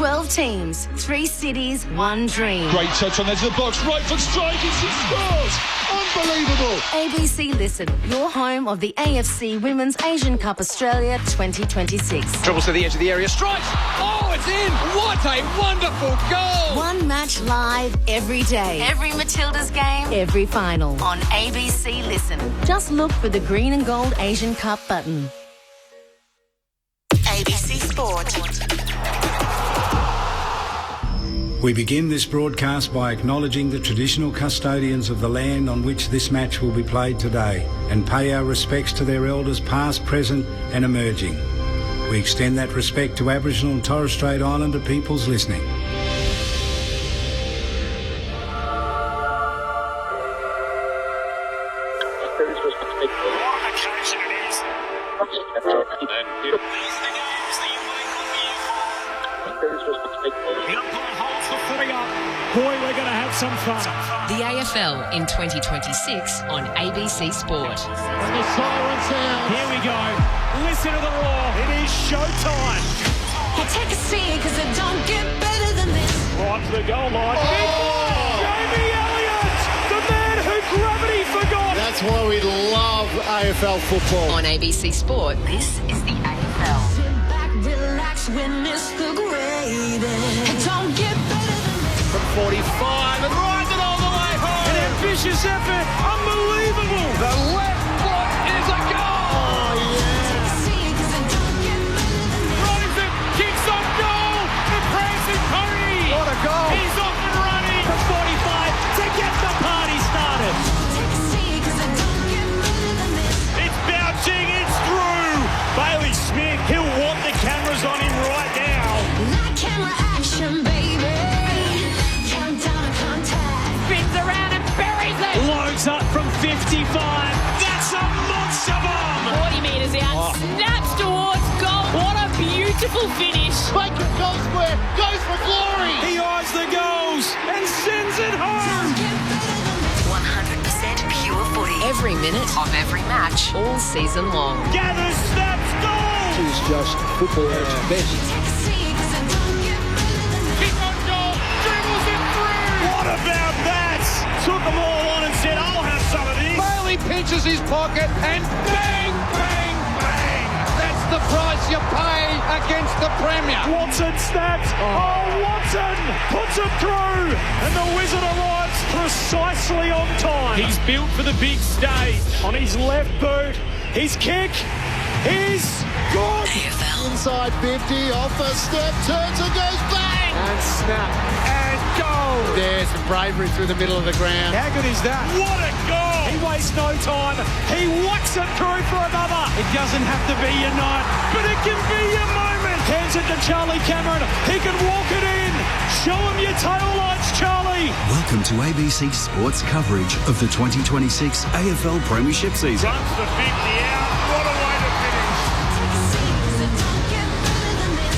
12 teams, 3 cities, 1 dream. Great touch on the edge of the box, right foot strike, he scores! Unbelievable! ABC Listen, your home of the AFC Women's Asian Cup Australia 2026. Dribbles to the edge of the area, strikes! Oh, it's in! What a wonderful goal! One match live every day. Every Matildas game, every final. On ABC Listen. Just look for the green and gold Asian Cup button. ABC Sport. We begin this broadcast by acknowledging the traditional custodians of the land on which this match will be played today and pay our respects to their elders past, present and emerging. We extend that respect to Aboriginal and Torres Strait Islander peoples listening. Boy, we're going to have some fun. The AFL in 2026 on ABC Sport. And the siren sound. Here we go. Listen to the roar. It is showtime. Hey, take a seat, because it don't get better than this. Right to the goal line. Big one! Jamie Elliott, the man who gravity forgot. That's why we love AFL football. On ABC Sport, this is the AFL. Sit back, relax, witness the greatest. It don't get better than this. From 45 and rides it all the way home! An ambitious effort. Unbelievable. The left foot is a goal! Oh, yeah. Take a seat, because it don't get better than this. Robinson kicks on goal. The prancing pony. What a goal. He's off and running from 45 to get the party started. Take a seat, because it don't get better than this. It's bouncing. It's through. Bailey Smith, he'll want the cameras on him right now. That camera action, baby. Countdown to contact. Spins around and buries it. Loads up from 55. That's a monster bomb. 40 metres out. Snaps towards goal. What a beautiful finish. Bacon goal square, goes for glory. He eyes the goals and sends it home. 100% pure footy. Every minute of every match, all season long. Gathers, snaps, goal. It's just football at its best. Take a seat, because it don't get better than this. Kick on goal. Dribbles it through. What about that? Took them all on and said, I'll have some of this. Bailey pinches his pocket and bang, bang, bang! That's the price you pay against the Premier. Watson snaps. Oh, Watson puts it through. And the Wizard arrives precisely on time. He's built for the big stage. On his left boot, his kick is good. Inside 50, off a step, turns and goes bang! And snap. And goal. There's some bravery through the middle of the ground. How good is that? What a goal. He wastes no time. He whacks it through for another. It doesn't have to be your night, but it can be your moment. Hands it to Charlie Cameron. He can walk it in. Show him your tail lights, Charlie. Welcome to ABC Sports coverage of the 2026 AFL Premiership season. Runs the 50 out. What a way to finish.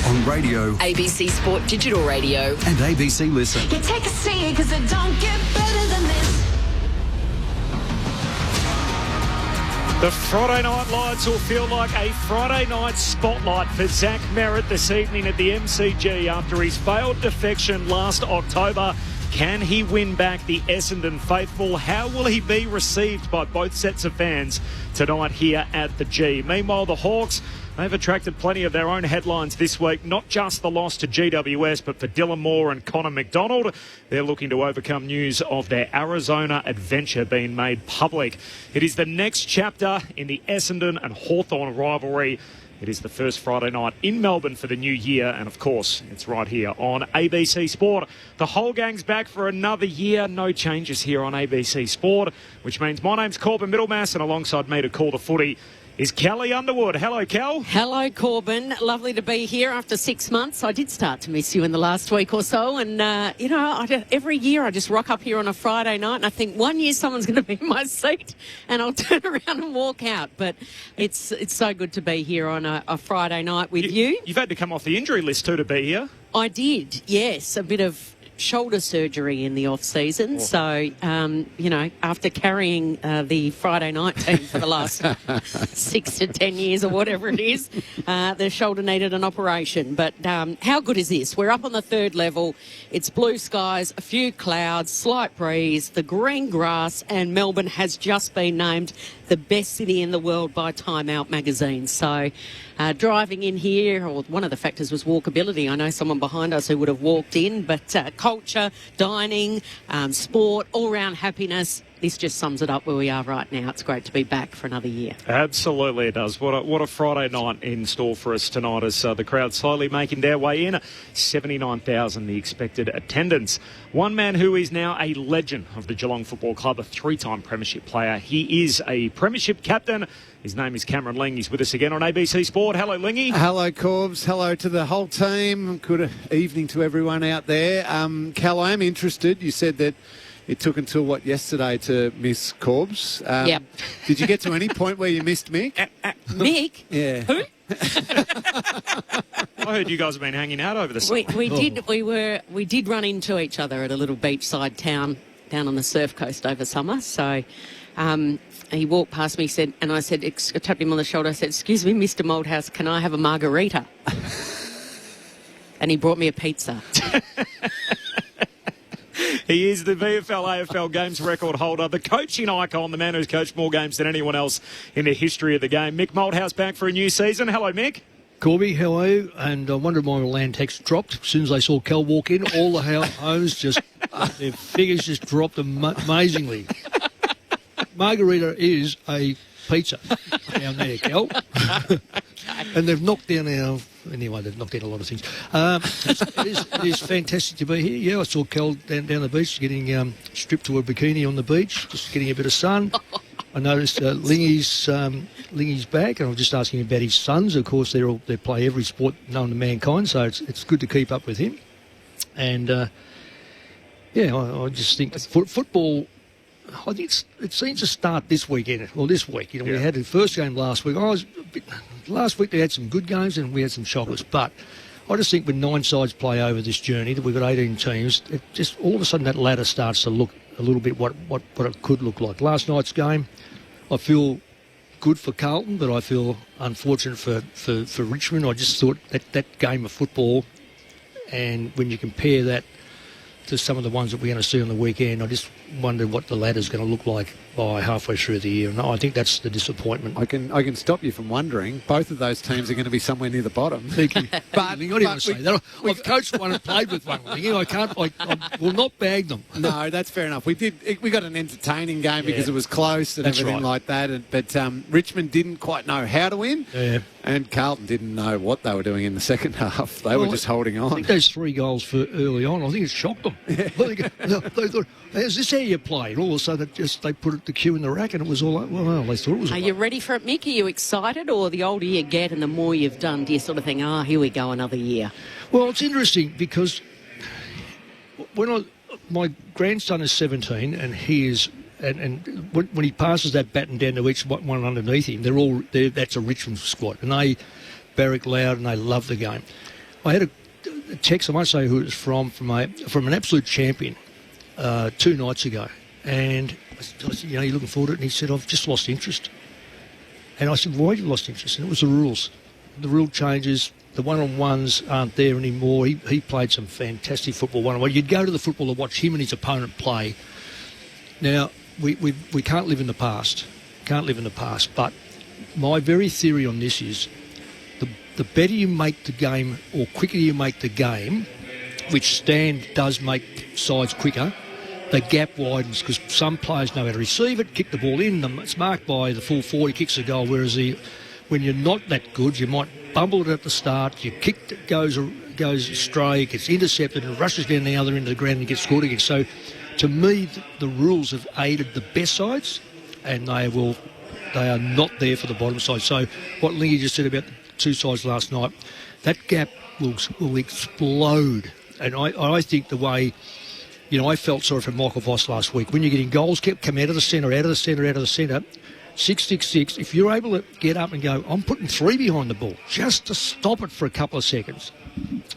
On radio ABC Sport Digital Radio. and ABC Listen. You take a seat, because it don't get better than this. The Friday night lights will feel like a Friday night spotlight for Zach Merritt this evening at the MCG after his failed defection last October. Can he win back the Essendon faithful? How will he be received by both sets of fans tonight here at the G? Meanwhile, the Hawks, they've attracted plenty of their own headlines this week, not just the loss to GWS, but for Dylan Moore and Connor McDonald. They're looking to overcome news of their Arizona adventure being made public. It is the next chapter in the Essendon and Hawthorn rivalry. It is the first Friday night in Melbourne for the new year, and of course, it's right here on ABC Sport. The whole gang's back for another year. No changes here on ABC Sport, which means my name's Corbin Middlemass, and alongside me to call the footy is Kelly Underwood. Hello, Kel. Hello, Corbin. Lovely to be here after 6 months. I did start to miss you in the last week or so. And, every year I just rock up here on a Friday night and I think one year someone's going to be in my seat and I'll turn around and walk out. But it's so good to be here on a Friday night with you. You've had to come off the injury list too to be here. I did, yes. A bit of shoulder surgery in the off-season. So, after carrying the Friday night team for the last 6 to 10 years or whatever it is, the shoulder needed an operation. But how good is this? We're up on the 3rd level. It's blue skies, a few clouds, slight breeze, the green grass, and Melbourne has just been named the best city in the world by Time Out magazine. So driving in here, or one of the factors was walkability. I know someone behind us who would have walked in, but culture, dining, sport, all-round happiness. This just sums it up where we are right now. It's great to be back for another year. Absolutely it does. What a Friday night in store for us tonight as the crowd slowly making their way in. 79,000 the expected attendance. One man who is now a legend of the Geelong Football Club, a 3-time premiership player. He is a premiership captain. His name is Cameron Ling. He's with us again on ABC Sport. Hello, Lingy. Hello, Corbs. Hello to the whole team. Good evening to everyone out there. Cal, I am interested. You said that it took until, yesterday to miss Corbs. Yep. Did you get to any point where you missed Mick? Mick? Yeah. Who? I heard you guys have been hanging out over the summer. We did run into each other at a little beachside town down on the surf coast over summer. So he walked past me, and I tapped him on the shoulder. I said, "Excuse me, Mr. Moldhouse, can I have a margarita?" And he brought me a pizza. He is the VFL AFL games record holder, the coaching icon, the man who's coached more games than anyone else in the history of the game. Mick Moldhouse back for a new season. Hello, Mick. Corby, how are you? And I wondered why my land tax dropped. As soon as they saw Cal walk in, all the homes their figures just dropped amazingly. Margarita is a pizza down there, Cal. And they've knocked down they've knocked down a lot of things. It is fantastic to be here. Yeah, I saw Cal down the beach getting stripped to a bikini on the beach, just getting a bit of sun. I noticed Lingy's back, and I was just asking him about his sons. Of course, they play every sport known to mankind, so it's good to keep up with him. And I just think football. I think it seems to start this weekend, or this week. We had the first game last week. Last week they had some good games and we had some shockers, but I just think when 9 sides play over this journey, that we've got 18 teams, it just all of a sudden that ladder starts to look a little bit what it could look like. Last night's game, I feel good for Carlton, but I feel unfortunate for Richmond. I just thought that game of football, and when you compare that to some of the ones that we're going to see on the weekend, I just wonder what the ladder's going to look like by halfway through the year. And I think that's the disappointment. I can stop you from wondering. Both of those teams are going to be somewhere near the bottom. Thank you. But I don't want to say that. I've coached one and played with one. I will not bag them. No, that's fair enough. We got an entertaining game because it was close and everything like that. But Richmond didn't quite know how to win. Yeah. And Carlton didn't know what they were doing in the second half. They were just holding on. I think those 3 goals for early on, I think it shocked them. Yeah. They thought, is this how you play? And all of a sudden, they put the cue in the rack, and it was all like, well, they thought it was. Are you ready for it, Mick? Are you excited? Or the older you get and the more you've done, do you sort of think, here we go, another year? Well, it's interesting because my grandson is 17, and he is. And when he passes that baton down to each one underneath him, that's a Richmond squad, and they barrack loud and they love the game. I had a text, I won't say who it was from an absolute champion 2 nights ago, and I said, you're looking forward to it? And he said, I've just lost interest. And I said, why have you lost interest? And it was the rules. The rule changes. The one-on-ones aren't there anymore. He played some fantastic football one-on-one. You'd go to the football to watch him and his opponent play. Now, we can't live in the past. But my very theory on this is the better you make the game or quicker you make the game, which stand does make sides quicker, the gap widens because some players know how to receive it, kick the ball in, it's marked by the full 40, kicks a goal, whereas when you're not that good, you might bumble it at the start, your kick goes astray, gets intercepted and rushes down the other end of the ground and gets scored again. So to me, the rules have aided the best sides, and they are not there for the bottom side. So what Lingy just said about the 2 sides last night, that gap will explode. And I think the way, I felt sorry for Michael Voss last week. When you're getting goals come out of the centre, 6-6-6, if you're able to get up and go, I'm putting 3 behind the ball, just to stop it for a couple of seconds.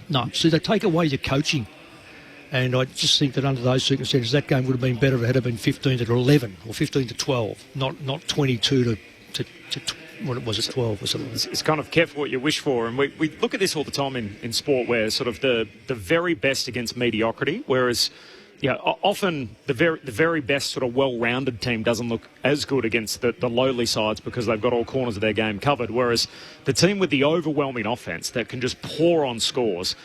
No, so they take away your coaching. And I just think that under those circumstances, that game would have been better if it had been 15-11 or 15-12, not 22 to what was it, 12 or something. It's kind of careful what you wish for, and we look at this all the time in sport, where sort of the very best against mediocrity, whereas often the very best sort of well-rounded team doesn't look as good against the lowly sides because they've got all corners of their game covered, whereas the team with the overwhelming offence that can just pour on scores,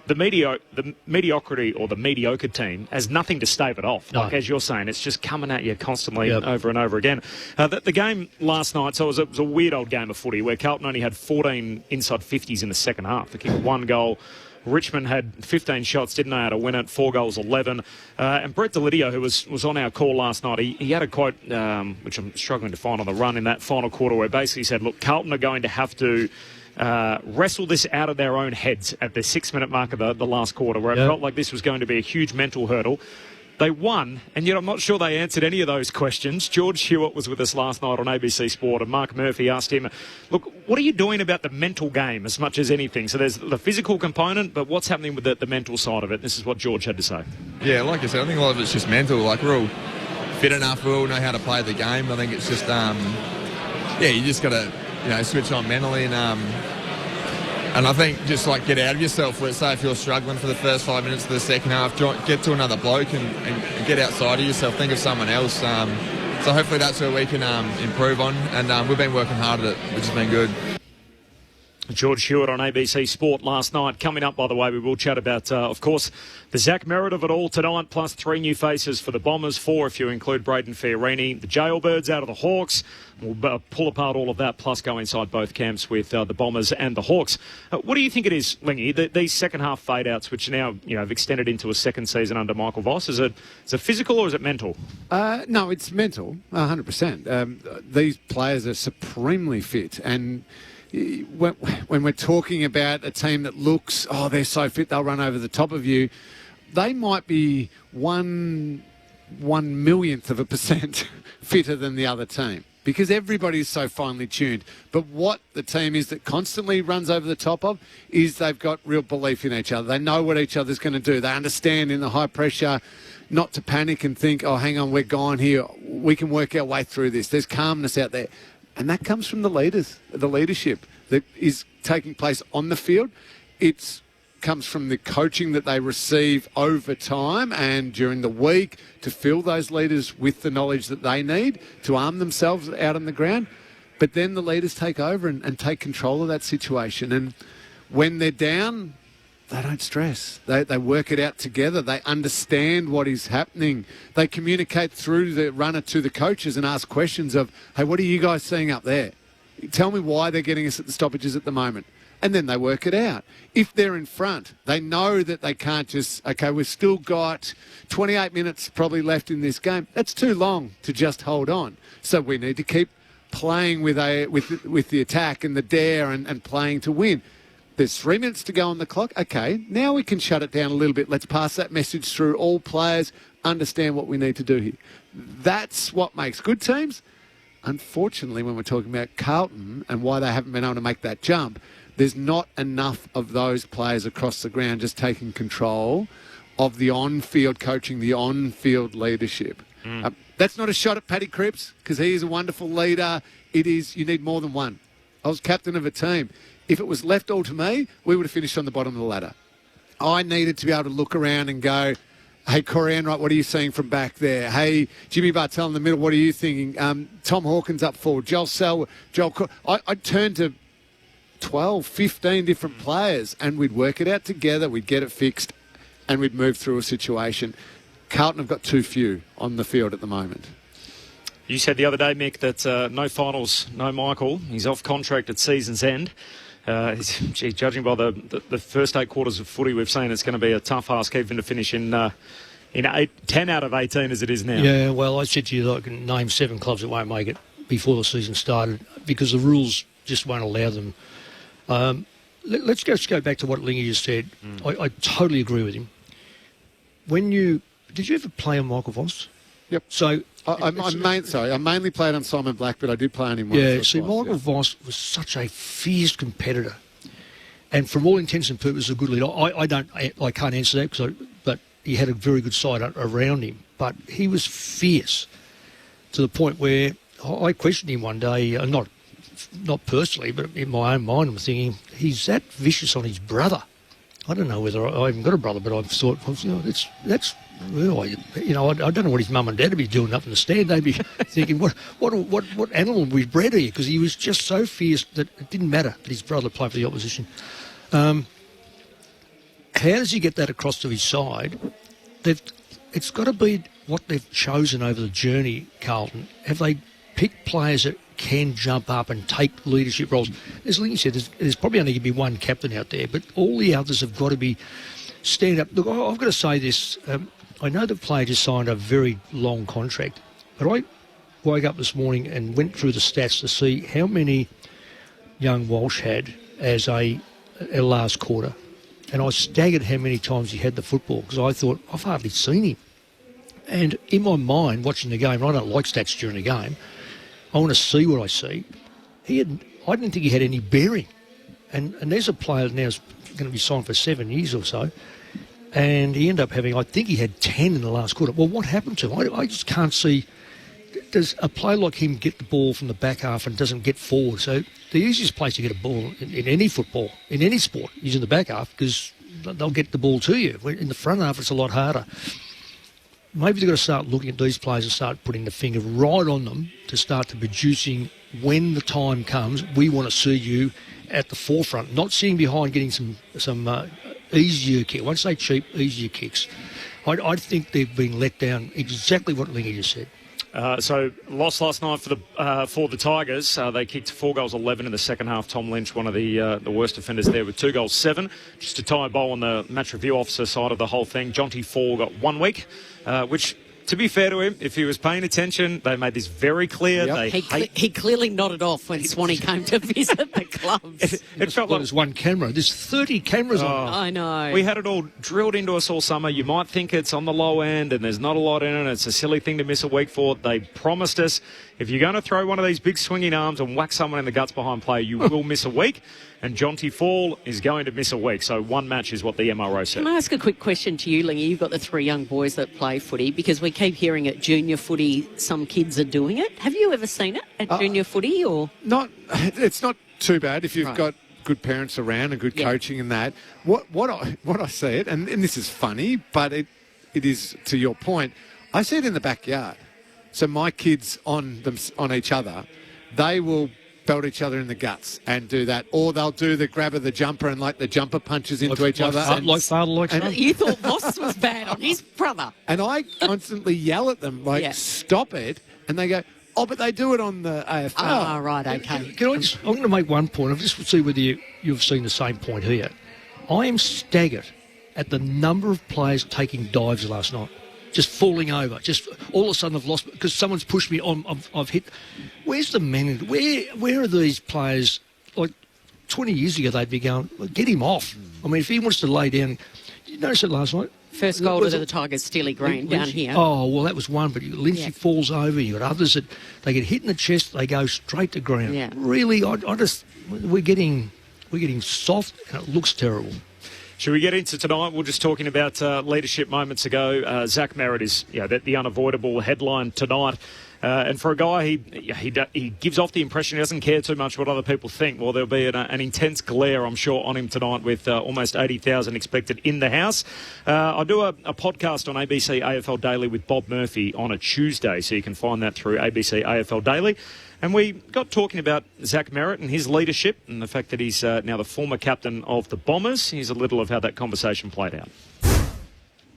the mediocrity or the mediocre team has nothing to stave it off. No. Like as you're saying, it's just coming at you constantly over and over again. The game last night, so it was a weird old game of footy where Carlton only had 14 inside 50s in the second half. They kicked 1 goal. Richmond had 15 shots, didn't know how to win it, 4 goals, 11. And Brett Delidio, who was on our call last night, he had a quote, which I'm struggling to find on the run in that final quarter, where basically said, look, Carlton are going to have to wrestle this out of their own heads at the 6-minute mark of the last quarter, where it felt like this was going to be a huge mental hurdle. They won, and yet I'm not sure they answered any of those questions. George Hewitt was with us last night on ABC Sport, and Mark Murphy asked him, look, what are you doing about the mental game as much as anything? So there's the physical component, but what's happening with the mental side of it? This is what George had to say. Yeah, like I said, I think a lot of it's just mental. Like, we're all fit enough, we all know how to play the game. I think it's just, you just got to, switch on mentally and I think just like get out of yourself. Where say if you're struggling for the first 5 minutes of the second half, get to another bloke and get outside of yourself. Think of someone else. So hopefully that's where we can improve on. And we've been working hard at it, which has been good. George Hewitt on ABC Sport last night. Coming up, by the way, we will chat about, of course, the Zach Merritt of it all tonight, plus 3 new faces for the Bombers, 4 if you include Braden Fiorini, the Jailbirds out of the Hawks. We'll pull apart all of that, plus go inside both camps with the Bombers and the Hawks. What do you think it is, Lingy, these second-half fade-outs, which now have extended into a second season under Michael Voss? Is it physical or is it mental? No, it's mental, 100%. These players are supremely fit, and when we're talking about a team that looks, they're so fit, they'll run over the top of you, they might be 1/1,000,000% fitter than the other team because everybody's so finely tuned. But what the team is that constantly runs over the top of is they've got real belief in each other. They know what each other's going to do. They understand in the high pressure not to panic and think, hang on, we're gone here. We can work our way through this. There's calmness out there. And that comes from the leaders, the leadership that is taking place on the field. It comes from the coaching that they receive over time and during the week to fill those leaders with the knowledge that they need to arm themselves out on the ground. But then the leaders take over and take control of that situation. And when they're down, they don't stress. They work it out together. They understand what is happening. They communicate through the runner to the coaches and ask questions of, hey, what are you guys seeing up there? Tell me why they're getting us at the stoppages at the moment. And then they work it out. If they're in front, they know that they can't just, we've still got 28 minutes probably left in this game. That's too long to just hold on. So we need to keep playing with the attack and the dare and playing to win. There's 3 minutes to go on the clock. Okay, now we can shut it down a little bit. Let's pass that message through. All players understand what we need to do here. That's what makes good teams. Unfortunately, when we're talking about Carlton and why they haven't been able to make that jump, there's not enough of those players across the ground just taking control of the on-field coaching, the on-field leadership. That's not a shot at Paddy Cripps because he is a wonderful leader. It is, you need more than one. I was captain of a team. If it was left all to me, we would have finished on the bottom of the ladder. I needed to be able to look around and go, hey, Corey Enright, what are you seeing from back there? Hey, Jimmy Bartell in the middle, what are you thinking? Tom Hawkins up forward, Joel Selwood, I'd turn to 12, 15 different players and we'd work it out together, we'd get it fixed and we'd move through a situation. Carlton have got too few on the field at the moment. You said the other day, Mick, that no finals, no Michael. He's off contract at season's end. Judging by the first 8 quarters of footy, we've seen it's going to be a tough ask even to finish in 10 out of 18 as it is now. Yeah, well, I said to you that I can name 7 clubs that won't make it before the season started because the rules just won't allow them. Let's just go back to what Lingy just said. I totally agree with him. Did you ever play on Michael Voss? Yep. So I mainly played on Simon Black, but I did play on him once. Yeah, see, Michael Voss was such a fierce competitor, and from all intents and purposes, a good leader. I can't answer that, but he had a very good side around him, but he was fierce to the point where I questioned him one day, not personally, but in my own mind, I'm thinking, he's that vicious on his brother. I don't know whether I even got a brother, but I thought, that's well, I don't know what his mum and dad would be doing up in the stand. They'd be thinking, what animal we bred here? Because he was just so fierce that it didn't matter that his brother played for the opposition. How does he get that across to his side? It's got to be what they've chosen over the journey, Carlton. Have they picked players that can jump up and take leadership roles? As Lingy said, there's probably only going to be one captain out there, but all the others have got to be stand up. Look, I've got to say this. I know the player just signed a very long contract, but I woke up this morning and went through the stats to see how many young Walsh had as a last quarter. And I staggered how many times he had the football, because I thought, I've hardly seen him. And in my mind, watching the game, I don't like stats during the game, I want to see what I see. I didn't think he had any bearing. And there's a player now who's going to be signed for 7 years or so, and he ended up having, I think he had 10 in the last quarter. Well, what happened to him? I just can't see. Does a player like him get the ball from the back half and doesn't get forward? So the easiest place to get a ball in any football, in any sport, is in the back half, because they'll get the ball to you. In the front half, it's a lot harder. Maybe they've got to start looking at these players and start putting the finger right on them to start to producing when the time comes. We want to see you at the forefront, not sitting behind getting some easier kicks. I won't say cheap, easier kicks. I think they've been let down, exactly what Lingy just said. So lost last night for the Tigers. They kicked 4 goals 11 in the second half. Tom Lynch, one of the worst offenders there, with 2 goals 7. Just to tie a bow on the match review officer side of the whole thing, Jonty Fall got 1 week, which, to be fair to him, if he was paying attention, they made this very clear. Yep. He clearly nodded off when Swanee came to visit the clubs. It felt like there's one camera. There's 30 cameras on it. I know. We had it all drilled into us all summer. You might think it's on the low end and there's not a lot in it. It's a silly thing to miss a week for. They promised us, if you're going to throw one of these big swinging arms and whack someone in the guts behind play, you will miss a week. And Jonty Fall is going to miss a week. So 1 match is what the MRO said. Can I ask a quick question to you, Lingy? You've got the 3 young boys that play footy, because we keep hearing at junior footy some kids are doing it. Have you ever seen it at junior footy? Or It's not too bad if you've got good parents around and good coaching and that. What I see it, and this is funny, but it is, to your point, I see it in the backyard. So my kids on each other, they will belt each other in the guts and do that, or they'll do the grab of the jumper and like the jumper punches into each other. Like father, like son. You thought Moss was bad on his brother. And I constantly yell at them, stop it, and they go, oh, but they do it on the AFL. Ah, right, okay. I'm going to make one point. I'll just see whether you've seen the same point here. I am staggered at the number of players taking dives last night. Just falling over. Just all of a sudden I've lost, because someone's pushed me on. I've hit. Where's the men? Where are these players? Like 20 years ago, they'd be going, get him off. I mean, if he wants to lay down, you notice it last night. First goal to the Tigers, Steely Green, down here. Oh, well, that was one, but Lindsay falls over. You got others that they get hit in the chest, they go straight to ground. Yeah. Really, we're getting soft, and it looks terrible. Should we get into tonight? We're just talking about leadership moments ago. Zach Merritt is the unavoidable headline tonight. And for a guy, he gives off the impression he doesn't care too much what other people think. Well, there'll be an intense glare, I'm sure, on him tonight, with almost 80,000 expected in the house. I do a podcast on ABC AFL Daily with Bob Murphy on a Tuesday, so you can find that through ABC AFL Daily. And we got talking about Zach Merritt and his leadership, and the fact that he's now the former captain of the Bombers. Here's a little of how that conversation played out.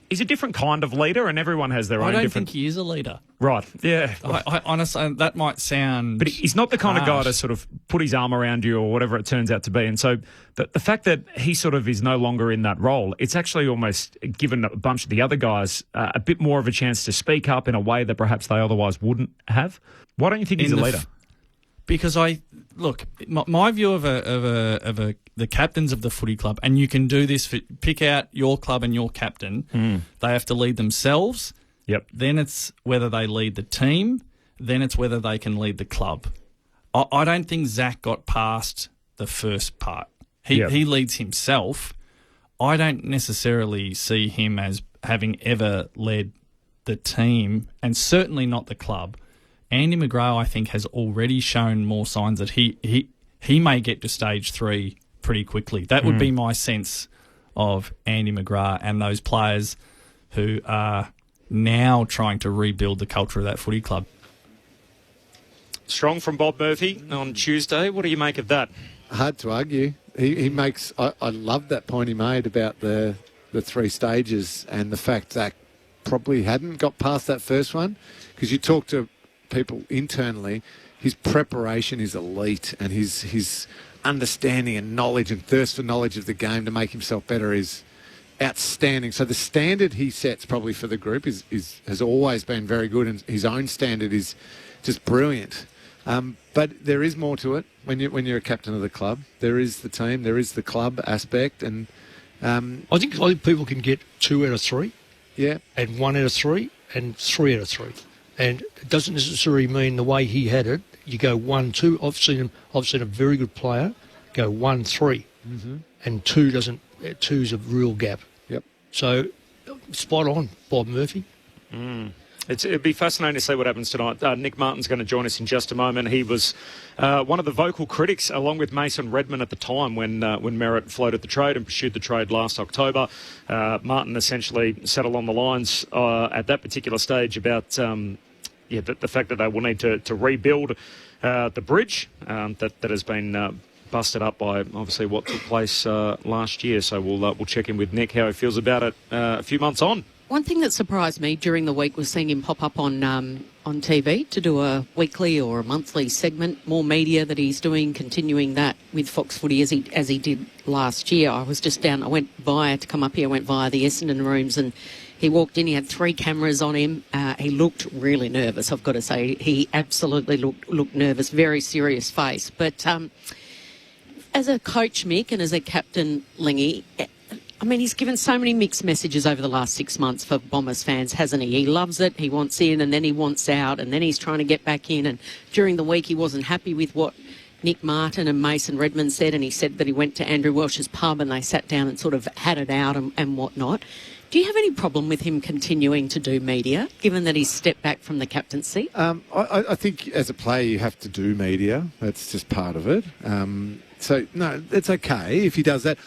He's a different kind of leader, and everyone has their own different... I don't think he is a leader. Right, yeah. I honestly, that might sound... But he's not the kind of guy to sort of put his arm around you or whatever it turns out to be. And so the fact that he sort of is no longer in that role, it's actually almost given a bunch of the other guys a bit more of a chance to speak up in a way that perhaps they otherwise wouldn't have. Why don't you think he's a leader? Because my view of the captains of the footy club, and you can do this, pick out your club and your captain. They have to lead themselves. Yep. Then it's whether they lead the team. Then it's whether they can lead the club. I don't think Zach got past the first part. He leads himself. I don't necessarily see him as having ever led the team, and certainly not the club. Andy McGrath, I think, has already shown more signs that he may get to stage 3 pretty quickly. That would be my sense of Andy McGrath and those players who are now trying to rebuild the culture of that footy club. Strong from Bob Murphy on Tuesday. What do you make of that? Hard to argue. He makes... I love that point he made about the 3 stages and the fact that probably hadn't got past that first one, because you talk to people internally, his preparation is elite, and his understanding and knowledge and thirst for knowledge of the game to make himself better is outstanding. So the standard he sets probably for the group has always been very good, and his own standard is just brilliant. But there is more to it when you're a captain of the club. There is the team, there is the club aspect, and I think people can get 2 out of 3. Yeah. And 1 out of 3 and 3 out of 3. And it doesn't necessarily mean the way he had it, you go 1, 2. I've seen a very good player go 1, 3. Mm-hmm. And 2's a real gap. Yep. So, spot on, Bob Murphy. It'd be fascinating to see what happens tonight. Nick Martin's going to join us in just a moment. He was one of the vocal critics, along with Mason Redman at the time when Merritt floated the trade and pursued the trade last October. Martin essentially said along the lines at that particular stage about the fact that they will need to rebuild the bridge that has been busted up by obviously what took place last year. So we'll check in with Nick how he feels about it a few months on. One thing that surprised me during the week was seeing him pop up on TV to do a weekly or a monthly segment, more media that he's doing, continuing that with Fox Footy as he did last year. I was just down, I went via the Essendon rooms, and he walked in, he had 3 cameras on him. He looked really nervous, I've got to say. He absolutely looked nervous, very serious face. But as a coach, Mick, and as a captain, Lingy, I mean, he's given so many mixed messages over the last 6 months for Bombers fans, hasn't he? He loves it, he wants in, and then he wants out, and then he's trying to get back in. And during the week, he wasn't happy with what Nick Martin and Mason Redman said, and he said that he went to Andrew Welsh's pub and they sat down and sort of had it out and whatnot. Do you have any problem with him continuing to do media, given that he's stepped back from the captaincy? I think as a player you have to do media. That's just part of it. So, no, it's okay if he does that.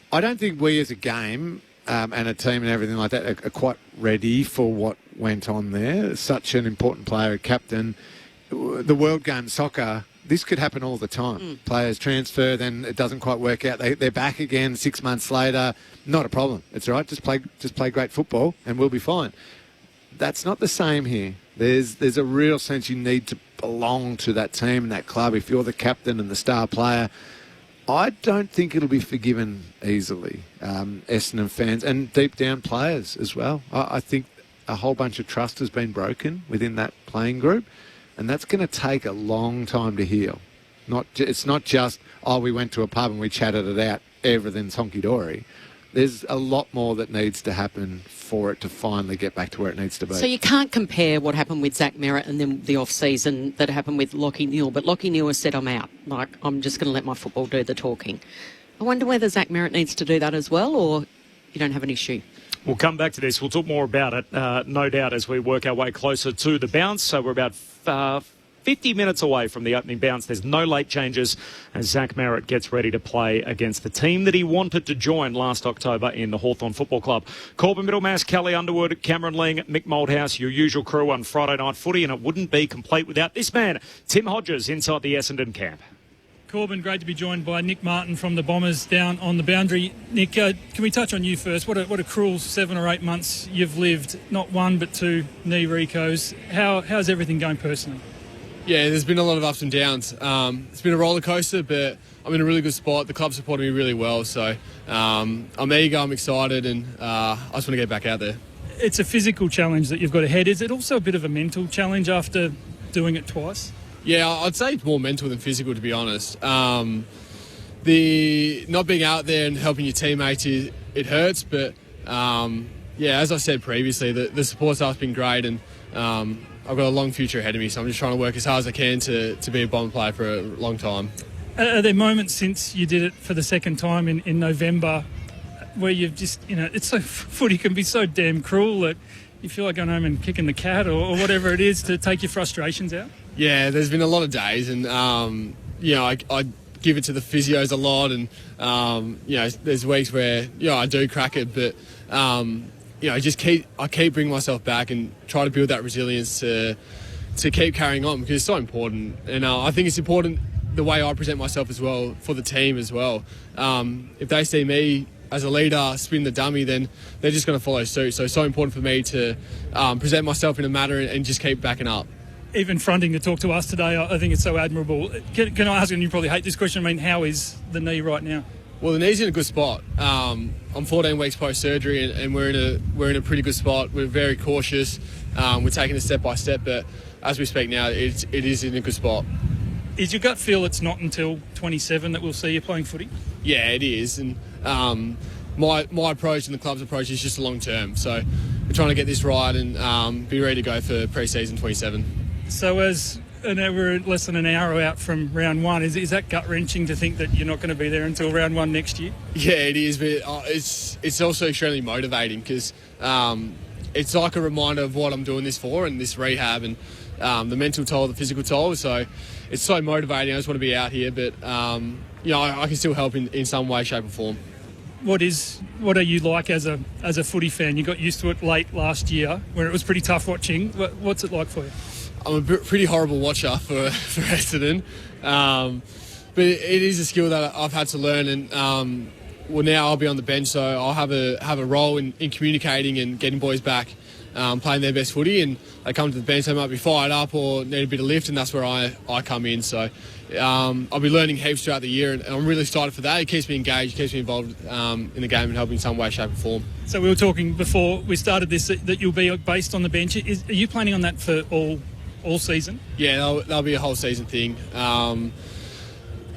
I don't think we as a game and a team and everything like that are quite ready for what went on there. Such an important player, a captain. The world game, soccer, this could happen all the time. Players transfer, then it doesn't quite work out. They're back again 6 months later. Not a problem. It's all right. Just play great football and we'll be fine. That's not the same here. There's a real sense you need to belong to that team and that club. If you're the captain and the star player, I don't think it'll be forgiven easily, Essendon fans and deep down players as well. I think a whole bunch of trust has been broken within that playing group, and that's going to take a long time to heal. It's not just, we went to a pub and we chatted it out, everything's honky-dory. There's a lot more that needs to happen for it to finally get back to where it needs to be. So you can't compare what happened with Zach Merritt and then the off-season that happened with Lachie Neale, but Lachie Neale has said, I'm out. Like, I'm just going to let my football do the talking. I wonder whether Zach Merritt needs to do that as well, or you don't have an issue. We'll come back to this. We'll talk more about it, no doubt, as we work our way closer to the bounce. So we're about 50 minutes away from the opening bounce. There's no late changes as Zach Merritt gets ready to play against the team that he wanted to join last October in the Hawthorn Football Club. Corbin Middlemass, Kelly Underwood, Cameron Ling, Mick Moldhouse, your usual crew on Friday Night Footy, and it wouldn't be complete without this man, Tim Hodges, inside the Essendon camp. Corbin, great to be joined by Nick Martin from the Bombers down on the boundary. Nick, can we touch on you first? What a cruel 7 or 8 months you've lived, not 1 but 2 knee recos. How's everything going personally? Yeah, there's been a lot of ups and downs. It's been a roller coaster, but I'm in a really good spot. The club supported me really well, so I'm eager, I'm excited, and I just want to get back out there. It's a physical challenge that you've got ahead. Is it also a bit of a mental challenge after doing it twice? Yeah, I'd say it's more mental than physical, to be honest. The not being out there and helping your teammates, it hurts, but as I said previously, the support staff's been great, and I've got a long future ahead of me, so I'm just trying to work as hard as I can to be a Bomber player for a long time. Are there moments since you did it for the second time in November where you've just, it's so, footy can be so damn cruel that you feel like going home and kicking the cat or whatever it is to take your frustrations out? Yeah, there's been a lot of days, and I give it to the physios a lot, and there's weeks where I do crack it, but I keep bringing myself back and try to build that resilience to keep carrying on, because it's so important. And I think it's important the way I present myself as well for the team as well. If they see me as a leader spin the dummy, then they're just going to follow suit. So it's so important for me to present myself in a manner and just keep backing up. Even fronting to talk to us today, I think it's so admirable. Can I ask you, and you probably hate this question, how is the knee right now? Well, the knee's in a good spot. I'm 14 weeks post-surgery, and we're in a pretty good spot. We're very cautious. We're taking it step by step, but as we speak now, it is in a good spot. Is your gut feel it's not until 27 that we'll see you playing footy? Yeah, it is. And my approach and the club's approach is just long term. So we're trying to get this right and be ready to go for pre-season 27. So we're less than an hour out from round one. Is that gut-wrenching to think that you're not going to be there until round one next year? Yeah, it is, but it's also extremely motivating, because it's like a reminder of what I'm doing this for, and this rehab, and the mental toll, the physical toll. So it's so motivating. I just want to be out here, but I can still help in some way, shape or form. What are you like as a footy fan? You got used to it late last year, where it was pretty tough watching. What's it like for you? I'm a pretty horrible watcher for Essendon, but it is a skill that I've had to learn, and now I'll be on the bench, so I'll have a role in communicating and getting boys back playing their best footy, and they come to the bench, they might be fired up or need a bit of lift, and that's where I come in. So I'll be learning heaps throughout the year, and I'm really excited for that. It keeps me engaged, keeps me involved in the game and helping in some way, shape or form. So we were talking before we started this that you'll be based on the bench. Are you planning on that for all season? Yeah, that'll be a whole season thing.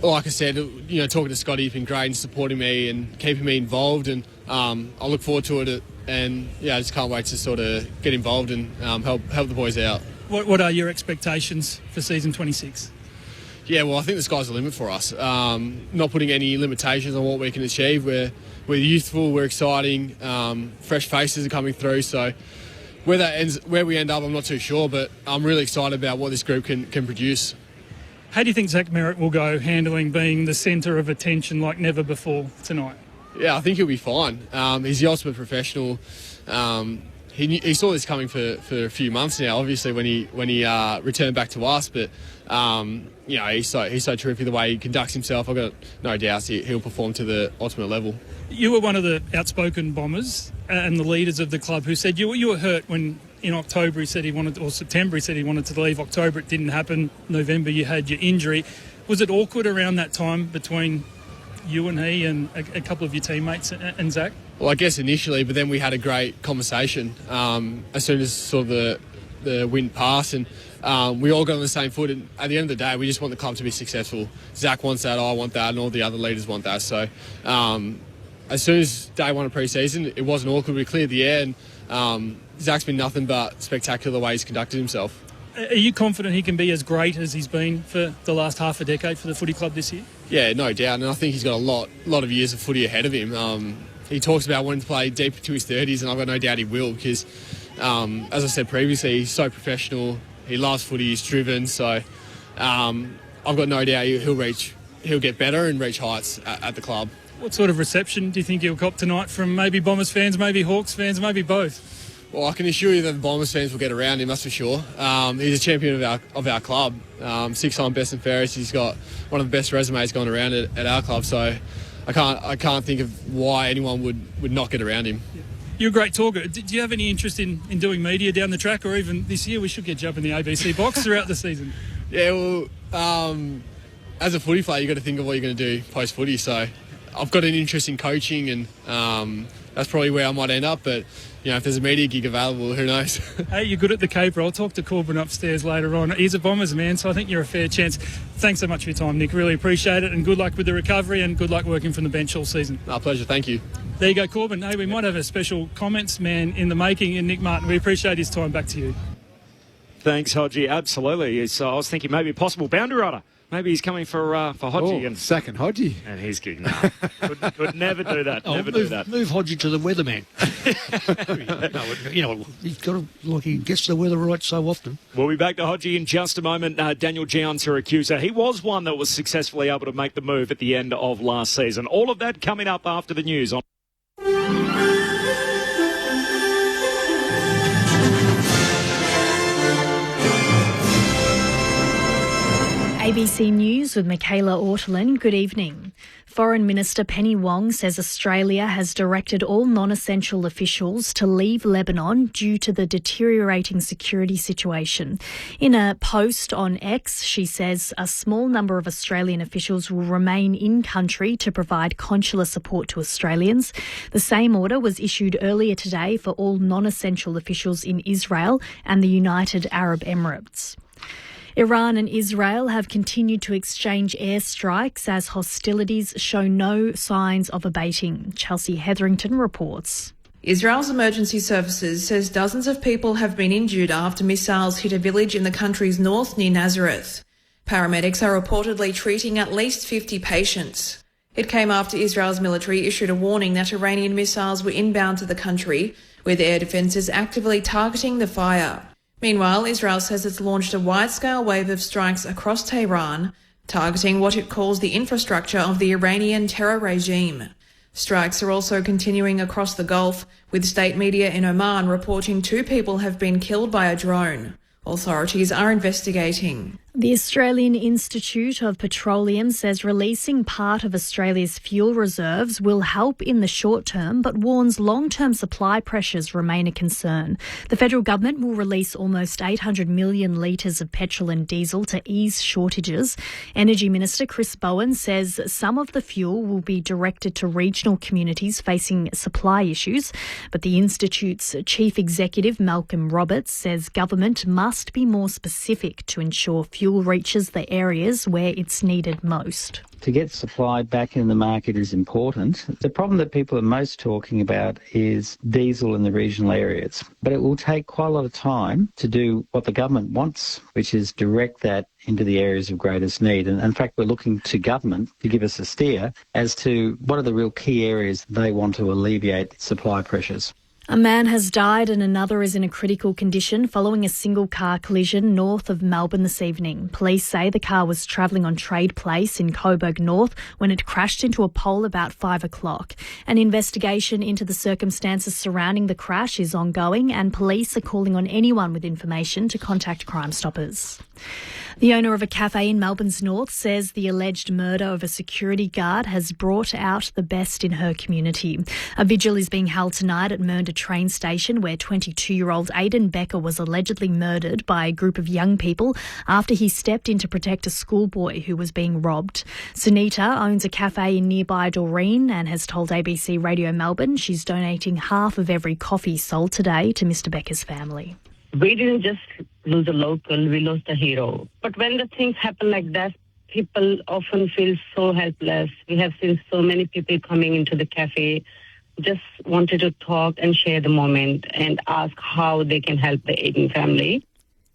Like I said, talking to Scotty has been great and supporting me and keeping me involved, and I look forward to it, and I just can't wait to sort of get involved and help the boys out. What are your expectations for season 26? Yeah, well, I think the sky's the limit for us. Not putting any limitations on what we can achieve. We're youthful, we're exciting, fresh faces are coming through, so where we end up, I'm not too sure, but I'm really excited about what this group can produce. How do you think Zach Merritt will go handling being the centre of attention like never before tonight? Yeah, I think he'll be fine. He's the ultimate professional. He saw this coming for a few months now, obviously, when he returned back to us, but he's so terrific the way he conducts himself. I've got no doubts he'll perform to the ultimate level. You were one of the outspoken Bombers and the leaders of the club who said you were hurt when in October September he said he wanted to leave. October it didn't happen. November you had your injury. Was it awkward around that time between you and he and a couple of your teammates and Zach? Well, I guess initially, but then we had a great conversation as soon as sort of the wind passed, and we all got on the same foot, and at the end of the day we just want the club to be successful. Zach wants that, I want that, and all the other leaders want that. So as soon as day one of pre-season, it wasn't awkward. We cleared the air, and Zach's been nothing but spectacular the way he's conducted himself. Are you confident he can be as great as he's been for the last half a decade for the footy club this year? Yeah, no doubt, and I think he's got a lot of years of footy ahead of him. He talks about wanting to play deep into his 30s, and I've got no doubt he will, because as I said previously, he's so professional, he loves footy, he's driven, so I've got no doubt he'll get better and reach heights at the club. What sort of reception do you think he'll cop tonight from maybe Bombers fans, maybe Hawks fans, maybe both? Well, I can assure you that the Bombers fans will get around him, that's for sure. He's a champion of our club, 6-time best and fairest. He's got one of the best resumes going around at our club, so I can't think of why anyone would not get around him. You're a great talker. Do you have any interest in doing media down the track, or even this year? We should get you up in the ABC box throughout the season. Yeah, well, as a footy player, you've got to think of what you're going to do post-footy, so I've got an interest in coaching, and that's probably where I might end up, but if there's a media gig available, who knows? Hey, you're good at the caper. I'll talk to Corbin upstairs later on. He's a Bombers man, so I think you're a fair chance. Thanks so much for your time, Nick. Really appreciate it, and good luck with the recovery, and good luck working from the bench all season. Our pleasure. Thank you. There you go, Corbin. Hey, we might have a special comments man in the making in Nick Martin. We appreciate his time. Back to you. Thanks, Hodgie. Absolutely. So I was thinking maybe a possible boundary rider Maybe he's coming for Hodgie. And second Hodgie. And he's good. No, could never do that. Do that. Move Hodgie to the weatherman. He's got he gets the weather right so often. We'll be back to Hodgie in just a moment. Daniel Gian, Syracusa. He was one that was successfully able to make the move at the end of last season. All of that coming up after the news on ABC News with Michaela Ortolin. Good evening. Foreign Minister Penny Wong says Australia has directed all non-essential officials to leave Lebanon due to the deteriorating security situation. In a post on X, she says a small number of Australian officials will remain in country to provide consular support to Australians. The same order was issued earlier today for all non-essential officials in Israel and the United Arab Emirates. Iran and Israel have continued to exchange airstrikes as hostilities show no signs of abating. Chelsea Hetherington reports. Israel's emergency services says dozens of people have been injured after missiles hit a village in the country's north near Nazareth. Paramedics are reportedly treating at least 50 patients. It came after Israel's military issued a warning that Iranian missiles were inbound to the country, with air defences actively targeting the fire. Meanwhile, Israel says it's launched a wide-scale wave of strikes across Tehran, targeting what it calls the infrastructure of the Iranian terror regime. Strikes are also continuing across the Gulf, with state media in Oman reporting 2 people have been killed by a drone. Authorities are investigating. The Australian Institute of Petroleum says releasing part of Australia's fuel reserves will help in the short term, but warns long-term supply pressures remain a concern. The federal government will release almost 800 million litres of petrol and diesel to ease shortages. Energy Minister Chris Bowen says some of the fuel will be directed to regional communities facing supply issues, but the Institute's Chief Executive Malcolm Roberts says government must be more specific to ensure fuel reaches the areas where it's needed most. To get supply back in the market is important. The problem that people are most talking about is diesel in the regional areas. But it will take quite a lot of time to do what the government wants, which is direct that into the areas of greatest need. And in fact, we're looking to government to give us a steer as to what are the real key areas they want to alleviate supply pressures. A man has died and another is in a critical condition following a single-car collision north of Melbourne this evening. Police say the car was travelling on Trade Place in Coburg North when it crashed into a pole about 5 o'clock. An investigation into the circumstances surrounding the crash is ongoing and police are calling on anyone with information to contact Crime Stoppers. The owner of a cafe in Melbourne's north says the alleged murder of a security guard has brought out the best in her community. A vigil is being held tonight at Mernda train station where 22-year-old Aidan Becker was allegedly murdered by a group of young people after he stepped in to protect a schoolboy who was being robbed. Sunita owns a cafe in nearby Doreen and has told ABC Radio Melbourne she's donating half of every coffee sold today to Mr Becker's family. We didn't just lose a local, we lost a hero. But when the things happen like that, people often feel so helpless. We have seen so many people coming into the cafe, just wanted to talk and share the moment and ask how they can help the Aiden family.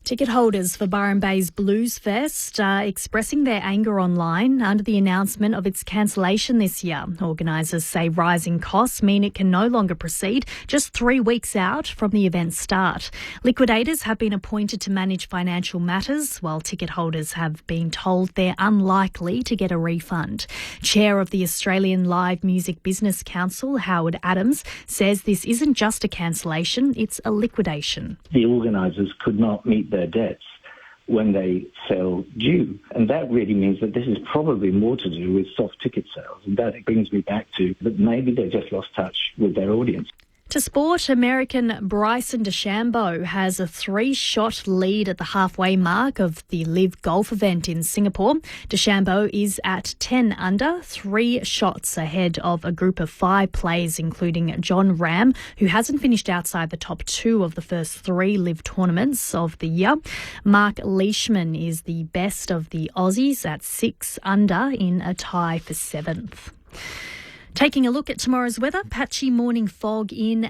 Ticket holders for Byron Bay's Blues Fest are expressing their anger online under the announcement of its cancellation this year. Organisers say rising costs mean it can no longer proceed just 3 weeks out from the event's start. Liquidators have been appointed to manage financial matters, while ticket holders have been told they're unlikely to get a refund. Chair of the Australian Live Music Business Council, Howard Adams, says this isn't just a cancellation, it's a liquidation. The organisers could not meet their debts when they sell due. And that really means that this is probably more to do with soft ticket sales. And that brings me back to that maybe they just lost touch with their audience. To sport, American Bryson DeChambeau has a 3-shot lead at the halfway mark of the Live Golf event in Singapore. DeChambeau is at 10 under, 3 shots ahead of a group of 5 players, including John Ram, who hasn't finished outside the top 2 of the first 3 Live tournaments of the year. Mark Leishman is the best of the Aussies at 6 under in a tie for 7th. Taking a look at tomorrow's weather, patchy morning fog in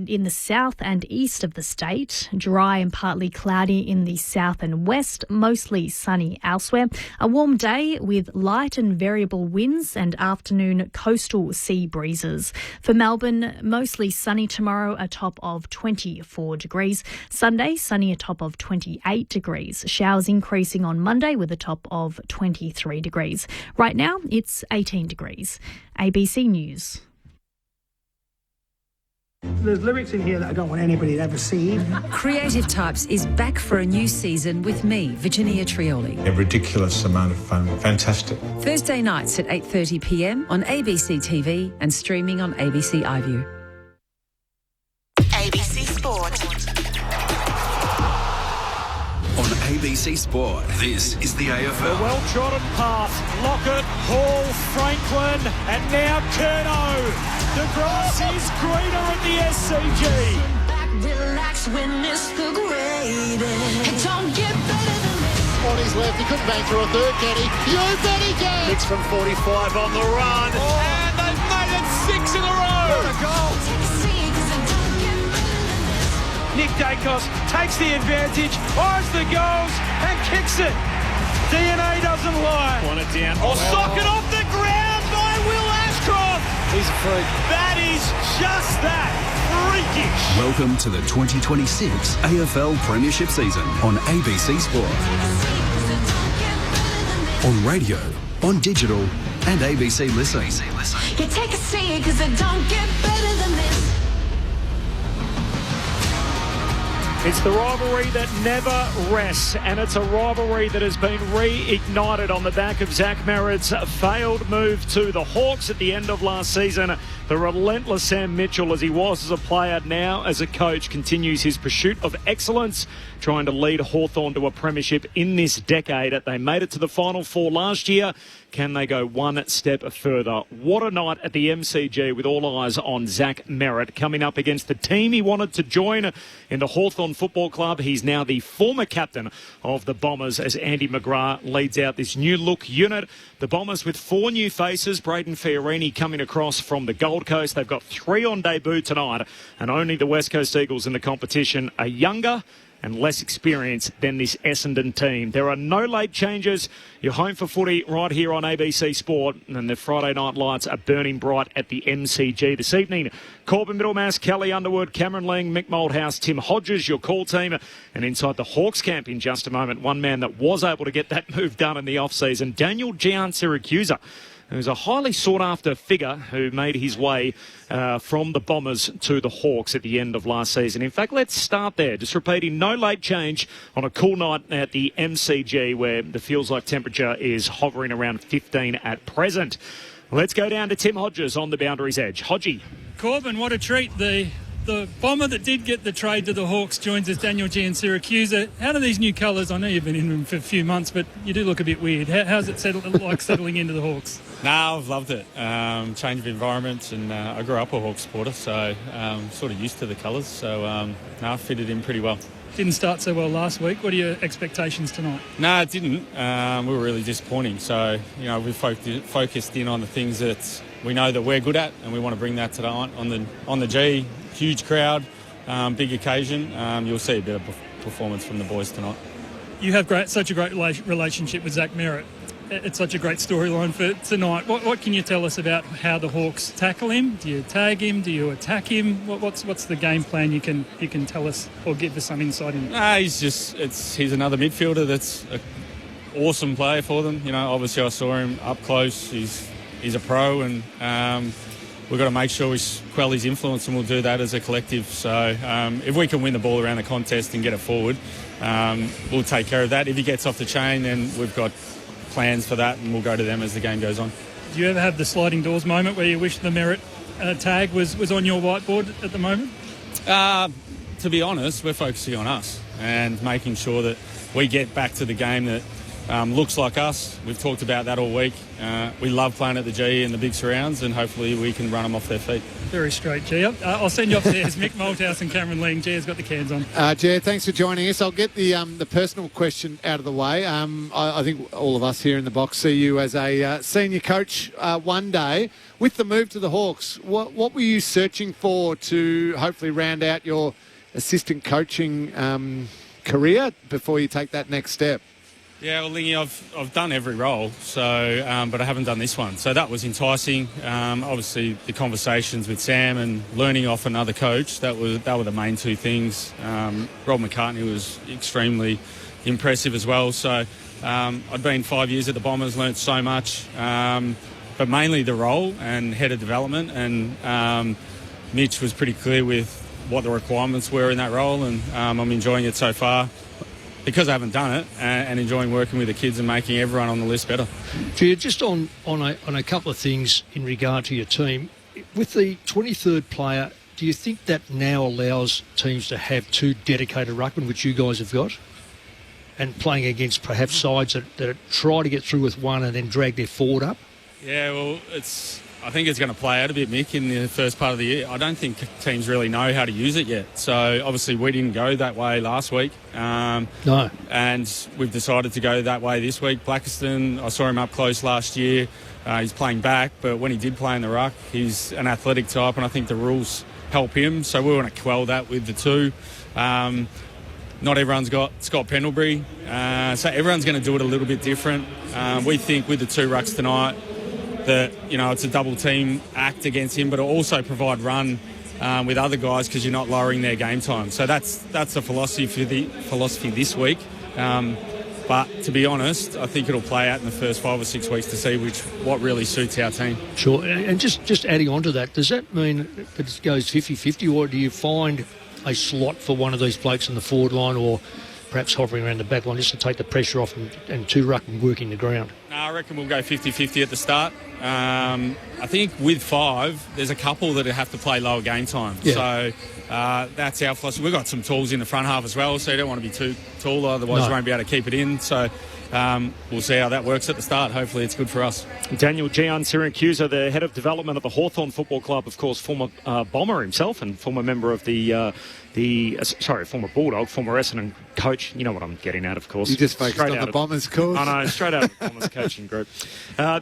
the south and east of the state, dry and partly cloudy in the south and west, mostly sunny elsewhere. A warm day with light and variable winds and afternoon coastal sea breezes. For Melbourne, mostly sunny tomorrow, a top of 24 degrees. Sunday, sunny, a top of 28 degrees. Showers increasing on Monday with a top of 23 degrees. Right now, it's 18 degrees. ABC News. There's lyrics in here that I don't want anybody to ever see. Creative Types is back for a new season with me, Virginia Trioli. A ridiculous amount of fun. Fantastic. Thursday nights at 8:30 p.m. on ABC TV and streaming on ABC iView. ABC Sport. On ABC Sport, this is the AFL. A well-trodden path. Lockett, Hall, Franklin, and now Curnow. The grass is greener at the SCG. Relax, witness the greatest. Don't get better than this. On his left, he couldn't bang through a third, can he? You bet he can! Hits from 45 on the run. And they've made it 6 in a row. What a goal. Nick Dacos takes the advantage, eyes the goals and kicks it. DNA doesn't lie. Want it down. Sock it off the ground by Will Ashcroft. He's a freak. That is just that. Freakish. Welcome to the 2026 AFL Premiership season on ABC Sport. On radio, on digital and ABC Listen. You take a seat because it don't get better than this. It's the rivalry that never rests, and it's a rivalry that has been reignited on the back of Zach Merritt's failed move to the Hawks at the end of last season. The relentless Sam Mitchell, as he was as a player, now as a coach, continues his pursuit of excellence, trying to lead Hawthorn to a premiership in this decade. They made it to the Final Four last year. Can they go one step further? What a night at the MCG with all eyes on Zach Merritt coming up against the team he wanted to join in the Hawthorn Football Club. He's now the former captain of the Bombers as Andy McGrath leads out this new look unit. The Bombers with 4 new faces. Braden Fiorini coming across from the Gold Coast. They've got 3 on debut tonight, and only the West Coast Eagles in the competition are younger and less experienced than this Essendon team. There are no late changes. You're home for footy right here on ABC Sport, and the Friday night lights are burning bright at the MCG this evening. Corbin Middlemass, Kelly Underwood, Cameron Ling, Mick Moldhouse, Tim Hodges, your call team. And inside the Hawks camp in just a moment, one man that was able to get that move done in the off-season, Daniel Giansiracusa, who's a highly sought-after figure who made his way from the Bombers to the Hawks at the end of last season. In fact, let's start there. Just repeating, no late change on a cool night at the MCG where the feels-like temperature is hovering around 15 at present. Let's go down to Tim Hodges on the Boundaries Edge. Hodgie. Corbin, what a treat. The Bomber that did get the trade to the Hawks joins us, Daniel Giansiracusa. How do these new colours, I know you've been in them for a few months, but you do look a bit weird. How's it settling into the Hawks? No, I've loved it. Change of environment, and I grew up a Hawks supporter, so sort of used to the colours. So I fitted in pretty well. Didn't start so well last week. What are your expectations tonight? No, it didn't. We were really disappointing. So, we focused in on the things that we know that we're good at, and we want to bring that to on the G. Huge crowd, big occasion. You'll see a bit of performance from the boys tonight. You have such a great relationship with Zach Merritt. It's such a great storyline for tonight. What can you tell us about how the Hawks tackle him? Do you tag him? Do you attack him? What's the game plan you can tell us or give us some insight into? He's another midfielder that's an awesome player for them. Obviously I saw him up close. He's a pro, and we've got to make sure we quell his influence, and we'll do that as a collective. So if we can win the ball around the contest and get it forward, we'll take care of that. If he gets off the chain, then we've got plans for that, and we'll go to them as the game goes on. Do you ever have the sliding doors moment where you wish the Merritt tag was on your whiteboard at the moment? To be honest, we're focusing on us and making sure that we get back to the game that looks like us. We've talked about that all week. We love playing at the G and the big surrounds, and hopefully we can run them off their feet. Very straight, G. I'll send you upstairs. Mick Malthouse and Cameron Ling. G's got the cans on. Jer, thanks for joining us. I'll get the personal question out of the way. I think all of us here in the box see you as a senior coach one day. With the move to the Hawks, what were you searching for to hopefully round out your assistant coaching career before you take that next step? Yeah, well, Lingy, I've done every role, so but I haven't done this one. So that was enticing. Obviously, the conversations with Sam and learning off another coach, that were the main two things. Rob McCartney was extremely impressive as well. So I'd been 5 years at the Bombers, learnt so much, but mainly the role and head of development. And Mitch was pretty clear with what the requirements were in that role, and I'm enjoying it so far, because I haven't done it, and enjoying working with the kids and making everyone on the list better. Gia, just on a couple of things in regard to your team, with the 23rd player, do you think that now allows teams to have two dedicated ruckmen, which you guys have got, and playing against perhaps sides that try to get through with one and then drag their forward up? Yeah, well, I think it's going to play out a bit, Mick, in the first part of the year. I don't think teams really know how to use it yet. So, obviously, we didn't go that way last week. No. And we've decided to go that way this week. Blackiston, I saw him up close last year. He's playing back, but when he did play in the ruck, he's an athletic type, and I think the rules help him. So, we want to quell that with the two. Not everyone's got Scott Pendlebury, so everyone's going to do it a little bit different. We think with the two rucks tonight, that, you know, it's a double team act against him, but it'll also provide run with other guys because you're not lowering their game time. So that's the philosophy this week. But to be honest, I think it'll play out in the first 5 or 6 weeks to see what really suits our team. Sure. And just adding on to that, does that mean that it goes 50-50, or do you find a slot for one of these blokes in the forward line, or perhaps hovering around the back line just to take the pressure off and two ruckmen working the ground? No, I reckon we'll go 50-50 at the start. I think with 5, there's a couple that have to play lower game time. Yeah. So that's our philosophy. We've got some tools in the front half as well, so you don't want to be too tall, otherwise you won't be able to keep it in. So we'll see how that works at the start. Hopefully it's good for us. Daniel Gian Siracusa, the head of development of the Hawthorn Football Club, of course, former Bomber himself and former member of former Bulldog, former Essendon coach. You know what I'm getting at, of course. You just focused on the Bombers course. I know, straight out of the Bombers coaching group.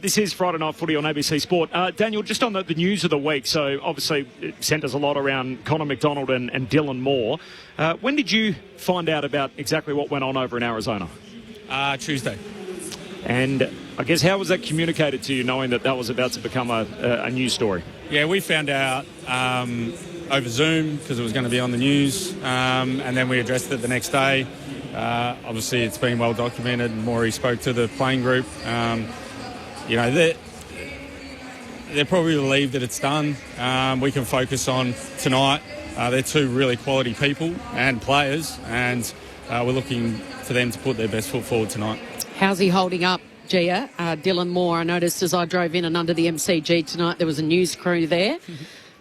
This is Friday Night Footy on ABC Sport. Daniel, just on the news of the week, so obviously it centres a lot around Connor McDonald and Dylan Moore. When did you find out about exactly what went on over in Arizona? Tuesday. And I guess how was that communicated to you, knowing that was about to become a news story? Yeah, we found out over Zoom because it was going to be on the news, and then we addressed it the next day. Obviously, it's been well documented. Maury spoke to the playing group. They're probably relieved that it's done. We can focus on tonight. They're two really quality people and players, and we're looking for them to put their best foot forward tonight. How's he holding up, Gia? Dylan Moore, I noticed as I drove in and under the MCG tonight, there was a news crew there.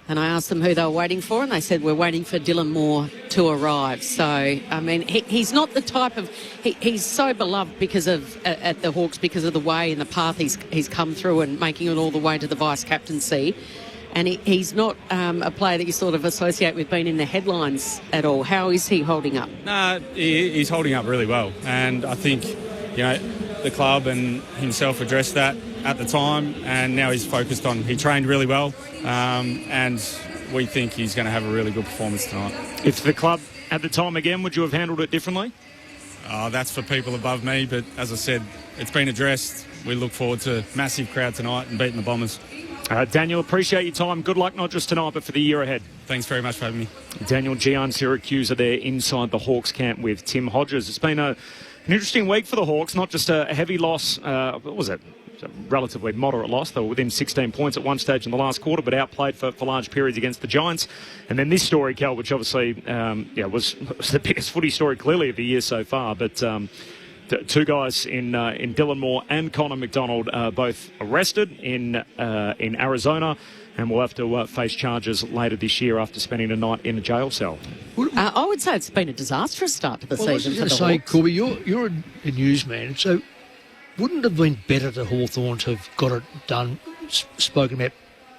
And I asked them who they were waiting for, and they said, we're waiting for Dylan Moore to arrive. So, I mean, he's not the type of... He's so beloved at the Hawks because of the way and the path he's come through and making it all the way to the vice-captaincy. And he's not a player that you sort of associate with being in the headlines at all. How is he holding up? No, he's holding up really well. And I think, the club and himself addressed that at the time, and now he's focused on... He trained really well, and we think he's going to have a really good performance tonight. If the club had the time again, would you have handled it differently? That's for people above me, but as I said, it's been addressed. We look forward to a massive crowd tonight and beating the Bombers. Daniel, appreciate your time. Good luck, not just tonight, but for the year ahead. Thanks very much for having me. Daniel Gian Siracusa there inside the Hawks camp with Tim Hodges. It's been an interesting week for the Hawks, not just a heavy loss. What was it? A relatively moderate loss. They were within 16 points at one stage in the last quarter, but outplayed for large periods against the Giants. And then this story, Cal, which obviously was the biggest footy story clearly of the year so far. But two guys in Dylan Moore and Connor McDonald both arrested in Arizona, and will have to face charges later this year after spending a night in a jail cell. I would say it's been a disastrous start to the season for the Hawks. Hawks. Corby, you're a newsman, so wouldn't it have been better to Hawthorn to have got it done, spoken about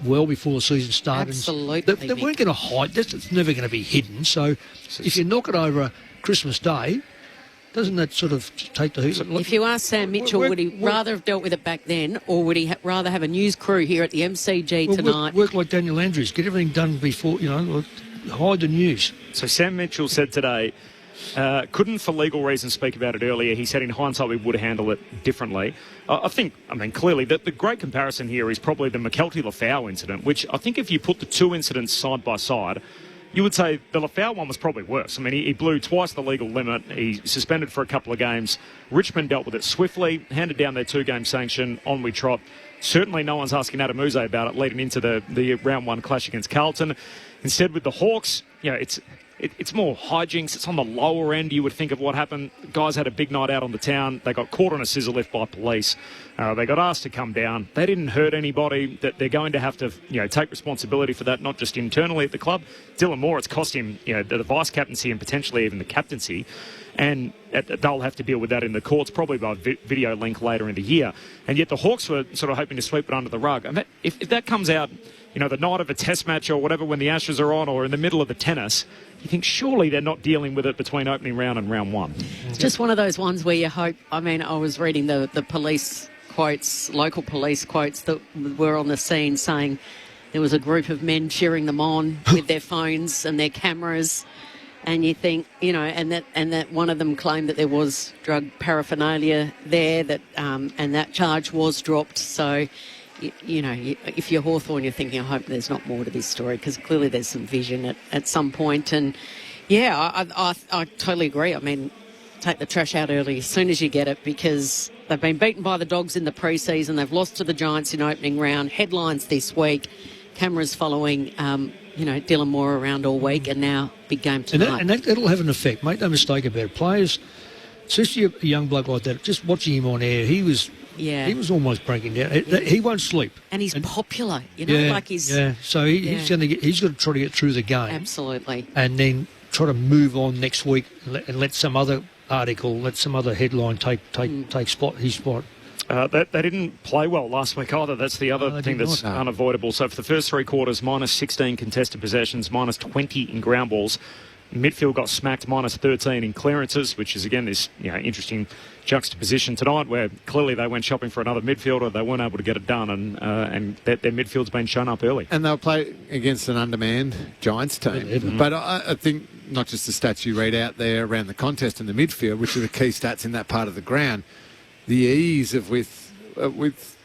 well before the season started? Absolutely. They weren't going to hide this. It's never going to be hidden. So if you knock it over Christmas Day, doesn't that sort of take the heat? If you ask Sam Mitchell, would he rather have dealt with it back then, or would he rather have a news crew here at the MCG tonight? Work like Daniel Andrews. Get everything done before, hide the news. So Sam Mitchell said today, couldn't for legal reasons speak about it earlier. He said in hindsight we would have handled it differently. Clearly the great comparison here is probably the McKelty-Lafau incident, which I think if you put the two incidents side by side, you would say the Lafau one was probably worse. I mean, he blew twice the legal limit. He suspended for a couple of games. Richmond dealt with it swiftly, handed down their 2-game sanction. On we trot. Certainly no one's asking Adamuze about it leading into the round 1 clash against Carlton. Instead, with the Hawks, it's more hijinks. It's on the lower end, you would think, of what happened. Guys had a big night out on the town. They got caught on a scissor lift by police. They got asked to come down. They didn't hurt anybody. That they're going to have to, take responsibility for that, not just internally at the club. Dylan Moore, it's cost him, the vice captaincy and potentially even the captaincy. And they'll have to deal with that in the courts, probably by video link later in the year. And yet the Hawks were sort of hoping to sweep it under the rug. And if that comes out, the night of a test match or whatever, when the Ashes are on, or in the middle of the tennis, you think surely they're not dealing with it between opening round and round 1. It's just one of those ones where you hope. I was reading the police quotes, local police quotes that were on the scene saying there was a group of men cheering them on with their phones and their cameras. And you think, and that one of them claimed that there was drug paraphernalia there, that and that charge was dropped. So, if you're Hawthorn, you're thinking, I hope there's not more to this story, because clearly there's some vision at some point. And yeah, I totally agree. I mean, take the trash out early as soon as you get it, because they've been beaten by the Dogs in the pre-season. They've lost to the Giants in opening round. Headlines this week. Cameras following, Dylan Moore around all week, and now big game tonight. And that'll have an effect. Make no mistake about it. Players, especially a young bloke like that, just watching him on air, he was almost breaking down. He won't sleep. And he's popular, he's... Yeah, so he's got to try to get through the game. Absolutely. And then try to move on next week and let some other article, let some other headline take his spot. They didn't play well last week either. That's the other thing that's unavoidable. So for the first 3 quarters, minus 16 contested possessions, minus 20 in ground balls. Midfield got smacked, minus 13 in clearances, which is, again, this interesting juxtaposition tonight where clearly they went shopping for another midfielder. They weren't able to get it done, and their midfield's been shown up early. And they'll play against an undermanned Giants team. But I think not just the stats you read out there around the contest in the midfield, which are the key stats in that part of the ground, the ease of with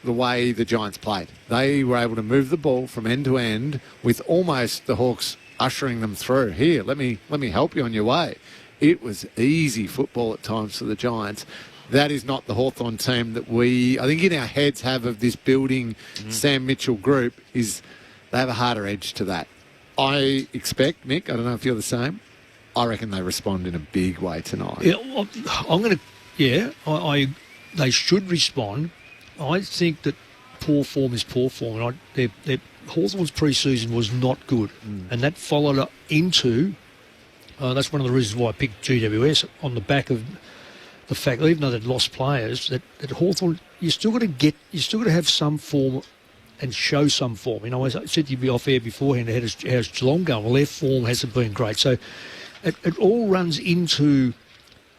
the way the Giants played. They were able to move the ball from end to end with almost the Hawks ushering them through. Here, let me help you on your way. It was easy football at times for the Giants. That is not the Hawthorn team that we, I think, in our heads have of this building Sam Mitchell group. Is they have a harder edge to that. I expect, Mick, I don't know if you're the same, I reckon they respond in a big way tonight. They should respond. I think that poor form is poor form. Hawthorn's pre-season was not good, and that followed up into. That's one of the reasons why I picked GWS on the back of the fact, even though they'd lost players, that Hawthorn, you still got to have some form and show some form. I said you'd be off air beforehand. How's Geelong going? Well, their form hasn't been great, so it all runs into.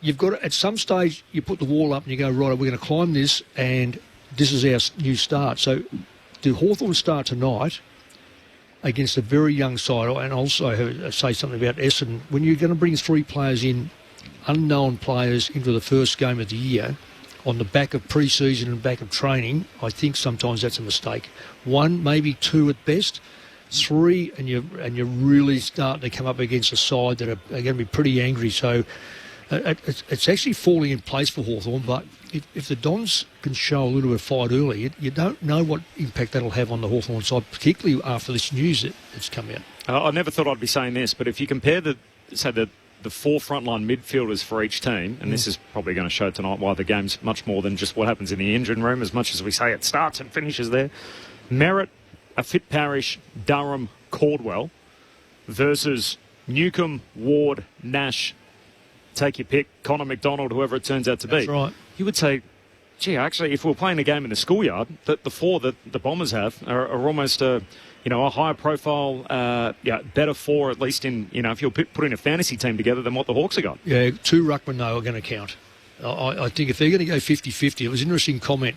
You've got to, at some stage, you put the wall up and you go, right, we're going to climb this, and this is our new start. So, do Hawthorn start tonight against a very young side? And also say something about Essendon. When you're going to bring 3 players in, unknown players, into the first game of the year, on the back of pre-season and back of training, I think sometimes that's a mistake. 1, maybe 2 at best. 3, and you're really starting to come up against a side that are going to be pretty angry. So, it's actually falling in place for Hawthorn, but if the Dons can show a little bit of fight early, you don't know what impact that'll have on the Hawthorn side, particularly after this news that's come out. I never thought I'd be saying this, but if you compare the 4 frontline midfielders for each team, and this is probably going to show tonight why the game's much more than just what happens in the engine room, as much as we say it starts and finishes there. Merritt, Fitzpatrick, Durham, Caldwell versus Newcombe, Ward, Nash, take your pick, Connor McDonald, whoever it turns out to be. That's right. You would say gee, actually, if we're playing a game in the schoolyard, the four that the Bombers have are almost a higher profile, better four, at least in, if you're putting a fantasy team together than what the Hawks have got. Yeah, 2 ruckmen, though, are going to count. I think if they're going to go 50-50, it was an interesting comment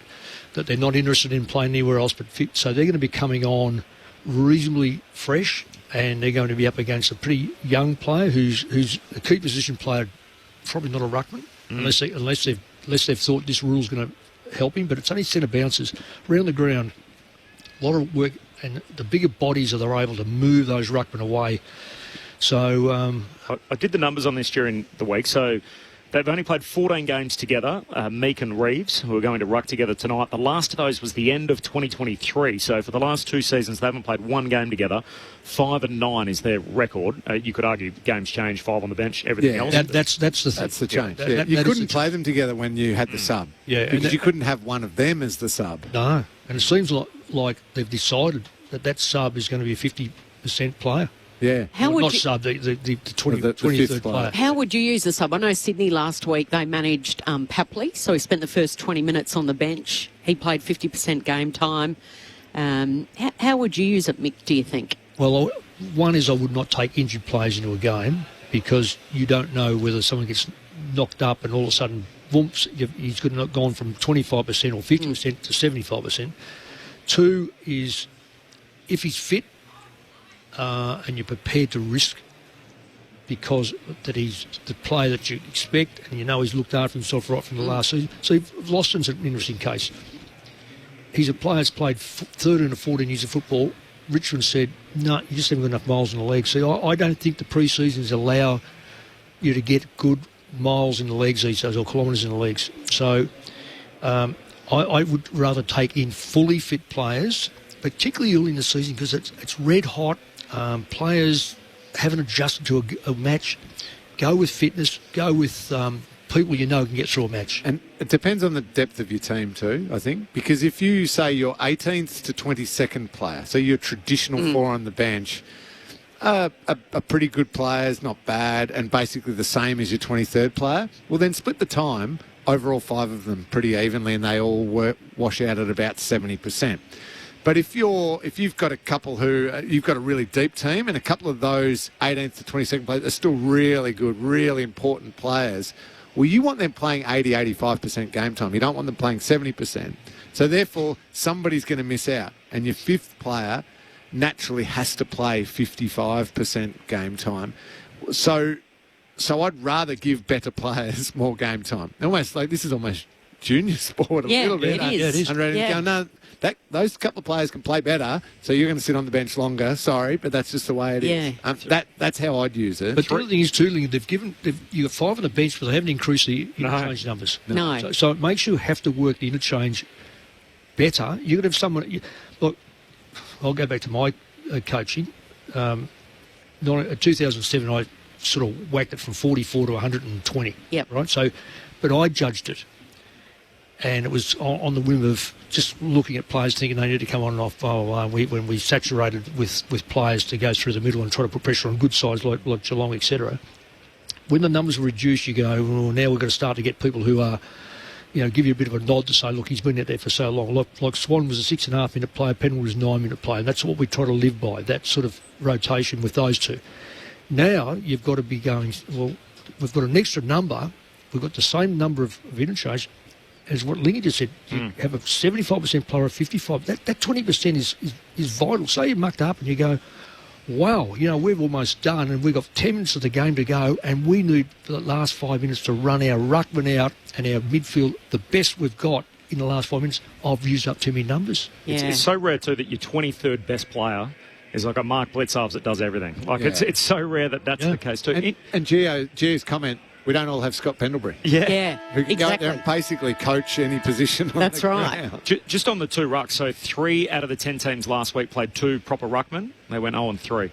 that they're not interested in playing anywhere else, so they're going to be coming on reasonably fresh, and they're going to be up against a pretty young player who's a key position player, probably not a ruckman, unless they've thought this rule's going to help him, but it's only centre bounces around the ground. A lot of work, and the bigger bodies they're able to move those ruckmen away. So I did the numbers on this during the week. So they've only played 14 games together, Meek and Reeves, who are going to ruck together tonight. The last of those was the end of 2023. So for the last 2 seasons, they haven't played one game together. 5-9 is their record. You could argue games change, 5 on the bench, everything else. That's the thing. That's the change. You couldn't play them together when you had the sub. Yeah, because you couldn't have one of them as the sub. No, and it seems like they've decided that sub is going to be a 50% player. Yeah. How would not you, sub, the 23rd player. How would you use the sub? I know Sydney last week, they managed Papley, so he spent the first 20 minutes on the bench. He played 50% game time. How would you use it, Mick, do you think? Well, one is I would not take injured players into a game because you don't know whether someone gets knocked up and all of a sudden, whoops, he's gone from 25% or 50% to 75%. 2 is if he's fit, and you're prepared to risk because that he's the player that you expect and you know he's looked after himself right from the last season. So Loston's an interesting case. He's a player that's played 13 or 14 years of football. Richmond said, no, you just haven't got enough miles in the legs. So I don't think the pre-seasons allow you to get good miles in the legs these days or kilometres in the legs. So I would rather take in fully fit players, particularly early in the season because it's red hot. Players haven't adjusted to a match. Go with fitness. Go with people you know can get through a match. And it depends on the depth of your team too, I think. Because if you say your 18th to 22nd player, so your traditional 4 on the bench, a pretty good player is not bad and basically the same as your 23rd player, well then split the time, overall 5 of them pretty evenly and they all wash out at about 70%. But if you've got a couple you've got a really deep team and a couple of those 18th to 22nd players are still really good, really important players, well, you want them playing 80-85% game time. You don't want them playing 70%. So therefore, somebody's going to miss out. And your 5th player naturally has to play 55% game time. So I'd rather give better players more game time. Almost like this is almost junior sport a little bit. It is. Go, no, those couple of players can play better, so you're going to sit on the bench longer. Sorry, but that's just the way it is. That's how I'd use it. But the other thing is, too, you've got 5 on the bench, but they haven't increased the interchange numbers. No. So it makes you have to work the interchange better. You've got to have someone... Look, I'll go back to my coaching. 2007, I sort of whacked it from 44 to 120. Yep. Right? So, but I judged it. And it was on the whim of just looking at players thinking they need to come on and off. When we saturated with players to go through the middle and try to put pressure on good sides like Geelong, etc. When the numbers were reduced, you go, well, now we've got to start to get people who are, give you a bit of a nod to say, look, he's been out there for so long. Like Swan was a 6.5-minute player, Penrith was a 9-minute player. And that's what we try to live by, that sort of rotation with those two. Now you've got to be going, well, we've got an extra number. We've got the same number of interchange. As what Lingy just said, you have a 75% player of 55. That 20% is vital. Say you're mucked up and you go, wow, we've almost done and we've got 10 minutes of the game to go and we need for the last 5 minutes to run our ruckman out and our midfield the best we've got in the last 5 minutes. I've used up too many numbers. Yeah. It's so rare too that your 23rd best player is like a Mark Bledsoe that does everything. It's so rare that's the case too. And Gio's comment, we don't all have Scott Pendlebury. Yeah, who can go out there and basically coach any position on That's the right. ground. Just on the 2 rucks, so 3 out of the 10 teams last week played 2 proper ruckmen. They went 0-3.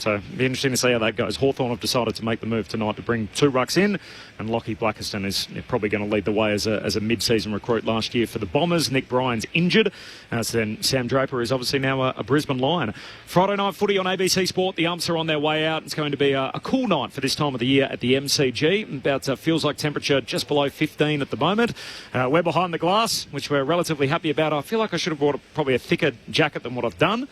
So it'll be interesting to see how that goes. Hawthorn have decided to make the move tonight to bring 2 rucks in, and Lockie Blackiston is probably going to lead the way as a mid-season recruit last year for the Bombers. Nick Bryan's injured. So then Sam Draper is obviously now a Brisbane Lion. Friday night footy on ABC Sport. The umps are on their way out. It's going to be a cool night for this time of the year at the MCG. About feels like temperature just below 15 at the moment. We're behind the glass, which we're relatively happy about. I feel like I should have brought probably a thicker jacket than what I've done,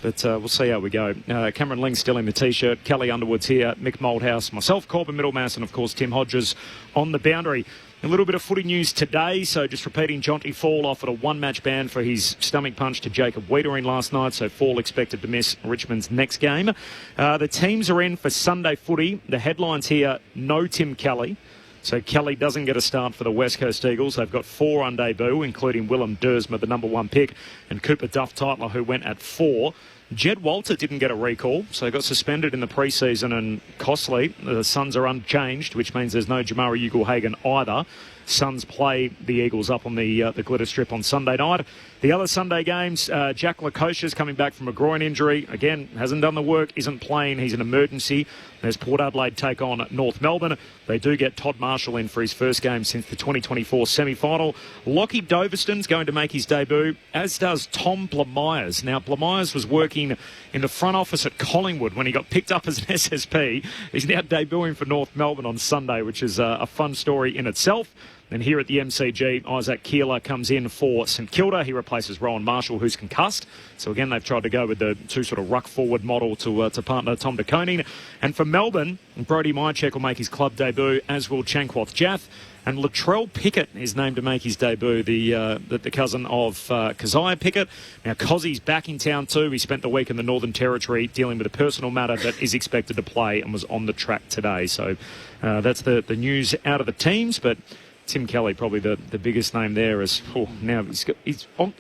but we'll see how we go. Cameron Ling's still in the T-shirt. Kelly Underwood's here. Mick Moldhouse, myself, Corbin Middlemass, and of course Tim Hodges on the boundary. A little bit of footy news today, so just repeating, Jonty Fall offered a 1-match ban for his stomach punch to Jacob Wiedering last night, so Fall expected to miss Richmond's next game. The teams are in for Sunday footy. The headlines here, no Tim Kelly. So Kelly doesn't get a start for the West Coast Eagles. They've got 4 on debut, including Willem Dersma, the number 1 pick, and Cooper Duff-Tytler, who went at 4. Jed Walter didn't get a recall, so he got suspended in the pre-season and costly. The Suns are unchanged, which means there's no Jamari Ugle-Hagan either. Suns play the Eagles up on the glitter strip on Sunday night. The other Sunday games, Jack Lukosia's coming back from a groin injury. Again, hasn't done the work, isn't playing. He's an emergency. There's Port Adelaide take on North Melbourne. They do get Todd Marshall in for his first game since the 2024 semi-final. Lockie Doverston's going to make his debut, as does Tom Blamires. Now, Blamires was working in the front office at Collingwood when he got picked up as an SSP. He's now debuting for North Melbourne on Sunday, which is a fun story in itself. And here at the MCG, Isaac Keeler comes in for St Kilda. He replaces Rowan Marshall, who's concussed. So again, they've tried to go with the 2 sort of ruck-forward model to partner Tom de Koning. And for Melbourne, Brody Mychek will make his club debut, as will Chankwath Jath. And Latrell Pickett is named to make his debut, the cousin of Keziah Pickett. Now, Cozzy's back in town too. He spent the week in the Northern Territory dealing with a personal matter that is expected to play and was on the track today. So that's the news out of the teams, but Tim Kelly, probably the biggest name there. Now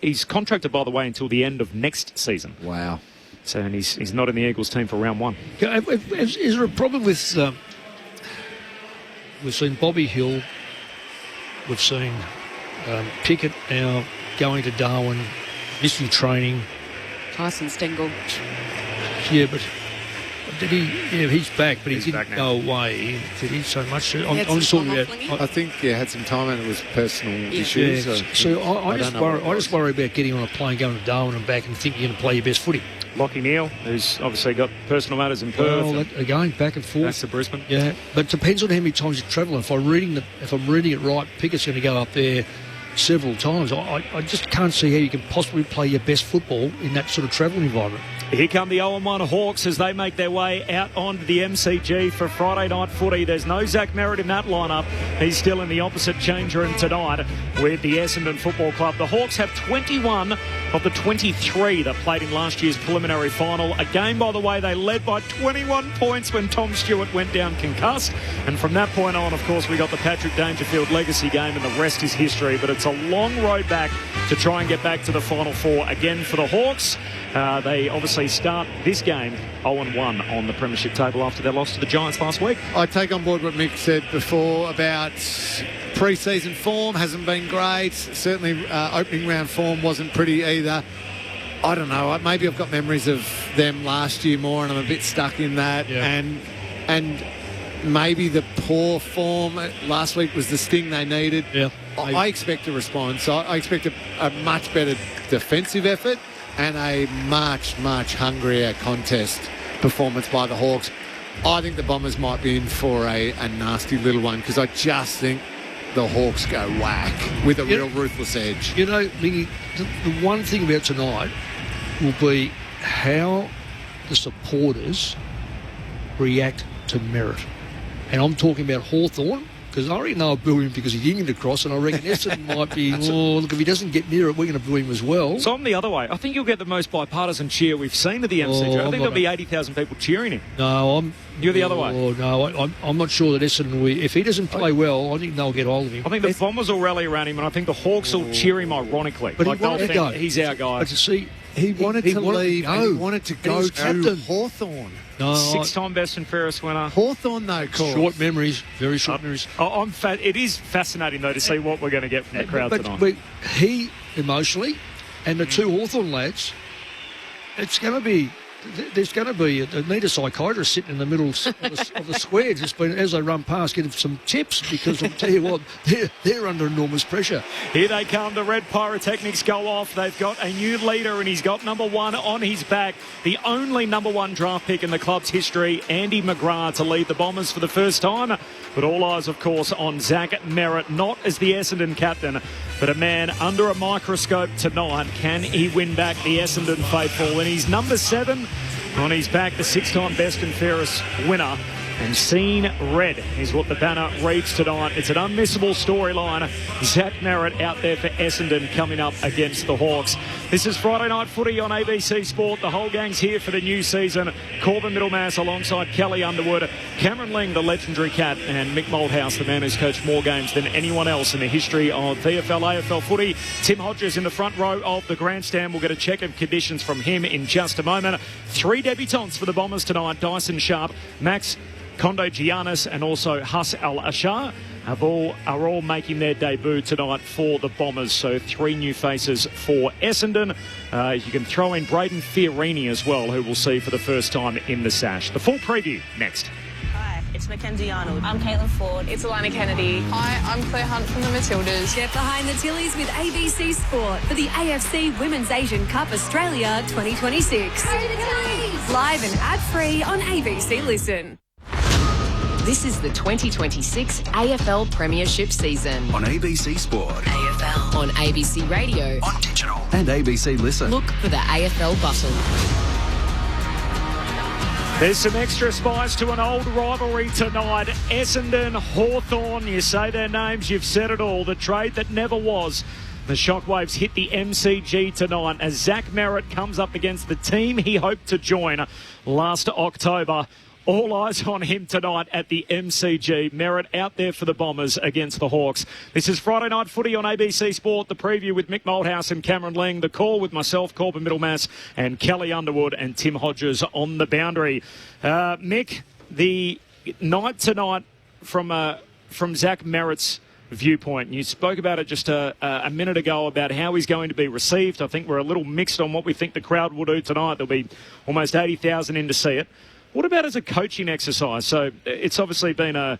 he's contracted, by the way, until the end of next season. Wow. So, and he's not in the Eagles team for round 1. Is there a problem with... we've seen Bobby Hill, we've seen Pickett now going to Darwin, missing training. Tyson Stengel. Yeah, but... he's back, but he didn't go away. Did he so much? I'm just talking about. I think had some time and it was personal issues. Yeah. So I just worry about getting on a plane, going to Darwin and back, and thinking you're going to play your best footy. Lachie Neale, who's obviously got personal matters in Perth. Well, again, back and forth. Back to Brisbane. Yeah, but it depends on how many times you travel. If I'm reading it right, Pickett's going to go up there several times. I just can't see how you can possibly play your best football in that sort of travel environment. Here come the 0-1 Hawks as they make their way out onto the MCG for Friday night footy. There's no Zach Merritt in that lineup. He's still in the opposite change room tonight with the Essendon Football Club. The Hawks have 21 of the 23 that played in last year's preliminary final. A game, by the way, they led by 21 points when Tom Stewart went down concussed. And from that point on, of course, we got the Patrick Dangerfield legacy game, and the rest is history. But it's a long road back to try and get back to the Final Four again for the Hawks. They obviously start this game 0-1 on the premiership table after their loss to the Giants last week. I take on board what Mick said before about pre-season form hasn't been great. Certainly opening round form wasn't pretty either. I don't know. Maybe I've got memories of them last year more and I'm a bit stuck in that. Yeah. And maybe the poor form last week was the sting they needed. Yeah. I expect a response. I expect a much better defensive effort and a much, much hungrier contest performance by the Hawks. I think the Bombers might be in for a nasty little one because I just think the Hawks go whack with a real ruthless edge. You know, the one thing about tonight will be how the supporters react to Merritt. And I'm talking about Hawthorn, because I reckon they'll boo him because he didn't get across, and I reckon Essendon might be, look, if he doesn't get near it, we're going to boo him as well. So I'm the other way. I think you'll get the most bipartisan cheer we've seen at the MCG. I think there'll be 80,000 people cheering him. No, You're the other way. Oh, no, I'm not sure that Essendon will. If he doesn't play well, I think they'll get hold of him. I think the Bombers will rally around him, and I think the Hawks will cheer him ironically. But he wanted to go. He's our guy. But to see, he wanted to leave and he wanted to go to Hawthorn. No, 6-time best and fairest winner. Hawthorn, though, Cor. Short memories, very short memories. It is fascinating, though, to see what we're going to get from the crowd tonight. But he, emotionally, and the two Hawthorn lads, it's going to be there's going to be they need a psychiatrist sitting in the middle of the square, just as they run past, give them some tips, because I'll tell you what, they're under enormous pressure. Here they come. The red pyrotechnics go off. They've got a new leader, and he's got number 1 on his back. The only number 1 draft pick in the club's history, Andy McGrath, to lead the Bombers for the first time. But all eyes, of course, on Zach Merritt, not as the Essendon captain, but a man under a microscope tonight. Can he win back the Essendon faithful? And he's number 7 on his back, the 6-time best and fairest winner. And Seen Red is what the banner reads tonight. It's an unmissable storyline. Zach Merritt out there for Essendon coming up against the Hawks. This is Friday Night Footy on ABC Sport. The whole gang's here for the new season. Corbin Middlemass alongside Kelly Underwood, Cameron Ling, the legendary cat, and Mick Moldhouse, the man who's coached more games than anyone else in the history of VFL, AFL footy. Tim Hodges in the front row of the grandstand. We'll get a check of conditions from him in just a moment. 3 debutants for the Bombers tonight. Dyson Sharp, Max Kondo Giannis, and also Hus Al-Ashar are all making their debut tonight for the Bombers. So 3 new faces for Essendon. You can throw in Braden Fiorini as well, who we'll see for the first time in the sash. The full preview next. Hi, it's Mackenzie Arnold. I'm Caitlin Ford. It's Alana Kennedy. Hi, I'm Claire Hunt from the Matildas. Get behind the Tillies with ABC Sport for the AFC Women's Asian Cup Australia 2026. Live and ad-free on ABC Listen. This is the 2026 AFL Premiership season. On ABC Sport. AFL. On ABC Radio. On digital. And ABC Listen. Look for the AFL button. There's some extra spice to an old rivalry tonight. Essendon, Hawthorn. You say their names, you've said it all. The trade that never was. The Shockwaves hit the MCG tonight as Zach Merritt comes up against the team he hoped to join last October. All eyes on him tonight at the MCG. Merritt out there for the Bombers against the Hawks. This is Friday Night Footy on ABC Sport. The preview with Mick Moldhouse and Cameron Ling. The call with myself, Corbin Middlemass, and Kelly Underwood and Tim Hodges on the boundary. Mick, the night tonight from Zach Merritt's viewpoint. You spoke about it just a minute ago about how he's going to be received. I think we're a little mixed on what we think the crowd will do tonight. There'll be almost 80,000 in to see it. What about as a coaching exercise? So it's obviously been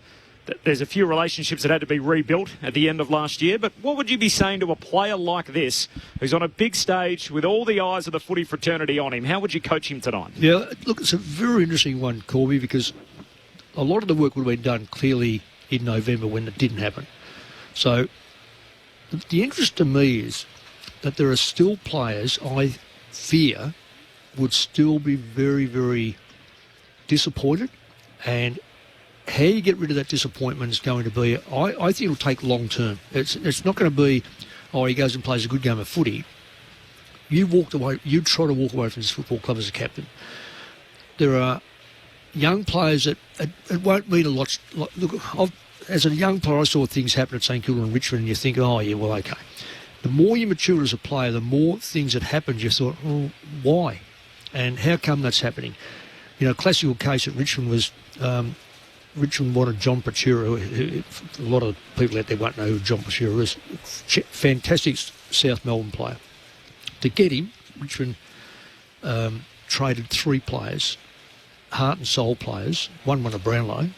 there's a few relationships that had to be rebuilt at the end of last year, but what would you be saying to a player like this who's on a big stage with all the eyes of the footy fraternity on him? How would you coach him tonight? Yeah, look, it's a very interesting one, Corby, because a lot of the work would have been done clearly in November when it didn't happen. So the interest to me is that there are still players I fear would still be very, very disappointed, and how you get rid of that disappointment is going to be, I think it'll take long term. It's not going to be, he goes and plays a good game of footy. You try to walk away from this football club as a captain. There are young players that it won't mean a lot. Look, as a young player, I saw things happen at St Kilda and Richmond, and you think, okay. The more you mature as a player, the more things that happened, you thought, why? And how come that's happening? You know, classical case at Richmond was Richmond wanted John Pachura, who a lot of people out there won't know who John Pachura is. Fantastic South Melbourne player. To get him, Richmond traded 3 players, heart and soul players. One won a Brownlow,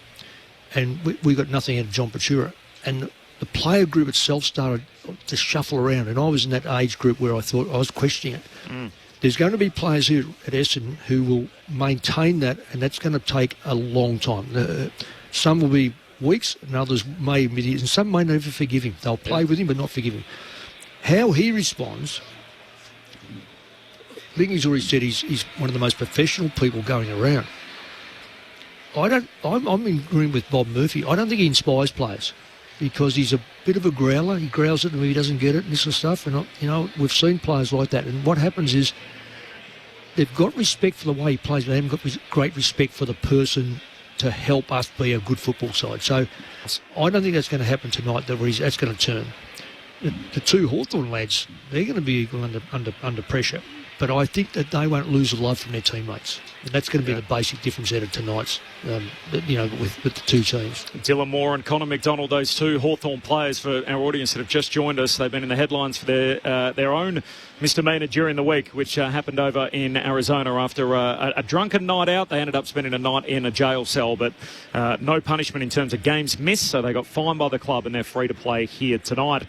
and we got nothing out of John Pachura. And the player group itself started to shuffle around, and I was in that age group where I thought I was questioning it. There's going to be players here at Essendon who will maintain that, and that's going to take a long time. Some will be weeks, and others may be years, and some may never forgive him. They'll play with him but not forgive him. How he responds, Lingy's already said he's one of the most professional people going around. I'm in agreement with Bob Murphy. I don't think he inspires players because he's a bit of a growler. He growls at them if he doesn't get it and this sort of stuff. And, we've seen players like that. And what happens is they've got respect for the way he plays, but they haven't got great respect for the person to help us be a good football side. So I don't think that's going to happen tonight. That's going to turn. The 2 Hawthorn lads, they're going to be equal under pressure. but I think that they won't lose a love from their teammates. And that's going to be the basic difference out of tonight's, with the two teams. Dylan Moore and Connor McDonald, those two Hawthorn players for our audience that have just joined us. They've been in the headlines for their own misdemeanour during the week, which happened over in Arizona after a drunken night out. They ended up spending a night in a jail cell, but no punishment in terms of games missed, so they got fined by the club and they're free to play here tonight.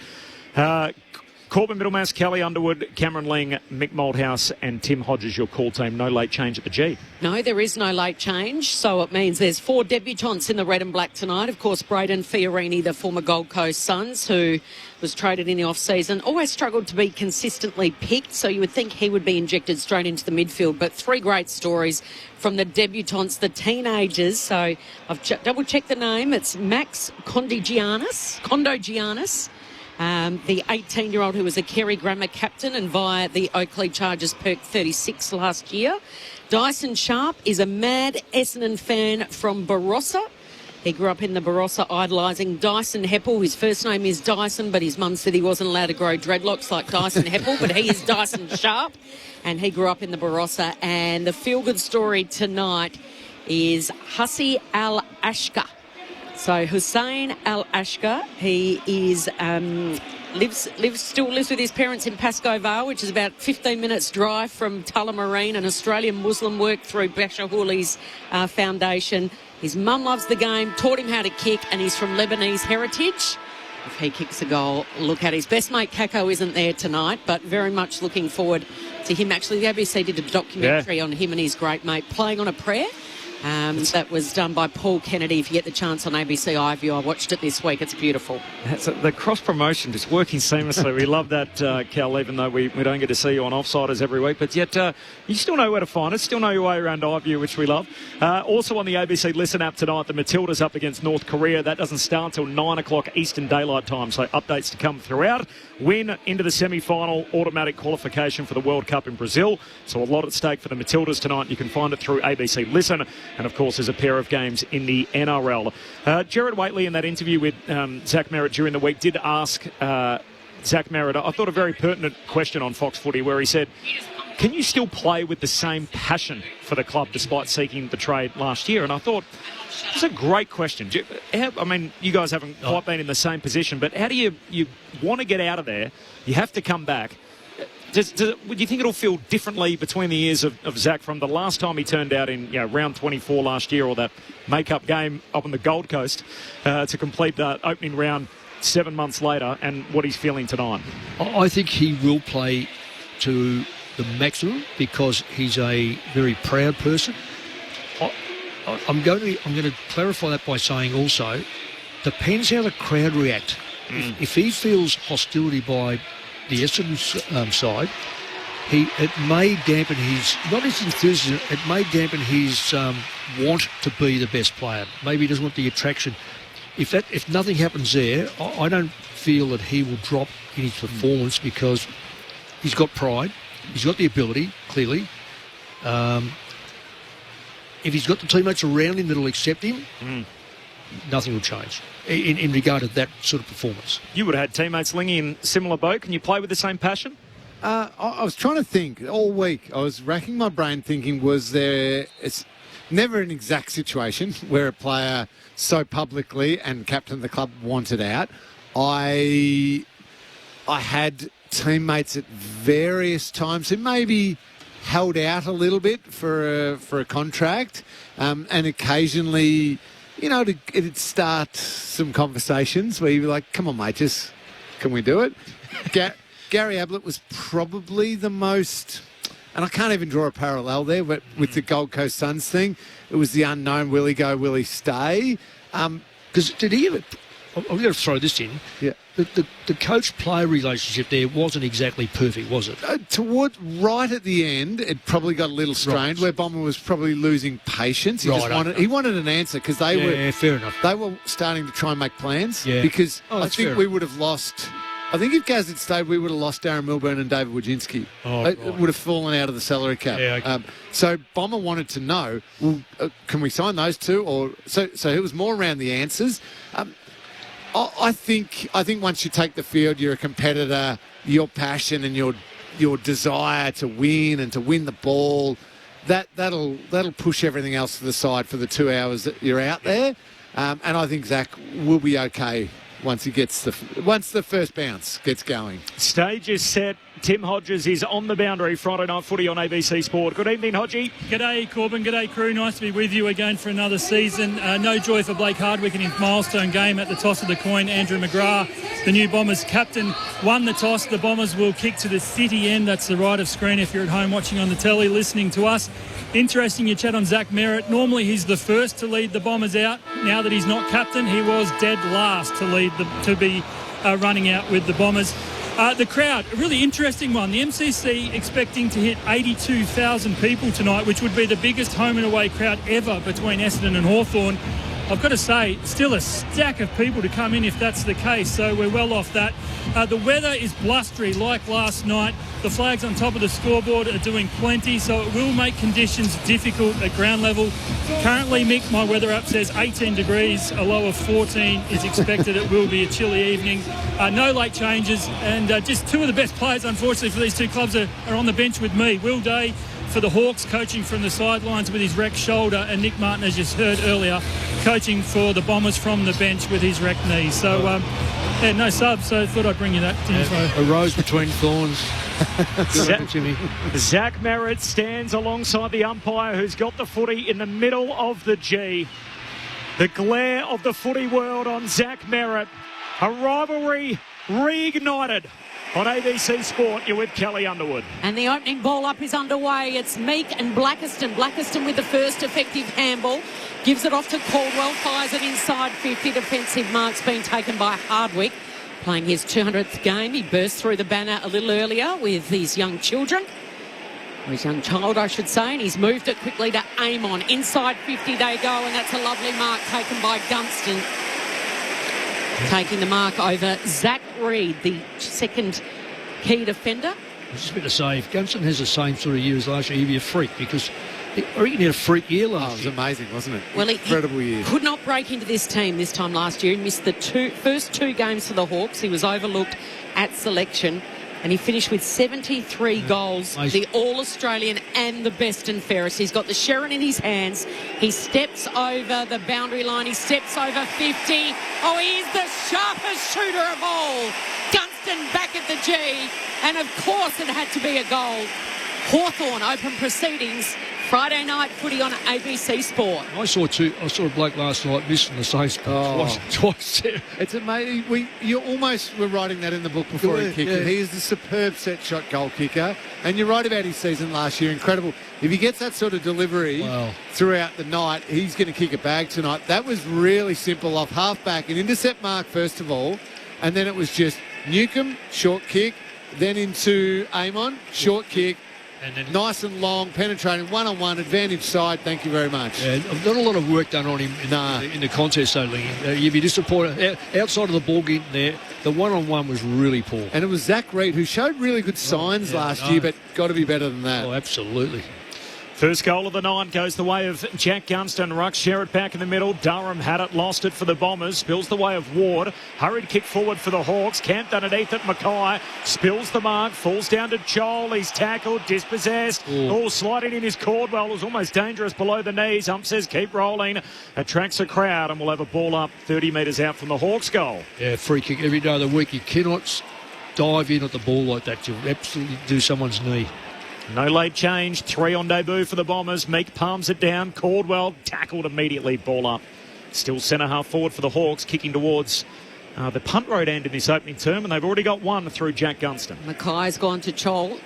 Corbin Middlemass, Kelly Underwood, Cameron Ling, Mick Malthouse and Tim Hodges, your call team. No late change at the G. No, there is no late change, so it means there's 4 debutants in the red and black tonight. Of course, Braden Fiorini, the former Gold Coast Suns, who was traded in the off-season, always struggled to be consistently picked, so you would think he would be injected straight into the midfield. But 3 great stories from the debutants, the teenagers. So I've double-checked the name. It's Max Kondogiannis. The 18-year-old who was a Kerry Grammar captain and via the Oakley Chargers perked 36 last year. Dyson Sharp is a mad Essendon fan from Barossa. He grew up in the Barossa idolising Dyson Heppel. His first name is Dyson, but his mum said he wasn't allowed to grow dreadlocks like Dyson Heppel, but he is Dyson Sharp, and he grew up in the Barossa. And the feel-good story tonight is Hussey Al-Ashka. So Hussein Al-Ashka, he is still lives with his parents in Pascoe Vale, which is about 15 minutes drive from Tullamarine, an Australian Muslim worked through Bashar Hooli's foundation. His mum loves the game, taught him how to kick, and he's from Lebanese heritage. If he kicks a goal, look at his best mate Kako isn't there tonight, but very much looking forward to him. Actually, the ABC did a documentary on him and his great mate playing on a prayer. That was done by Paul Kennedy. If you get the chance on ABC iView, I watched it this week. It's beautiful. The cross-promotion just working seamlessly. We love that, Cal, even though we don't get to see you on Offsiders every week. But yet you still know where to find us, still know your way around iView, which we love. Also on the ABC Listen app tonight, the Matildas up against North Korea. That doesn't start until 9 o'clock Eastern Daylight Time, so updates to come throughout. Win into the semi-final, automatic qualification for the World Cup in Brazil. So a lot at stake for the Matildas tonight. You can find it through ABC Listen. And, of course, there's a pair of games in the NRL. Gerard Whateley, in that interview with Zach Merritt during the week, did ask Zach Merritt, I thought, a very pertinent question on Fox Footy, where he said, can you still play with the same passion for the club despite seeking the trade last year? And I thought, it's a great question. I mean, you guys haven't quite been in the same position, but how do you want to get out of there? You have to come back. Would you think it'll feel differently between the ears of Zach from the last time he turned out in round 24 last year, or that make-up game up on the Gold Coast to complete the opening round 7 months later, and what he's feeling tonight? I think he will play to the maximum because he's a very proud person. I'm going to clarify that by saying also, depends how the crowd react. If he feels hostility by the Essendon side, it may dampen his, not his enthusiasm, it may dampen his want to be the best player. Maybe he doesn't want the attraction. If nothing happens there, I don't feel that he will drop in his performance because he's got pride, he's got the ability, clearly. If he's got the teammates around him that will accept him, nothing will change in regard to that sort of performance. You would have had teammates, Lingy, in similar boat. Can you play with the same passion? I was trying to think all week. I was racking my brain thinking, it's never an exact situation where a player so publicly and captain of the club wanted out. I had teammates at various times who maybe held out a little bit for a contract, and occasionally, it'd start some conversations where you'd be like, come on, mate, can we do it? Gary Ablett was probably the most, and I can't even draw a parallel there, but with the Gold Coast Suns thing, it was the unknown, will he go, will he stay? Because did he ever, I'm going to throw this in, the coach-player relationship there wasn't exactly perfect, was it? Right at the end, it probably got a little strained, where Bomber was probably losing patience. He wanted an answer because fair enough. They were starting to try and make plans because I think we would have lost. I think if Gaz had stayed, we would have lost Darren Milburn and David Wojcinski. It would have fallen out of the salary cap. So Bomber wanted to know, can we sign those two? So it was more around the answers. I think once you take the field, you're a competitor. Your passion and your your desire to win and to win the ball, that'll push everything else to the side for the 2 hours that you're out there. And I think Zach will be okay once the first bounce gets going. Stage is set. Tim Hodges is on the boundary. Friday night footy on ABC Sport. Good evening, Hodgie. G'day, Corbin. G'day, crew. Nice to be with you again for another season. No joy for Blake Hardwick in his milestone game at the toss of the coin. Andrew McGrath, the new Bombers captain, won the toss. The Bombers will kick to the city end. That's the right of screen if you're at home watching on the telly, listening to us. Interesting, you chat on Zach Merritt. Normally he's the first to lead the Bombers out. Now that he's not captain, he was dead last to be running out with the Bombers. The crowd, a really interesting one. The MCC expecting to hit 82,000 people tonight, which would be the biggest home and away crowd ever between Essendon and Hawthorn. I've got to say, still a stack of people to come in if that's the case, so we're well off that. The weather is blustery like last night. The flags on top of the scoreboard are doing plenty, so it will make conditions difficult at ground level. Currently, Mick, my weather app says 18 degrees, a low of 14 is expected. It will be a chilly evening. No late changes, and just two of the best players, unfortunately, for these two clubs are on the bench with me. Will Day for the Hawks, coaching from the sidelines with his wrecked shoulder, and Nick Martin, as you heard earlier, coaching for the Bombers from the bench with his wrecked knee. So, no subs, so I thought I'd bring you that info. A rose between thorns. Zach Merritt stands alongside the umpire who's got the footy in the middle of the G. The glare of the footy world on Zach Merritt. A rivalry reignited. On ABC Sport, you're with Kelly Underwood. And the opening ball up is underway. It's Meek and Blackiston. Blackiston with the first effective handball. Gives it off to Caldwell. Fires it inside 50. Defensive marks being taken by Hardwick. Playing his 200th game. He burst through the banner a little earlier with his young children. Or his young child, I should say. And he's moved it quickly to Amon. Inside 50 they go. And that's a lovely mark taken by Gunston. Taking the mark over Zach Reid, the second key defender. I was just about to say, if Gunston has the same sort of year as last year, he'd be a freak, because I reckon he had a freak year last year. It was amazing, wasn't it? Well, incredible year. Could not break into this team this time last year. He missed the first two games for the Hawks. He was overlooked at selection. And he finished with 73 goals, the All-Australian and the best and fairest. He's got the Sherrin in his hands. He steps over the boundary line. He steps over 50. Oh, he is the sharpest shooter of all. Gunston back at the G. And, of course, it had to be a goal. Hawthorn open proceedings. Friday night footy on ABC Sport. I saw a bloke last night missing the same spot twice there. It's amazing. You almost were writing that in the book before he kicked it. He is the superb set shot goal kicker. And you're right about his season last year. Incredible. If he gets that sort of delivery throughout the night, he's going to kick a bag tonight. That was really simple off half-back. An intercept mark, first of all. And then it was just Newcomb, short kick. Then into Amon, short kick. And then nice and long, penetrating, one-on-one, advantage side. Thank you very much. Yeah, not a lot of work done on him in the contest, though, Lee. You'd be disappointed. Outside of the ball getting there, the one-on-one was really poor. And it was Zach Reid, who showed really good signs last year, but got to be better than that. Oh, absolutely. First goal of the night goes the way of Jack Gunston. Rucks Sherritt back in the middle. Durham had it, lost it for the Bombers. Spills the way of Ward. Hurried kick forward for the Hawks. Camped underneath it. Mackay spills the mark. Falls down to Joel. He's tackled, dispossessed. Sliding in his Caldwell. Was almost dangerous below the knees. Ump says keep rolling. Attracts a crowd, and we'll have a ball up 30 metres out from the Hawks goal. Yeah, free kick every day of the week. You cannot dive in at the ball like that. You'll absolutely do someone's knee. No late change. 3 on debut for the Bombers. Meek palms it down. Caldwell tackled immediately. Ball up. Still centre half forward for the Hawks, kicking towards the punt road end in this opening term, and they've already got one through Jack Gunston. Mackay's gone to Chol.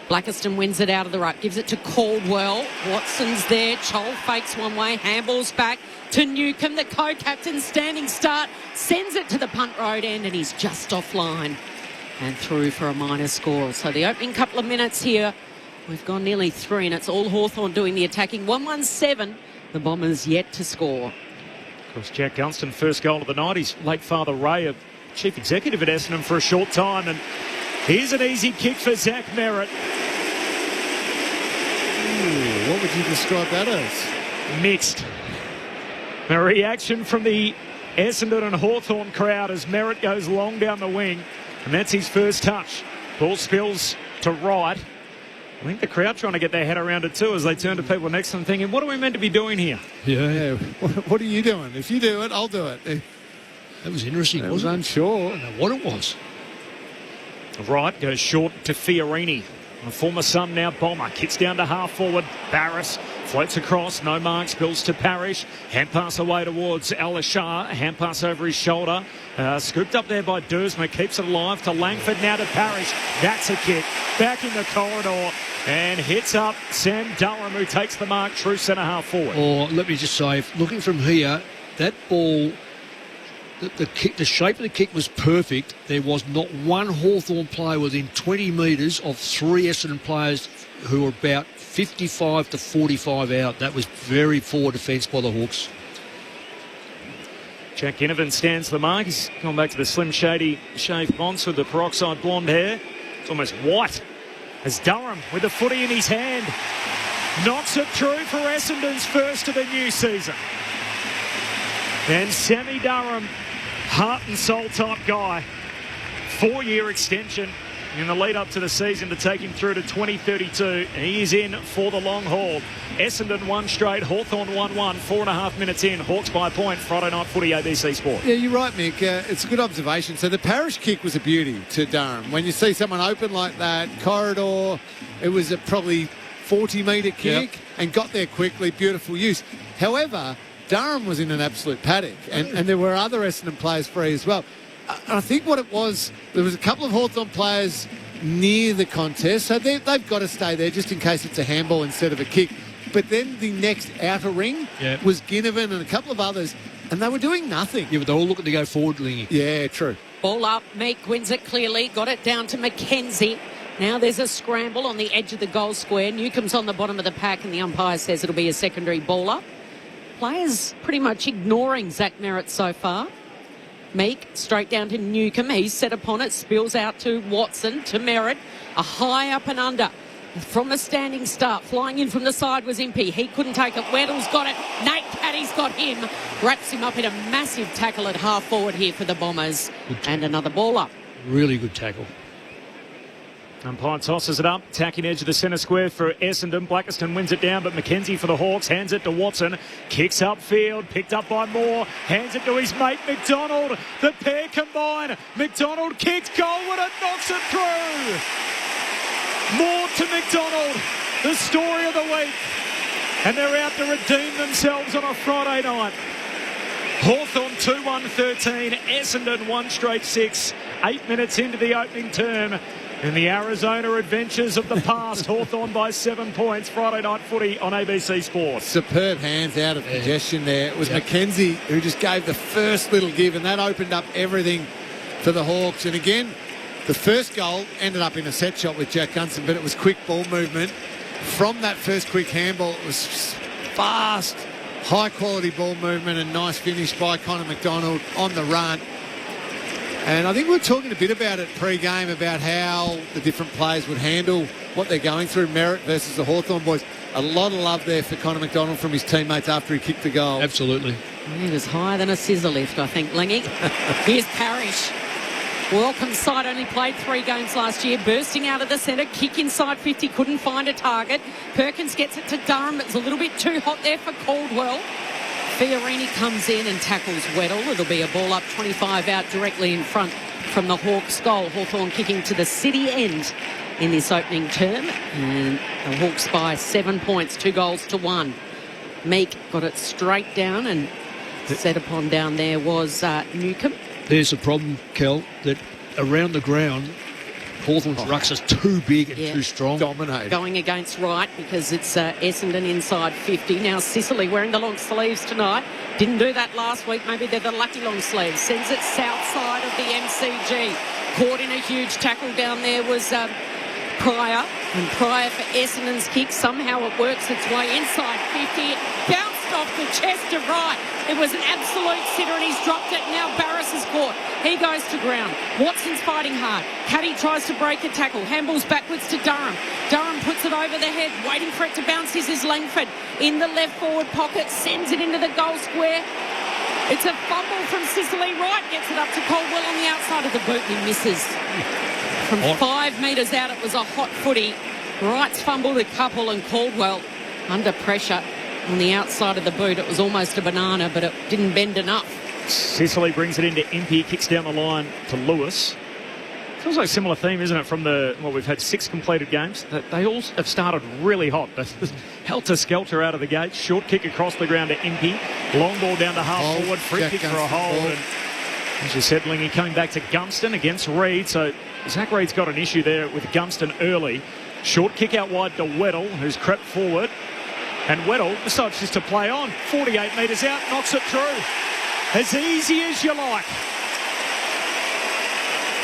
Blackiston wins it out of the ruck. Gives it to Caldwell. Watson's there. Chol fakes one way. Handballs back to Newcomb. The co-captain standing start. Sends it to the punt road end, and he's just offline. And through for a minor score. So the opening couple of minutes here, we've gone nearly 3, and it's all Hawthorn doing the attacking. 1-1-7, the Bombers yet to score. Of course, Jack Gunston, first goal of the night. His late father, Ray, a chief executive at Essendon for a short time. And here's an easy kick for Zach Merritt. What would you describe that as? Mixed. A reaction from the Essendon and Hawthorn crowd as Merritt goes long down the wing. And that's his first touch. Ball spills to right. I think the crowd trying to get their head around it too as they turn to people next to them thinking, what are we meant to be doing here? Yeah. What are you doing? If you do it, I'll do it. That was interesting, I wasn't it? unsure. I don't know what it was. Right, goes short to Fiorini. A former Sun, now Bomber. Kicks down to half forward. Barris floats across. No marks. Bills to Parrish. Hand pass away towards Al-Ashar. Hand pass over his shoulder. Scooped up there by Duursma. Keeps it alive to Langford. Now to Parrish. That's a kick. Back in the corridor. And hits up Sam Durham, who takes the mark. True centre half forward. Or let me just say, looking from here, that ball... The kick, the shape of the kick was perfect. There was not one Hawthorn player within 20 metres of three Essendon players who were about 55 to 45 out. That was very poor defence by the Hawks. Jack Ginnivan stands the mark. He's gone back to the slim shady shaved bonds with the peroxide blonde hair. It's almost white. As Durham with the footy in his hand knocks it through for Essendon's first of the new season. And Sammy Durham, heart and soul type guy, 4-year extension in the lead up to the season to take him through to 2032. He is in for the long haul. Essendon 1 straight, Hawthorn 1-1, 4.5 minutes in. Hawks by a point, Friday night footy, ABC Sport. Yeah, you're right, Mick. It's a good observation. So the Parrish kick was a beauty to Durham. When you see someone open like that, corridor, it was a probably 40-metre kick and got there quickly, beautiful use. However, Durham was in an absolute paddock, and there were other Essendon players free as well. I think what it was, there was a couple of Hawthorn players near the contest, so they've got to stay there just in case it's a handball instead of a kick. But then the next outer ring was Ginnivan and a couple of others, and they were doing nothing. Yeah, but they're all looking to go forward, Lingy. Yeah, true. Ball up, Meek wins it clearly, got it down to McKenzie. Now there's a scramble on the edge of the goal square. Newcomb's on the bottom of the pack, and the umpire says it'll be a secondary ball up. Players pretty much ignoring Zach Merritt so far. Meek straight down to Newcomb. He's set upon it. Spills out to Watson, to Merritt. A high up and under. From a standing start. Flying in from the side was Impey. He couldn't take it. Weddle's got it. Nate Caddy's got him. Wraps him up in a massive tackle at half forward here for the Bombers. And another ball up. Really good tackle. Umpire tosses it up, attacking edge of the centre square for Essendon. Blackiston wins it down, but McKenzie for the Hawks hands it to Watson. Kicks upfield, picked up by Moore. Hands it to his mate McDonald. The pair combine. McDonald kicks, Goldwood and knocks it through. Moore to McDonald, the story of the week. And they're out to redeem themselves on a Friday night. Hawthorn 2-1-13, Essendon 1 straight 6. 8 minutes into the opening term. In the Arizona adventures of the past, Hawthorn by 7 points. Friday night footy on ABC Sport. Superb hands out of congestion there. It was McKenzie who just gave the first little give, and that opened up everything for the Hawks. And again, the first goal ended up in a set shot with Jack Gunson, but it was quick ball movement. From that first quick handball, it was fast, high-quality ball movement and nice finish by Connor McDonald on the run. And I think we were talking a bit about it pre-game, about how the different players would handle what they're going through, Merritt versus the Hawthorn boys. A lot of love there for Connor McDonald from his teammates after he kicked the goal. Absolutely. He was higher than a scissor lift, I think, Lingy. Here's Parrish. Welcome side, only played 3 games last year. Bursting out of the centre, kick inside 50, couldn't find a target. Perkins gets it to Durham. It's a little bit too hot there for Caldwell. Fiorini comes in and tackles Weddle. It'll be a ball up 25 out directly in front from the Hawks goal. Hawthorn kicking to the city end in this opening term. And the Hawks by 7 points, 2-1. Meek got it straight down and set upon down there was Newcomb. There's a problem, Kel, that around the ground, Hawthorn's rucks are too big and too strong. Dominating. Going against right because it's Essendon inside 50. Now Sicily wearing the long sleeves tonight. Didn't do that last week. Maybe they're the lucky long sleeves. Sends it south side of the MCG. Caught in a huge tackle down there was Pryor. And Pryor for Essendon's kick. Somehow it works its way inside 50. It bounced off the chest of right. It was an absolute sitter and he's dropped it. Now Barris is caught. He goes to ground. Watson's fighting hard. Caddy tries to break a tackle. Handballs backwards to Durham. Durham puts it over the head. Waiting for it to bounce is Langford. In the left forward pocket. Sends it into the goal square. It's a fumble from Sicily. Wright gets it up to Caldwell on the outside of the boot and he misses. From 5 metres out, it was a hot footy. Wrights fumbled a couple and Caldwell under pressure on the outside of the boot. It was almost a banana, but it didn't bend enough. Sicily brings it into Impey, kicks down the line to Lewis. Feels like a similar theme, isn't it, from we've had 6 completed games. They all have started really hot. Helter-skelter out of the gate. Short kick across the ground to Impey. Long ball down to half forward. Free kick for a hold. And as you said, Lingy coming back to Gunston against Reid. So Zach Reid's got an issue there with Gunston early. Short kick out wide to Weddle, who's crept forward. And Weddle decides just to play on. 48 metres out, knocks it through. As easy as you like.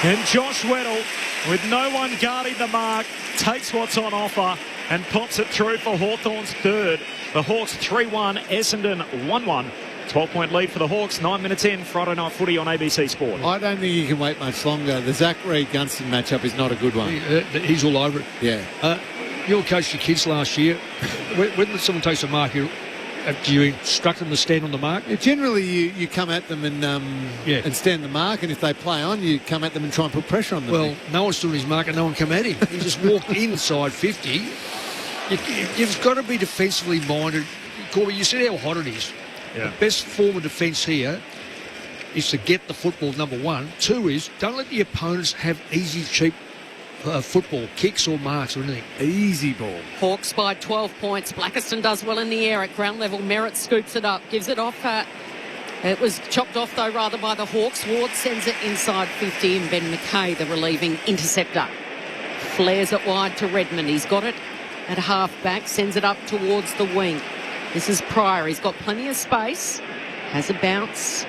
And Josh Weddle, with no one guarding the mark, takes what's on offer and pops it through for Hawthorn's third. The Hawks 3-1, Essendon 1-1. 12-point lead for the Hawks, 9 minutes in, Friday night footy on ABC Sport. I don't think you can wait much longer. The Zach Reid-Gunston matchup is not a good one. He's all over it. Yeah. You coached your kids last year. When someone takes a mark, do you instruct them to stand on the mark? Yeah, generally, you come at them and stand the mark, and if they play on, you come at them and try and put pressure on them. Well, no one stood on his mark and no one came at him. He just walked inside 50. You've got to be defensively minded. Corby, you see how hot it is. Yeah. The best form of defence here is to get the football, number one. 2 is don't let the opponents have easy, cheap football, kicks or marks or anything. Easy ball. Hawks by 12 points. Blackiston does well in the air at ground level. Merritt scoops it up, gives it off. It was chopped off, though, rather by the Hawks. Ward sends it inside 50, and Ben McKay, the relieving interceptor, flares it wide to Redmond. He's got it at half-back, sends it up towards the wing. This is Pryor. He's got plenty of space. Has a bounce.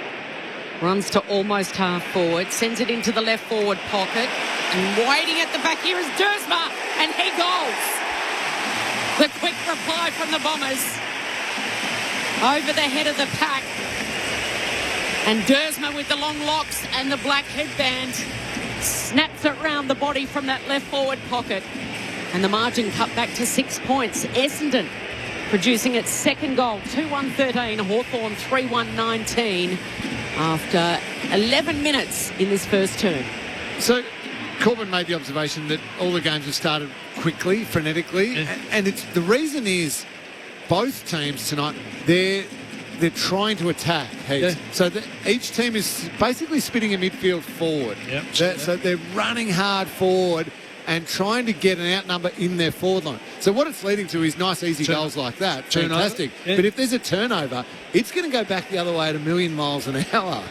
Runs to almost half forward. Sends it into the left forward pocket. And waiting at the back here is Dersma. And he goes. The quick reply from the Bombers. Over the head of the pack. And Dersma with the long locks and the black headband snaps it round the body from that left forward pocket. And the margin cut back to 6 points. Essendon producing its second goal, 2-1-13, Hawthorn 3-1-19 after 11 minutes in this first term. So Corbin made the observation that all the games have started quickly, frenetically, and the reason is both teams tonight, they're trying to attack. Yeah. So each team is basically spinning a midfield forward. Yep. So they're running hard forward and trying to get an outnumber in their forward line. So what it's leading to is nice, easy goals like that. Fantastic. Yeah. But if there's a turnover, it's going to go back the other way at 1,000,000 miles an hour.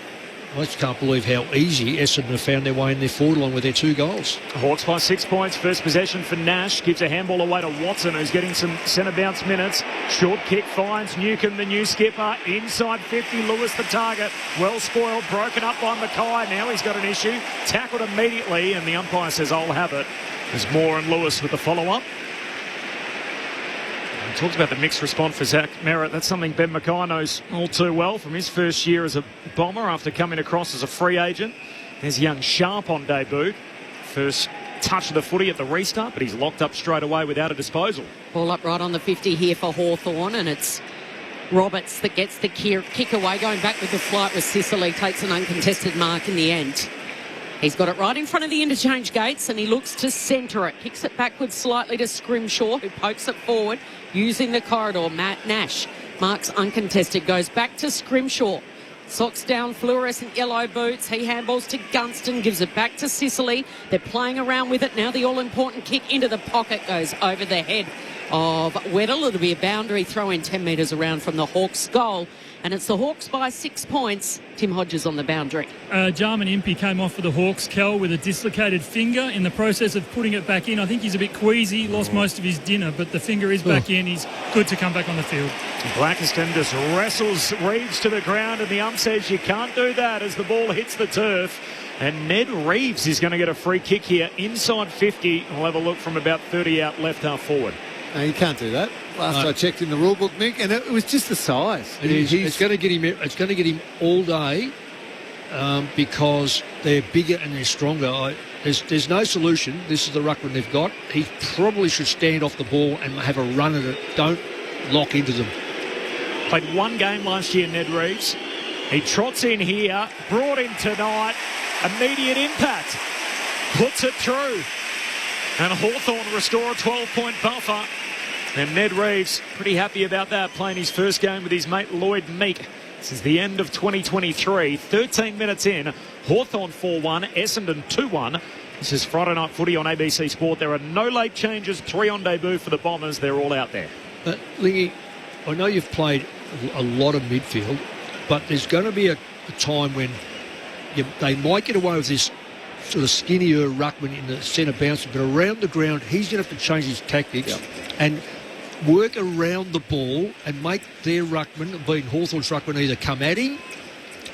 I just can't believe how easy Essendon have found their way in their forward line with their 2 goals. Hawks by 6 points. First possession for Nash. Gives a handball away to Watson, who's getting some centre bounce minutes. Short kick finds Newcomb, the new skipper. Inside 50, Lewis the target. Well spoiled, broken up by Mackay. Now he's got an issue. Tackled immediately, and the umpire says, I'll have it. There's Moore and Lewis with the follow-up. Talked about the mixed response for Zach Merritt. That's something Ben Mackay knows all too well from his first year as a Bomber after coming across as a free agent. There's young Sharp on debut. First touch of the footy at the restart, but he's locked up straight away without a disposal. Ball up right on the 50 here for Hawthorn, and it's Roberts that gets the kick away. Going back with the flight with Sicily, takes an uncontested mark in the end. He's got it right in front of the interchange gates, and he looks to centre it. Kicks it backwards slightly to Scrimshaw, who pokes it forward using the corridor. Matt Nash marks uncontested, goes back to Scrimshaw. Socks down, fluorescent yellow boots. He handballs to Gunston, gives it back to Sicily. They're playing around with it now. The all-important kick into the pocket goes over the head of Weddle. It'll be a boundary throw in 10 metres around from the Hawks' goal. And it's the Hawks by 6 points. Tim Hodges on the boundary. Jarman Impey came off for the Hawks, Kel, with a dislocated finger. In the process of putting it back in, I think he's a bit queasy, lost most of his dinner, but the finger is back in. He's good to come back on the field. Blackiston just wrestles Reeves to the ground, and the ump says you can't do that as the ball hits the turf. And Ned Reeves is going to get a free kick here inside 50. We'll have a look from about 30 out left half forward. No, you can't do that. Last I checked in the rule book, Nick, and it was just the size. It's going to get him. It's going to get him all day because they're bigger and they're stronger. There's no solution. This is the ruckman they've got. He probably should stand off the ball and have a run at it. Don't lock into them. Played one game last year, Ned Reeves. He trots in here, brought in tonight. Immediate impact. puts it through. And Hawthorn restore a 12-point buffer. And Ned Reeves pretty happy about that, playing his first game with his mate Lloyd Meek since the end of 2023. 13 minutes in, Hawthorn 4-1, Essendon 2-1. This is Friday Night Footy on ABC Sport. There are no late changes, 3 on debut for the Bombers. They're all out there. Lingy, I know you've played a lot of midfield, but there's going to be a time when they might get away with this sort of skinnier ruckman in the centre bouncer, but around the ground, he's going to have to change his tactics and work around the ball and make their ruckman, being Hawthorn's ruckman, either come at him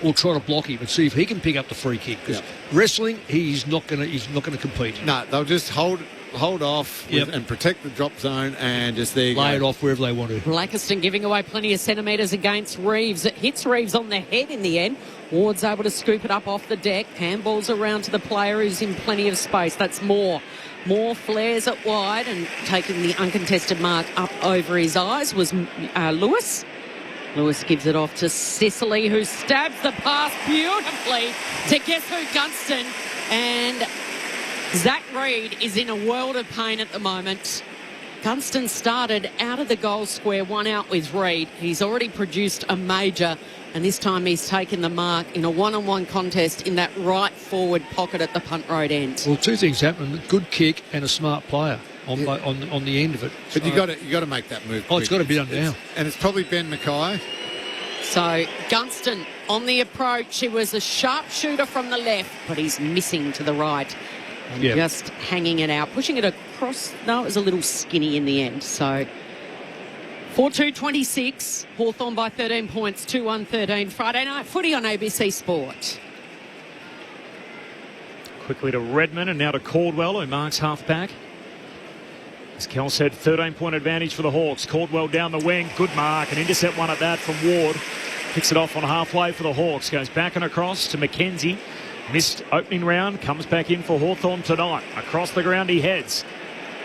or try to block him and see if he can pick up the free kick. Because wrestling, he's not going to compete. No, they'll just hold off and protect the drop zone and just lay it off wherever they want to. Blackiston giving away plenty of centimetres against Reeves. It hits Reeves on the head in the end. Ward's able to scoop it up off the deck. Handballs around to the player who's in plenty of space. That's Moore. Moore flares it wide and taking the uncontested mark up over his eyes was Lewis. Lewis gives it off to Sicily, who stabs the pass beautifully to guess who, Gunston. And Zach Reid is in a world of pain at the moment. Gunston started out of the goal square, one out with Reid. He's already produced a major, and this time he's taken the mark in a one-on-one contest in that right forward pocket at the punt road end. Well, two things happen: a good kick and a smart player on the end of it. But you got to make that move. Oh, it's got to be done now. And it's probably Ben Mackay. So Gunston on the approach. He was a sharpshooter from the left, but he's missing to the right. And just hanging it out, pushing it across. No, it was a little skinny in the end. So 4-2-26. Hawthorn by 13 points, 2-1-13. Friday Night Footy on ABC Sport. Quickly to Redmond and now to Caldwell, who marks half-back. As Kel said, 13-point advantage for the Hawks. Caldwell down the wing, good mark, an intercept one at that from Ward. Picks it off on halfway for the Hawks. Goes back and across to McKenzie. Missed opening round, comes back in for Hawthorn tonight. Across the ground he heads.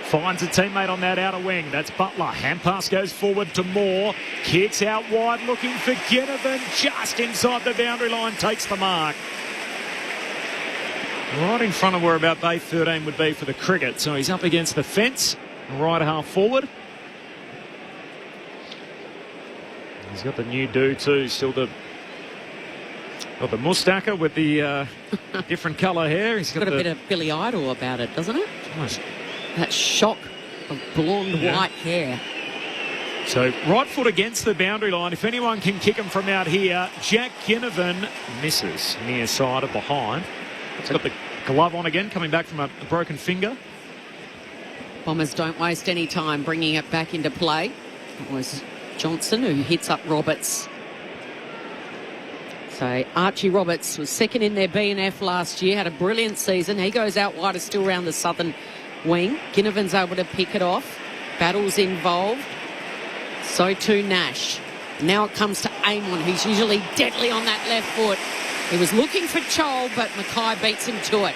Finds a teammate on that outer wing. That's Butler. Hand pass goes forward to Moore. Kicks out wide looking for Ginnivan. Just inside the boundary line. Takes the mark. Right in front of where about bay 13 would be for the cricket. So he's up against the fence. Right half forward. He's got the new do too. Still the moustache with the different colour hair. He's got a bit of Billy Idol about it, doesn't it? Nice. That shock of blonde white hair. So right foot against the boundary line. If anyone can kick him from out here, Jack Ginnivan misses near side of behind. He's got the glove on again, coming back from a broken finger. Bombers don't waste any time bringing it back into play. It was Johnson who hits up Roberts. So Archie Roberts was second in their B&F last year, had a brilliant season. He goes out wider still around the southern wing. Ginnivan's able to pick it off. Battles involved. So too Nash. Now it comes to Amon, who's usually deadly on that left foot. He was looking for Chol, but Mackay beats him to it.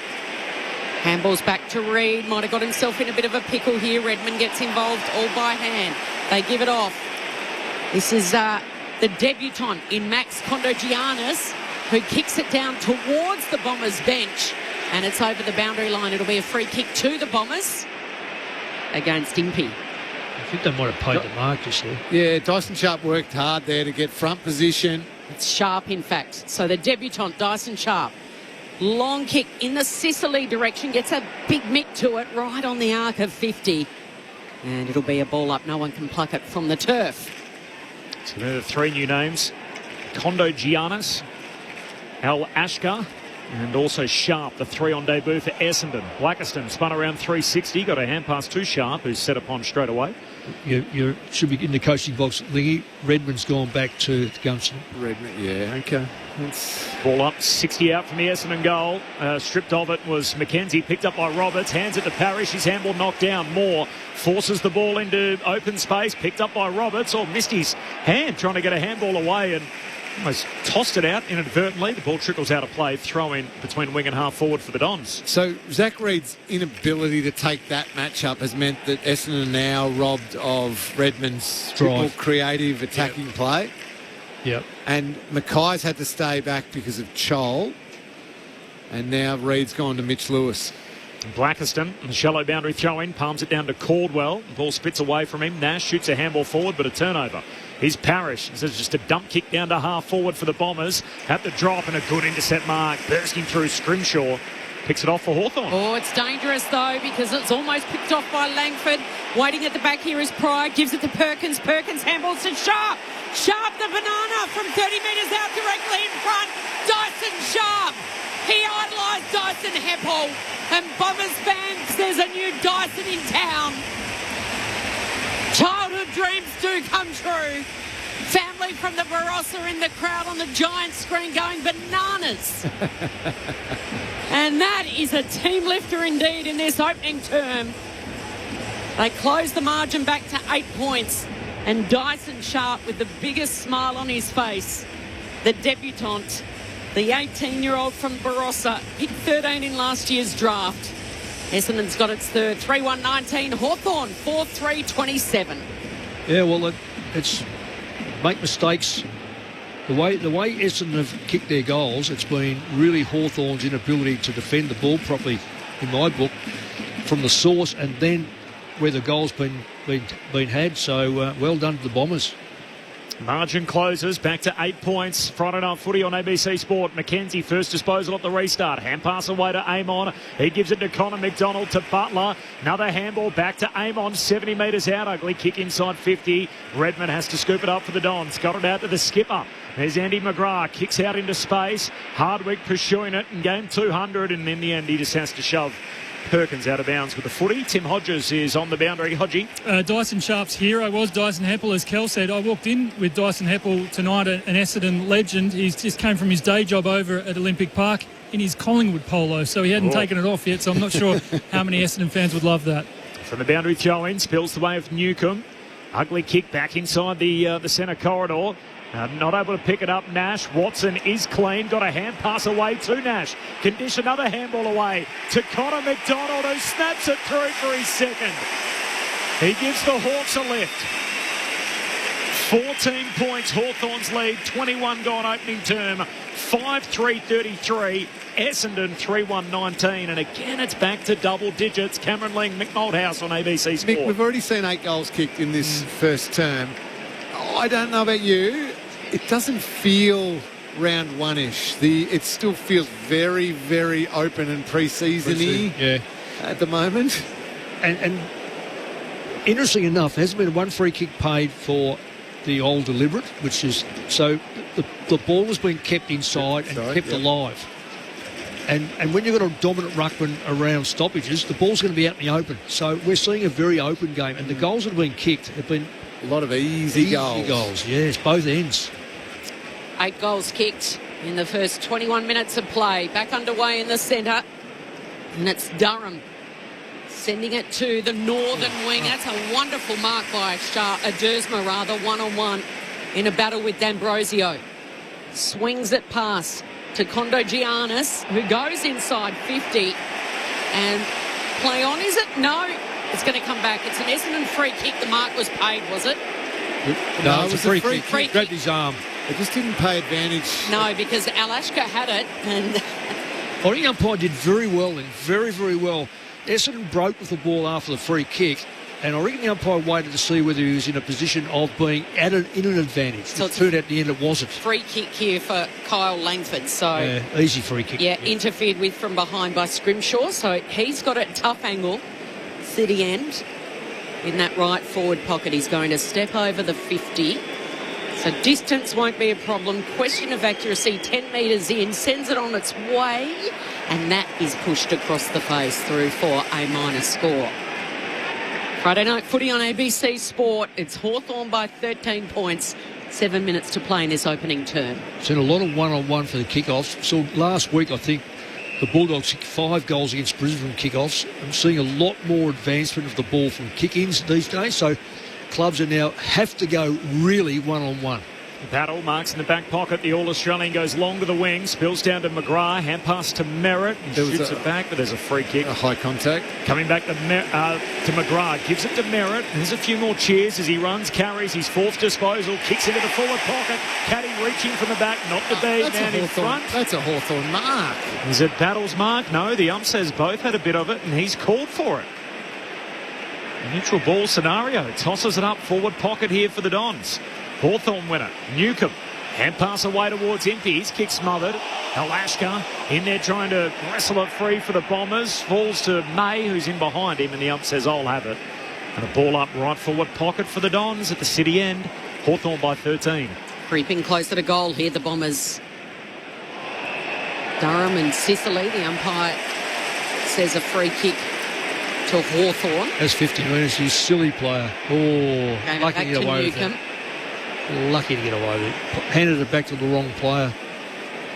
Handballs back to Reid. Might have got himself in a bit of a pickle here. Redmond gets involved all by hand. They give it off. This is the debutant in Max Kondogiannis, who kicks it down towards the Bombers bench, and it's over the boundary line. It'll be a free kick to the Bombers against Impey. I think they might have paid the mark just there. Yeah, Dyson Sharp worked hard there to get front position. It's Sharp, in fact. So the debutant, Dyson Sharp. Long kick in the Sicily direction, gets a big mick to it right on the arc of 50. And it'll be a ball up. No one can pluck it from the turf. So there are the three new names. Kondogiannis, Al Ashkar, and also Sharp, the three on debut for Essendon. Blackiston spun around 360, got a hand pass to Sharp, who's set upon straight away. You should be in the coaching box, Lingy. Redmond's gone back to Gunston. Redmond, yeah, okay. Ball up, 60 out from the Essendon goal. Stripped of it was McKenzie, picked up by Roberts, hands it to Parrish, his handball knocked down. Moore forces the ball into open space, picked up by Roberts, missed his hand trying to get a handball away and almost tossed it out inadvertently. The ball trickles out of play, throw in between wing and half forward for the Dons. So Zach Reid's inability to take that matchup has meant that Essendon are now robbed of Redmond's triple creative attacking play. Yep. And Mackay's had to stay back because of Chol. And now Reid's gone to Mitch Lewis. Blackiston, the shallow boundary throw-in, palms it down to Caldwell. The ball spits away from him. Nash shoots a handball forward, but a turnover. Here's Parrish. This is just a dump kick down to half forward for the Bombers. At the drop and a good intercept mark. Bursting through Scrimshaw. Picks it off for Hawthorn. Oh, it's dangerous, though, because it's almost picked off by Langford. Waiting at the back here is Pryor. Gives it to Perkins. Perkins handballs to Sharp. Sharp the banana from 30 metres out directly in front. Dyson Sharp. He idolised Dyson Heppel. And Bombers fans, there's a new Dyson in town. Childhood dreams do come true. Family from the Barossa in the crowd on the giant screen going bananas. And that is a team lifter indeed in this opening term. They close the margin back to 8 points. And Dyson Sharp with the biggest smile on his face, the debutant, the 18-year-old from Barossa, picked 13 in last year's draft. Essendon's got its third, 3-1-19. Hawthorn, 4-3-27. Yeah, well, it's make mistakes. The way Essendon have kicked their goals, it's been really Hawthorn's inability to defend the ball properly, in my book, from the source and then where the goal's been had. So well done to the Bombers. Margin closes back to 8 points. Friday night footy on ABC Sport. McKenzie first disposal at the restart. Hand pass away to Amon. He gives it to Connor McDonald to Butler. Another handball back to Amon. 70 metres out. Ugly kick inside 50. Redmond has to scoop it up for the Dons. Got it out to the skipper. There's Andy McGrath. Kicks out into space. Hardwick pursuing it in game 200. And in the end, he just has to shove Perkins out of bounds with the footy. Tim Hodges is on the boundary. Hodgie. Dyson Sharp's hero was Dyson Heppel, as Kel said. I walked in with Dyson Heppel tonight, an Essendon legend. He's just came from his day job over at Olympic Park in his Collingwood polo, so he hadn't taken it off yet, so I'm not sure how many Essendon fans would love that. From the boundary throw-in, spills the way of Newcomb. Ugly kick back inside the centre corridor. Not able to pick it up, Nash. Watson is clean. Got a hand pass away to Nash. Can dish another handball away to Connor McDonald, who snaps it through for his second. He gives the Hawks a lift. 14 points, Hawthorn's lead. 21 gone opening term. 5-3-33. Essendon 3-1-19. And again, it's back to double digits. Cameron Ling, Mick Malthouse on ABC Sport. Mick, we've already seen 8 goals kicked in this first term. I don't know about you. It doesn't feel round one-ish. It still feels very, very open and pre-season-y at the moment. And interesting enough, there hasn't been one free kick paid for the old deliberate, which is so the ball has been kept inside and kept alive. And when you've got a dominant ruckman around stoppages, the ball's going to be out in the open. So we're seeing a very open game, and the goals that have been kicked have been a lot of easy goals. Yes, both ends. 8 goals kicked in the first 21 minutes of play. Back underway in the centre. And it's Durham sending it to the northern wing. That's a wonderful mark by Dersma, one-on-one in a battle with D'Ambrosio. Swings it past to Kondo Giannis, who goes inside 50. And play on, is it? No. It's going to come back. It's an Essendon free kick. The mark was paid, was it? No, it was a free kick. He grabbed his arm. It just didn't pay advantage. No, because Alashka had it. And I think umpire did very well then. Very, very well. Essendon broke with the ball after the free kick. And I reckon the umpire waited to see whether he was in a position of being added in an advantage. So it turned out at the end it wasn't. Free kick here for Kyle Langford. So easy free kick. Yeah, interfered with from behind by Scrimshaw. So he's got a tough angle. City end in that right forward pocket. He's going to step over the 50. So distance won't be a problem. Question of accuracy, 10 metres in, sends it on its way, and that is pushed across the face through for a minus score. Friday night footy on ABC Sport. It's Hawthorn by 13 points. 7 minutes to play in this opening term. Seen a lot of one-on-one for the kickoffs. So last week, I think the Bulldogs kicked 5 goals against Brisbane from kickoffs. I'm seeing a lot more advancement of the ball from kick-ins these days. So clubs are now have to go really one-on-one. Battle marks in the back pocket. The All-Australian goes long to the wing, spills down to McGrath, hand pass to Merritt, shoots it back, but there's a free kick. A high contact. Coming back to McGrath, gives it to Merritt. There's a few more cheers as he runs, carries his fourth disposal, kicks into the forward pocket. Caddy reaching from the back, not the beat, man in front. That's a Hawthorn mark. Is it Battle's mark? No, the ump says both had a bit of it, and he's called for it. A neutral ball scenario. Tosses it up, forward pocket here for the Dons. Hawthorn winner, Newcomb. Hand pass away towards Impey. His kick smothered. Alashka in there trying to wrestle it free for the Bombers. Falls to May, who's in behind him, and the ump says, I'll have it. And a ball up right forward pocket for the Dons at the city end. Hawthorn by 13. Creeping closer to goal here, the Bombers. Durham and Sicily, the umpire says a free kick to Hawthorn. That's 50 metres. He's a silly player. Oh, lucky to get away with it. Lucky to get away with it. Handed it back to the wrong player.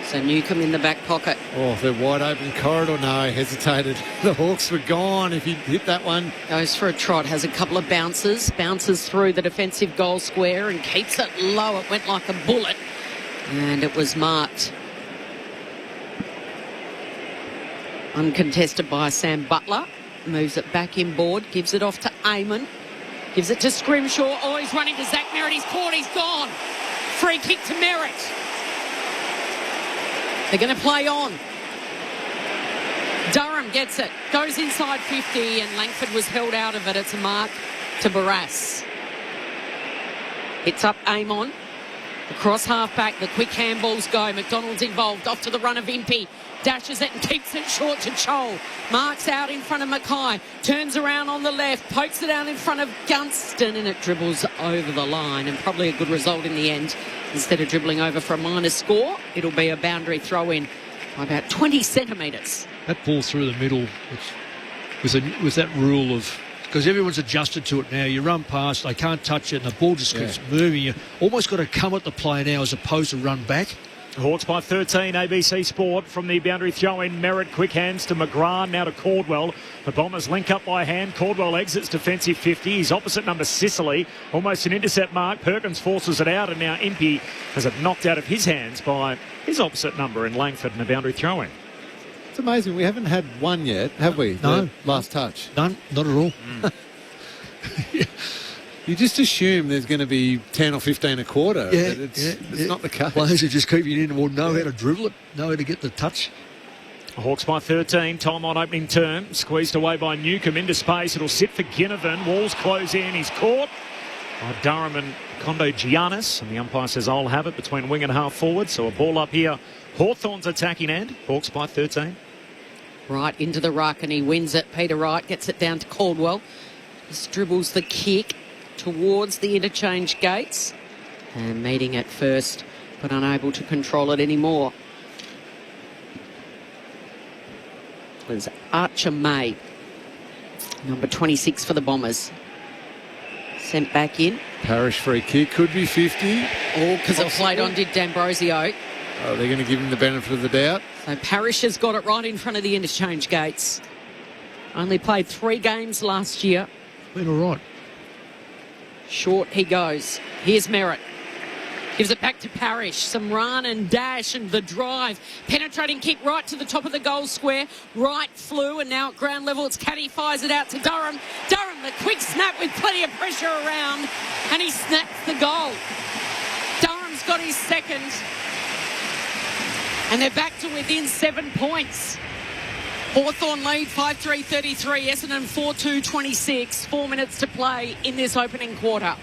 So Newcomb in the back pocket. Oh, the wide open corridor. No, he hesitated. The Hawks were gone if he'd hit that one. Goes for a trot, has a couple of bounces. Bounces through the defensive goal square and keeps it low. It went like a bullet. And it was marked. Uncontested by Sam Butler. Moves it back inboard. Gives it off to Eamon. Gives it to Scrimshaw. Oh, he's running to Zach Merritt. He's caught. He's gone. Free kick to Merritt. They're going to play on. Durham gets it. Goes inside 50 and Langford was held out of it. It's a mark to Barras. Hits up Amon. Across half-back. The quick handballs go. McDonald's involved. Off to the run of Impey. Dashes it and keeps it short to Chol. Marks out in front of Mackay. Turns around on the left. Pokes it out in front of Gunston and it dribbles over the line. And probably a good result in the end. Instead of dribbling over for a minor score, it'll be a boundary throw-in by about 20 centimetres. That ball through the middle with that rule of... Because everyone's adjusted to it now. You run past, they can't touch it, and the ball just keeps moving. You almost got to come at the play now as opposed to run back. Hawks by 13, ABC Sport from the boundary throw-in. Merritt, quick hands to McGrath, now to Caldwell. The Bombers link up by hand. Caldwell exits defensive 50. He's opposite number Sicily. Almost an intercept mark. Perkins forces it out, and now Impey has it knocked out of his hands by his opposite number in Langford in the boundary throw-in. It's amazing. We haven't had one yet, have we? No. The last touch. None, not at all. You just assume there's going to be 10 or 15 a quarter. Yeah, but it's not the case. Players who just keep it in or know how to dribble it, know how to get the touch. Hawks by 13, time on opening term. Squeezed away by Newcomb into space. It'll sit for Ginnivan. Walls close in. He's caught by Durham and Kondo Giannis. And the umpire says, I'll have it between wing and half forward. So a ball up here. Hawthorn's attacking end. Hawks by 13. Right into the ruck and he wins it. Peter Wright gets it down to Caldwell. Just dribbles the kick towards the interchange gates and meeting it first but unable to control it anymore. It was Archer May, number 26 for the Bombers. Sent back in. Parrish free kick, could be 50. Oh, because it played on did D'Ambrosio. Oh, they're going to give him the benefit of the doubt. So Parrish has got it right in front of the interchange gates. Only played 3 games last year. Been all right. Short he goes. Here's Merritt. Gives it back to Parrish. Some run and dash and the drive. Penetrating kick right to the top of the goal square. Right flew and now at ground level it's Caddy fires it out to Durham. Durham, the quick snap with plenty of pressure around and he snaps the goal. Durham's got his second. And they're back to within 7 points. Hawthorn lead 5-3-33, Essendon 4-2-26. 4 minutes to play in this opening quarter.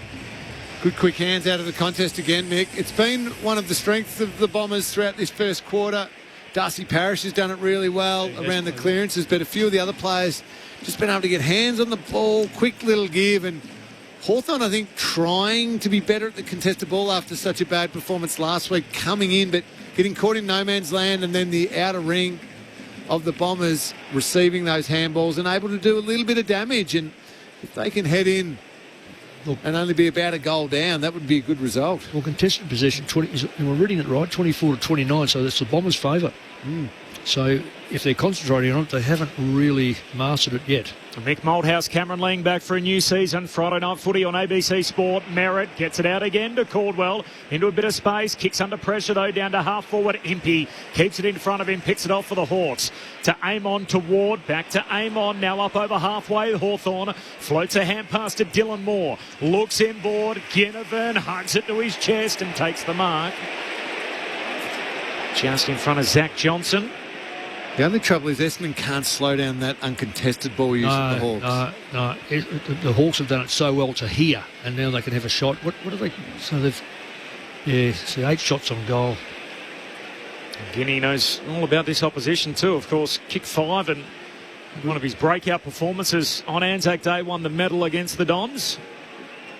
Good quick hands out of the contest again, Mick. It's been one of the strengths of the Bombers throughout this first quarter. Darcy Parish has done it really well around the clearances, but a few of the other players just been able to get hands on the ball, quick little give, and Hawthorn, I think, trying to be better at the contested ball after such a bad performance last week, coming in, but getting caught in no man's land, and then the outer ring of the Bombers receiving those handballs and able to do a little bit of damage. And if they can head in and only be about a goal down, that would be a good result. Well, contested possession, 20, we're reading it right, 24-29, so that's the Bombers' favour. So if they're concentrating on it, they haven't really mastered it yet. Mick Malthouse, Cameron laying back for a new season. Friday night footy on ABC Sport. Merritt gets it out again to Caldwell. Into a bit of space. Kicks under pressure though down to half forward. Impey keeps it in front of him. Picks it off for the Hawks. To Amon to Ward. Back to Amon. Now up over halfway. Hawthorn floats a hand pass to Dylan Moore. Looks inboard. Ginnivan hugs it to his chest and takes the mark. Just in front of Zach Johnson. The only trouble is Essendon can't slow down that uncontested ball use of the Hawks. No. The Hawks have done it so well to here, and now they can have a shot. What do they... So they've... Yeah, see, 8 shots on goal. Guinea knows all about this opposition too. Of course, kick 5 and one of his breakout performances on Anzac Day won the medal against the Dons.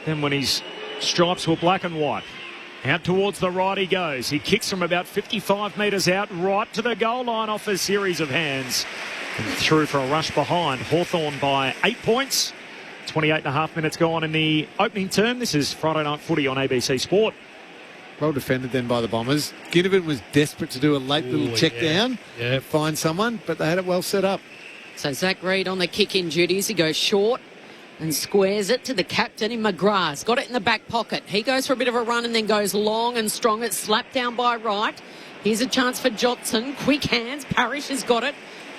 Then when his stripes were black and white. Out towards the right he goes. He kicks from about 55 metres out, right to the goal line off a series of hands. And through for a rush behind. Hawthorn by 8 points. 28.5 minutes gone in the opening term. This is Friday Night Footy on ABC Sport. Well defended then by the Bombers. Ginnivan was desperate to do a late little check down. Yeah. Find someone, but they had it well set up. So Zach Reid on the kick-in duties. He goes short and squares it to the captain in McGrath's. Got it in the back pocket. He goes for a bit of a run and then goes long and strong. It's slapped down by Wright. Here's a chance for Johnson. Quick hands. Parrish has got it.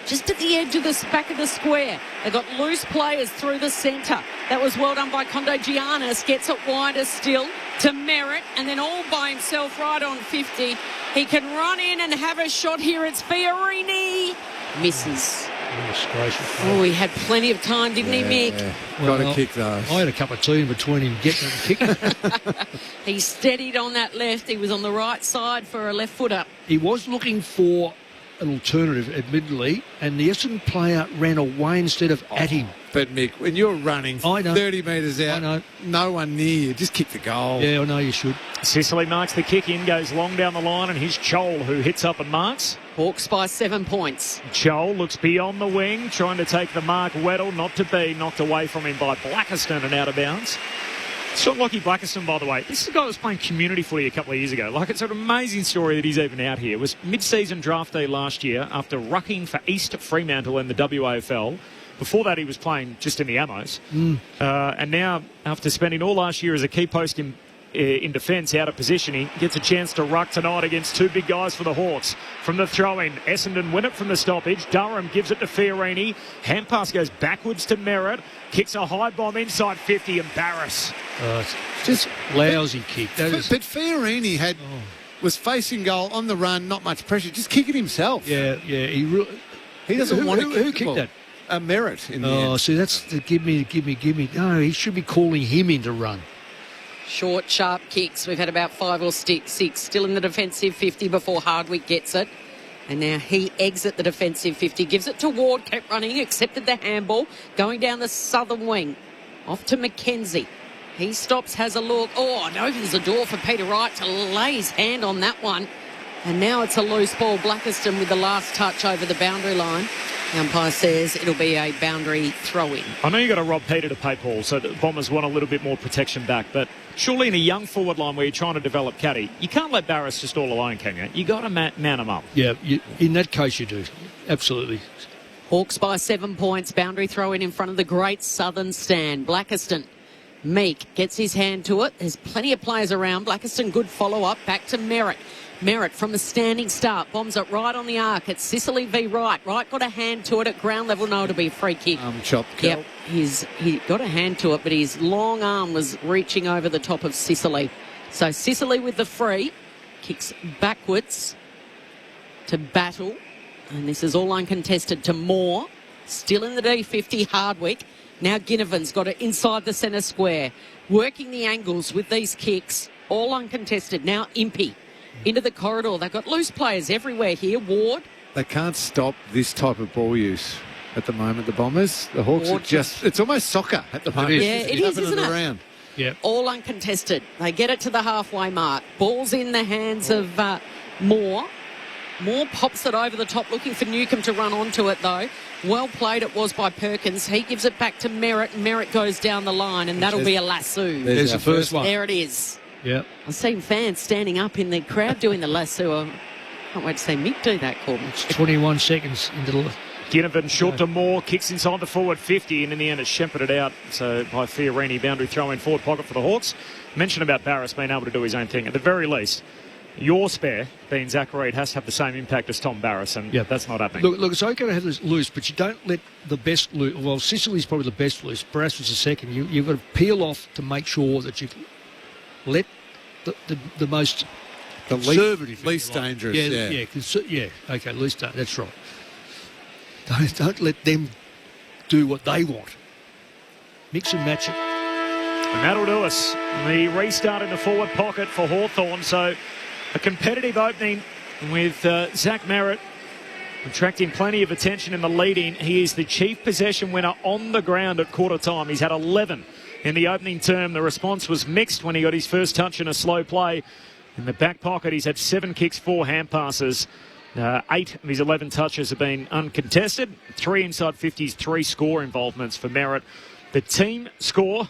Just at the edge of the back of the square. They got loose players through the centre. That was well done by Condo Giannis. Gets it wider still to Merritt. And then all by himself right on 50. He can run in and have a shot here. It's Fiorini. Misses. Oh, he had plenty of time, didn't he, Mick? Yeah. Got to kick those. I had a cup of tea in between him getting and kicking. He steadied on that left. He was on the right side for a left footer. He was looking for an alternative, admittedly, and the Essendon player ran away instead of at him. But, Mick, when you're running 30 metres out, no one near you, just kick the goal. Yeah, I know you should. Sicily marks the kick in, goes long down the line, and here's Chol who hits up and marks. Hawks by 7 points. Chol looks beyond the wing, trying to take the mark. Weddle not to be, knocked away from him by Blackiston and out of bounds. Sean Lockie Blackiston, by the way, this is a guy that was playing community footy a couple of years ago. Like, it's an amazing story that he's even out here. Was mid-season draftee last year after rucking for East Fremantle in the WAFL. Before that, he was playing just in the Amos. And now, after spending all last year as a key post in defence, out of position, he gets a chance to ruck tonight against 2 big guys for the Hawks. From the throw-in, Essendon win it from the stoppage. Durham gives it to Fiorini. Hand pass goes backwards to Merritt. Kicks a high bomb inside 50 and Barris. Just lousy kick. But Fiorini was facing goal on the run, not much pressure. Just kick it himself. Yeah. He doesn't want to kick who kicked that? Merritt in the end. See, that's the give me. No, he should be calling him in to run. Short, sharp kicks. We've had about 5 or 6 still in the defensive 50 before Hardwick gets it. And now he exits the defensive 50, gives it to Ward, kept running, accepted the handball, going down the southern wing. Off to McKenzie. He stops, has a look. And opens the door for Peter Wright to lay his hand on that one. And now it's a loose ball. Blackiston with the last touch over the boundary line. The umpire says it'll be a boundary throw-in. I know you've got to rob Peter to pay Paul, so the Bombers want a little bit more protection back, but surely in a young forward line where you're trying to develop caddy, you can't let Barris just all alone, can you? You've got to man him up. Yeah, in that case you do. Absolutely. Hawks by 7 points. Boundary throw-in in front of the great southern stand. Blackiston. Meek gets his hand to it. There's plenty of players around. Blackiston, good follow-up. Back to Merritt. Merritt from a standing start. Bombs it right on the arc. It's Sicily v. Wright. Wright got a hand to it at ground level. No, it'll be a free kick. Chopped. Yep. He got a hand to it, but his long arm was reaching over the top of Sicily. So Sicily with the free. Kicks backwards to Battle. And this is all uncontested to Moore. Still in the D50, Hardwick. Now Ginnivan's got it inside the centre square. Working the angles with these kicks. All uncontested. Now Impey. Into the corridor. They've got loose players everywhere here. Ward. They can't stop this type of ball use at the moment, the Bombers. The Hawks are just... It's almost soccer at the moment. Yeah, it is, isn't it? Around. Yeah. All uncontested. They get it to the halfway mark. Ball's in the hands of Moore. Moore pops it over the top, looking for Newcombe to run onto it, though. Well played it was by Perkins. He gives it back to Merritt. Merritt goes down the line, and that'll be a lasso. There's the first one. There it is. Yeah. I've seen fans standing up in the crowd doing the lasso. I can't wait to see Mick do that, Corbin. It's 21 seconds into the Ginnivan short to Moore, kicks inside the forward 50, and in the end it's shepherded out. So by Fiorini, boundary throw in forward pocket for the Hawks. Mentioned about Barras being able to do his own thing. At the very least, your spare, being Zach Reid, has to have the same impact as Tom Barras, and that's not happening. Look, it's okay to have this loose, but you don't let the best loose. Well, Sicily's probably the best loose. Barras was the second. You've got to peel off to make sure that you let the most conservative, least dangerous. Okay, least dangerous. That's right. Don't let them do what they want. Mix and match it. And that'll do us. The restart in the forward pocket for Hawthorn. So a competitive opening with Zach Merritt attracting plenty of attention in the lead-in. He is the chief possession winner on the ground at quarter time. He's had 11 in the opening term. The response was mixed when he got his first touch in a slow play. In the back pocket, he's had 7 kicks, 4 hand passes. 8 of his 11 touches have been uncontested. 3 inside 50s, 3 score involvements for Merritt. The team score,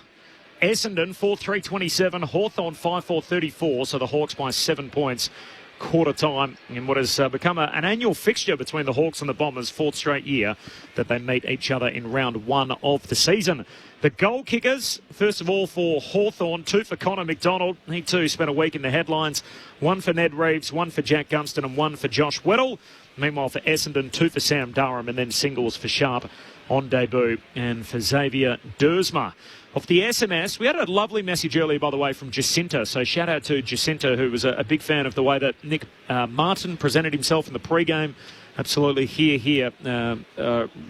Essendon 4-3-27, Hawthorn 5-4-34. So the Hawks by 7 points. Quarter time in what has become an annual fixture between the Hawks and the Bombers, 4th straight year that they meet each other in round 1 of the season. The goal kickers, first of all for Hawthorn, 2 for Connor McDonald. He too spent a week in the headlines. 1 for Ned Reeves, 1 for Jack Gunston and 1 for Josh Weddle. Meanwhile for Essendon, 2 for Sam Durham and then singles for Sharp on debut and for Xavier Dersma. Off the SMS, we had a lovely message earlier, by the way, from Jacinta. So shout out to Jacinta, who was a big fan of the way that Nick Martin presented himself in the pre-game. Absolutely, here.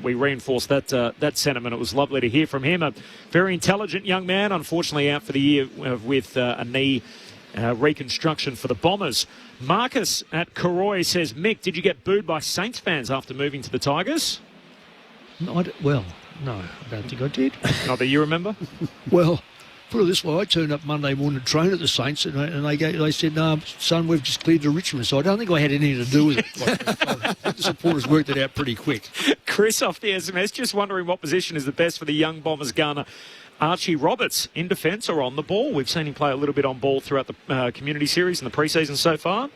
We reinforced that sentiment. It was lovely to hear from him. A very intelligent young man, unfortunately out for the year with a knee reconstruction for the Bombers. Marcus at Karoi says, Mick, did you get booed by Saints fans after moving to the Tigers? No, I don't think I did. Not that you remember? Well, put it this way, I turned up Monday morning to train at the Saints and they said, no, son, we've just cleared to Richmond. So I don't think I had anything to do with it. The supporters worked it out pretty quick. Chris off the SMS, just wondering what position is the best for the young Bombers gunner. Archie Roberts, in defence or on the ball? We've seen him play a little bit on ball throughout the community series and the pre-season so far.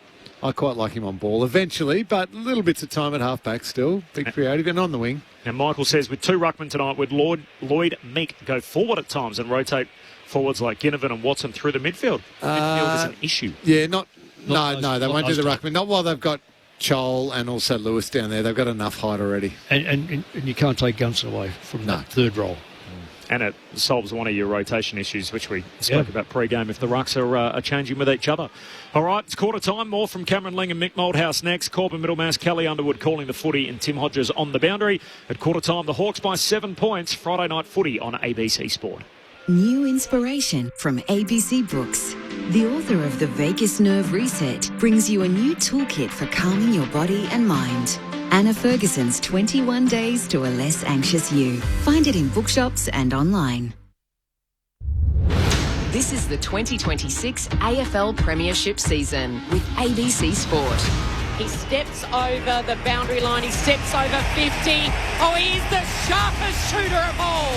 I quite like him on ball eventually, but little bits of time at halfback still. Be creative and on the wing. And Michael says, with 2 ruckmen tonight, would Lloyd Meek go forward at times and rotate forwards like Ginnivan and Watson through the midfield? Midfield is an issue. Yeah, no, they won't do the ruckman. Not while they've got Chol and also Lewis down there. They've got enough height already. And you can't take Gunston away from that third role. And it solves one of your rotation issues, which we spoke about pre-game, if the rucks are changing with each other. All right, it's quarter time. More from Cameron Ling and Mick Moldhouse next. Corbin Middlemass, Kelly Underwood calling the footy and Tim Hodges on the boundary. At quarter time, the Hawks by 7 points. Friday night footy on ABC Sport. New inspiration from ABC Books. The author of The Vagus Nerve Reset brings you a new toolkit for calming your body and mind. Anna Ferguson's 21 Days to a Less Anxious You. Find it in bookshops and online. This is the 2026 AFL Premiership season with ABC Sport. He steps over the boundary line. He steps over 50. Oh, he is the sharpest shooter of all.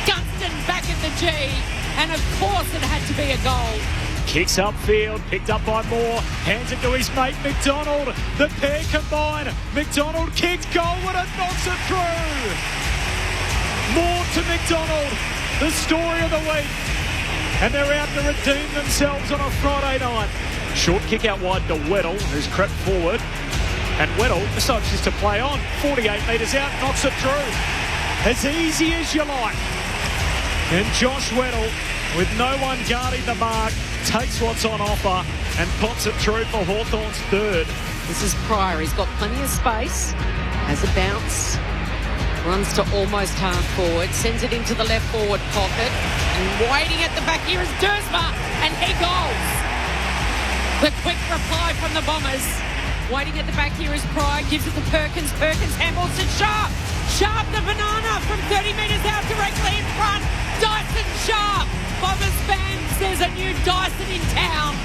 Gunston back at the G. And of course it had to be a goal. Kicks upfield, picked up by Moore, hands it to his mate McDonald. The pair combine. McDonald kicks goal and it knocks it through. Moore to McDonald, the story of the week. And they're out to redeem themselves on a Friday night. Short kick out wide to Weddle, who's crept forward. And Weddle decides just to play on. 48 metres out, knocks it through. As easy as you like. And Josh Weddle, with no one guarding the mark, takes what's on offer and pops it through for Hawthorn's third. This is Pryor. He's got plenty of space. Has a bounce. Runs to almost half forward. Sends it into the left forward pocket. And waiting at the back here is Dersma. And he goes. The quick reply from the Bombers. Waiting at the back here is Pryor. Gives it to Perkins. Perkins handballs to Sharp. Sharp the banana from 30 metres out directly in front. Dyson Sharp. Bombers fans, there's a new Dyson in town.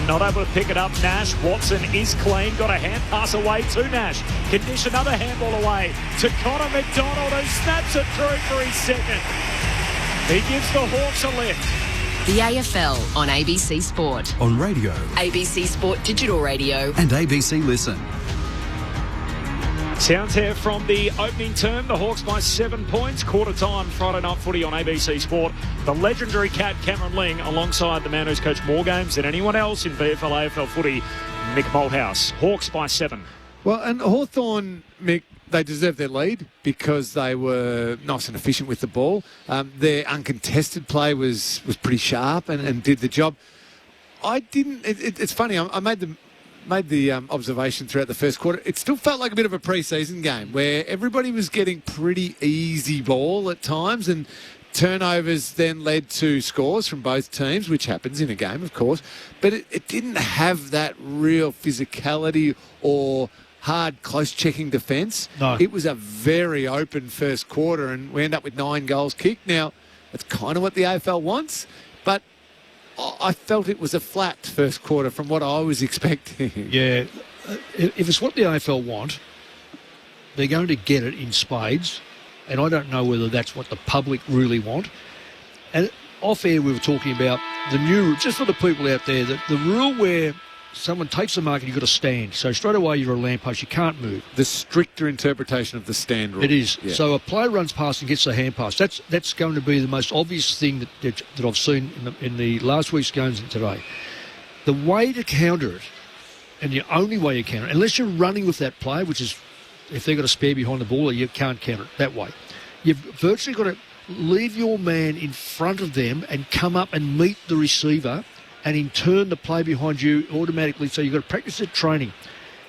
Not able to pick it up, Nash. Watson is clean. Got a hand pass away to Nash. Can dish another handball away to Connor McDonald, who snaps it through for his second. He gives the Hawks a lift. The AFL on ABC Sport. On radio. ABC Sport Digital Radio. And ABC Listen. Sounds here from the opening term. The Hawks by 7 points. Quarter time, Friday night footy on ABC Sport. The legendary cat Cameron Ling alongside the man who's coached more games than anyone else in VFL AFL footy, Mick Malthouse. Hawks by 7. Well, and Hawthorn, Mick, they deserved their lead because they were nice and efficient with the ball. Their uncontested play was pretty sharp and did the job. I didn't. It's funny. I made the observation throughout the first quarter. It still felt like a bit of a pre-season game where everybody was getting pretty easy ball at times, and turnovers then led to scores from both teams, which happens in a game, of course. But it didn't have that real physicality or hard, close-checking defence. No. It was a very open first quarter, and we end up with 9 goals kicked. Now, that's kind of what the AFL wants, but I felt it was a flat first quarter from what I was expecting. Yeah. If it's what the AFL want, they're going to get it in spades, and I don't know whether that's what the public really want. And off air we were talking about the new, just for the people out there, that the rule where someone takes the mark and you've got to stand. So straight away you're a lamppost, you can't move. The stricter interpretation of the stand rule. It is. Yeah. So a player runs past and gets the hand pass. That's going to be the most obvious thing that I've seen in the last week's games and today. The way to counter it, and the only way you counter it, unless you're running with that player, which is if they've got a spare behind the ball, you can't counter it that way. You've virtually got to leave your man in front of them and come up and meet the receiver, and in turn the play behind you automatically. So you've got to practice at training.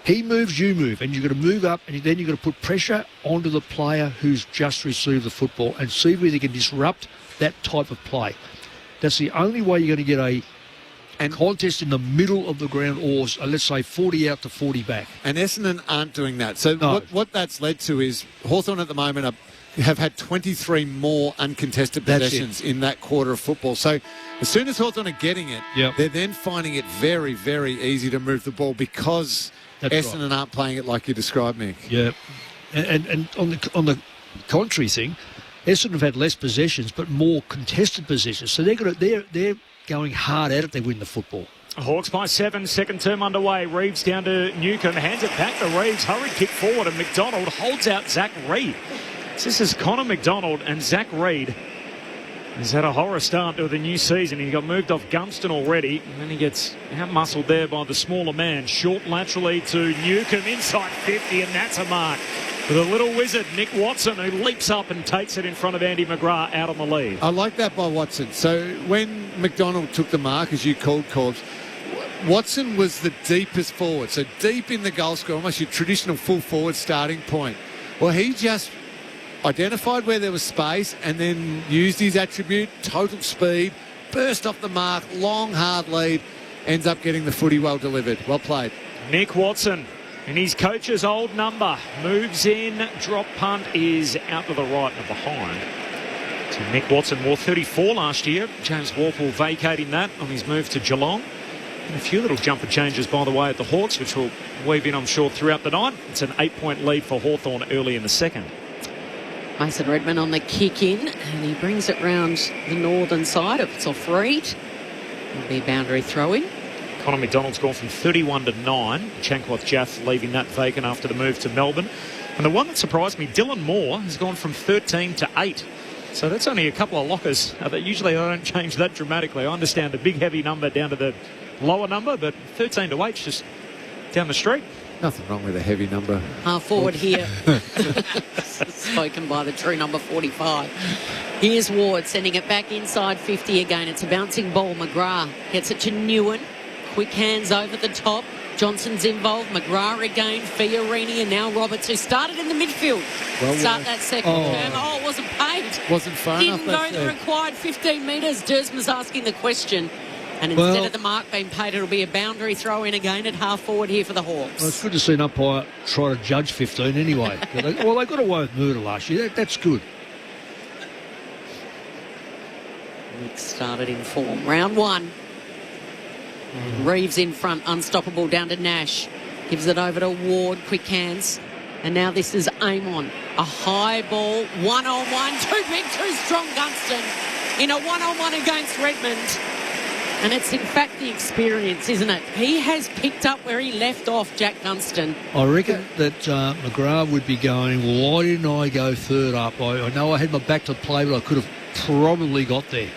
He moves, you move, and you've got to move up, and then you've got to put pressure onto the player who's just received the football and see whether you can disrupt that type of play. That's the only way you're going to get a contest in the middle of the ground, or let's say 40 out to 40 back. And Essendon aren't doing that. So what that's led to is Hawthorn at the moment have had 23 more uncontested possessions in that quarter of football. So as soon as Hawthorn are getting it, they're then finding it very, very easy to move the ball because Essendon aren't playing it like you described, Mick. Yeah. And on the contrary thing, Essendon have had less possessions but more contested possessions. So they're going hard at it. They win the football. Hawks by 7, second term underway. Reeves down to Newcomb, hands it back to Reeves. Hurried kick forward, and McDonald holds out Zach Reid. This is Connor McDonald, and Zach Reid has had a horror start to the new season. He got moved off Gunston already, and then he gets out-muscled there by the smaller man. Short laterally to Newcomb, inside 50, and that's a mark for the little wizard, Nick Watson, who leaps up and takes it in front of Andy McGrath out on the lead. I like that by Watson. So when McDonald took the mark, as you called, Corbs, Watson was the deepest forward, so deep in the goal score, almost your traditional full forward starting point. Well, he just identified where there was space and then used his attribute, total speed, burst off the mark, long, hard lead, ends up getting the footy well delivered. Well played. Nick Watson, in his coach's old number, moves in, drop punt is out to the right and behind. So Nick Watson wore 34 last year. James Warple vacating that on his move to Geelong. And a few little jumper changes, by the way, at the Hawks, which will weave in, I'm sure, throughout the night. It's an 8-point lead for Hawthorn early in the second. Mason Redman on the kick in, and he brings it round the northern side. If it's off Reid, it'll be a boundary throw-in. Connor McDonald's gone from 31 to 9. Chankwath Jaff leaving that vacant after the move to Melbourne. And the one that surprised me, Dylan Moore, has gone from 13 to 8. So that's only a couple of lockers. Usually they don't change that dramatically. I understand the big heavy number down to the lower number, but 13 to 8 just down the street. Nothing wrong with a heavy number. Half forward here. Spoken by the true number 45. Here's Ward sending it back inside 50 again. It's a bouncing ball. McGrath gets it to Newen. Quick hands over the top. Johnson's involved. McGrath again. Fiorini and now Roberts, who started in the midfield. Start that second term. Oh, it wasn't paid. Wasn't far enough. Didn't go the required 15 metres. Dersman's asking the question. And instead of the mark being paid, it'll be a boundary throw in again at half forward here for the Hawks. Well, it's good to see an umpire try to judge 15 anyway. They got away with murder last year. That's good. Nick started in form. Round one. And Reeves in front, unstoppable down to Nash. Gives it over to Ward, quick hands. And now this is Amon. A high ball, one-on-one. Too big, too strong Gunston in a one-on-one against Redmond. And it's in fact the experience, isn't it? He has picked up where he left off, Jack Gunston. I reckon that McGrath would be going, why didn't I go third up? I know I had my back to play, but I could have probably got there.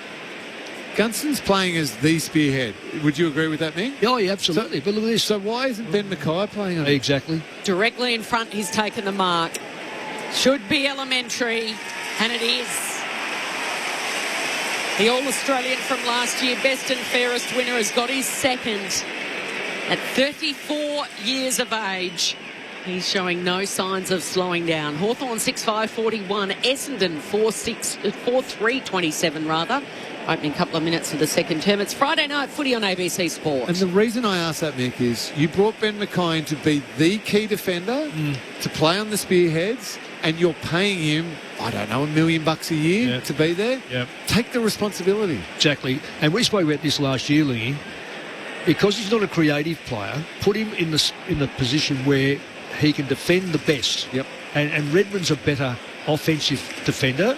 Gunston's playing as the spearhead. Would you agree with that, Mick? Oh, yeah, absolutely. But look at this. So why isn't Ben Mackay playing on it? Exactly. Directly in front, he's taken the mark. Should be elementary, and it is. The All-Australian from last year, best and fairest winner, has got his second at 34 years of age. He's showing no signs of slowing down. Hawthorn 6.5.41, Essendon 4.3.27 rather. Opening couple of minutes of the second term. It's Friday night footy on ABC Sport. And the reason I asked that, Mick, is you brought Ben Mackay in to be the key defender, to play on the spearheads, and you're paying him, I don't know, $1 million a year to be there. Yep. Take the responsibility. Exactly. And we spoke about this last year, Lingy. Because he's not a creative player, put him in the position where he can defend the best. Yep. And Redmond's a better offensive defender.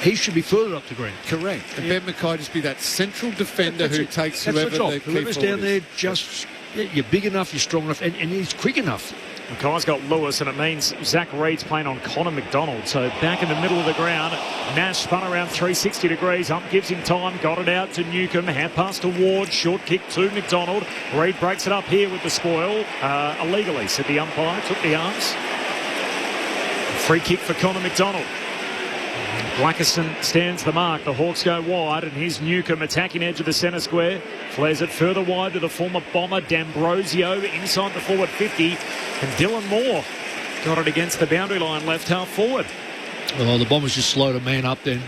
He should be further up the green. Correct. And Ben Mackay just be that central defender who takes whoever the key whoever's down there, just you're big enough, you're strong enough, and he's quick enough. Mackay's got Lewis, and it means Zach Reed's playing on Connor McDonald. So back in the middle of the ground, Nash spun around 360 degrees. Ump gives him time, got it out to Newcomb, hand pass to Ward, short kick to McDonald. Reed breaks it up here with the spoil. Illegally, said the umpire, took the arms. Free kick for Connor McDonald. Blackiston stands the mark. The Hawks go wide, and here's Newcomb attacking edge of the centre square. Flares it further wide to the former Bomber D'Ambrosio inside the forward 50. And Dylan Moore got it against the boundary line, left half forward. Well, the Bombers just slowed a man up then,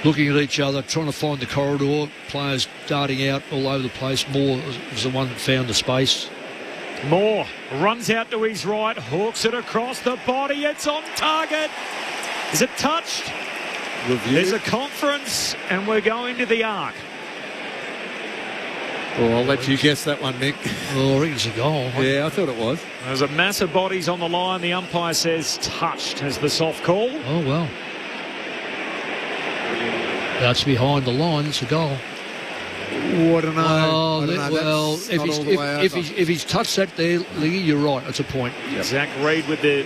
looking at each other, trying to find the corridor. Players darting out all over the place. Moore was the one that found the space. Moore runs out to his right, hooks it across the body. It's on target. Is it touched? Review. There's a conference, and we're going to the arc. Well, I'll let you guess that one, Mick. Oh, I think it's a goal. Yeah, I thought it was. There's a mass of bodies on the line. The umpire says touched as the soft call. Oh, well. That's behind the line. It's a goal. Oh, I don't know. Oh, I don't know. Well, If he's touched that there, Lee, you're right. That's a point. Yep. Zach Reed with the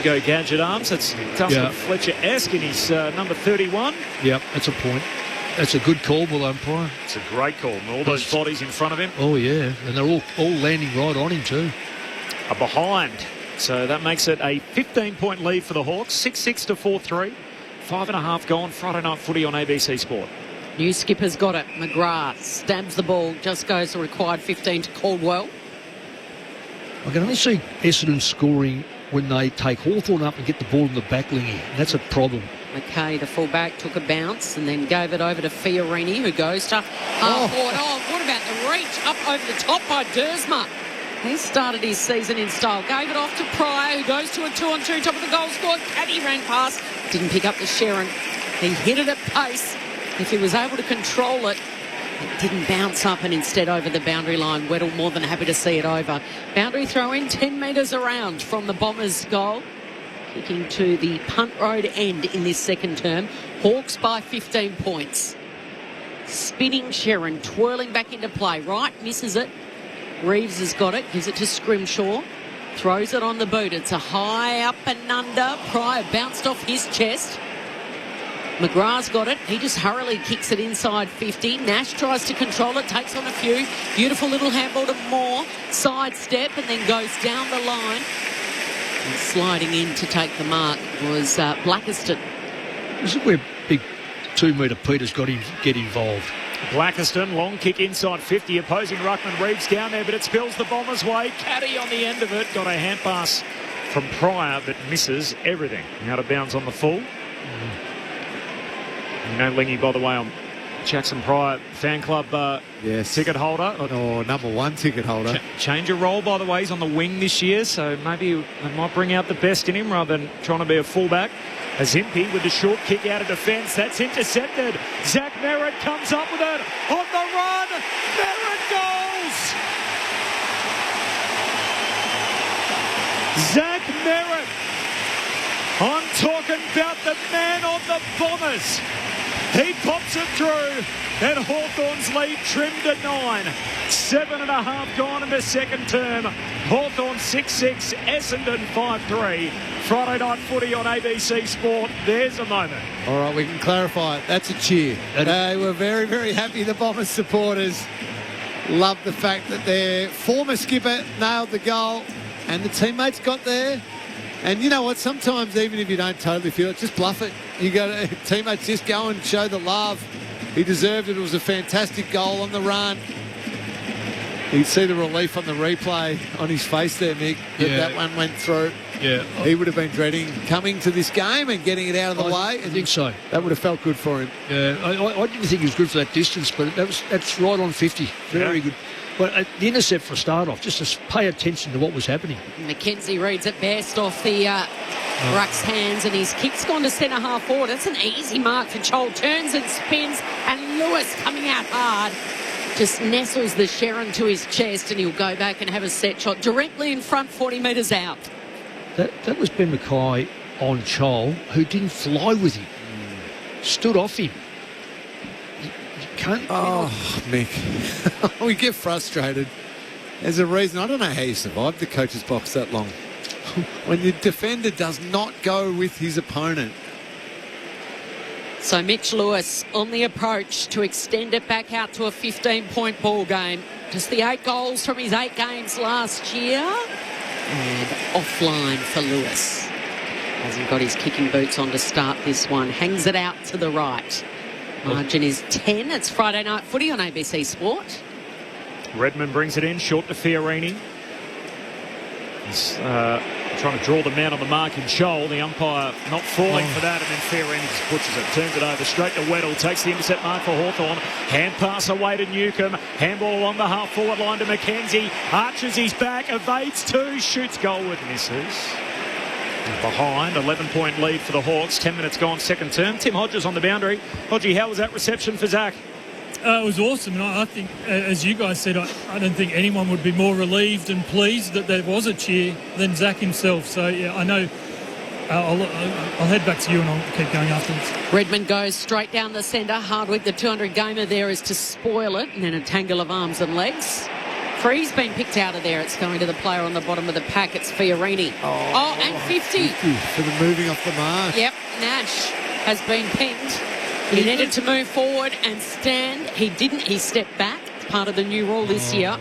go gadget arms. It's Dustin Fletcher-esque, and he's number 31. Yep, that's a point. That's a good call, by the umpire. It's a great call. All those bodies in front of him. Oh, yeah. And they're all landing right on him, too. A behind. So that makes it a 15-point lead for the Hawks. 6-6 to 4-3. 5.5 gone. Friday night footy on ABC Sport. New skipper's got it. McGrath stabs the ball. Just goes the required 15 to Caldwell. I can only see Essendon scoring when they take Hawthorn up and get the ball in the back, Lingy. That's a problem. McKay, the fullback, took a bounce and then gave it over to Fiorini, who goes to half forward. Oh, what about the reach up over the top by Dersma? He started his season in style. Gave it off to Pryor, who goes to a 2-on-2, top of the goal scored. Caddy ran past, didn't pick up the Sharon. He hit it at pace. If he was able to control it, it didn't bounce up and instead over the boundary line. Weddle more than happy to see it over. Boundary throw in 10 metres around from the Bombers' goal. Kicking to the punt road end in this second term. Hawks by 15 points. Spinning Sharon, twirling back into play. Right, misses it. Reeves has got it, gives it to Scrimshaw. Throws it on the boot. It's a high up and under. Pryor bounced off his chest. McGrath's got it. He just hurriedly kicks it inside 50. Nash tries to control it, takes on a few. Beautiful little handball to Moore. Sidestep and then goes down the line. And sliding in to take the mark was Blackiston. This is where big 2-metre Peters get involved. Blackiston, long kick inside 50. Opposing ruckman Reeves down there, but it spills the Bombers' way. Caddy on the end of it. Got a hand pass from Pryor, but misses everything. Out of bounds on the full. You know, Lingy, by the way, I'm Jackson Pryor fan club ticket holder. Oh, number one ticket holder. Change of role, by the way. He's on the wing this year, so maybe they might bring out the best in him rather than trying to be a fullback. Azimpi with the short kick out of defence. That's intercepted. Zach Merritt comes up with it. On the run. Merritt goals! Zach Merritt. I'm talking about the man on the Bombers. He pops it through, and Hawthorn's lead trimmed at 9. 7.5 gone in the second term. Hawthorn 6-6, Essendon 5-3. Friday night footy on ABC Sport. There's a moment. All right, we can clarify it. That's a cheer. They were very, very happy, the Bombers supporters. Love the fact that their former skipper nailed the goal and the teammates got there. And you know what? Sometimes even if you don't totally feel it, just bluff it. You got to, teammates, just go and show the love. He deserved it. It was a fantastic goal on the run. You can see the relief on the replay on his face there, Mick, that one went through. Yeah. He would have been dreading coming to this game and getting it out of the way. I think so. That would have felt good for him. Yeah, I didn't think he was good for that distance, but that's right on 50. Very good. Well, the intercept for a start off, just to pay attention to what was happening. Mackenzie reads it best off the ruck's hands, and his kick's gone to centre half forward. That's an easy mark for Chol. Turns and spins, and Lewis coming out hard. Just nestles the Sharon to his chest, and he'll go back and have a set shot directly in front, 40 metres out. That was Ben Mackay on Chol, who didn't fly with him. Stood off him. Mick. We get frustrated. There's a reason. I don't know how you survived the coach's box that long. When the defender does not go with his opponent. So Mitch Lewis on the approach to extend it back out to a 15-point ball game. Just the 8 goals from his 8 games last year. And offline for Lewis. Hasn't got his kicking boots on to start this one. Hangs it out to the right. Margin is 10. It's Friday night footy on ABC Sport. Redmond brings it in, short to Fiorini. He's trying to draw the man on the mark in Chol. The umpire not falling for that, and then Fiorini just butchers it, turns it over straight to Weddle, takes the intercept mark for Hawthorn. Hand pass away to Newcomb. Handball along the half-forward line to Mackenzie. Arches his back, evades 2, shoots goalward, misses. Behind, 11-point lead for the Hawks. 10 minutes gone, second term. Tim Hodges on the boundary. Hodgie, how was that reception for Zach? It was awesome, and I think, as you guys said, I don't think anyone would be more relieved and pleased that there was a cheer than Zach himself. So, yeah, I know. I'll head back to you and I'll keep going afterwards. Redmond goes straight down the centre. Hardwick, the 200 gamer there, is to spoil it, and then a tangle of arms and legs. Free's been picked out of there. It's going to the player on the bottom of the pack. It's Fiorini. And 50. For the moving off the mark. Yep, Nash has been pinned. He needed to move forward and stand. He didn't. He stepped back. It's part of the new rule this year.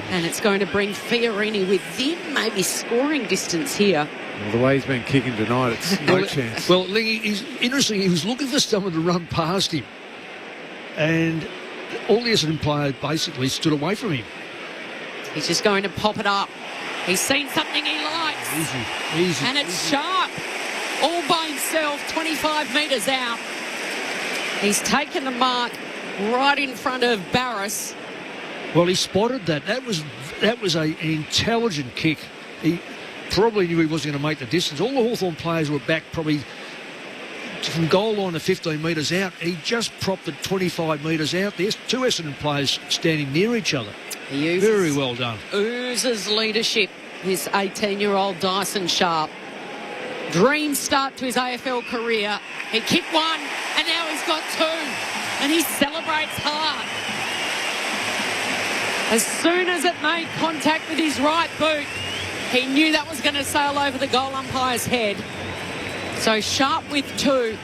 And it's going to bring Fiorini within maybe scoring distance here. Well, the way he's been kicking tonight, it's no chance. Well, he's interesting. He was looking for someone to run past him. And all the Essendon players basically stood away from him. He's just going to pop it up. He's seen something he likes. Easy. And it's Sharp. All by himself, 25 metres out. He's taken the mark right in front of Barris. Well, he spotted that. That was an intelligent kick. He probably knew he wasn't going to make the distance. All the Hawthorn players were back probably from goal line to 15 metres out. He just propped it 25 metres out. There's 2 Essendon players standing near each other. Very well done. Oozes leadership, this 18-year-old Dyson Sharp. Dream start to his AFL career. He kicked 1, and now he's got 2. And he celebrates hard. As soon as it made contact with his right boot, he knew that was going to sail over the goal umpire's head. So Sharp with 2.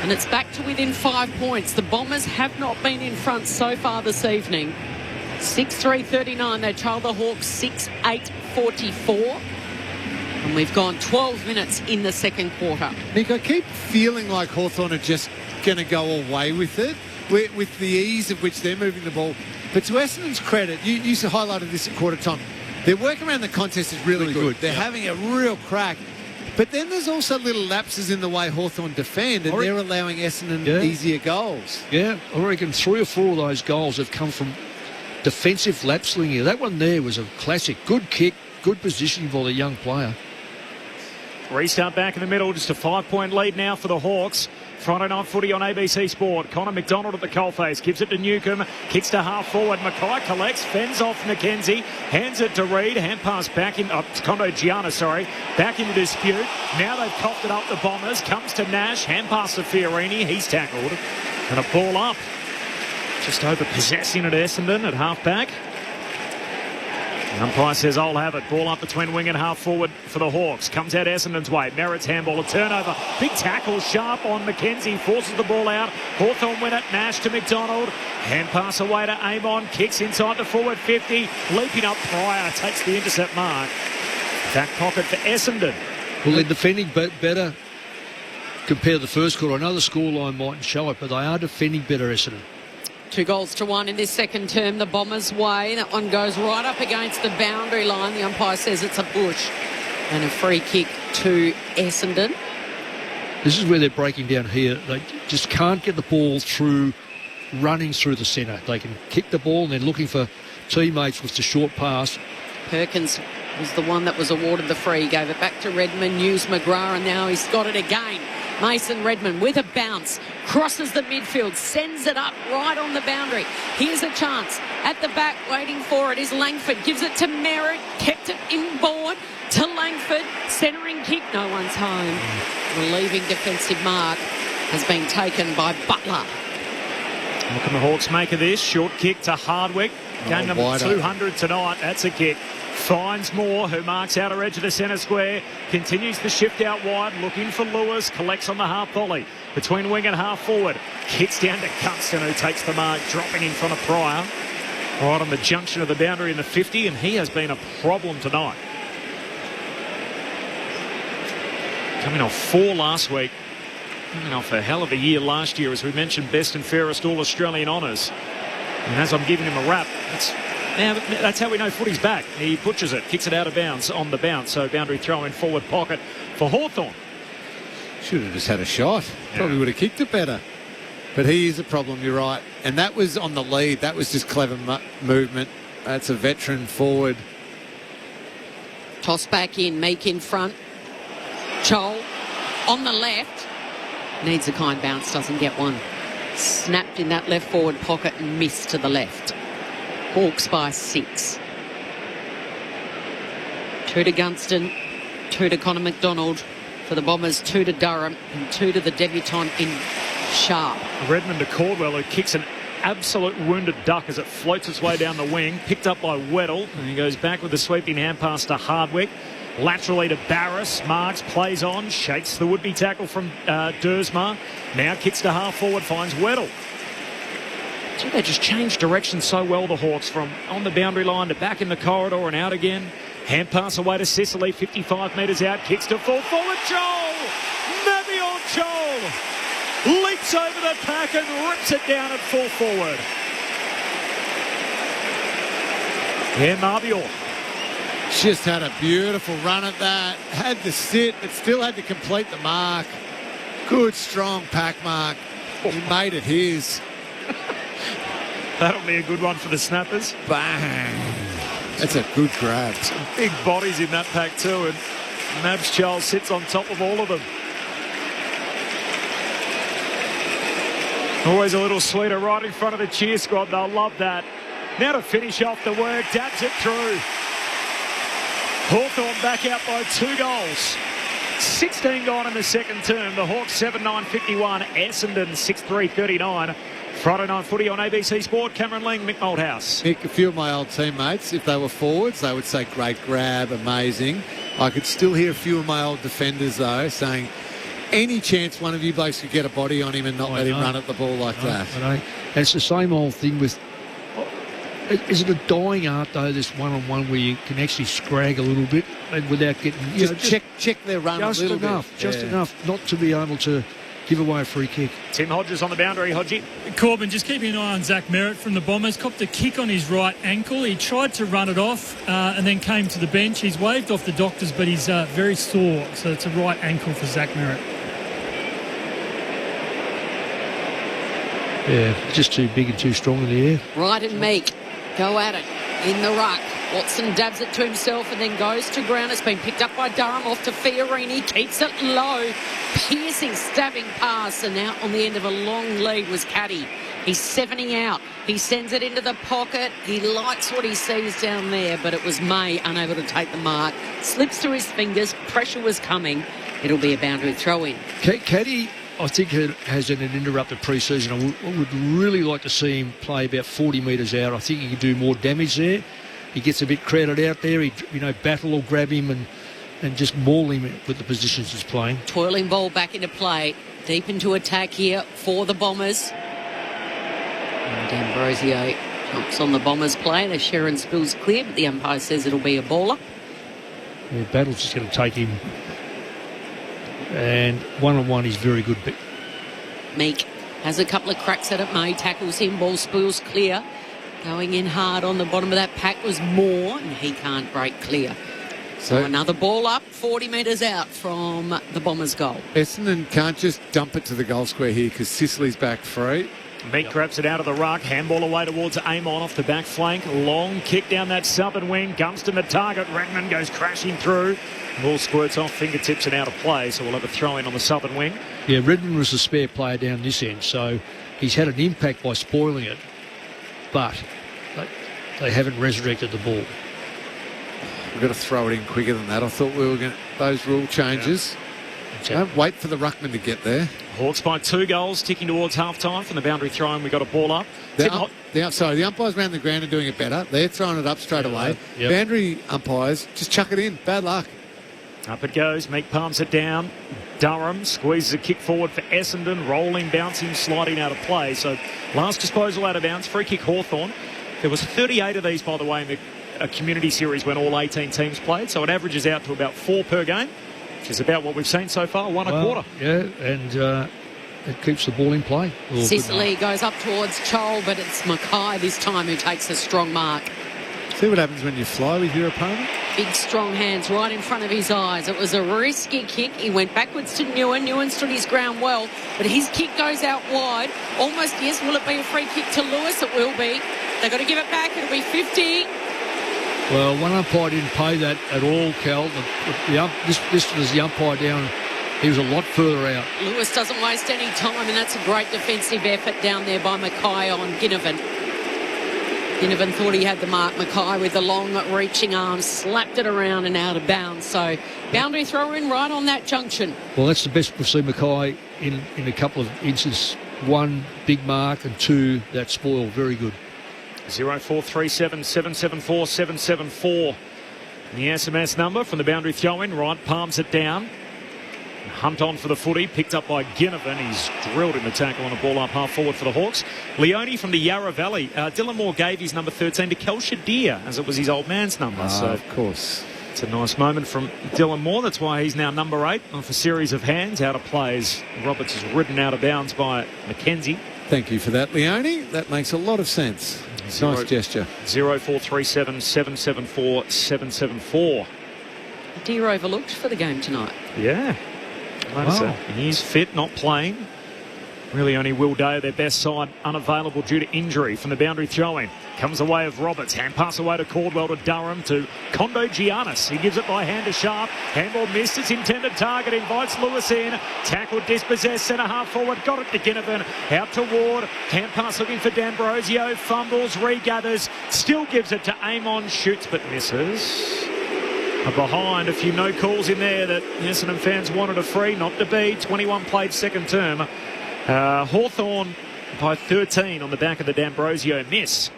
And it's back to within 5 points. The Bombers have not been in front so far this evening. 6-3-39. They trail the Hawks 6-8-44. And we've gone 12 minutes in the second quarter. Nick, I keep feeling like Hawthorn are just going to go away with it, with the ease of which they're moving the ball. But to Essendon's credit, you highlighted this at quarter time, their work around the contest is really good. They're having a real crack. But then there's also little lapses in the way Hawthorn defend, and they're allowing Essendon easier goals. Yeah, I reckon 3 or 4 of those goals have come from defensive lapsing here. That one there was a classic. Good kick, good positioning for the young player. Restart back in the middle, just a 5-point lead now for the Hawks. Friday night footy on ABC Sport. Connor McDonald at the coalface. Gives it to Newcomb. Kicks to half forward. Mackay collects. Fends off McKenzie. Hands it to Reid. Hand pass back in. Condo Gianna, sorry. Back into dispute. Now they've coughed it up the Bombers. Comes to Nash. Hand pass to Fiorini. He's tackled. And a ball up. Just over possessing at Essendon at half-back. The umpire says, I'll have it. Ball up between wing and half forward for the Hawks. Comes out Essendon's way. Merritt's handball. A turnover. Big tackle. Sharp on McKenzie. Forces the ball out. Hawthorn win it. Nash to McDonald. Hand pass away to Amon. Kicks inside the forward 50. Leaping up Pryor. Takes the intercept mark. Back pocket for Essendon. Well, they're defending better compared to the first quarter. I know the scoreline mightn't show it, but they are defending better, Essendon. 2-1 in this second term, the Bombers' way. That one goes right up against the boundary line. The umpire says it's a push. And a free kick to Essendon. This is where they're breaking down here. They just can't get the ball through, running through the centre. They can kick the ball and they're looking for teammates with the short pass. Perkins was the one that was awarded the free. Gave it back to Redmond, used McGrath, and now he's got it again. Mason Redmond with a bounce, crosses the midfield, sends it up right on the boundary. Here's a chance. At the back, waiting for it is Langford. Gives it to Merritt, kept it inboard to Langford. Centering kick, no one's home. Relieving defensive mark has been taken by Butler. What can the Hawks make of this? Short kick to Hardwick. Game number 200 tonight. That's a kick. Finds Moore, who marks outer edge of the centre square. Continues the shift out wide, looking for Lewis. Collects on the half volley. Between wing and half forward. Kicks down to Gunston, who takes the mark, dropping in front of Pryor. Right on the junction of the boundary in the 50, and he has been a problem tonight. Coming off 4 last week. Coming off a hell of a year last year, as we mentioned, best and fairest All-Australian honours. And as I'm giving him a rap, that's how we know footy's back. He butchers it, kicks it out of bounds on the bounce. So boundary throw in forward pocket for Hawthorn. Should have just had a shot. Probably would have kicked it better. But he is a problem, you're right. And that was on the lead. That was just clever movement. That's a veteran forward. Toss back in, Meek in front. Chol on the left. Needs a kind bounce, doesn't get one. Snapped in that left forward pocket and missed to the left. Hawks by 6. 2 to Gunston, 2 to Connor McDonald for the Bombers, 2 to Durham and 2 to the debutant in Sharp. Redmond to Caldwell, who kicks an absolute wounded duck as it floats its way down the wing. Picked up by Weddle, and he goes back with the sweeping hand pass to Hardwick. Laterally to Barris. Marks plays on, shakes the would-be tackle from Dersma. Now kicks to half forward, finds Weddle. So they just changed direction so well, the Hawks, from on the boundary line to back in the corridor and out again. Hand pass away to Sicily, 55 metres out, kicks to full forward. Joel! Navion Joel! Leaps over the pack and rips it down at full forward. Yeah, Marbior. Just had a beautiful run at that. Had to sit, but still had to complete the mark. Good, strong pack mark. He made it his. That'll be a good one for the Snappers. Bang. That's a good grab. Some big bodies in that pack too, and Mabs Charles sits on top of all of them. Always a little sweeter right in front of the cheer squad. They'll love that. Now to finish off the work, dabs it through. Hawthorn back out by 2 goals. 16 gone in the second term. The Hawks 7-9-51. Essendon 6-3-39. Friday night footy on ABC Sport. Cameron Lang, Mick Malthouse. Nick, a few of my old teammates, if they were forwards, they would say great grab, amazing. I could still hear a few of my old defenders, though, saying any chance one of you blokes could get a body on him and not let him run at the ball like that. I know. And it's the same old thing with... Is it a dying art, though, this one-on-one where you can actually scrag a little bit and without getting... check their run a little bit. Just enough not to be able to give away a free kick. Tim Hodges on the boundary. Hodgie. Corbin, just keeping an eye on Zach Merritt from the Bombers. Copped a kick on his right ankle. He tried to run it off and then came to the bench. He's waved off the doctors, but he's very sore. So it's a right ankle for Zach Merritt. Yeah, just too big and too strong in the air. Right and Meek. Go at it in the ruck. Watson dabs it to himself and then goes to ground. It's been picked up by Durham off to Fiorini. Keeps it low. Piercing, stabbing pass, and out on the end of a long lead was Caddy. He's 70 out. He sends it into the pocket. He likes what he sees down there, but it was May unable to take the mark. Slips through his fingers. Pressure was coming. It'll be a boundary throw-in. Caddy, I think, has an interrupted pre-season. I would really like to see him play about 40 metres out. I think he can do more damage there. He gets a bit crowded out there. He, Battle will grab him and just maul him with the positions he's playing. Twirling ball back into play. Deep into attack here for the Bombers. And D'Ambrosio jumps on the Bombers play. The Sharon spills clear, but the umpire says it'll be a baller. Yeah, Battle's just going to take him. And one-on-one is very good. Meek has a couple of cracks at it. May tackles him. Ball spills clear. Going in hard on the bottom of that pack was Moore, and he can't break clear. So another ball up, 40 metres out from the Bombers' goal. Essendon can't just dump it to the goal square here because Sicily's back free. Meek grabs it out of the ruck. Handball away towards Amon off the back flank. Long kick down that southern wing. Gunston the target. Redmond goes crashing through. Ball squirts off fingertips and out of play, so we'll have a throw-in on the southern wing. Yeah, Redmond was the spare player down this end, so he's had an impact by spoiling it, but they haven't resurrected the ball. We've got to throw it in quicker than that. I thought we were going to... Those rule changes. Yeah. Don't wait for the ruckman to get there. Hawks by 2 goals, ticking towards half-time from the boundary throw-in. We got a ball up. The umpires around the ground are doing it better. They're throwing it up straight away. Yep. Boundary umpires, just chuck it in. Bad luck. Up it goes. Meek palms it down. Durham squeezes a kick forward for Essendon. Rolling, bouncing, sliding out of play. So last disposal out of bounds. Free kick Hawthorn. There was 38 of these, by the way, in the community series when all 18 teams played. So it averages out to about 4 per game, which is about what we've seen so far, one a quarter. Yeah, and it keeps the ball in play. Sicily goes up towards Chol, but it's Mackay this time who takes a strong mark. See what happens when you fly with your opponent? Big, strong hands right in front of his eyes. It was a risky kick. He went backwards to Newen. Newen stood his ground well, but his kick goes out wide. Almost, yes, will it be a free kick to Lewis? It will be. They've got to give it back. It'll be 50. Well, one umpire didn't pay that at all, Cal. This was the umpire down. He was a lot further out. Lewis doesn't waste any time, and that's a great defensive effort down there by Mackay on Ginnivan. Ginnivan thought he had the mark. Mackay with the long reaching arms slapped it around and out of bounds. So boundary throw in right on that junction. Well, that's the best we've seen Mackay in a couple of instances. 1, big mark, and 2, that spoil. Very good. 0437 774 774. The SMS number from the boundary throw-in. Right, palms it down. Hunt on for the footy, picked up by Ginnivan. He's drilled in the tackle on a ball up half forward for the Hawks. Leone from the Yarra Valley. Dylan Moore gave his number 13 to Kel Shadir, as it was his old man's number. So of course. It's a nice moment from Dylan Moore. That's why he's now number 8 off a series of hands. Out of plays. Roberts is ridden out of bounds by McKenzie. Thank you for that, Leone. That makes a lot of sense. Nice gesture. 0437 774 774. Deer overlooked for the game tonight. Yeah. Wow. He's fit, not playing. Really only Will Day, their best side, unavailable due to injury from the boundary throw-in. Comes away of Roberts. Hand pass away to Caldwell to Durham to Kondo Giannis. He gives it by hand to Sharp. Handball missed its intended target. Invites Lewis in. Tackle dispossessed. Centre half forward. Got it to Ginnivan. Out to Ward. Hand pass looking for D'Ambrosio. Fumbles. Regathers. Still gives it to Amon. Shoots but misses. Behind a few no calls in there that Essendon fans wanted a free, not to be. 21 played second term. Hawthorn by 13 on the back of the D'Ambrosio miss.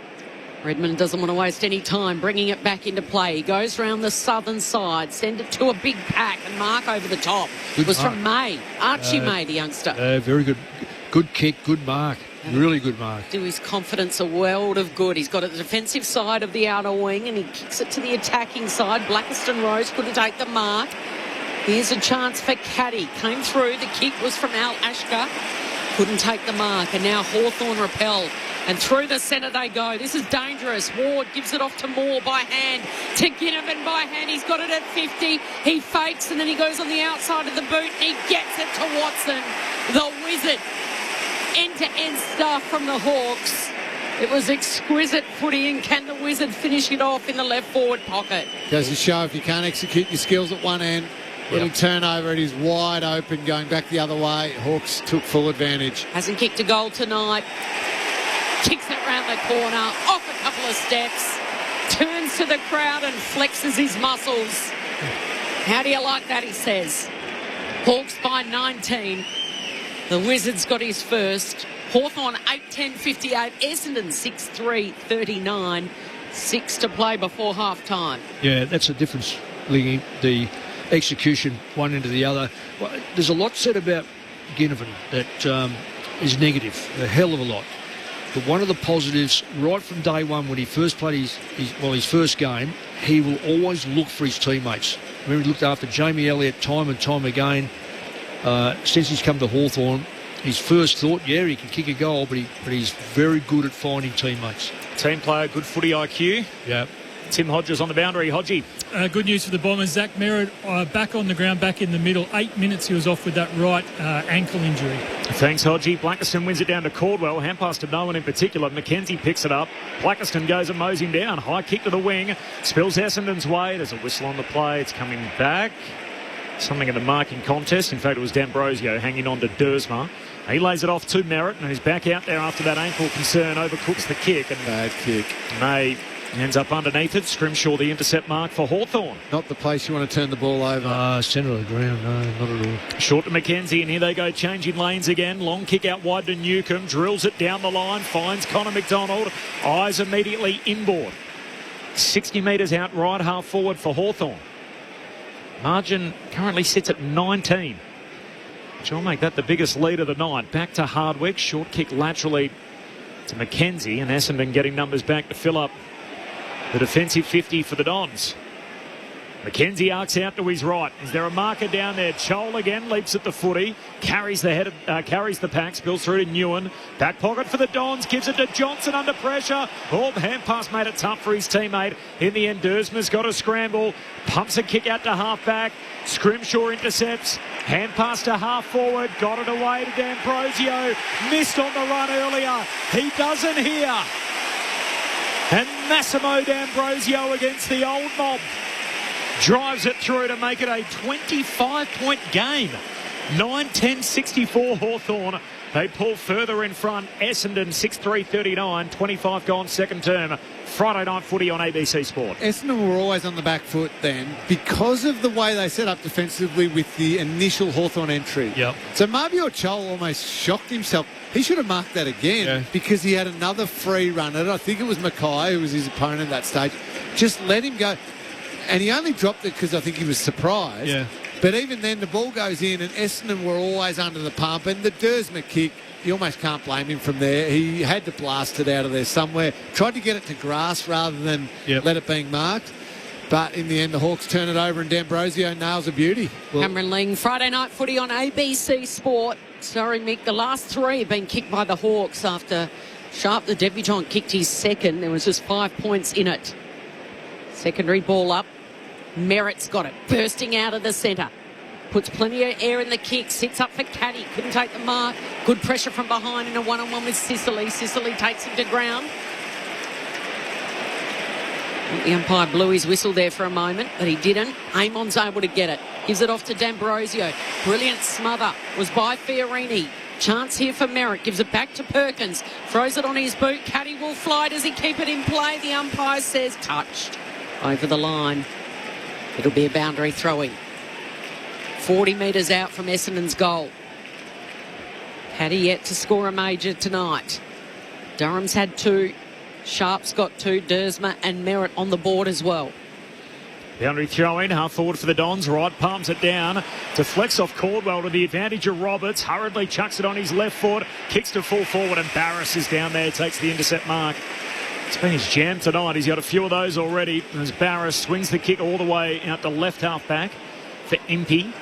Redmond doesn't want to waste any time bringing it back into play. He goes round the southern side, send it to a big pack and mark over the top. It was from May. Archie May, the youngster. Very good. Good kick, good mark. Really good mark. Do his confidence a world of good. He's got it the defensive side of the outer wing and he kicks it to the attacking side. Blackiston Rose couldn't take the mark. Here's a chance for Caddy. Came through. The kick was from Al Ashka. Couldn't take the mark. And now Hawthorn repelled. And through the centre they go. This is dangerous. Ward gives it off to Moore by hand. To Ginnivan by hand. He's got it at 50. He fakes and then he goes on the outside of the boot. And he gets it to Watson. The wizard. End-to-end stuff from the Hawks. It was exquisite footy, and can the wizard finish it off in the left forward pocket? Goes to show if you can't execute your skills at one end, Little turnover, and he's wide open, going back the other way. Hawks took full advantage. Hasn't kicked a goal tonight. Kicks it round the corner, off a couple of steps, turns to the crowd and flexes his muscles. How do you like that, he says. Hawks by 19. The Wizards got his first. Hawthorn 8-10-58. Essendon 6-3 39. 6 to play before half-time. Yeah, that's the difference, linking the execution one into the other. Well, there's a lot said about Ginnivan that is negative, a hell of a lot. But one of the positives, right from day one when he first played his first game, he will always look for his teammates. Remember, he looked after Jamie Elliott time and time again. Since he's come to Hawthorn, his first thought, yeah, he can kick a goal, but he's very good at finding teammates. Team player, good footy IQ. Yeah. Tim Hodges on the boundary. Hodgie. Good news for the Bombers. Zach Merritt back on the ground, back in the middle. 8 minutes he was off with that right ankle injury. Thanks, Hodgie. Blackiston wins it down to Caldwell. Hand pass to no one in particular. McKenzie picks it up. Blackiston goes and mows him down. High kick to the wing. Spills Essendon's way. There's a whistle on the play. It's coming back. Something in the marking contest. In fact, it was D'Ambrosio hanging on to Dersma. He lays it off to Merritt and he's back out there after that ankle concern. Overcooks the kick. And bad kick. May ends up underneath it. Scrimshaw the intercept mark for Hawthorn. Not the place you want to turn the ball over. Centre of the ground, no, not at all. Short to McKenzie, and here they go, changing lanes again. Long kick out wide to Newcomb. Drills it down the line. Finds Connor McDonald. Eyes immediately inboard. 60 metres out, right half forward for Hawthorn. Margin currently sits at 19. Which will make that the biggest lead of the night. Back to Hardwick. Short kick laterally to McKenzie, and Essendon getting numbers back to fill up the defensive 50 for the Dons. McKenzie arcs out to his right. Is there a marker down there? Chol again leaps at the footy, carries the pack, spills through to Newen. Back pocket for the Dons, gives it to Johnson under pressure. Oh, hand pass made it tough for his teammate. In the end, Dersma's got a scramble, pumps a kick out to half back. Scrimshaw intercepts, hand pass to half forward, got it away to D'Ambrosio. Missed on the run earlier. He doesn't here. And Massimo D'Ambrosio against the old mob drives it through to make it a 25-point game. 9-10-64 Hawthorn. They pull further in front. Essendon 6-3-39. 25 gone second term. Friday night footy on ABC Sport. Essendon were always on the back foot then because of the way they set up defensively with the initial Hawthorn entry. Yep. So Mabio Chol almost shocked himself. He should have marked that again because he had another free run at it. I think it was Mackay who was his opponent at that stage. Just let him go. And he only dropped it because I think he was surprised. Yeah. But even then, the ball goes in, and Essendon were always under the pump. And the Dersma kick, you almost can't blame him from there. He had to blast it out of there somewhere. Tried to get it to grass rather than let it being marked. But in the end, the Hawks turn it over, and D'Ambrosio nails a beauty. Cameron Ling, Friday night footy on ABC Sport. Sorry, Mick, the last three have been kicked by the Hawks after Sharp, the debutant, kicked his second. There was just 5 points in it. Secondary ball up. Merritt's got it, bursting out of the centre. Puts plenty of air in the kick, sits up for Caddy, couldn't take the mark. Good pressure from behind in a one-on-one with Sicily. Sicily takes him to ground. The umpire blew his whistle there for a moment, but he didn't. Amon's able to get it. Gives it off to D'Ambrosio. Brilliant smother was by Fiorini. Chance here for Merritt. Gives it back to Perkins. Throws it on his boot. Caddy will fly. Does he keep it in play? The umpire says touched. Over the line. It'll be a boundary throw-in. 40 metres out from Essendon's goal. Paddy yet to score a major tonight. Durham's had 2. Sharp's got 2. Dersma and Merritt on the board as well. Boundary throw-in, half forward for the Dons. Right palms it down. Deflects off Caldwell to the advantage of Roberts. Hurriedly chucks it on his left foot. Kicks to full forward, and Barris is down there. Takes the intercept mark. It's been his jam tonight. He's got a few of those already. As Barris swings the kick all the way out to left half back for Impey.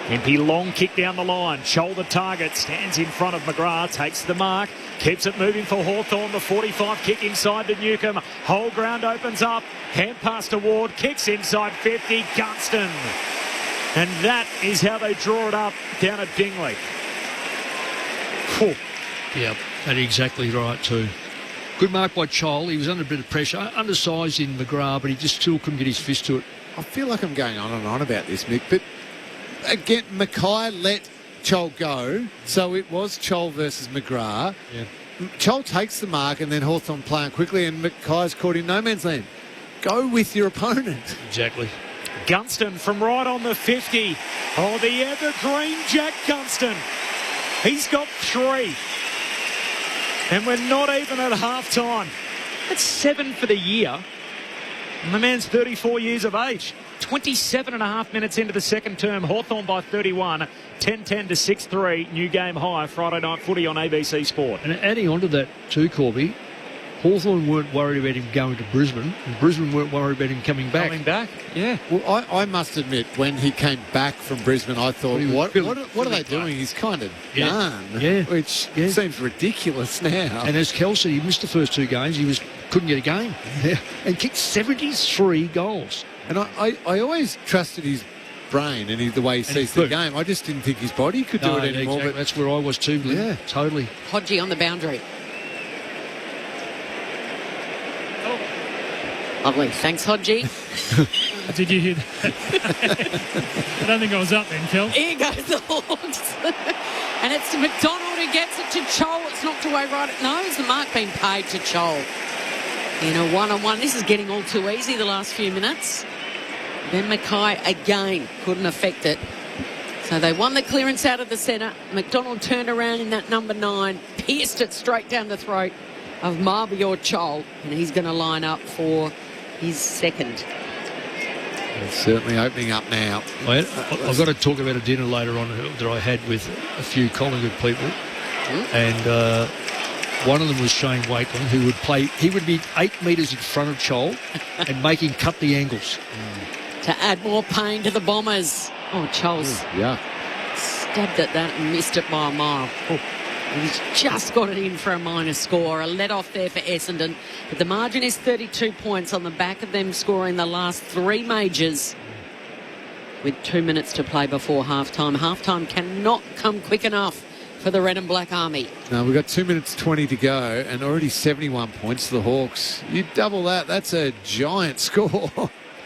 Impey long kick down the line. Shoulder target. Stands in front of McGrath. Takes the mark. Keeps it moving for Hawthorn. The 45 kick inside to Newcomb. Whole ground opens up. Hand pass to Ward. Kicks inside 50. Gunston. And that is how they draw it up down at Dingley. Whew. Yeah, that's exactly right too. Good mark by Chol. He was under a bit of pressure. Undersized in McGrath, but he just still couldn't get his fist to it. I feel like I'm going on and on about this, Mick, but again, Mackay let Chol go, so it was Chol versus McGrath. Yeah. Chol takes the mark and then Hawthorn playing quickly and Mackay's caught in no man's land. Go with your opponent. Exactly. Gunston from right on the 50. Oh, the evergreen Jack Gunston. He's got 3. And we're not even at half-time. That's 7 for the year. And the man's 34 years of age. 27 and a half minutes into the second term. Hawthorn by 31. 10-10 to 6-3. New game high. Friday night footy on ABC Sport. And adding on to that too, Corby, Hawthorn weren't worried about him going to Brisbane, and Brisbane weren't worried about him coming back. Yeah. Well, I must admit, when he came back from Brisbane, I thought, what are they doing? He's kind of done. Yeah. Which seems ridiculous now. And as Kel said, he missed the first 2 games. He couldn't get a game. Yeah. And kicked 73 goals. And I always trusted his brain and the way he sees the game. I just didn't think his body could do it anymore. Exactly. But that's where I was too. Yeah, totally. Hodgie on the boundary. Lovely. Thanks, Hodgie. Did you hear that? I don't think I was up then, Kel. Here goes the Hawks. And it's McDonald who gets it to Chol. It's knocked away right at nose. The mark being paid to Chol. In a one-on-one. This is getting all too easy the last few minutes. Then Mackay again couldn't affect it. So they won the clearance out of the centre. McDonald turned around in that number 9, pierced it straight down the throat of Marbior Chol, and he's going to line up for his second. It's certainly opening up now. I've got to talk about a dinner later on that I had with a few Collingwood people, and one of them was Shane Wakeland, who would play. He would be 8 metres in front of Chol and make him cut the angles. To add more pain to the Bombers. Oh, Chol's stabbed at that and missed it by a mile. Oh. He's just got it in for a minor score. A let-off there for Essendon. But the margin is 32 points on the back of them scoring the last 3 majors with 2 minutes to play before half-time. Half-time cannot come quick enough for the Red and Black Army. No, we've got 2 minutes 20 to go and already 71 points to the Hawks. You double that, that's a giant score.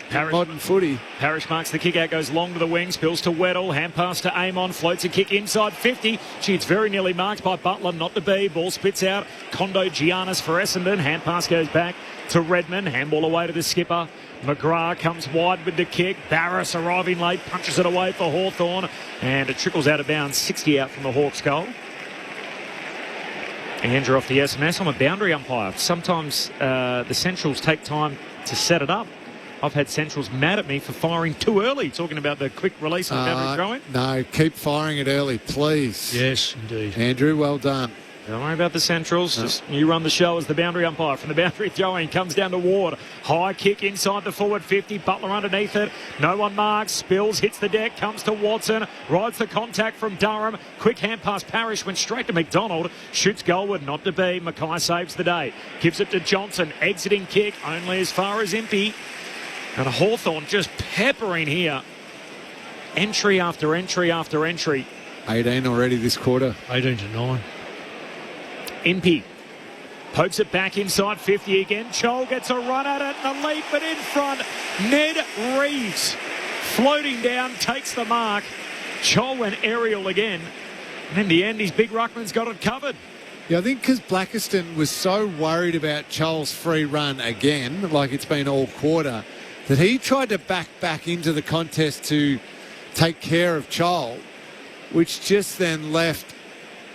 Modern footy. Parrish marks the kick out, goes long to the wing, spills to Weddle, hand pass to Amon, floats a kick inside 50. It's very nearly marked by Butler, not to be. Ball spits out. Kondo Giannis for Essendon. Hand pass goes back to Redmond. Handball away to the skipper. McGrath comes wide with the kick. Barris arriving late, punches it away for Hawthorn. And it trickles out of bounds, 60 out from the Hawks' goal. Andrew off the SMS. I'm a boundary umpire. Sometimes the Centrals take time to set it up. I've had Centrals mad at me for firing too early, talking about the quick release on the boundary throwing. No, keep firing it early, please. Yes, indeed. Andrew, well done. Don't worry about the Centrals. No. Just you run the show as the boundary umpire. From the boundary throwing, comes down to Ward. High kick inside the forward 50. Butler underneath it. No one marks. Spills, hits the deck, comes to Watson. Rides the contact from Durham. Quick hand pass Parrish, went straight to McDonald. Shoots goalward, not to be. Mackay saves the day. Gives it to Johnson. Exiting kick, only as far as Impey. And Hawthorn just peppering here. Entry after entry after entry. 18 already this quarter. 18-9. Impey pokes it back inside 50 again. Chol gets a run at it and a leap, but in front, Ned Reeves floating down, takes the mark. Chol went aerial again. And in the end, his big ruckman's got it covered. Yeah, I think because Blackiston was so worried about Chol's free run again, like it's been all quarter, that he tried to back into the contest to take care of Chol, which just then left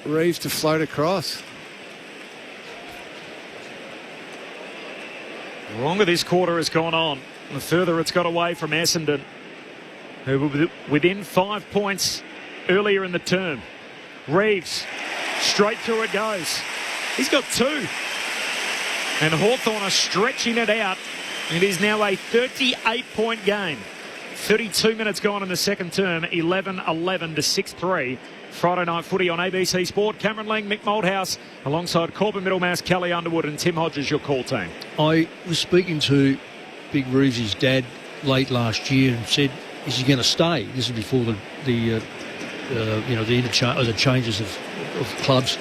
Reeves to float across. The longer this quarter has gone on, the further it's got away from Essendon, who were within 5 points earlier in the term. Reeves, straight through it goes. He's got 2. And Hawthorn are stretching it out. It is now a 38-point game. 32 minutes gone in the second term, 11-11 to 6-3. Friday night footy on ABC Sport. Cameron Lang, Mick Malthouse, alongside Corbin Middlemass, Kelly Underwood and Tim Hodges, your call team. I was speaking to Big Reeves' dad late last year and said, is he going to stay? This is before the changes of clubs.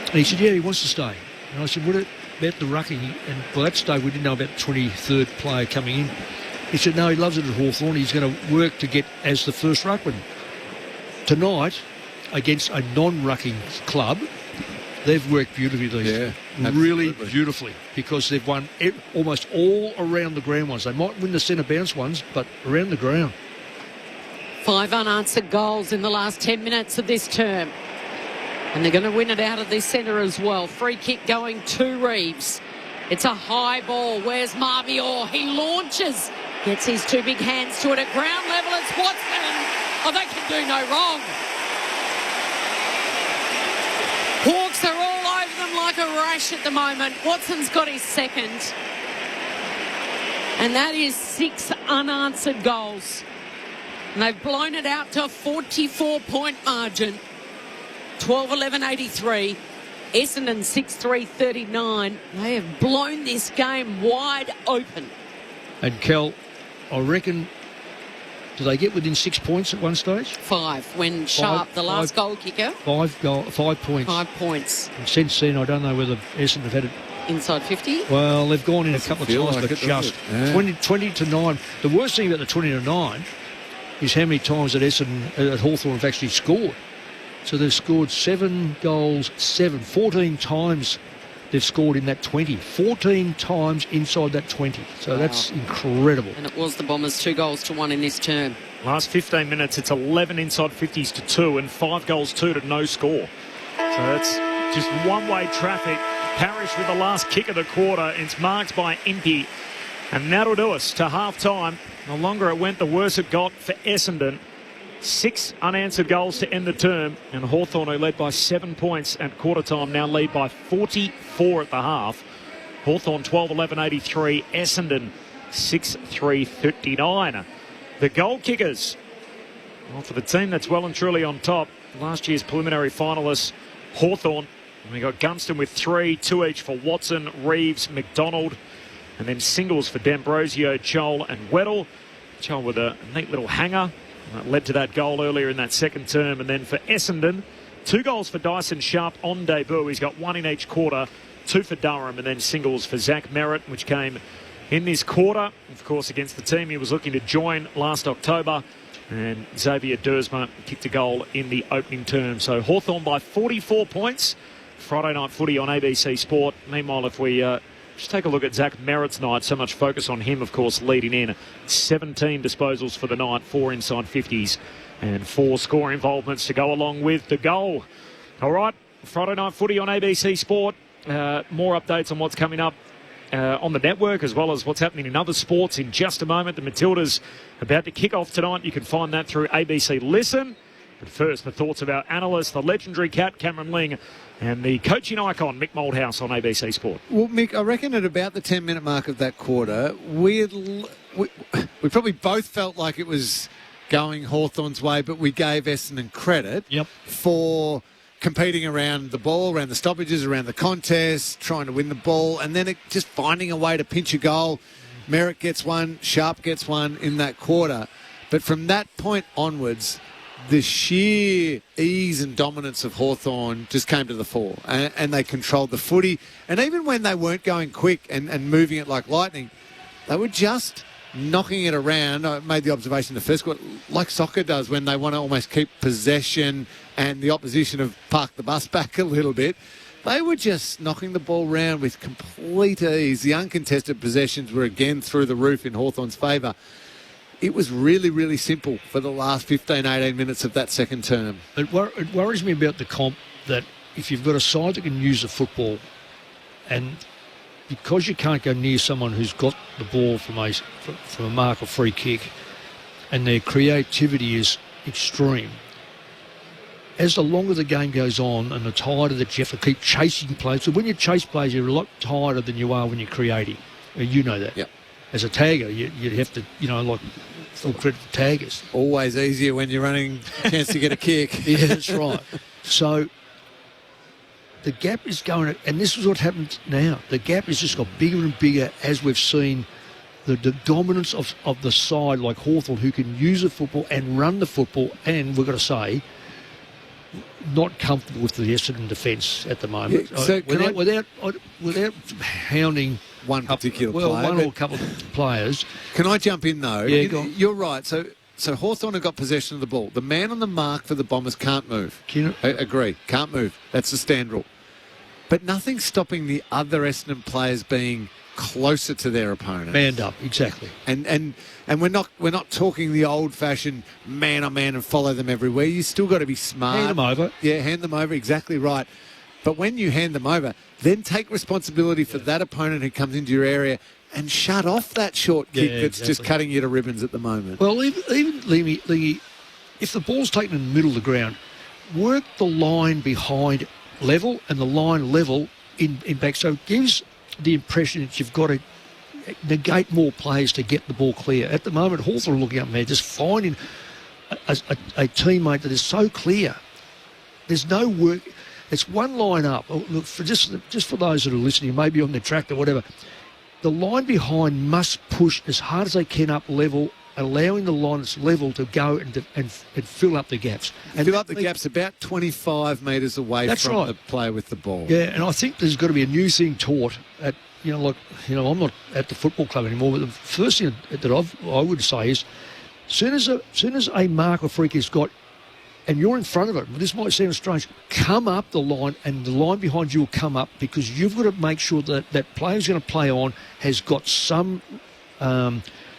And he said, yeah, he wants to stay. And I said, what about the rucking? And by that stage, we didn't know about the 23rd player coming in. He said, no, he loves it at Hawthorn. He's going to work to get as the first ruckman. Tonight, against a non-rucking club, they've worked beautifully these days. Really beautifully, because they've won almost all around the ground ones. They might win the centre bounce ones, but around the ground. 5 unanswered goals in the last 10 minutes of this term. And they're going to win it out of this centre as well. Free kick going to Reeves. It's a high ball. Where's Marvior? He launches. Gets his 2 big hands to it at ground level. It's Watson. Oh, they can do no wrong. Hawks are all over them like a rash at the moment. Watson's got his second. And that is 6 unanswered goals. And they've blown it out to a 44-point margin. 12-11-83. Essendon 6-3-39. They have blown this game wide open. And Kel, I reckon, do they get within 6 points at one stage? 5 when Sharp, the last goal kicker. 5 points. 5 points. And since then, I don't know whether Essendon have had it. Inside 50? Well, they've gone in a couple of times, like but just 20 to 9. The worst thing about the 20 to 9 is how many times that Essendon at Hawthorn have actually scored. So they've scored 7 goals, 14 times they've scored in that 20. 14 times inside that 20. So that's incredible. And it was the Bombers 2 goals to 1 in this term. Last 15 minutes, it's 11 inside 50s to 2 and 5 goals 2 to no score. So that's just one-way traffic. Parrish with the last kick of the quarter. It's marked by Impey. And that'll do us to half-time. The longer it went, the worse it got for Essendon. 6 unanswered goals to end the term, and Hawthorn, who led by 7 points at quarter time, now lead by 44 at the half. Hawthorn 12-11-83, Essendon 6-3-39. The goal kickers, well, for the team that's well and truly on top, last year's preliminary finalists, Hawthorn. We got Gunston with 3, 2 each for Watson, Reeves, McDonald, and then singles for D'Ambrosio, Joel and Weddle. Joel with a neat little hanger. That led to that goal earlier in that second term. And then for Essendon, 2 goals for Dyson Sharp on debut. He's got 1 in each quarter, 2 for Durham, and then singles for Zach Merritt, which came in this quarter. Of course, against the team he was looking to join last October. And Xavier Dersma kicked a goal in the opening term. So Hawthorn by 44 points. Friday night footy on ABC Sport. Meanwhile, if we just take a look at Zach Merritt's night, so much focus on him, of course, leading in. 17 disposals for the night, 4 inside 50s, and 4 score involvements to go along with the goal. All right, Friday night footy on ABC Sport. More updates on what's coming up on the network, as well as what's happening in other sports in just a moment. The Matildas about to kick off tonight. You can find that through ABC Listen. But first, the thoughts of our analyst, the legendary cat, Cameron Ling, and the coaching icon, Mick Moldhouse, on ABC Sport. Well, Mick, I reckon at about the 10-minute mark of that quarter, we probably both felt like it was going Hawthorn's way, but we gave Essendon credit for competing around the ball, around the stoppages, around the contest, trying to win the ball, and then just finding a way to pinch a goal. Merritt gets one, Sharp gets one in that quarter. But from that point onwards, the sheer ease and dominance of Hawthorn just came to the fore, and they controlled the footy. And even when they weren't going quick and moving it like lightning, they were just knocking it around. I made the observation in the first quarter, like soccer does when they want to almost keep possession and the opposition have parked the bus back a little bit. They were just knocking the ball around with complete ease. The uncontested possessions were again through the roof in Hawthorn's favour. It was really, really simple for the last 15, 18 minutes of that second term. It worries me about the comp that if you've got a side that can use the football, and because you can't go near someone who's got the ball from a mark or free kick, and their creativity is extreme, as the longer the game goes on and the tighter that you have to keep chasing players. So when you chase players, you're a lot tighter than you are when you're creating. You know that. Yep. As a tagger, you have to, like, full credit to taggers. Always easier when you're running a chance to get a kick. Yeah, that's right. So the gap is going, and this is what happens now. The gap has just got bigger and bigger as we've seen the dominance of the side like Hawthorn, who can use the football and run the football, and we've got to say, not comfortable with the Essendon defence at the moment. Yeah, so without hounding one particular player. One or a couple of players. Can I jump in, though? Yeah, go on. You're right. So Hawthorn have got possession of the ball. The man on the mark for the Bombers can't move. Agree. Can't move. That's the stand rule. But nothing's stopping the other Essendon players being closer to their opponent. Manned up, exactly. And we're not talking the old-fashioned man on man and follow them everywhere. You still got to be smart. Hand them over. Yeah, hand them over. Exactly right. But when you hand them over, then take responsibility for that opponent who comes into your area and shut off that short kick that's just cutting you to ribbons at the moment. Well, even Leamy, if the ball's taken in the middle of the ground, work the line behind level and the line level in back. So it gives the impression that you've got to negate more players to get the ball clear. At the moment, Hawthorn are looking up there, just finding a teammate that is so clear. There's no work. It's one line up. Look, for just for those that are listening, maybe on the tractor, whatever, the line behind must push as hard as they can up level, allowing the line that's level to go and fill up the gaps. And fill up the gaps about 25 metres away from the player with the ball. Yeah, and I think there's got to be a new thing taught at, I'm not at the football club anymore, but the first thing that I would say is, soon as a mark or freak has got, and you're in front of it, this might sound strange, come up the line and the line behind you will come up, because you've got to make sure that that player's going to play on has got some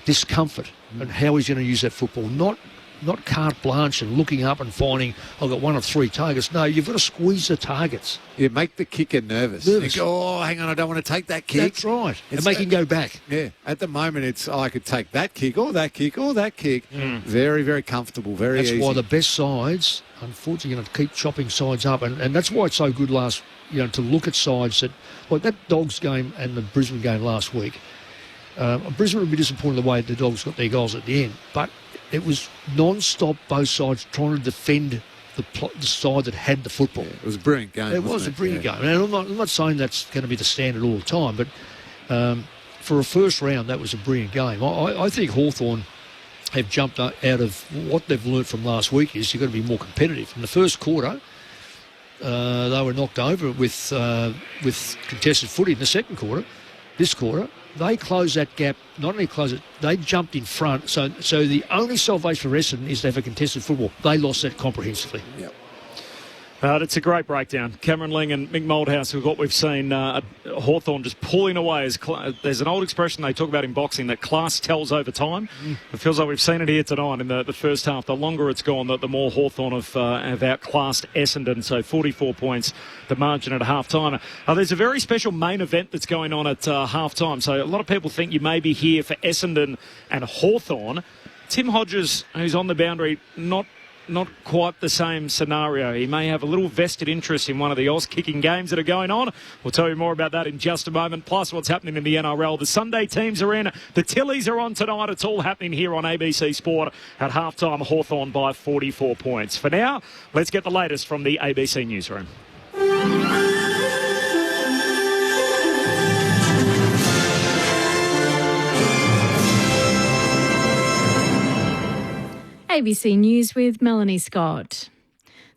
discomfort and how he's going to use that football. Not carte blanche and looking up and finding, I've got one of three targets. No, you've got to squeeze the targets. Yeah, make the kicker nervous. Think, hang on, I don't want to take that kick. That's right. And make him go back. Yeah. At the moment, it's, I could take that kick or that kick or that kick. Very, very comfortable, very easy. That's why the best sides, unfortunately, are going to keep chopping sides up. And that's why it's so good to look at sides that, like that Dogs game and the Brisbane game last week. Brisbane would be disappointed the way the Dogs got their goals at the end. But it was non-stop, both sides trying to defend the side that had the football. Yeah, it was a brilliant game. It was a brilliant game. And I'm not saying that's going to be the standard all the time, but for a first round, that was a brilliant game. I think Hawthorn have jumped out of what they've learnt from last week is you've got to be more competitive. In the first quarter, they were knocked over with contested footy. In the second quarter, this quarter, they closed that gap. Not only closed it, they jumped in front. So the only salvation for Essendon is to have a contested football. They lost that comprehensively. Yep. It's a great breakdown. Cameron Ling and Mick Moldhouse, what we've seen, Hawthorn just pulling away. There's an old expression they talk about in boxing that class tells over time. It feels like we've seen it here tonight in the first half. The longer it's gone, the more Hawthorn have outclassed Essendon. So 44 points, the margin at half-time. There's a very special main event that's going on at half-time. So a lot of people think you may be here for Essendon and Hawthorn. Tim Hodges, who's on the boundary, not quite the same scenario. He may have a little vested interest in one of the Oz-kicking games that are going on. We'll tell you more about that in just a moment, plus what's happening in the NRL. The Sunday teams are in. The Tillies are on tonight. It's all happening here on ABC Sport at halftime. Hawthorn by 44 points. For now, let's get the latest from the ABC Newsroom. ABC News with Melanie Scott.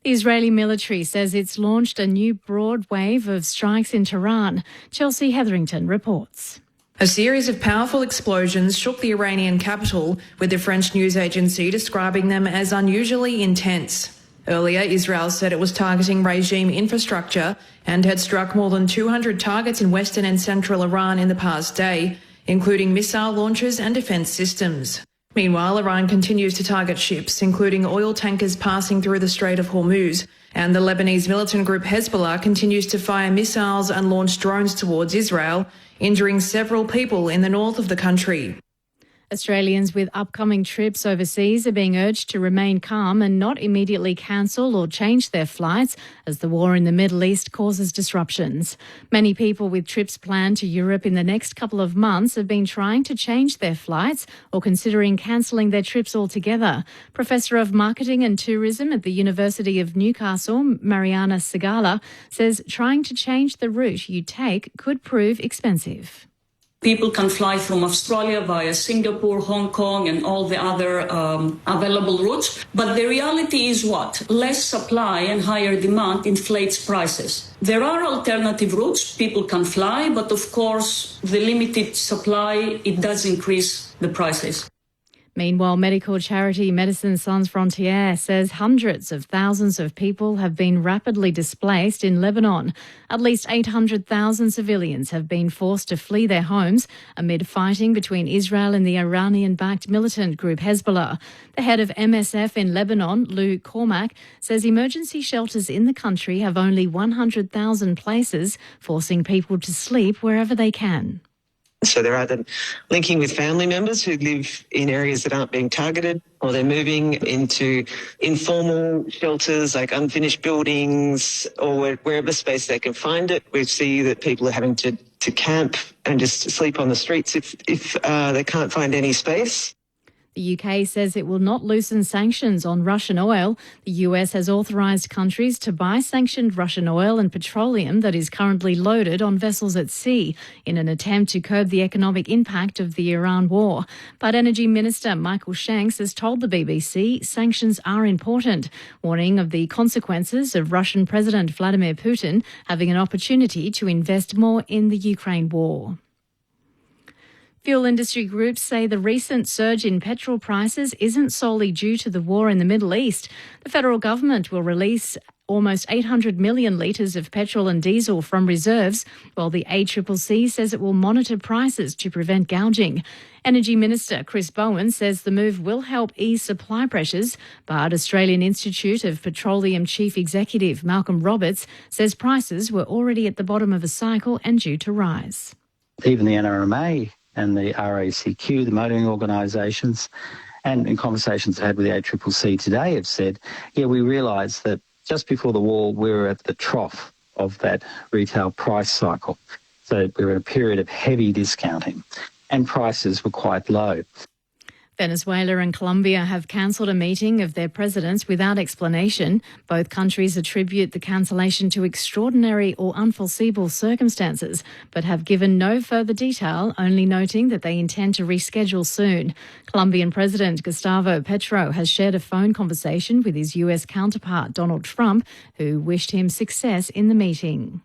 The Israeli military says it's launched a new broad wave of strikes in Tehran. Chelsea Hetherington reports. A series of powerful explosions shook the Iranian capital, with the French news agency describing them as unusually intense. Earlier, Israel said it was targeting regime infrastructure and had struck more than 200 targets in western and central Iran in the past day, including missile launchers and defence systems. Meanwhile, Iran continues to target ships, including oil tankers passing through the Strait of Hormuz, and the Lebanese militant group Hezbollah continues to fire missiles and launch drones towards Israel, injuring several people in the north of the country. Australians with upcoming trips overseas are being urged to remain calm and not immediately cancel or change their flights as the war in the Middle East causes disruptions. Many people with trips planned to Europe in the next couple of months have been trying to change their flights or considering cancelling their trips altogether. Professor of Marketing and Tourism at the University of Newcastle, Mariana Segala, says trying to change the route you take could prove expensive. People can fly from Australia via Singapore, Hong Kong, and all the other available routes. But the reality is what? Less supply and higher demand inflates prices. There are alternative routes. People can fly, but of course, the limited supply, it does increase the prices. Meanwhile, medical charity Médecins Sans Frontières says hundreds of thousands of people have been rapidly displaced in Lebanon. At least 800,000 civilians have been forced to flee their homes amid fighting between Israel and the Iranian-backed militant group Hezbollah. The head of MSF in Lebanon, Lou Cormac, says emergency shelters in the country have only 100,000 places, forcing people to sleep wherever they can. So they're either linking with family members who live in areas that aren't being targeted, or they're moving into informal shelters like unfinished buildings or wherever space they can find it. We see that people are having to camp and just sleep on the streets if they can't find any space. The UK says it will not loosen sanctions on Russian oil. The US has authorised countries to buy sanctioned Russian oil and petroleum that is currently loaded on vessels at sea in an attempt to curb the economic impact of the Iran war. But Energy Minister Michael Shanks has told the BBC sanctions are important, warning of the consequences of Russian President Vladimir Putin having an opportunity to invest more in the Ukraine war. Fuel industry groups say the recent surge in petrol prices isn't solely due to the war in the Middle East. The federal government will release almost 800 million litres of petrol and diesel from reserves, while the ACCC says it will monitor prices to prevent gouging. Energy Minister Chris Bowen says the move will help ease supply pressures, but Australian Institute of Petroleum Chief Executive Malcolm Roberts says prices were already at the bottom of a cycle and due to rise. Even the NRMA and the RACQ, the motoring organisations, and in conversations I had with the ACCC today have said, yeah, we realise that just before the war we were at the trough of that retail price cycle. So we were in a period of heavy discounting and prices were quite low. Venezuela and Colombia have cancelled a meeting of their presidents without explanation. Both countries attribute the cancellation to extraordinary or unforeseeable circumstances, but have given no further detail, only noting that they intend to reschedule soon. Colombian President Gustavo Petro has shared a phone conversation with his US counterpart Donald Trump, who wished him success in the meeting.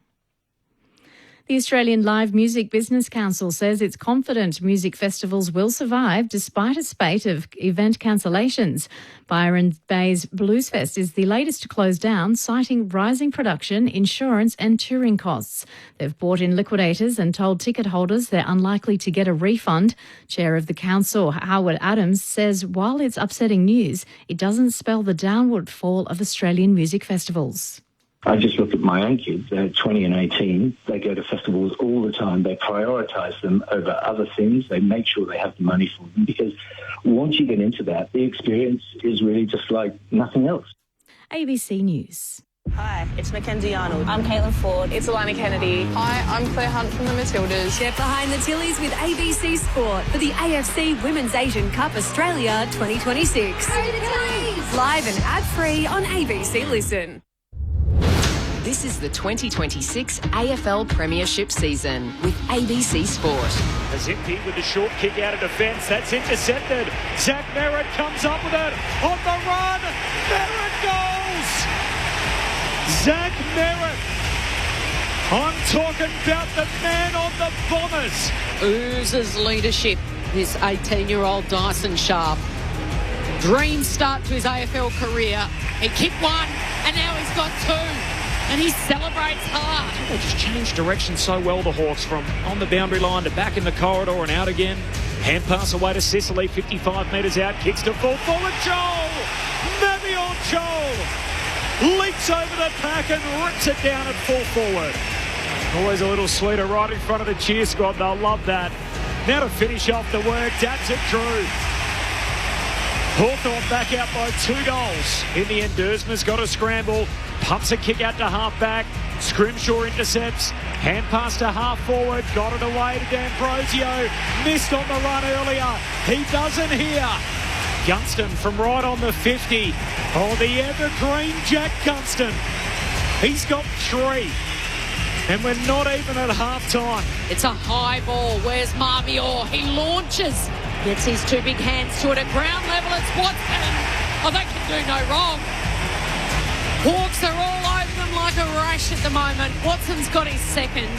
The Australian Live Music Business Council says it's confident music festivals will survive despite a spate of event cancellations. Byron Bay's Blues Fest is the latest to close down, citing rising production, insurance and touring costs. They've brought in liquidators and told ticket holders they're unlikely to get a refund. Chair of the council, Howard Adams, says while it's upsetting news, it doesn't spell the downward fall of Australian music festivals. I just look at my own kids, they're 20 and 18. They go to festivals all the time. They prioritise them over other things. They make sure they have the money for them because once you get into that, the experience is really just like nothing else. ABC News. Hi, it's Mackenzie Arnold. I'm Caitlin Ford. It's Alana Kennedy. Hi, I'm Claire Hunt from the Matildas. Get behind the Tillies with ABC Sport for the AFC Women's Asian Cup Australia 2026. Live and ad-free on ABC Listen. This is the 2026 AFL Premiership season with ABC Sport. Zimpy with the short kick out of defence. That's intercepted. Zach Merritt comes up with it. On the run. Merritt goals. Zach Merritt. I'm talking about the man on the Bombers. Oozes leadership, this 18-year-old Dyson Sharp. Dream start to his AFL career. He kicked one and now he's got two. And he celebrates hard. They just changed direction so well, the Hawks, from on the boundary line to back in the corridor and out again. Hand pass away to Sicily, 55 metres out, kicks to full forward. Joel! Mavion Joel! Leaps over the pack and rips it down at full forward. Always a little sweeter right in front of the cheer squad. They'll love that. Now to finish off the work, that's it, Drew. Hawthorn back out by 2 goals. In the end, Dersma's got a scramble. Pumps a kick out to half-back. Scrimshaw intercepts. Hand pass to half-forward. Got it away to D'Ambrosio. Missed on the run earlier. He doesn't here. Gunston from right on the 50. Oh, the evergreen Jack Gunston. He's got 3. And we're not even at half-time. It's a high ball. Where's Marmior? He launches. Gets his two big hands to it at ground level. It's Watson. Oh, they can do no wrong. Hawks are all over them like a rash at the moment. Watson's got his second.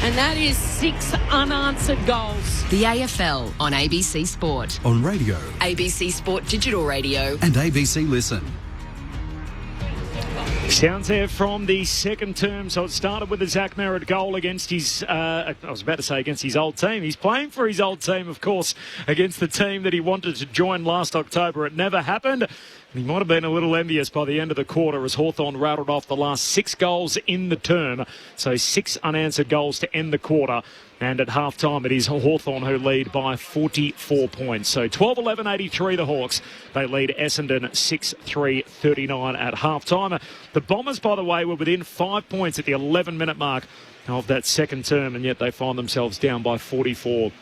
And that is 6 unanswered goals. The AFL on ABC Sport. On radio. ABC Sport Digital Radio. And ABC Listen. Sounds there from the second term. So it started with a Zach Merritt goal against his, against his old team. He's playing for his old team, of course, against the team that he wanted to join last October. It never happened. He might have been a little envious by the end of the quarter as Hawthorn rattled off the last 6 goals in the term. So 6 unanswered goals to end the quarter. And at half-time, it is Hawthorn who lead by 44 points. So 12-11-83, the Hawks. They lead Essendon 6-3-39 at half-time. The Bombers, by the way, were within 5 points at the 11-minute mark of that second term, and yet they find themselves down by 44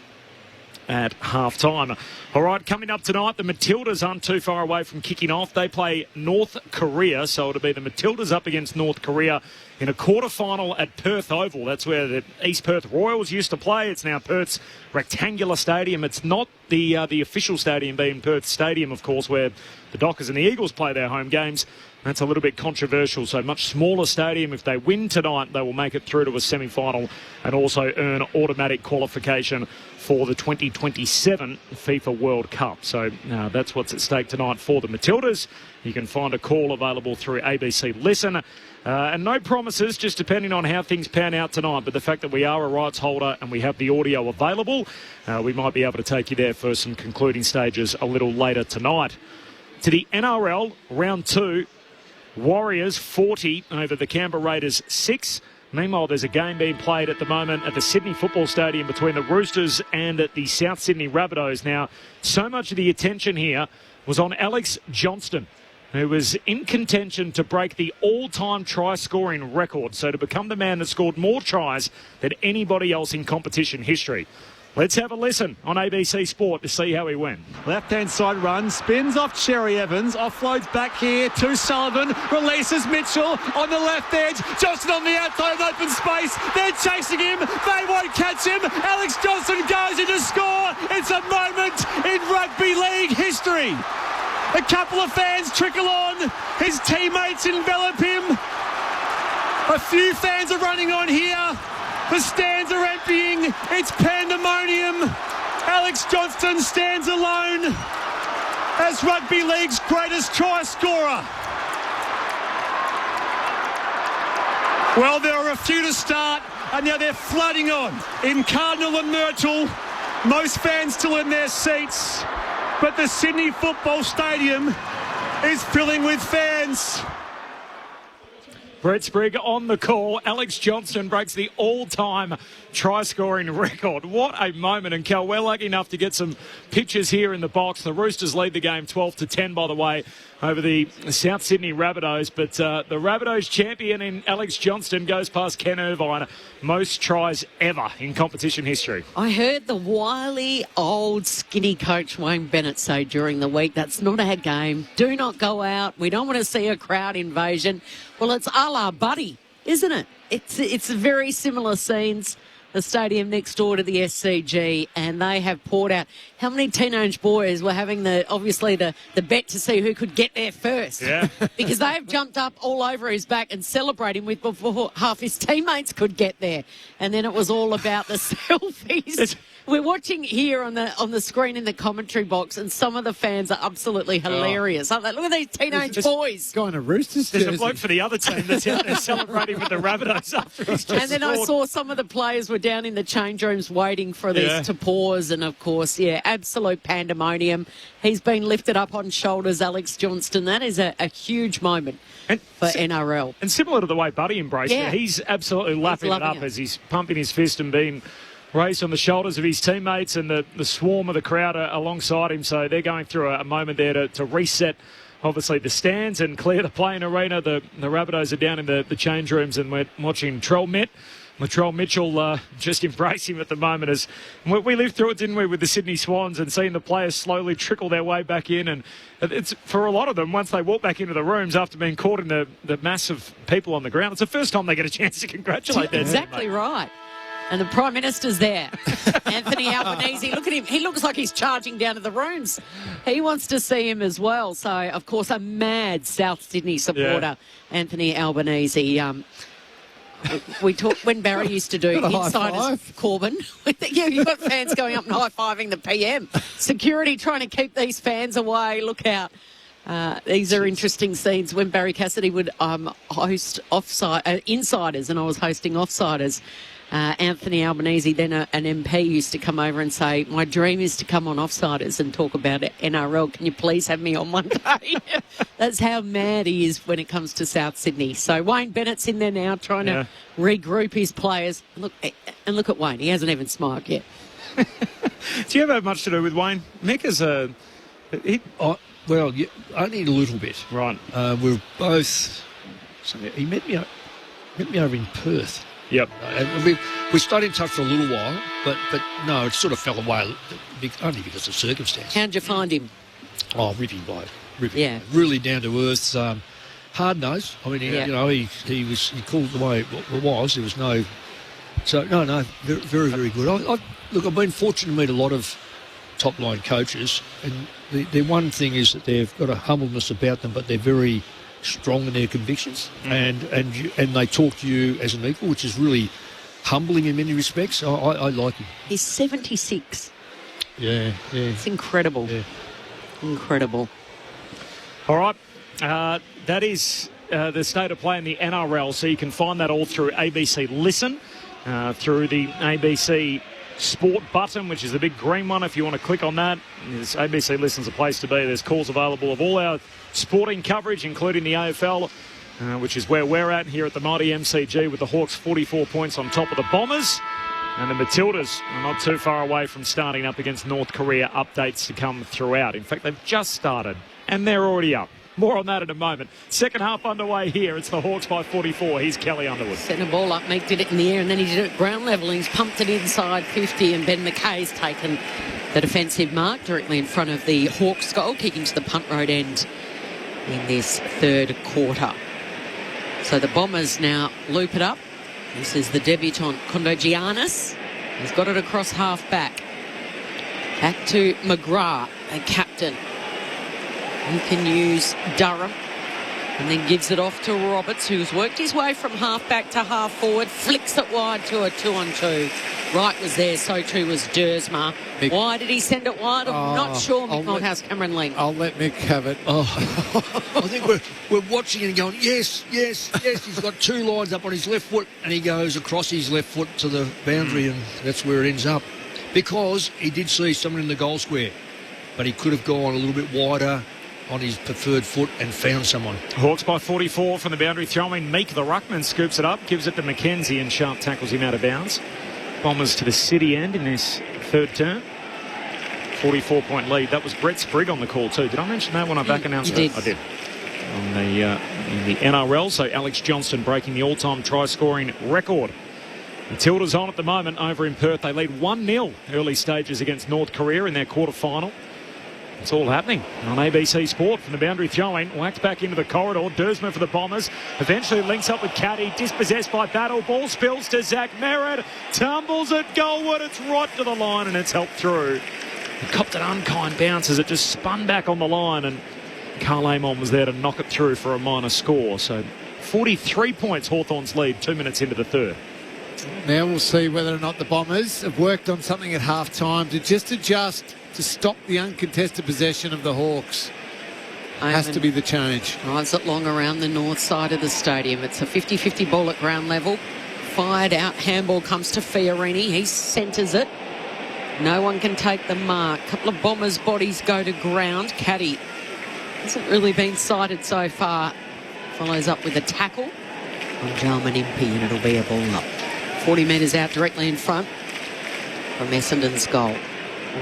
at half-time. All right, coming up tonight, the Matildas aren't too far away from kicking off. They play North Korea, so it'll be the Matildas up against North Korea in a quarter-final at Perth Oval. That's where the East Perth Royals used to play. It's now Perth's rectangular stadium. It's not the official stadium being Perth Stadium, of course, where the Dockers and the Eagles play their home games. That's a little bit controversial. So much smaller stadium. If they win tonight, they will make it through to a semi-final and also earn automatic qualification for the 2027 FIFA World Cup. So that's what's at stake tonight for the Matildas. You can find a call available through ABC Listen. And no promises, just depending on how things pan out tonight. But the fact that we are a rights holder and we have the audio available, we might be able to take you there for some concluding stages a little later tonight. To the NRL, round 2. Warriors 40 over the Canberra Raiders 6. Meanwhile, there's a game being played at the moment at the Sydney Football Stadium between the Roosters and the South Sydney Rabbitohs. Now, so much of the attention here was on Alex Johnston, who was in contention to break the all-time try-scoring record, so to become the man that scored more tries than anybody else in competition history. Let's have a listen on ABC Sport to see how he went. Left-hand side run, spins off Cherry Evans, offloads back here to Sullivan, releases Mitchell on the left edge, Johnson on the outside of open space, they're chasing him, they won't catch him, Alex Johnston goes in to score. It's a moment in rugby league history. A couple of fans trickle on, his teammates envelop him, a few fans are running on here. The stands are emptying. It's pandemonium. Alex Johnston stands alone as rugby league's greatest try scorer. Well, there are a few to start, and now they're flooding on in Cardinal and Myrtle. Most fans still in their seats, but the Sydney Football Stadium is filling with fans. Brett Sprigg on the call. Alex Johnston breaks the all-time try-scoring record. What a moment. And Cal, we're lucky enough to get some pictures here in the box. The Roosters lead the game 12-10, by the way, over the South Sydney Rabbitohs. But the Rabbitohs champion in Alex Johnston goes past Ken Irvine. Most tries ever in competition history. I heard the wily old skinny coach Wayne Bennett say during the week, that's not our game. Do not go out. We don't want to see a crowd invasion. Well, it's a la Buddy, isn't it? It's very similar scenes. The stadium next door to the SCG, and they have poured out. How many teenage boys were having the bet to see who could get there first? Yeah. Because they have jumped up all over his back and celebrating with before half his teammates could get there. And then it was all about the selfies. We're watching here on the screen in the commentary box, and some of the fans are absolutely hilarious. Aren't they? Look at these teenage boys. Going to Roosters. There's a bloke for the other team that's out there celebrating with the Rabbitohs after he's just And then scored. I saw some of the players were down in the change rooms waiting for this to pause, and of course, absolute pandemonium. He's been lifted up on shoulders, Alex Johnston. That is a huge moment for NRL. And similar to the way Buddy embraced it, he's absolutely lapping it up as he's pumping his fist and being raised on the shoulders of his teammates and the swarm of the crowd alongside him. So they're going through a moment there to reset, obviously, the stands and clear the playing arena. The Rabbitohs are down in the change rooms, and we're watching Trell Met Latrell Mitchell just embracing him at the moment. As we lived through it, didn't we, with the Sydney Swans, and seeing the players slowly trickle their way back in. And it's for a lot of them, once they walk back into the rooms after being caught in the mass of people on the ground, it's the first time they get a chance to congratulate their Exactly right. And the Prime Minister's there. Anthony Albanese, look at him. He looks like he's charging down to the rooms. He wants to see him as well. So, of course, a mad South Sydney supporter, Anthony Albanese. We talked when Barry used to do Insiders, Corbin. Yeah, you've got fans going up and high-fiving the PM. Security trying to keep these fans away. Look out. These are interesting scenes when Barry Cassidy would host Insiders and I was hosting Offsiders. Anthony Albanese, then an MP, used to come over and say, my dream is to come on Offsiders and talk about NRL. Can you please have me on one day? That's how mad he is when it comes to South Sydney. So Wayne Bennett's in there now trying to regroup his players. Look at Wayne. He hasn't even smiled yet. Do you ever have much to do with Wayne? Mick is well, yeah, only a little bit. Right. We're both... He met me over in Perth. Yep. We stayed in touch for a little while, but no, it sort of fell away only because of circumstance. How'd you find him? Oh, ripping bloke. Yeah. Really down to earth, hard nosed. I mean, he called it the way it was. There was no. So no, very, very good. Look, I've been fortunate to meet a lot of top line coaches, and their one thing is that they've got a humbleness about them, but they're very strong in their convictions, and they talk to you as an equal, which is really humbling in many respects. I like him. He's 76. Yeah. It's incredible. Yeah. Incredible. All right. That is the state of play in the NRL, so you can find that all through ABC Listen, through the ABC Sport button, which is the big green one. If you want to click on that, ABC Listen's a place to be. There's calls available of all our sporting coverage, including the AFL, which is where we're at here at the mighty MCG, with the Hawks 44 points on top of the Bombers. And the Matildas are not too far away from starting up against North Korea. Updates to come throughout. In fact, they've just started, and they're already up. More on that in a moment. Second half underway here. It's the Hawks by 44. Here's Kelly Underwood. Sent a ball up. Meek did it in the air, and then he did it at ground level. He's pumped it inside 50, and Ben McKay's taken the defensive mark directly in front of the Hawks goal, kicking to the punt road end in this third quarter. So the Bombers now loop it up. This is the debutant, Kondogiannis. He's got it across half back. Back to McGrath, a captain. He can use Durham and then gives it off to Roberts, who's worked his way from half back to half forward, flicks it wide to a 2-on-2. Wright was there, so too was Dersma. Why did he send it wide? I'm not sure. Mick Malthouse, Cameron Ling. I'll let Mick have it. I think we're watching and going, yes. He's got two lines up on his left foot, and he goes across his left foot to the boundary, and that's where it ends up. Because he did see someone in the goal square, but he could have gone a little bit wider on his preferred foot and found someone. Hawks by 44 from the boundary throw-in. Meek, the ruckman, scoops it up, gives it to McKenzie, and Sharp tackles him out of bounds. Bombers to the city end in this third term. 44-point lead. That was Brett Sprigg on the call too. Did I mention that when I back announced it? I did. On in the NRL, so Alex Johnston breaking the all-time try-scoring record. Matilda's on at the moment over in Perth. They lead 1-0 early stages against North Korea in their quarter-final. It's all happening on ABC Sport from the boundary throw-in. Whacked back into the corridor. Dersma for the Bombers. Eventually links up with Caddy. Dispossessed by Battle. Ball spills to Zach Merritt. Tumbles it goalward. It's right to the line, and it's helped through. He copped an unkind bounce as it just spun back on the line, and Carl Amon was there to knock it through for a minor score. So 43 points Hawthorn's lead 2 minutes into the third. Now we'll see whether or not the Bombers have worked on something at half-time to just adjust to stop the uncontested possession of the Hawks. Has to be the change. Rides it long around the north side of the stadium. It's a 50-50 ball at ground level. Fired out. Handball comes to Fiorini. He centres it. No one can take the mark. A couple of Bombers' bodies go to ground. Caddy hasn't really been sighted so far. Follows up with a tackle on Jarman Impey, and it'll be a ball up. 40 metres out directly in front from Essendon's goal.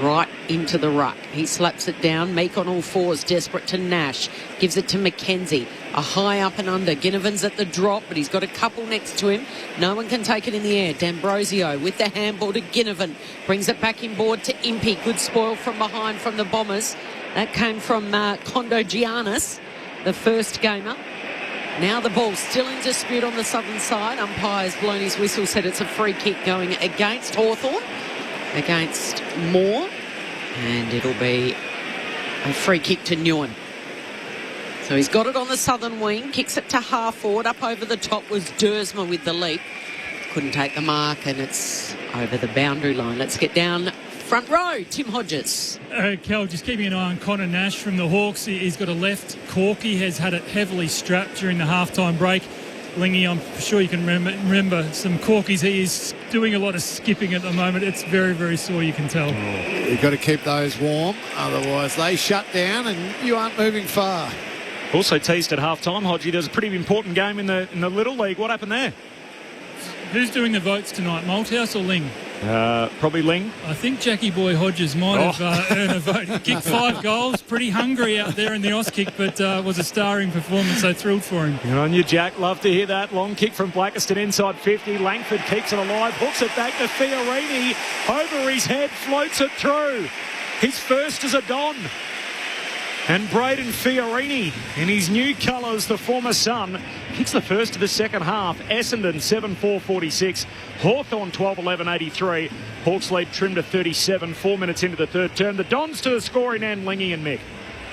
right into the ruck. He slaps it down. Meek on all fours, desperate to Nash. Gives it to McKenzie. A high up and under. Ginnivan's at the drop, but he's got a couple next to him. No one can take it in the air. D'Ambrosio with the handball to Ginnivan. Brings it back inboard to Impey. Good spoil from behind from the Bombers. That came from Kondo Giannis, the first gamer. Now the ball still in dispute on the southern side. Umpire's blown his whistle, said it's a free kick going against Hawthorn, against Moore, and it'll be a free kick to Nguyen. So he's got it on the southern wing, kicks it to half forward. Up over the top was Dersma with the leap. Couldn't take the mark, and it's over the boundary line. Let's get down front row. Tim Hodges. Kel, just keeping an eye on Connor Nash from the Hawks. He's got a left cork. He has had it heavily strapped during the halftime break. Lingy, I'm sure you can remember some corkies. He is doing a lot of skipping at the moment. It's very, very sore, you can tell. You've got to keep those warm, otherwise they shut down and you aren't moving far. Also teased at half-time, Hodgie, there's a pretty important game in the Little League. What happened there? Who's doing the votes tonight, Malthouse or Ling? Probably Ling. I think Jackie Boy Hodges might have earned a vote. He kicked 5 goals, pretty hungry out there in the Oz kick, but was a starring performance, so thrilled for him. Good on you, Jack. Love to hear that. Long kick from Blackiston inside 50. Langford keeps it alive, hooks it back to Fiorini. Over his head, floats it through. His first as a Don. And Braden Fiorini, in his new colours, the former Sun, kicks the first of the second half. Essendon 7-4-46. Hawthorn 12-11-83. Hawks lead trimmed to 37, 4 minutes into the third term. The Dons to the scoring end, Lingy and Mick.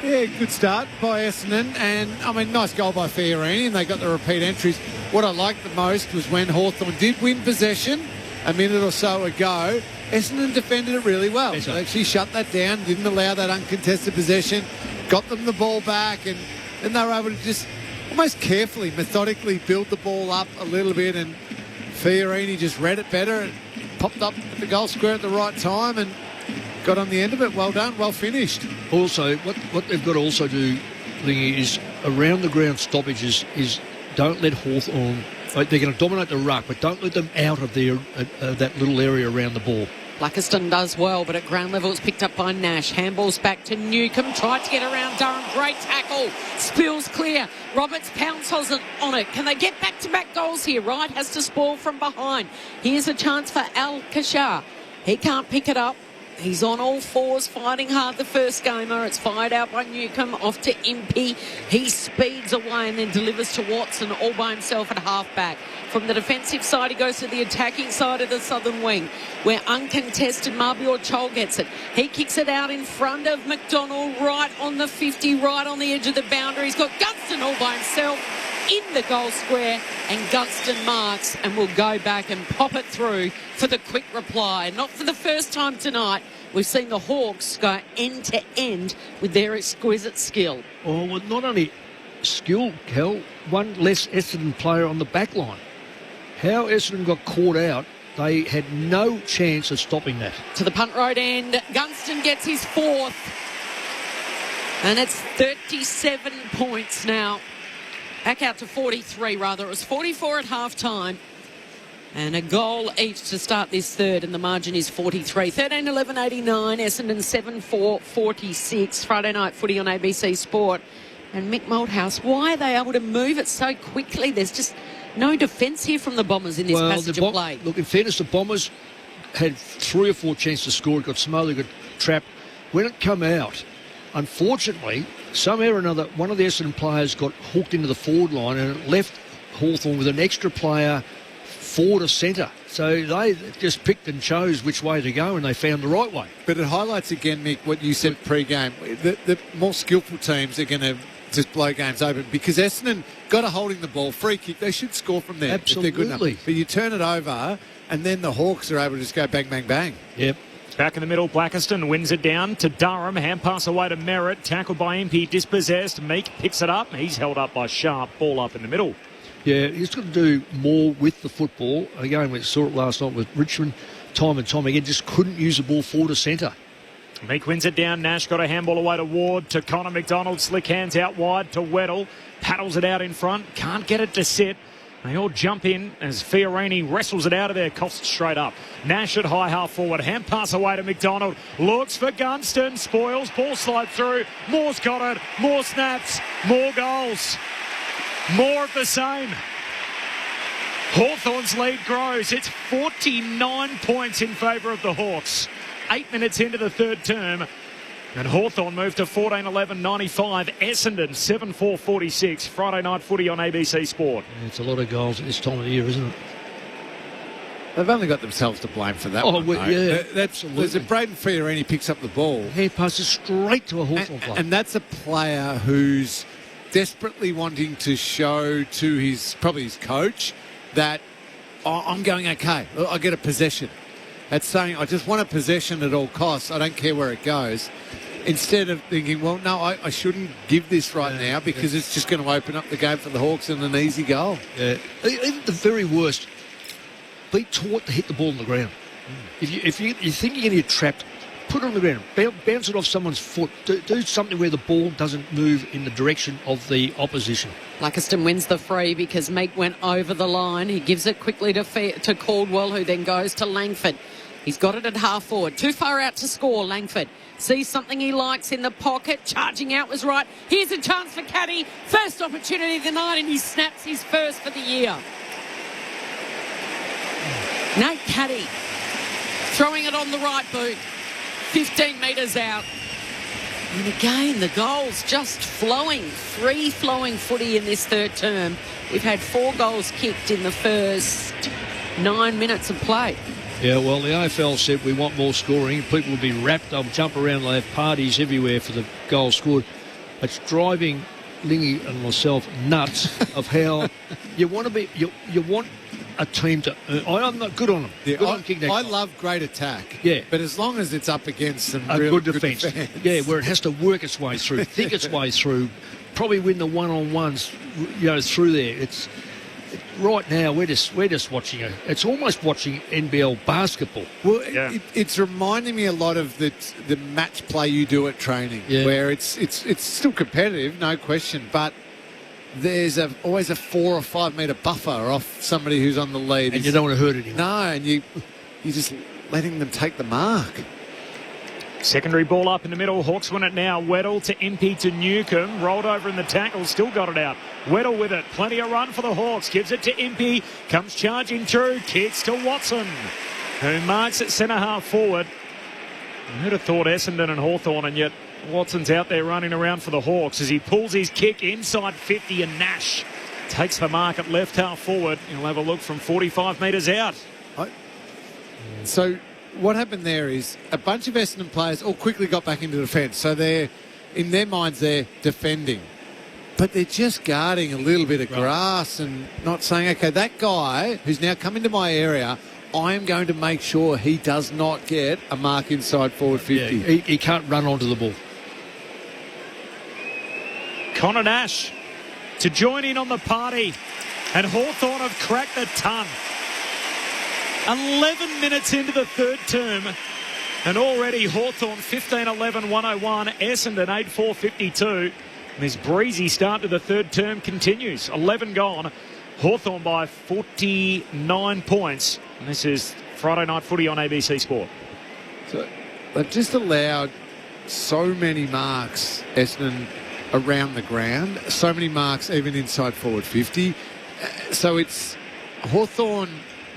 Yeah, good start by Essendon, and I mean, nice goal by Fiorini, and they got the repeat entries. What I liked the most was when Hawthorn did win possession a minute or so ago, Essendon defended it really well. They actually shut that down, didn't allow that uncontested possession, got them the ball back, and then they were able to just almost carefully, methodically build the ball up a little bit, and Fiorini just read it better and popped up at the goal square at the right time and got on the end of it. Well done, well finished. Also, what they've got to also do, Lingy, is around the ground stoppages is don't let Hawthorn, they're going to dominate the ruck, but don't let them out of their that little area around the ball. Blackiston does well, but at ground level it's picked up by Nash. Handballs back to Newcomb. Tried to get around Durham. Great tackle. Spills clear. Roberts pounces on it. Can they get back-to-back goals here? Wright has to spoil from behind. Here's a chance for Al Kashar. He can't pick it up. He's on all fours, fighting hard the first gamer. It's fired out by Newcomb, off to Impey. He speeds away and then delivers to Watson all by himself at half-back. From the defensive side, he goes to the attacking side of the southern wing, where uncontested Marbior Chol gets it. He kicks it out in front of McDonald, right on the 50, right on the edge of the boundary. He's got Gunston all by himself in the goal square, and Gunston marks and will go back and pop it through for the quick reply. Not for the first time tonight. We've seen the Hawks go end to end with their exquisite skill. Oh, well, not only skill, Kel, one less Essendon player on the back line. How Essendon got caught out, they had no chance of stopping that. To the punt road end, Gunston gets his 4th, and it's 37 points now. Back out to 43, rather. It was 44 at half-time. And a goal each to start this third, and the margin is 43. 13-11-89, Essendon 7-4-46. Friday night footy on ABC Sport. And Mick Malthouse, why are they able to move it so quickly? There's just no defence here from the Bombers in this passage of play. Look, in fairness, the Bombers had 3 or 4 chances to score. It got smothered, got trapped. When it come out, unfortunately, somehow or another, one of the Essendon players got hooked into the forward line and it left Hawthorn with an extra player forward of centre. So they just picked and chose which way to go, and they found the right way. But it highlights again, Mick, what you said pre-game. The more skillful teams are going to just blow games open, because Essendon got a holding the ball, free kick, they should score from there. Absolutely. If they're good enough. But you turn it over, and then the Hawks are able to just go bang, bang, bang. Yep. Back in the middle, Blackiston wins it down to Durham. Hand pass away to Merritt. Tackled by Impey, dispossessed. Meek picks it up. He's held up by Sharp. Ball up in the middle. Yeah, he's got to do more with the football. Again, we saw it last night with Richmond. Time and time again, just couldn't use the ball forward to centre. Meek wins it down. Nash got a handball away to Ward, to Connor McDonald. Slick hands out wide to Weddle. Paddles it out in front. Can't get it to sit. They all jump in as Fiorini wrestles it out of there, coughs it straight up. Nash at high half forward, hand pass away to McDonald, looks for Gunston, spoils, ball slide through, Moore's got it, more snaps, more goals, more of the same. Hawthorn's lead grows, it's 49 points in favour of the Hawks. 8 minutes into the third term. And Hawthorn moved to 14-11-95. Essendon 7-4-46. Friday night footy on ABC Sport. It's a lot of goals at this time of the year, isn't it? They've only got themselves to blame for that one. Yeah, absolutely. There's a Braden Fiorini picks up the ball. He passes straight to a Hawthorn player. And that's a player who's desperately wanting to show to his coach that I'm going okay. I get a possession. That's saying I just want a possession at all costs. I don't care where it goes. Instead of thinking, well, no, I shouldn't give this right now because it's just going to open up the game for the Hawks and an easy goal. Yeah. Even the very worst, be taught to hit the ball on the ground. If you think you're going to get trapped, put it on the ground. Bounce it off someone's foot. Do something where the ball doesn't move in the direction of the opposition. Luckeston wins the free because Meek went over the line. He gives it quickly to Caldwell, who then goes to Langford. He's got it at half forward. Too far out to score, Langford. Sees something he likes in the pocket. Charging out was right. Here's a chance for Caddy. First opportunity of the night, and he snaps his first for the year. Nate Caddy throwing it on the right boot. 15 metres out. And again, the goals just flowing. Free-flowing footy in this third term. We've had 4 goals kicked in the first 9 minutes of play. Yeah, well, the AFL said we want more scoring. People will be wrapped. They'll jump around. They'll have parties everywhere for the goals scored. It's driving Lingy and myself nuts of how you want to be. You want a team to. I'm not good on them. Yeah, good on kicking. I love great attack. Yeah, but as long as it's up against some a real good defence. Yeah, where it has to work its way through, think its way through, probably win the one-on-ones. Through there. It's right now we're just watching it. It's almost watching NBL basketball. Well, it's reminding me a lot of the match play you do at training, where it's still competitive, no question, but there's always a 4 or 5 metre buffer off somebody who's on the lead. And you don't want to hurt anyone. No, and you're just letting them take the mark. Secondary ball up in the middle. Hawks win it now. Weddle to Impey to Newcomb. Rolled over in the tackle. Still got it out. Weddle with it. Plenty of run for the Hawks. Gives it to Impey. Comes charging through. Kicks to Watson, who marks at centre half forward. Who'd have thought Essendon and Hawthorn, and yet Watson's out there running around for the Hawks as he pulls his kick inside 50, and Nash takes the mark at left half forward. He'll have a look from 45 metres out. So what happened there is a bunch of Essendon players all quickly got back into defence. So in their minds, they're defending. But they're just guarding a little bit of grass and not saying, OK, that guy who's now come into my area, I am going to make sure he does not get a mark inside forward 50. Yeah, he can't run onto the ball. Connor Nash to join in on the party. And Hawthorn have cracked the ton. 11 minutes into the third term, and already Hawthorn 15-11-101, Essendon 8-4-52. And this breezy start to the third term continues. 11 gone. Hawthorn by 49 points. And this is Friday night footy on ABC Sport. So they've just allowed so many marks, Essendon, around the ground. So many marks even inside forward 50. So it's Hawthorn,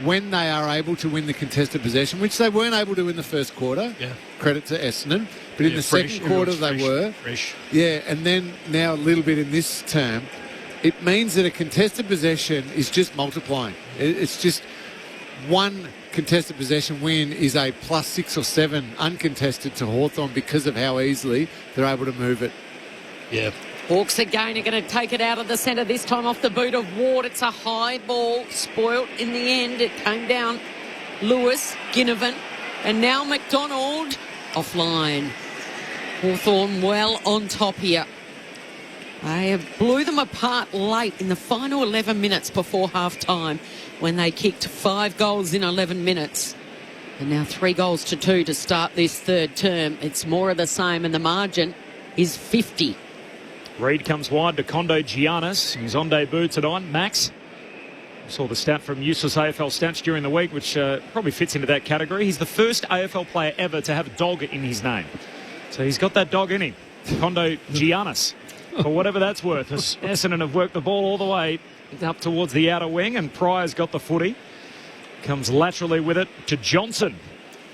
when they are able to win the contested possession, which they weren't able to in the first quarter. Yeah. Credit to Essendon. But in the second quarter they were. Fresh. Yeah, and then now a little bit in this term. It means that a contested possession is just multiplying. It's just one contested possession win is a +6 or 7 uncontested to Hawthorn because of how easily they're able to move it. Yeah. Hawks again are going to take it out of the centre, this time off the boot of Ward. It's a high ball, spoilt in the end. It came down Lewis, Ginnivan, and now McDonald offline. Hawthorn well on top here. They blew them apart late in the final 11 minutes before half-time when they kicked 5 goals in 11 minutes. And now 3-2 to start this third term. It's more of the same, and the margin is 50. Reid comes wide to Kondo Giannis. He's on debut tonight. Max? Saw the stat from Useless AFL Stats during the week, which probably fits into that category. He's the first AFL player ever to have a dog in his name. So he's got that dog in him. Kondo Giannis. For whatever that's worth. Essendon have worked the ball all the way up towards the outer wing, and Pryor's got the footy. Comes laterally with it to Johnson.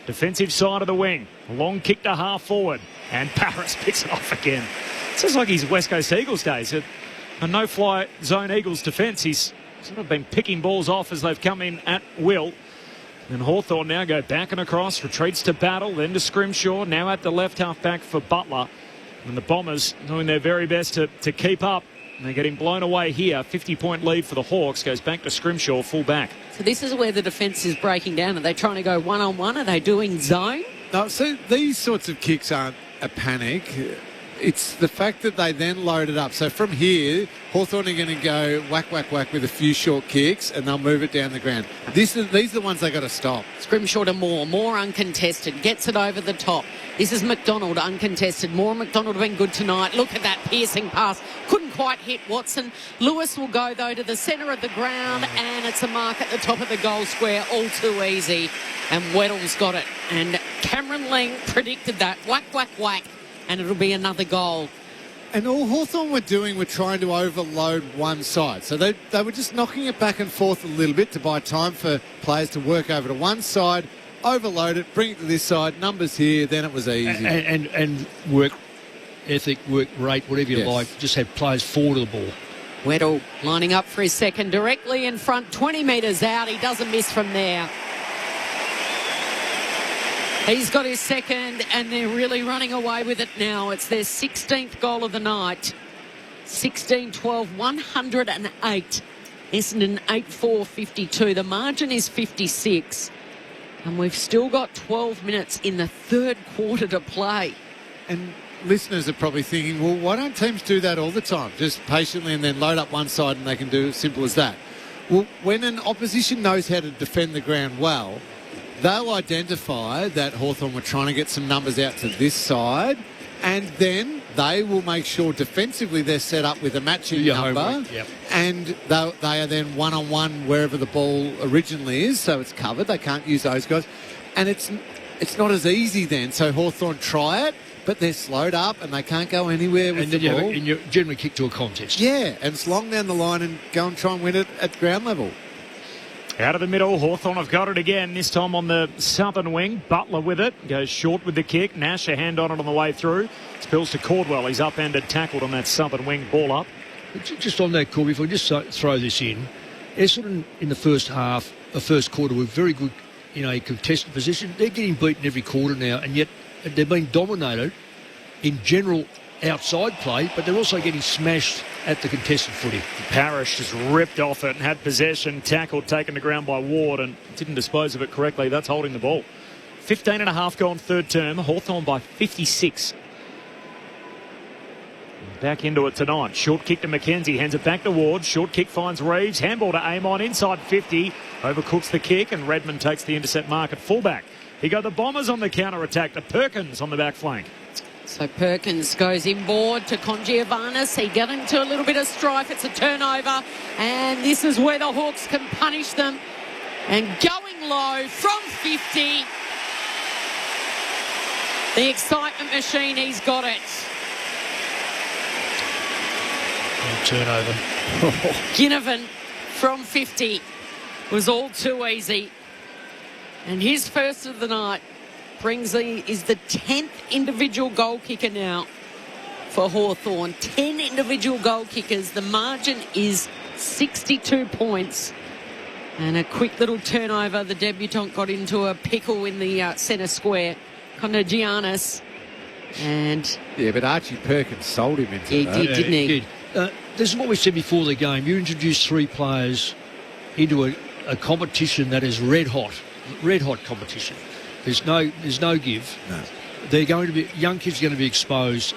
Defensive side of the wing. Long kick to half forward. And Paris picks it off again. Sounds like his West Coast Eagles days. A no-fly zone Eagles defence. He's sort of been picking balls off as they've come in at will. And Hawthorn now go back and across. Retreats to Battle, then to Scrimshaw. Now at the left half back for Butler. And the Bombers doing their very best to keep up. And they're getting blown away here. 50-point lead for the Hawks. Goes back to Scrimshaw, full back. So this is where the defence is breaking down. Are they trying to go one-on-one? Are they doing zone? No, so these sorts of kicks aren't a panic. It's the fact that they then load it up. So from here, Hawthorn are going to go whack, whack, whack with a few short kicks, and they'll move it down the ground. These are the ones they got to stop. Scrimshaw to Moore uncontested, gets it over the top. This is McDonald, uncontested. Moore and McDonald have been good tonight. Look at that piercing pass. Couldn't quite hit Watson. Lewis will go, though, to the centre of the ground, and it's a mark at the top of the goal square. All too easy. And Weddle's got it. And Cameron Ling predicted that. Whack, whack, whack. And it'll be another goal. And all Hawthorn were doing were trying to overload one side. So they were just knocking it back and forth a little bit to buy time for players to work over to one side, overload it, bring it to this side, numbers here, then it was easy. And work ethic, work rate, whatever you like, just have players forward of the ball. Weddle lining up for his second, directly in front, 20 metres out. He doesn't miss from there. He's got his second, and they're really running away with it now. It's their 16th goal of the night. 16-12, 108. Essendon 8-4-52. The margin is 56. And we've still got 12 minutes in the third quarter to play. And listeners are probably thinking, well, why don't teams do that all the time? Just patiently and then load up one side and they can do it simple as that. Well, when an opposition knows how to defend the ground well, they'll identify that Hawthorn were trying to get some numbers out to this side, and then they will make sure defensively they're set up with a matching number, and they are then one-on-one wherever the ball originally is, so it's covered. They can't use those guys. And it's not as easy then, so Hawthorn try it, but they're slowed up and they can't go anywhere with the ball. And you generally kick to a contest. Yeah, and it's long down the line and go and try and win it at ground level. Out of the middle, Hawthorn have got it again, this time on the southern wing. Butler with it, goes short with the kick. Nash a hand on it on the way through. Spills to Cordwell. He's upended, tackled on that southern wing, ball up. Just on that, Corby, if I just throw this in, Essendon in the first half, the first quarter, were very good in a contested position. They're getting beaten every quarter now, and yet they've been dominated in general outside play, but they're also getting smashed at the contested footy. Parrish just ripped off it and had possession, tackled, taken to ground by Ward, and didn't dispose of it correctly. That's holding the ball. 15 and a half gone third term. Hawthorn by 56. Back into it tonight. Short kick to McKenzie. Hands it back to Ward. Short kick finds Reeves. Handball to Amon inside 50. Overcooks the kick, and Redmond takes the intercept mark at fullback. He got the Bombers on the counter-attack to Perkins on the back flank. So Perkins goes inboard to Congiovanis. He got into a little bit of strife. It's a turnover. And this is where the Hawks can punish them. And going low from 50. The excitement machine, he's got it. And turnover. Ginnivan from 50 was all too easy. And his first of the night is the 10th individual goal kicker now for Hawthorn. 10 individual goal kickers. The margin is 62 points. And a quick little turnover. The debutant got into a pickle in the centre square. Giannis. And yeah, but Archie Perkins sold him into that. He did, didn't he? This is what we said before the game. You introduce three players into a competition that is red hot competition. There's no give. No. They're going to be young kids are going to be exposed.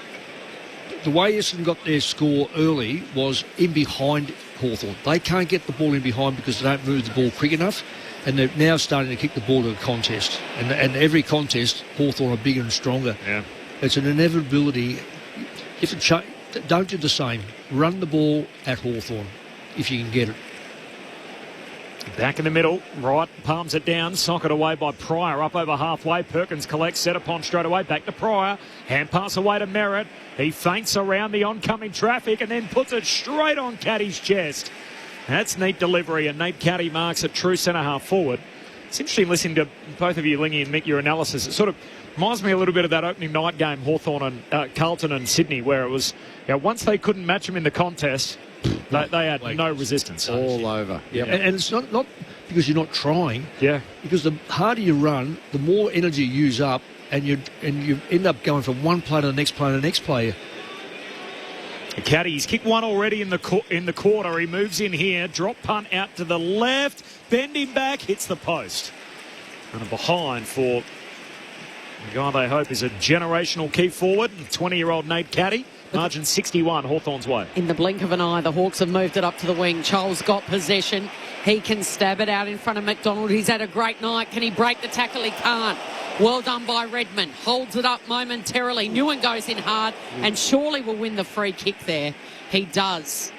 The way Essendon got their score early was in behind Hawthorn. They can't get the ball in behind because they don't move the ball quick enough, and they're now starting to kick the ball to a contest. And every contest, Hawthorn are bigger and stronger. Yeah. It's an inevitability. Don't do the same. Run the ball at Hawthorn if you can get it. Back in the middle, right, palms it down, sock it away by Pryor, up over halfway. Perkins collects, set upon straight away, back to Pryor. Hand pass away to Merritt. He feints around the oncoming traffic and then puts it straight on Caddy's chest. That's neat delivery, and Nate Caddy marks at true centre-half forward. It's interesting listening to both of you, Lingy and Mick, your analysis. It sort of reminds me a little bit of that opening night game, Hawthorn and Carlton and Sydney, where it was, once they couldn't match them in the contest, they had no resistance. All over. Yeah. And it's not because you're not trying. Yeah. Because the harder you run, the more energy you use up, and you end up going from one player to the next player to the next player. Caddy, he's kicked one already in the quarter. He moves in here, drop punt out to the left, bending back, hits the post. And a behind for the guy they hope is a generational key forward, 20-year-old Nate Caddy. Margin 61, Hawthorn's way. In the blink of an eye, the Hawks have moved it up to the wing. Charles got possession. He can stab it out in front of McDonald. He's had a great night. Can he break the tackle? He can't. Well done by Redmond. Holds it up momentarily. Newen goes in hard and surely will win the free kick there. He does.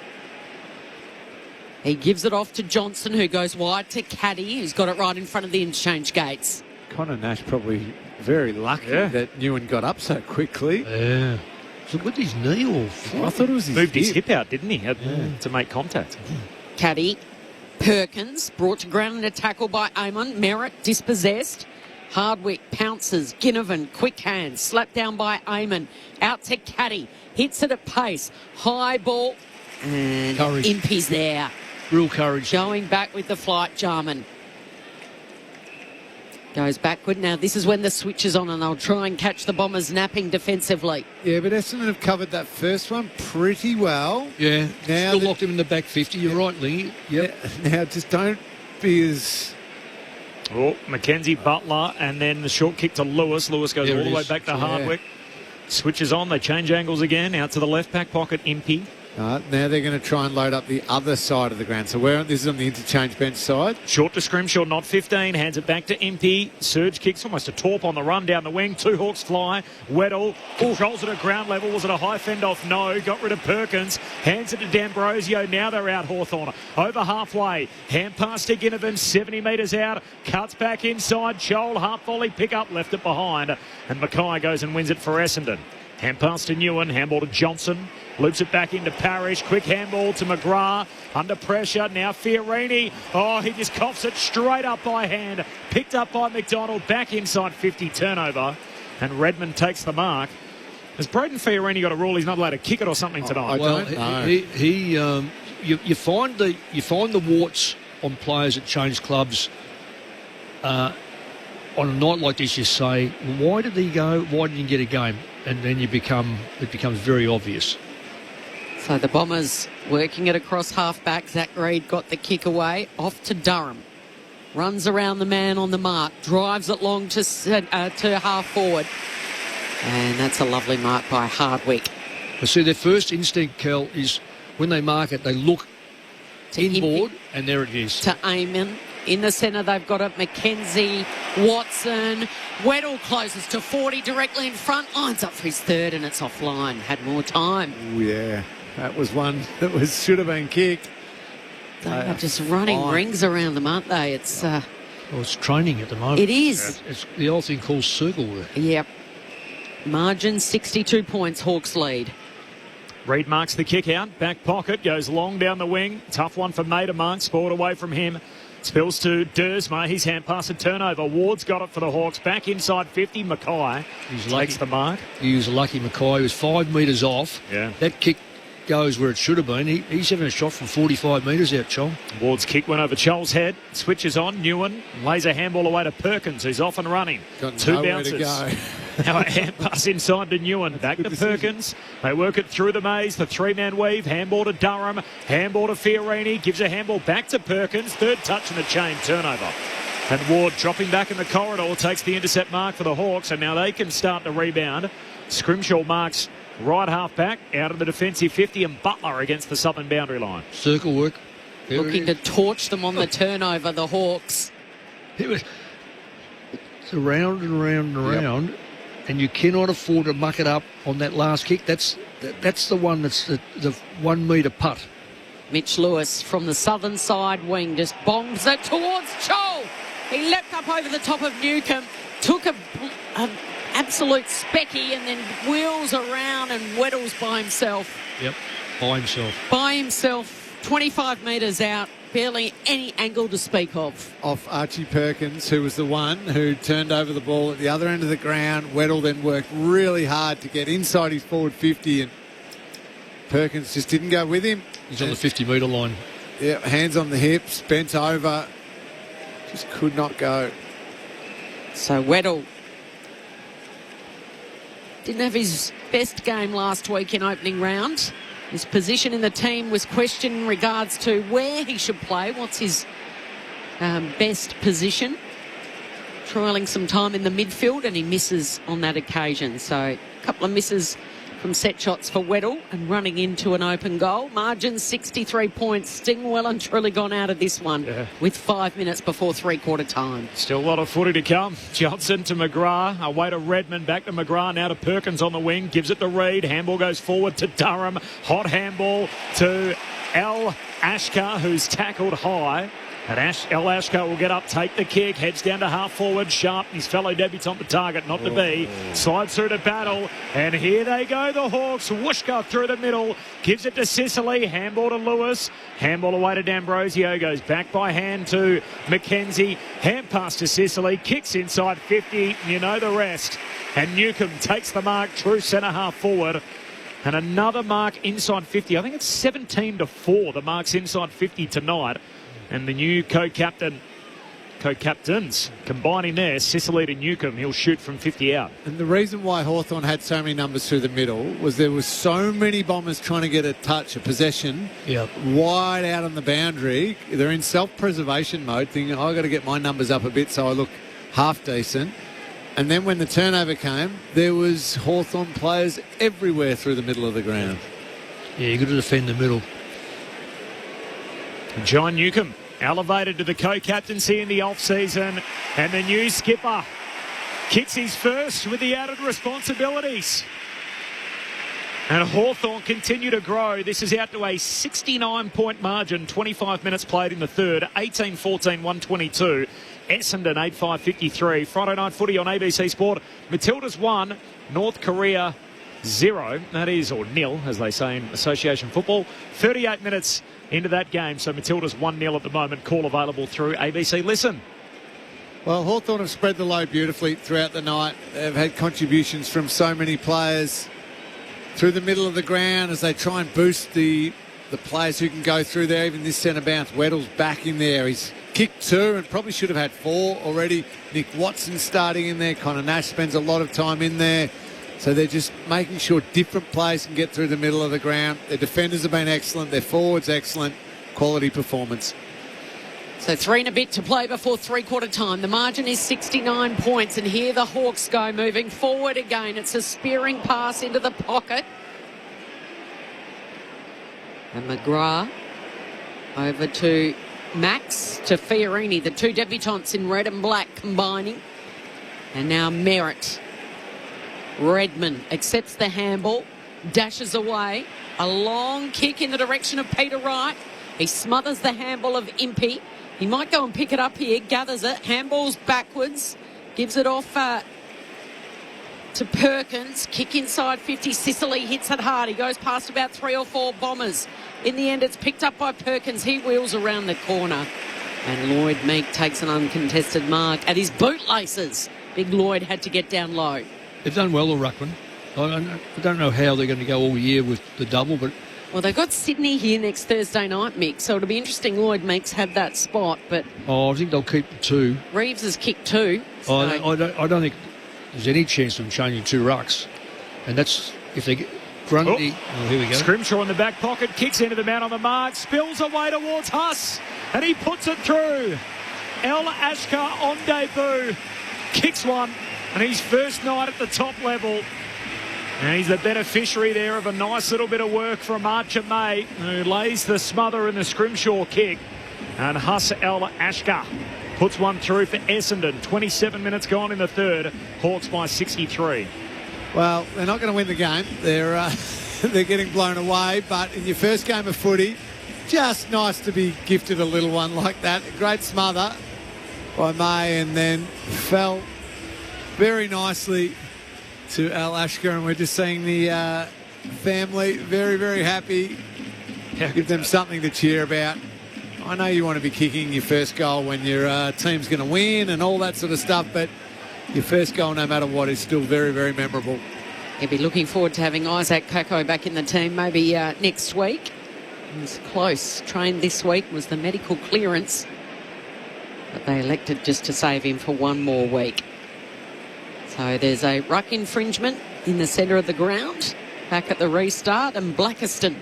He gives it off to Johnson, who goes wide to Caddy, who's got it right in front of the interchange gates. Connor Nash probably very lucky that Newen got up so quickly. Yeah. So with his knee or I thought it was his moved his hip out, didn't he, to make contact. Caddy, Perkins, brought to ground in a tackle by Amon. Merritt, dispossessed. Hardwick pounces. Ginnivan, quick hands. Slapped down by Amon. Out to Caddy. Hits it at pace. High ball. And courage. Impey's there. Real courage. Going back with the flight, Jarman. Goes backward. Now, this is when the switch is on, and they'll try and catch the Bombers napping defensively. Yeah, but Essendon have covered that first one pretty well. Yeah. Now Still locked him in the back 50. You're right, Lee. Yep. Now, just don't be as... Oh, Mackenzie, Butler, and then the short kick to Lewis. Lewis goes all the way back to Hardwick. Switches on. They change angles again. Out to the left back pocket, Impey. Now they're going to try and load up the other side of the ground. So this is on the interchange bench side. Short to Scrimshaw, not 15. Hands it back to Impey. Surge kicks, almost a torp on the run down the wing. Two Hawks fly. Weddle controls it at ground level. Was it a high fend off? No. Got rid of Perkins. Hands it to D'Ambrosio. Now they're out Hawthorn. Over halfway. Hand pass to Ginnivan. 70 metres out. Cuts back inside. Joel, half volley pick up. Left it behind. And Mackay goes and wins it for Essendon. Hand pass to Newen. Handball to Johnson. Loops it back into Parrish. Quick handball to McGrath. Under pressure. Now Fiorini. Oh, he just coughs it straight up by hand. Picked up by McDonald. Back inside 50. Turnover. And Redmond takes the mark. Has Braden Fiorini got a rule he's not allowed to kick it or something tonight? Well, you find the warts on players that change clubs. On a night like this, you say, why did he go? Why didn't he get a game? And then it becomes very obvious. So the Bombers working it across half-back. Zach Reid got the kick away. Off to Durham. Runs around the man on the mark. Drives it long to half-forward. And that's a lovely mark by Hardwick. I see their first instinct, Kel, is when they mark it, they look inboard, and there it is. To Eamon. In the centre, they've got it. Mackenzie, Watson. Weddle closes to 40 directly in front. Lines up for his third, and it's offline. Had more time. Oh, yeah. That was one that should have been kicked. They're just running rings around them, aren't they? It's it's training at the moment. It is. It's the old thing called circle work. Yep. Margin 62 points, Hawks lead. Reid marks the kick out. Back pocket, goes long down the wing. Tough one for Madermark. Spoiled away from him. Spills to Dersma. His hand pass and turnover. Ward's got it for the Hawks. Back inside 50. Mackay takes the mark. He was lucky, Mackay. He was 5 metres off. Yeah. That kick goes where it should have been. He's having a shot from 45 metres out, Chol. Ward's kick went over Chol's head. Switches on. Newen lays a handball away to Perkins, who's off and running. Got Two nowhere bounces. to go. Now a hand pass inside to Newen. Back to Perkins. They work it through the maze. The three-man weave. Handball to Durham. Handball to Fiorini. Gives a handball back to Perkins. Third touch in the chain. Turnover. And Ward dropping back in the corridor takes the intercept mark for the Hawks. And now they can start the rebound. Scrimshaw marks right half back out of the defensive 50, and Butler against the southern boundary line. Circle work. Looking to torch them on the turnover, the Hawks. It's around and around and around, and you cannot afford to muck it up on that last kick. That's the one that's the 1 metre putt. Mitch Lewis from the southern side wing just bombs it towards Chol. He leapt up over the top of Newcomb, took a absolute specky and then wheels around and Weddle's by himself. Yep, by himself. By himself, 25 metres out, barely any angle to speak of. Off Archie Perkins, who was the one who turned over the ball at the other end of the ground. Weddle then worked really hard to get inside his forward 50 and Perkins just didn't go with him. He's on the 50-metre line. Yeah, hands on the hips, bent over, just could not go. So Weddle didn't have his best game last week in opening round. His position in the team was questioned in regards to where he should play. What's his best position? Trialling some time in the midfield and he misses on that occasion. So a couple of misses from set shots for Weddle and running into an open goal. Margin 63 points. Sting well and truly gone out of this one with 5 minutes before three-quarter time. Still a lot of footy to come. Johnson to McGrath. Away to Redmond. Back to McGrath. Now to Perkins on the wing. Gives it to Reid. Handball goes forward to Durham. Hot handball to El Ashkar, who's tackled high. And El Ashkar will get up, take the kick, heads down to half forward. Sharp, his fellow debutant, the target, not to be. Slides through to Battle, and here they go, the Hawks. Wooshka through the middle, gives it to Sicily. Handball to Lewis. Handball away to D'Ambrosio, goes back by hand to McKenzie. Hand pass to Sicily, kicks inside 50. You know the rest. And Newcomb takes the mark, true centre half forward. And another mark inside 50. I think it's 17-4, the marks inside 50 tonight. And the new co-captains combining there, Sicily to Newcomb. He'll shoot from 50 out. And the reason why Hawthorn had so many numbers through the middle was there was so many Bombers trying to get a touch, a possession, wide out on the boundary. They're in self-preservation mode, thinking, I've got to get my numbers up a bit so I look half decent. And then when the turnover came, there was Hawthorn players everywhere through the middle of the ground. Yeah, you've got to defend the middle. John Newcomb elevated to the co-captaincy in the off-season, and the new skipper kicks his first with the added responsibilities. And Hawthorn continue to grow. This is out to a 69-point margin, 25 minutes played in the third, 18-14, 122. Essendon 8-5-53. Friday night footy on ABC Sport. Matildas 1, North Korea 0. That is, or nil, as they say in association football. 38 minutes into that game, so Matilda's 1-0 at the moment. Call available through ABC Listen. Well, Hawthorn have spread the load beautifully throughout the night. They've had contributions from so many players through the middle of the ground as they try and boost the players who can go through there. Even this centre bounce, Weddle's back in there. He's kicked 2 and probably should have had 4 already. Nick Watson starting in there. Connor Nash spends a lot of time in there. So they're just making sure different players can get through the middle of the ground. Their defenders have been excellent. Their forwards excellent. Quality performance. So 3 and a bit to play before three-quarter time. The margin is 69 points. And here the Hawks go, moving forward again. It's a spearing pass into the pocket. And McGrath over to Max, to Fiorini. The two debutants in red and black combining. And now Merritt. Redmond accepts the handball, dashes away. A long kick in the direction of Peter Wright. He smothers the handball of Impey. He might go and pick it up here, gathers it, handballs backwards, gives it off to Perkins. Kick inside 50. Sicily hits it hard. He goes past about 3 or 4 Bombers. In the end, it's picked up by Perkins. He wheels around the corner. And Lloyd Meek takes an uncontested mark at his bootlaces. Big Lloyd had to get down low. They've done well, the Ruckman. I don't know how they're going to go all year with the double, but... Well, they've got Sydney here next Thursday night, Mick, so it'll be interesting. Lloyd Meeks have that spot, but... Oh, I think they'll keep the 2. Reeves has kicked 2. So... I don't think there's any chance of them changing 2 rucks. And that's if they get... Grundy... Oh, here we go. Scrimshaw in the back pocket, kicks into the man on the mark, spills away towards Huss, and he puts it through. El Ashkar on debut, kicks one. And his first night at the top level. And he's the beneficiary there of a nice little bit of work from Archer May, who lays the smother in the Scrimshaw kick. And Huss El Ashkar puts one through for Essendon. 27 minutes gone in the third. Hawks by 63. Well, they're not going to win the game. They're getting blown away. But in your first game of footy, just nice to be gifted a little one like that. A great smother by May, and then fell very nicely to Al Ashker, and we're just seeing the family very, very happy. Give them something to cheer about. I know you want to be kicking your first goal when your team's going to win and all that sort of stuff, but your first goal, no matter what, is still very, very memorable. He'll be looking forward to having Isaac Kako back in the team maybe next week. He was close. Trained this week, was the medical clearance, but they elected just to save him for one more week. So there's a ruck infringement in the centre of the ground, back at the restart, and Blackiston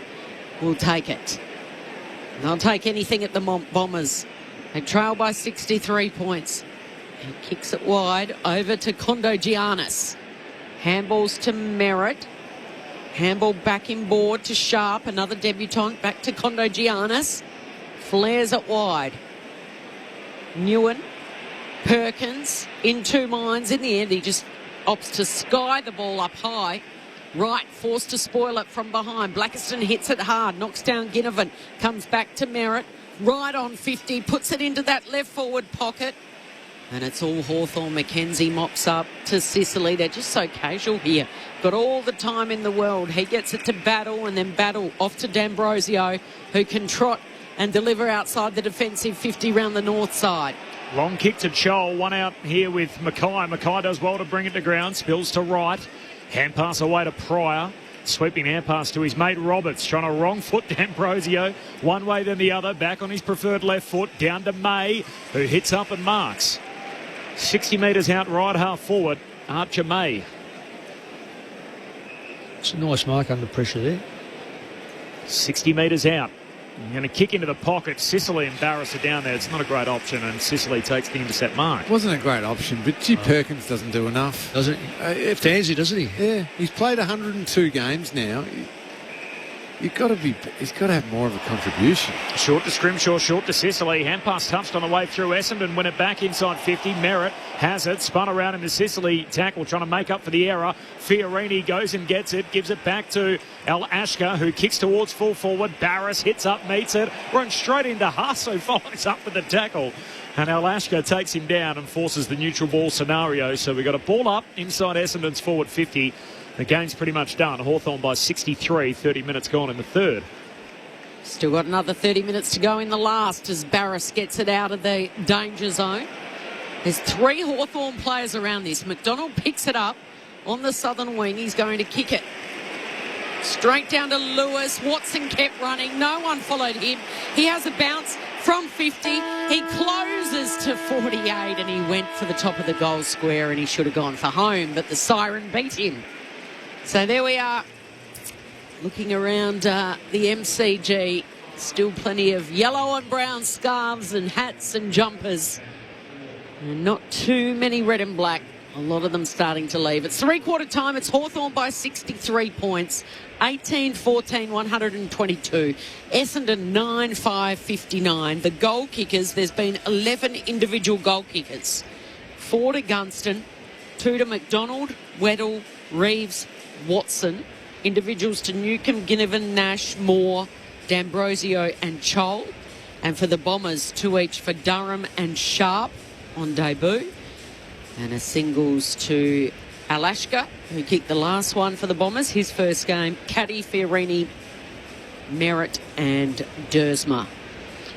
will take it. They'll take anything at the Bombers. They trail by 63 points. He kicks it wide over to Kondogiannis. Handballs to Merritt. Handball back in board to Sharp, another debutant, back to Kondogiannis. Flares it wide. Newen, Perkins, in two minds. In the end, he just opts to sky the ball up high. Wright forced to spoil it from behind. Blackiston hits it hard, knocks down Ginnivan, comes back to Merritt. Right on 50, puts it into that left forward pocket. And it's all Hawthorn. McKenzie mops up to Sicily. They're just so casual here. Got all the time in the world. He gets it to Battle, and then Battle off to D'Ambrosio, who can trot and deliver outside the defensive 50 round the north side. Long kick to Chol. One out here with Mackay. Mackay does well to bring it to ground. Spills to Wright. Hand pass away to Pryor. Sweeping hand pass to his mate Roberts. Trying to wrong foot D'Ambrosio. One way then the other. Back on his preferred left foot. Down to May, who hits up and marks. 60 metres out, right half forward. Archer May. It's a nice mark under pressure there. 60 metres out. You're going to kick into the pocket. Sicily and Barris are down there. It's not a great option, and Sicily takes the intercept mark. Wasn't a great option, but Perkins doesn't do enough. Doesn't he? Fancy, doesn't he? Yeah, he's played 102 games now. He's got to have more of a contribution. Short to Scrimshaw, short to Sicily. Hand pass touched on the way through Essendon. Win it back inside 50. Merritt has it. Spun around into Sicily. Tackle trying to make up for the error. Fiorini goes and gets it. Gives it back to Al Ashker, who kicks towards full forward. Barris hits up, meets it. Runs straight into Huss, who follows up with the tackle. And Al Ashker takes him down and forces the neutral ball scenario. So we've got a ball up inside Essendon's forward 50. The game's pretty much done. Hawthorn by 63, 30 minutes gone in the third. Still got another 30 minutes to go in the last as Barris gets it out of the danger zone. There's three Hawthorn players around this. McDonald picks it up on the southern wing. He's going to kick it straight down to Lewis. Watson kept running. No one followed him. He has a bounce from 50. He closes to 48 and he went for the top of the goal square and he should have gone for home, but the siren beat him. So there we are, looking around the MCG. Still plenty of yellow and brown scarves and hats and jumpers. And not too many red and black. A lot of them starting to leave. It's three-quarter time. It's Hawthorn by 63 points. 18-14, 122. Essendon 9-5-59. The goal kickers, there's been 11 individual goal kickers. 4 to Gunston, 2 to McDonald, Weddle, Reeves, Watson. Individuals to Newcombe, Ginnivan, Nash, Moore, D'Ambrosio and Chol. And for the Bombers, 2 each for Durham and Sharp on debut. And a singles to Alashka, who kicked the last one for the Bombers, his first game. Caddy, Fiorini, Merritt and Dersma.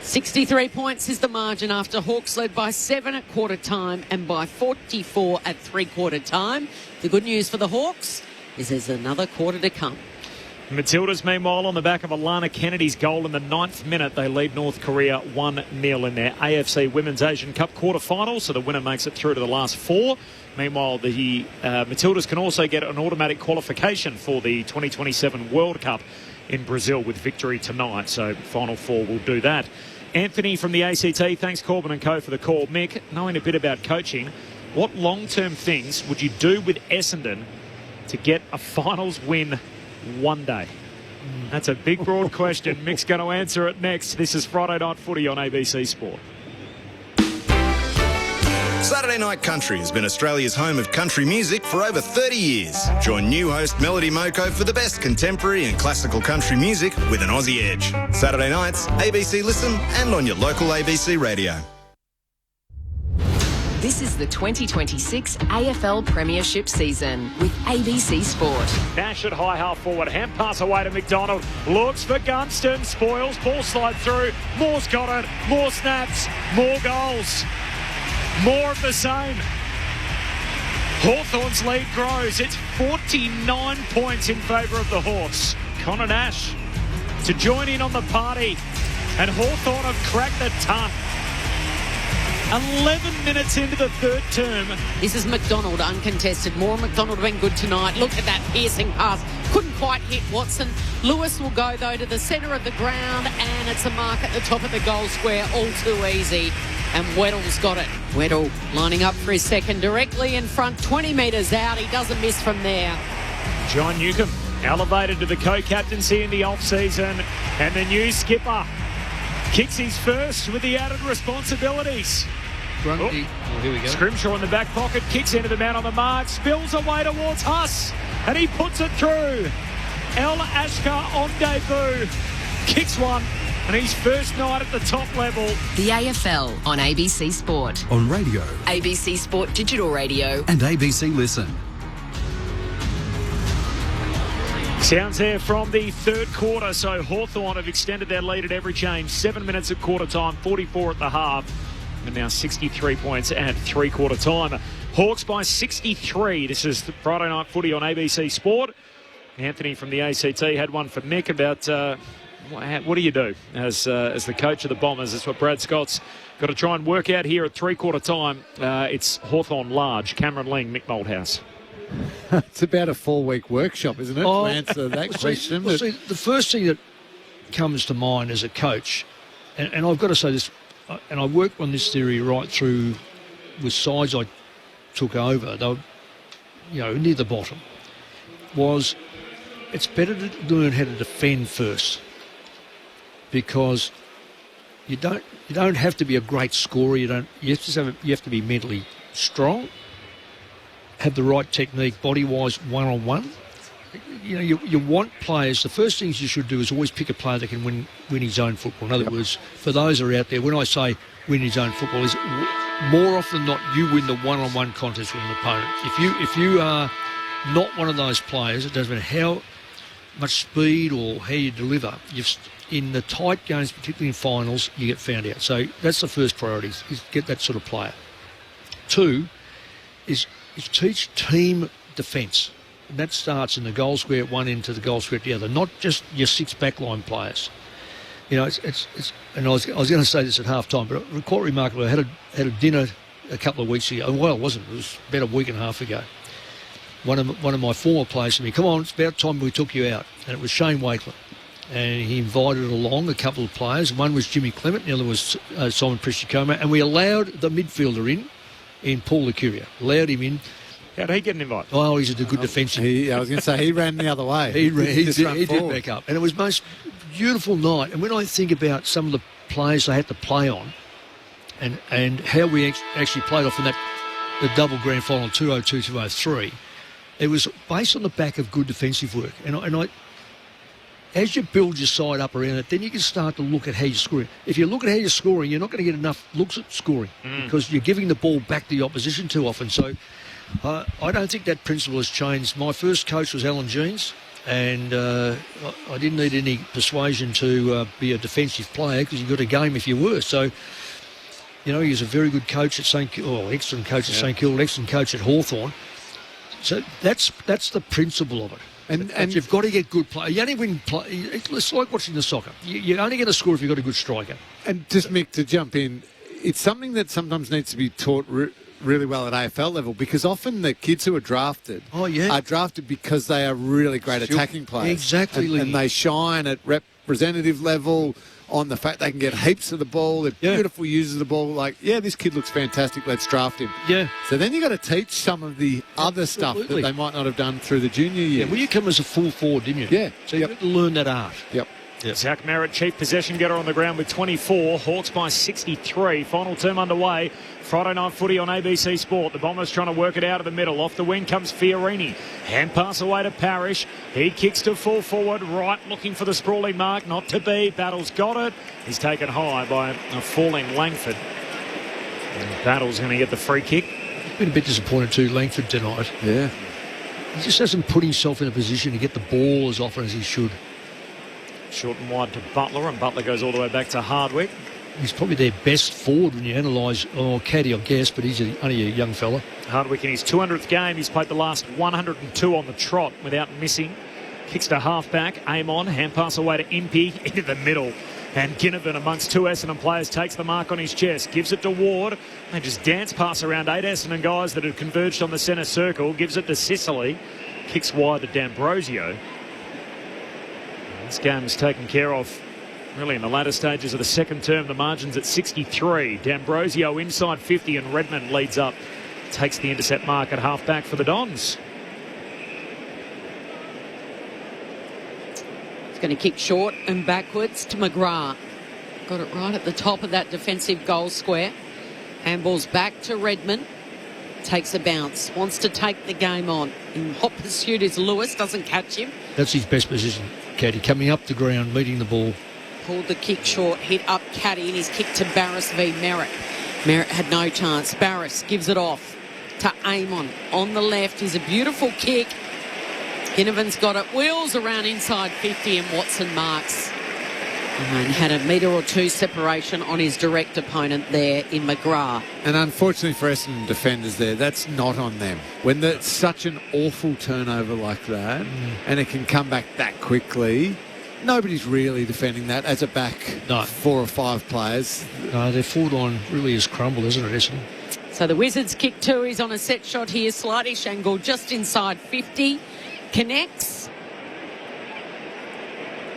63 points is the margin after Hawks led by 7 at quarter time and by 44 at three-quarter time. The good news for the Hawks is there's another quarter to come. Matildas, meanwhile, on the back of Alana Kennedy's goal in the 9th minute, they lead North Korea 1-0 in their AFC Women's Asian Cup quarter-final, so the winner makes it through to the last 4. Meanwhile, the Matildas can also get an automatic qualification for the 2027 World Cup in Brazil with victory tonight, so Final 4 will do that. Anthony from the ACT, thanks Corbin and Co for the call. Mick, knowing a bit about coaching, what long-term things would you do with Essendon to get a finals win one day? That's a big, broad question. Mick's going to answer it next. This is Friday Night Footy on ABC Sport. Saturday Night Country has been Australia's home of country music for over 30 years. Join new host Melody Moko for the best contemporary and classical country music with an Aussie edge. Saturday nights, ABC Listen and on your local ABC radio. This is the 2026 AFL Premiership season with ABC Sport. Nash at high half forward, hand pass away to McDonald, looks for Gunston, spoils, ball slide through, Moore's got it, more snaps, more goals, more of the same. Hawthorn's lead grows, it's 49 points in favour of the Hawks. Connor Nash to join in on the party, and Hawthorn have cracked the ton. 11 minutes into the third term. This is McDonald uncontested. More McDonald been good tonight. Look at that piercing pass. Couldn't quite hit Watson. Lewis will go, though, to the centre of the ground, and it's a mark at the top of the goal square. All too easy. And Weddle's got it. Weddle lining up for his second directly in front. 20 metres out. He doesn't miss from there. John Newcomb elevated to the co-captaincy in the off-season, and the new skipper kicks his first with the added responsibilities. Grundy. Oh, here we go. Scrimshaw in the back pocket, kicks into the man on the mark, spills away towards Huss, and he puts it through. El Ashkar on debut, kicks one, and his first night at the top level. The AFL on ABC Sport. On radio. ABC Sport Digital Radio. And ABC Listen. Sounds there from the third quarter, so Hawthorn have extended their lead at every change. 7 minutes at quarter time, 44 at the half, and now 63 points at three-quarter time. Hawks by 63. This is the Friday Night Footy on ABC Sport. Anthony from the ACT had one for Mick about what do you do as the coach of the Bombers. That's what Brad Scott's got to try and work out here at three-quarter time. It's Hawthorn large. Cameron Ling, Mick Moldhouse. It's about a 4-week workshop, isn't it, to answer that question? See, the first thing that comes to mind as a coach, and I've got to say this, and I worked on this theory right through with sides I took over, they were, near the bottom, was it's better to learn how to defend first, because you don't have to be a great scorer. You have to be mentally strong, have the right technique, body-wise, one-on-one. You want players. The first things you should do is always pick a player that can win his own football. In other words, for those who are out there, when I say win his own football, is more often than not you win the one-on-one contest with an opponent. If you are not one of those players, it doesn't matter how much speed or how you deliver. In the tight games, particularly in finals, you get found out. So that's the first priority: is get that sort of player. Two is teach team defence. And that starts in the goal square at one end to the goal square at the other, not just your 6 backline players. And I was going to say this at half time, but it was quite remarkable. I had a dinner a couple of weeks ago. Well, it wasn't. It was about a week and a half ago. One of my former players said to me, "Come on, it's about time we took you out." And it was Shane Wakeland. And he invited along a couple of players. One was Jimmy Clement, the other was Simon Prishikoma. And we allowed the midfielder in Paul Licuria. Allowed him in. How did he get an invite? Oh, he's a good defensive. I was going to say, he ran the other way. He did back up. And it was the most beautiful night. And when I think about some of the players they had to play on and how we actually played off in the double grand final 202-203, it was based on the back of good defensive work. And I as you build your side up around it, then you can start to look at how you're scoring. If you look at how you're scoring, you're not going to get enough looks at scoring because you're giving the ball back to the opposition too often. So I don't think that principle has changed. My first coach was Alan Jeans, and I didn't need any persuasion to be a defensive player because you got a game if you were. So, he was a very good coach at excellent coach at St Kilda, excellent coach at Hawthorn. So that's the principle of it. And you've got to get good play. You only win play. It's like watching the soccer. You're only going to score if you've got a good striker. And just, Mick, to jump in, it's something that sometimes needs to be taught really well at AFL level, because often the kids who are drafted are drafted because they are really great attacking players. Exactly. And they shine at representative level on the fact they can get heaps of the ball. They're beautiful users of the ball. Like, this kid looks fantastic. Let's draft him. Yeah. So then you've got to teach some of the other stuff that they might not have done through the junior years. Yeah, well, you come as a full forward, didn't you? Yeah. So you've got to learn that art. Yep. Yep. Zach Merritt, chief possession getter on the ground with 24. Hawks by 63. Final term underway. Friday night footy on ABC Sport. The Bombers trying to work it out of the middle. Off the wing comes Fiorini. Hand pass away to Parrish. He kicks to full forward. Right, looking for the sprawling mark. Not to be. Battle's got it. He's taken high by a falling Langford. And Battle's going to get the free kick. Been a bit disappointed too, Langford tonight. Yeah. He just hasn't put himself in a position to get the ball as often as he should. Short and wide to Butler, and Butler goes all the way back to Hardwick. He's probably their best forward when you analyse, Caddy, I guess, but he's only a young fella. Hardwick in his 200th game. He's played the last 102 on the trot without missing. Kicks to half-back. Aim on. Hand pass away to Impey into the middle. And Ginnivan amongst two Essendon players takes the mark on his chest. Gives it to Ward. They just dance pass around 8 Essendon guys that have converged on the centre circle. Gives it to Sicily. Kicks wide to D'Ambrosio. This game's taken care of really in the latter stages of the second term. The margin's at 63. D'Ambrosio inside 50 and Redmond leads up. Takes the intercept mark at half-back for the Dons. He's going to kick short and backwards to McGrath. Got it right at the top of that defensive goal square. Handball's back to Redmond. Takes a bounce. Wants to take the game on. In hot pursuit is Lewis. Doesn't catch him. That's his best position, Caddy. Coming up the ground, meeting the ball. Pulled the kick short, hit up Caddy, and his kick to Barris v Merritt. Merritt had no chance. Barris gives it off to Amon on the left. Is a beautiful kick. Ginnivan's got it. Wheels around inside 50 and Watson marks. And had a metre or two separation on his direct opponent there in McGrath. And unfortunately for Essendon defenders there, that's not on them. When there's such an awful turnover like that, and it can come back that quickly, nobody's really defending that as a back 4 or 5 players. No, their forward line really has crumbled, isn't it, Essendon? So the Wizards kick 2. He's on a set shot here. Slightish angle just inside 50. Connects.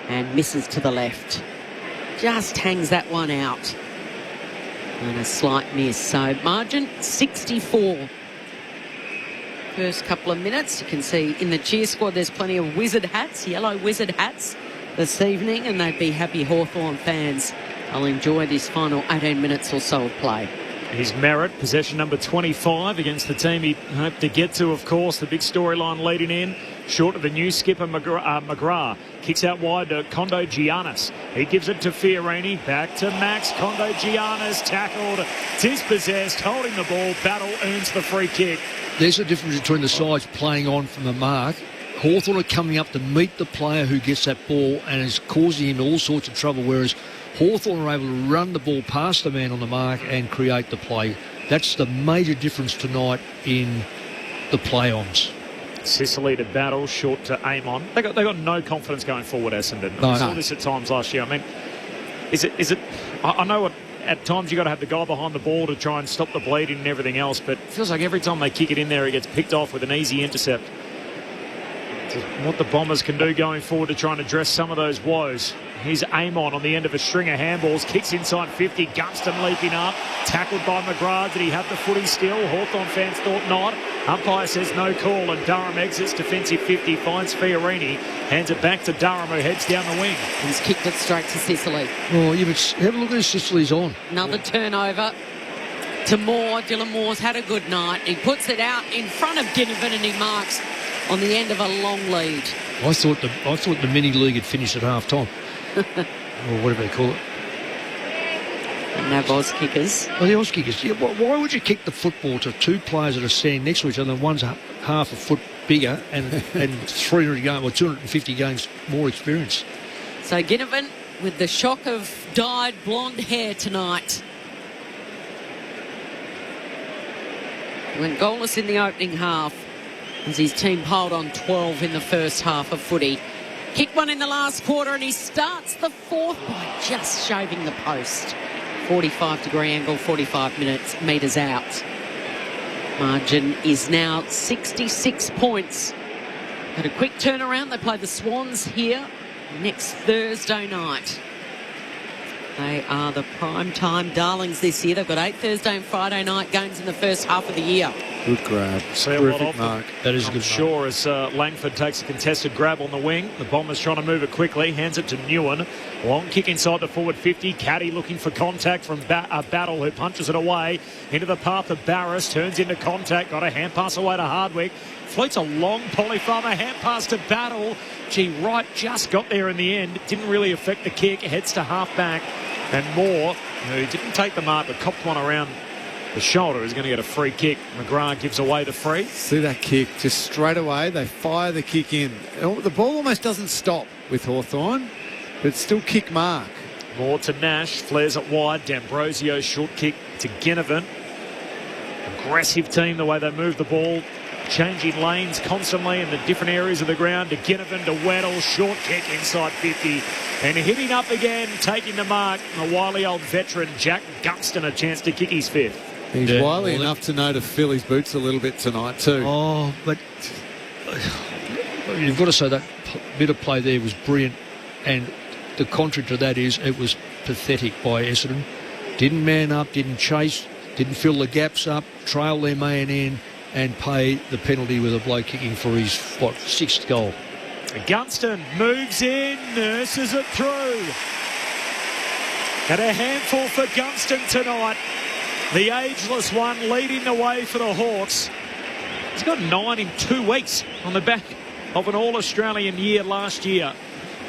And misses to the left. Just hangs that one out. And a slight miss. So margin 64. First couple of minutes. You can see in the cheer squad there's plenty of Wizard hats, yellow Wizard hats this evening, and they'd be happy Hawthorn fans. They'll enjoy this final 18 minutes or so of play. He's Merritt, possession number 25 against the team he hoped to get to, of course. The big storyline leading in. Short of the new skipper, McGrath. Kicks out wide to Kondo Giannis. He gives it to Fiorini. Back to Max. Kondo Giannis tackled, dispossessed, holding the ball. Battle earns the free kick. There's a difference between the sides playing on from the mark. Hawthorn are coming up to meet the player who gets that ball and is causing him all sorts of trouble, whereas Hawthorn are able to run the ball past the man on the mark and create the play. That's the major difference tonight in the play-ons. Sicily to Battle, short to Amon. They got no confidence going forward, Essendon. I saw this at times last year. I mean, is it? I know at times you got to have the guy behind the ball to try and stop the bleeding and everything else, but it feels like every time they kick it in there, it gets picked off with an easy intercept. What the Bombers can do going forward to try and address some of those woes. Here's Amon on the end of a string of handballs. Kicks inside 50. Gunston leaping up. Tackled by McGrath. Did he have the footy still? Hawthorn fans thought not. Umpire says no call, and Durham exits defensive 50. Finds Fiorini. Hands it back to Durham, who heads down the wing. He's kicked it straight to Sicily. Oh, yeah, but have a look at Sicily's on. Another turnover to Moore. Dylan Moore's had a good night. He puts it out in front of Ginnivan and he marks on the end of a long lead. I thought the mini league had finished at half time. Or whatever they call it. And now Oz kickers. Oh, the Oz kickers. Yeah, why would you kick the football to 2 players that are standing next to each other and one's half a foot bigger and 300 games or 250 games more experience? So Ginnivan with the shock of dyed blonde hair tonight. He went goalless in the opening half as his team piled on 12 in the first half of footy. Kicked one in the last quarter and he starts the fourth by just shaving the post. 45-degree angle, 45 metres out. Margin is now 66 points. Had a quick turnaround. They play the Swans here next Thursday night. They are the prime time darlings this year. They've got 8 Thursday and Friday night games in the first half of the year. Good grab. See a lot Terrific of mark. them. That is a I'm good sure as Langford takes a contested grab on the wing. The Bombers trying to move it quickly. Hands it to Newen. Long kick inside the forward 50. Caddy looking for contact from Battle, who punches it away into the path of Barris. Turns into contact. Got a hand pass away to Hardwick. Floats a long polyfarmer hand pass to Battle. Gee, Wright just got there in the end. Didn't really affect the kick. Heads to half back. And Moore, who didn't take the mark but copped one around the shoulder, is going to get a free kick. McGrath gives away the free. See that kick? Just straight away, they fire the kick in. The ball almost doesn't stop with Hawthorn, but it's still kick mark. Moore to Nash. Flares it wide. D'Ambrosio short kick to Ginnivan. Aggressive team the way they move the ball. Changing lanes constantly in the different areas of the ground. To Ginnivan, to Weddle, short kick inside 50. And hitting up again, taking the mark, the wily old veteran Jack Gunston, a chance to kick his fifth. He's wily enough to know to fill his boots a little bit tonight too. Oh, but you've got to say that bit of play there was brilliant. And the contrary to that is it was pathetic by Essendon. Didn't man up, didn't chase, didn't fill the gaps up, trail their man in, and pay the penalty with a bloke kicking for his, sixth goal. Gunston moves in, nurses it through. And a handful for Gunston tonight. The ageless one leading the way for the Hawks. He's got 9 in 2 weeks on the back of an All-Australian year last year.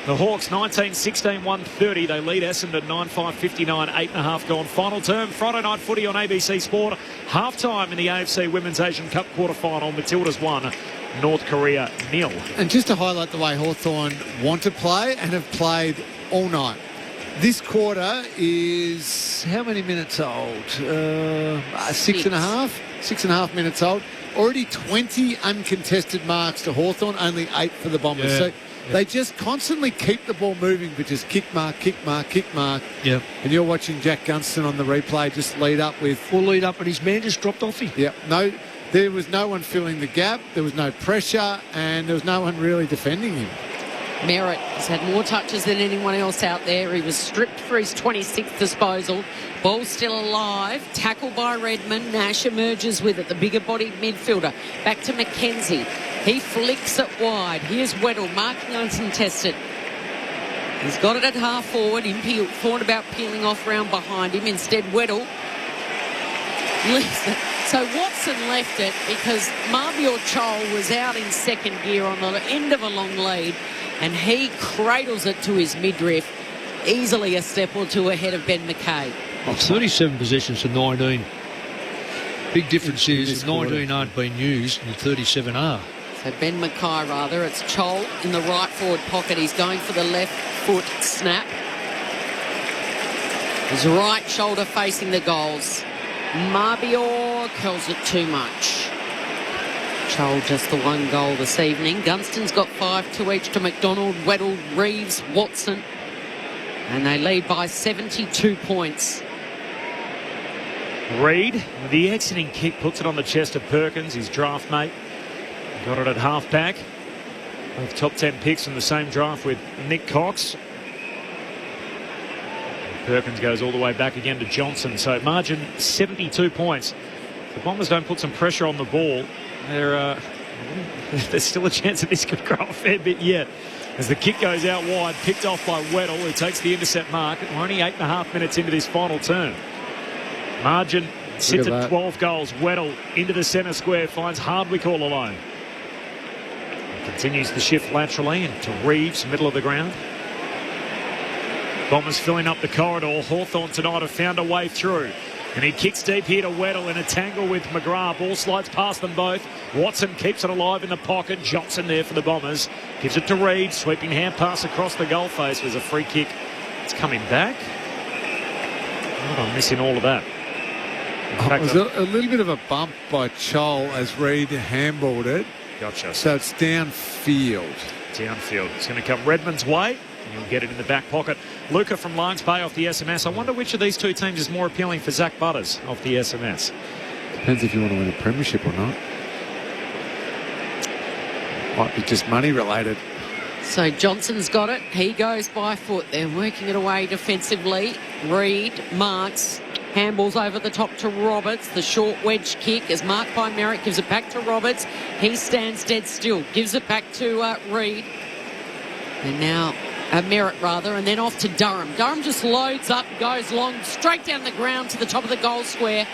The Hawks 19-16, 130. They lead Essendon 9-5, 59, 8.5 gone. Final term, Friday night footy on ABC Sport. Half-time in the AFC Women's Asian Cup quarter-final. Matildas 1, North Korea 0. And just to highlight the way Hawthorn want to play and have played all night. This quarter is how many minutes old? 6.5? 6.5 minutes old. Already 20 uncontested marks to Hawthorn, only 8 for the Bombers. Yeah. So they just constantly keep the ball moving, but just kick mark, kick mark, kick mark. Yeah. And you're watching Jack Gunston on the replay just lead up with... Full lead up, and his man just dropped off him. Yeah. No, there was no one filling the gap. There was no pressure, and there was no one really defending him. Merritt has had more touches than anyone else out there. He was stripped for his 26th disposal. Ball still alive. Tackled by Redmond. Nash emerges with it. The bigger bodied midfielder. Back to McKenzie. He flicks it wide. Here's Weddle marking uncontested. He's got it at half forward. Thought about peeling off round behind him. Instead, Weddle leaves it. So Watson left it because Marbior Chol was out in second gear on the end of a long lead, and he cradles it to his midriff, easily a step or two ahead of Ben McKay. 37 possessions to 19. Big difference is 19 aren't being used and 37 are. So Ben McKay, rather. It's Chol in the right forward pocket. He's going for the left foot snap. His right shoulder facing the goals. Marbior curls it too much. Chol just the one goal this evening. Gunston's got 5 to each to McDonald, Weddle, Reeves, Watson. And they lead by 72 points. Reid, with the exiting kick, puts it on the chest of Perkins, his draft mate. Got it at half back. Both top 10 picks in the same draft with Nick Cox. Perkins goes all the way back again to Johnson. So margin 72 points. If the Bombers don't put some pressure on the ball, there's still a chance that this could grow a fair bit yet. As the kick goes out wide, picked off by Weddle, who takes the intercept mark. We're only 8.5 minutes into this final term. Margin sits at 12 goals. Weddle into the centre square, finds Hardwick all alone. Continues the shift laterally into Reeves, middle of the ground. Bombers filling up the corridor. Hawthorn tonight have found a way through. And he kicks deep here to Weddle in a tangle with McGrath. Ball slides past them both. Watson keeps it alive in the pocket. Johnson there for the Bombers. Gives it to Reid. Sweeping hand pass across the goal face. There's a free kick. It's coming back. Oh, I'm missing all of that. It was a little bit of a bump by Chol as Reid handballed it. Gotcha. So it's downfield. Downfield. It's going to come Redmond's way. And he'll get it in the back pocket. Luca from Lions Bay off the SMS. I wonder which of these two teams is more appealing for Zach Butters off the SMS. Depends if you want to win a premiership or not. Might be just money related. So Johnson's got it. He goes by foot. They're working it away defensively. Reid marks. Handballs over the top to Roberts. The short wedge kick is marked by Merritt. Gives it back to Roberts. He stands dead still. Gives it back to Reid. And now Merritt, rather. And then off to Durham. Durham just loads up, goes long, straight down the ground to the top of the goal square,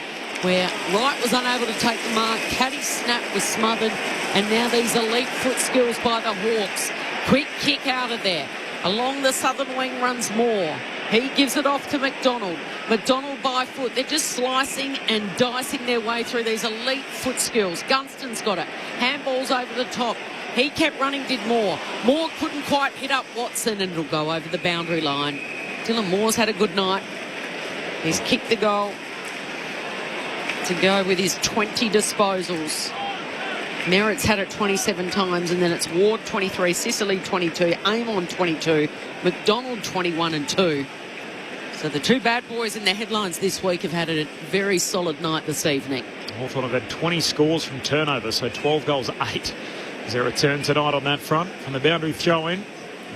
where Wright was unable to take the mark. Caddy's snap was smothered. And now these elite foot skills by the Hawks. Quick kick out of there. Along the southern wing runs Moore. He gives it off to McDonald. McDonald by foot. They're just slicing and dicing their way through these elite foot skills. Gunston's got it. Handballs over the top. He kept running, did Moore. Moore couldn't quite hit up Watson, and it'll go over the boundary line. Dylan Moore's had a good night. He's kicked the goal to go with his 20 disposals. Merritt's had it 27 times, and then it's Ward 23, Sicily 22, Amon 22, McDonald 21 and 2. So the two bad boys in the headlines this week have had a very solid night this evening. Hawthorn have had 20 scores from turnover, so 12 goals, 8. Is there a return tonight on that front from the boundary throw-in?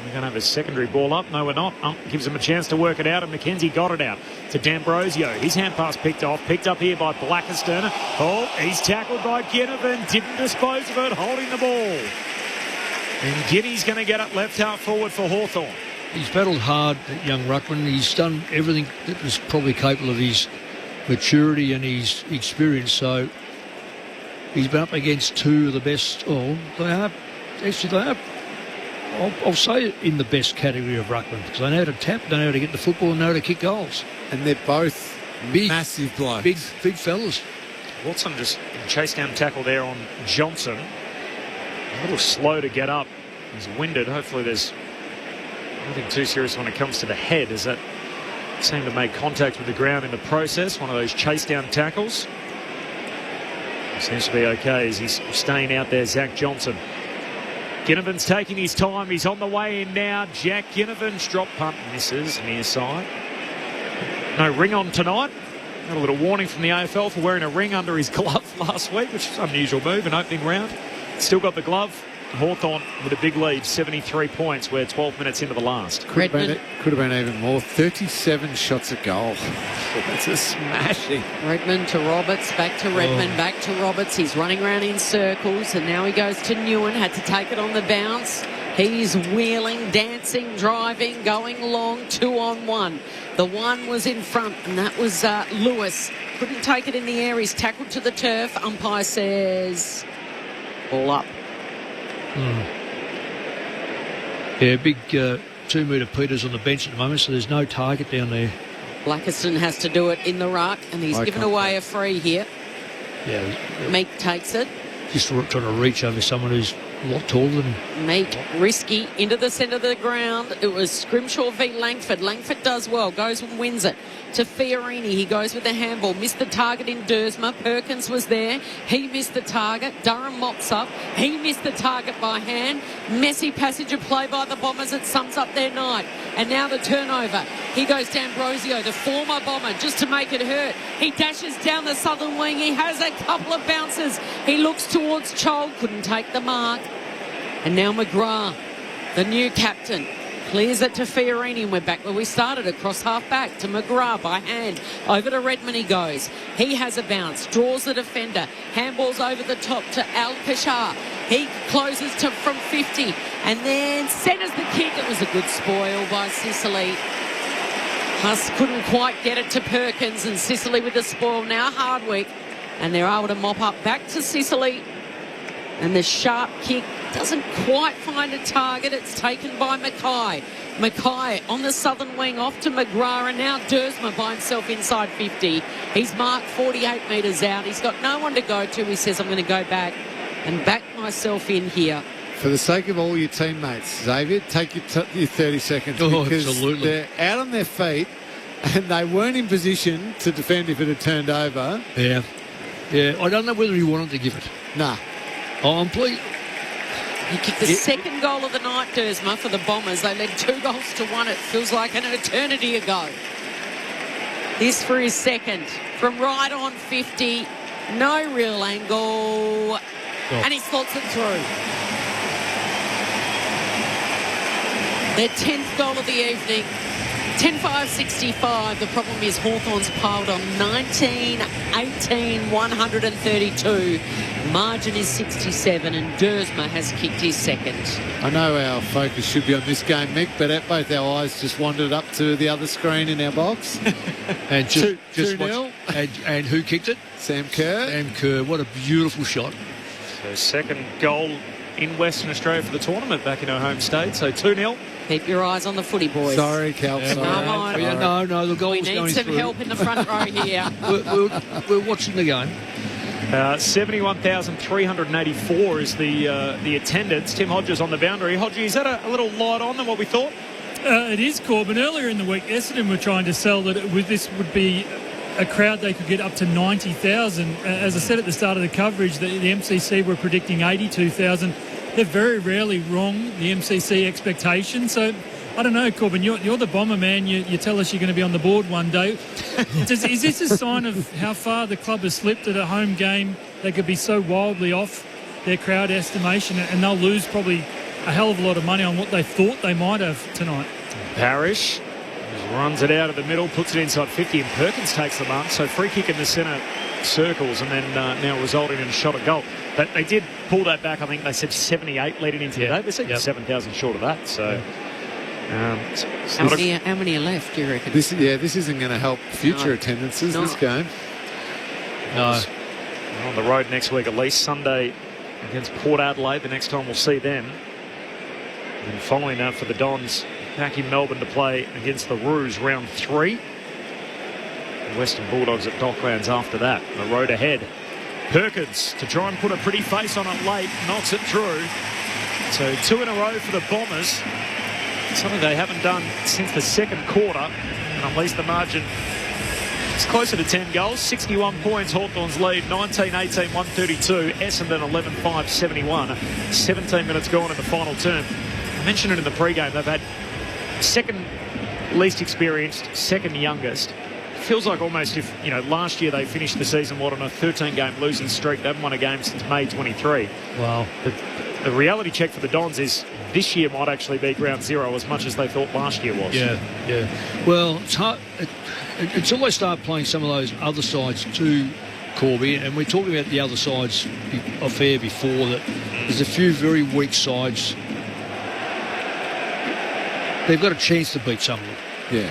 We're going to have a secondary ball up. No, we're not. Gives him a chance to work it out, and McKenzie got it out to D'Ambrosio. His hand pass picked up here by Blackiston. Oh, he's tackled by Ginnivan. Didn't dispose of it, holding the ball. And Guinea's going to get it left half forward for Hawthorn. He's battled hard, that young ruckman. He's done everything that was probably capable of his maturity and his experience. So he's been up against two of the best. Oh, they are. I'll say in the best category of ruckman, because they know how to tap, they know how to get the football, and know how to kick goals. And they're both big, massive blokes. Big fellas. Watson just chased down tackle there on Johnson. A little slow to get up. He's winded. Hopefully there's nothing too serious when it comes to the head, as that seemed to make contact with the ground in the process. One of those chase down tackles. He seems to be okay as he's staying out there, Zach Johnson. Ginnivan's taking his time. He's on the way in now. Jack Ginnivan's drop punt misses near side. No ring on tonight. Got a little warning from the AFL for wearing a ring under his glove last week, which is an unusual move, an opening round. Still got the glove. Hawthorn with a big lead, 73 points. We're 12 minutes into the last. Could have been even more. 37 shots at goal. That's a smashing. Redmond to Roberts, back to Redmond, back to Roberts. He's running around in circles, and now he goes to Newen. Had to take it on the bounce. He's wheeling, dancing, driving, going long, 2-on-1. The one was in front, and that was Lewis. Couldn't take it in the air. He's tackled to the turf. Umpire says ball up. Yeah, big 2-metre Peters on the bench at the moment, so there's no target down there. Blackiston has to do it in the ruck, and he's given away a free here. Yeah. Meek takes it. Just trying to reach over someone who's a lot taller than him. Meek, risky, into the centre of the ground. It was Scrimshaw v Langford. Langford does well, goes and wins it. To Fiorini, he goes with the handball. Missed the target in Dersma. Perkins was there. He missed the target. Durham mops up. He missed the target by hand. Messy passage of play by the Bombers. It sums up their night. And now the turnover. He goes to Ambrosio, the former Bomber, just to make it hurt. He dashes down the southern wing. He has a couple of bounces. He looks towards Chol. Couldn't take the mark. And now McGrath, the new captain, clears it to Fiorini, and we're back where we started, across half back to McGrath by hand. Over to Redmond he goes. He has a bounce, draws the defender, handballs over the top to Al Kashar. He closes from 50 and then centres the kick. It was a good spoil by Sicily. Huss couldn't quite get it to Perkins, and Sicily with the spoil. Now Hardwick, and they're able to mop up back to Sicily. And the sharp kick doesn't quite find a target. It's taken by Mackay. Mackay on the southern wing off to McGrath, and now Dersma by himself inside 50. He's marked 48 metres out. He's got no one to go to. He says, I'm going to go back and back myself in here. For the sake of all your teammates, Xavier, take your 30 seconds. Oh, because absolutely. They're out on their feet, and they weren't in position to defend if it had turned over. Yeah. I don't know whether he wanted to give it. Nah. Oh, I'm pleased. He kicked the second goal of the night, Dersma, for the Bombers. They led 2-1. It feels like an eternity ago. This for his second. From right on 50. No real angle. And he slots it through. Their 10th goal of the evening. 10-5-65. The problem is Hawthorn's piled on 19, 18, 132. Margin is 67 and Dersma has kicked his second. I know our focus should be on this game, Mick, but both our eyes just wandered up to the other screen in our box. And just 2-0. And who kicked it? Sam Kerr. Sam Kerr. What a beautiful shot. So second goal in Western Australia for the tournament back in our home state. So 2-0. Keep your eyes on the footy, boys. Sorry, Cal. Yeah, sorry. Come on. No, the goal's We need going some through. help in the front row here. We're watching the game. 71,384 is the attendance. Tim Hodges on the boundary. Hodges, is that a little light on than what we thought? It is, Corbin. Earlier in the week, Essendon were trying to sell that this would be a crowd they could get up to 90,000. As I said at the start of the coverage, the MCC were predicting 82,000. They're very rarely wrong, the MCC expectation. So, I don't know, Corbin, you're the Bomber man. You tell us you're going to be on the board one day. Is this a sign of how far the club has slipped at a home game? They could be so wildly off their crowd estimation, and they'll lose probably a hell of a lot of money on what they thought they might have tonight. Parrish runs it out of the middle, puts it inside 50, and Perkins takes the mark. So free kick in the centre circles, and then now resulting in a shot at goal. But they did pull that back. I think they said 78 leading into the day. They said 7,000 short of that. So, how many are left, do you reckon? This isn't going to help future attendances, this game. No. On the road next week, at least Sunday against Port Adelaide. The next time we'll see them. And following that for the Dons, back in Melbourne to play against the Roos round 3. The Western Bulldogs at Docklands after that. The road ahead. Perkins to try and put a pretty face on it late, knocks it through. So 2 in a row for the Bombers. Something they haven't done since the second quarter. And at least the margin is closer to 10 goals. 61 points, Hawthorn's lead. 19-18, 132. Essendon 11-5, 71. 17 minutes gone in the final term. I mentioned it in the pre-game. They've had second least experienced, second youngest. Feels like almost if, last year they finished the season, on a 13-game losing streak. They haven't won a game since May 23. Wow. The reality check for the Dons is this year might actually be ground zero as much as they thought last year was. Yeah. Well, it's hard. Until they start playing some of those other sides too, Corby, and we're talking about the other sides a fair before that. There's a few very weak sides. They've got a chance to beat some of them. Yeah.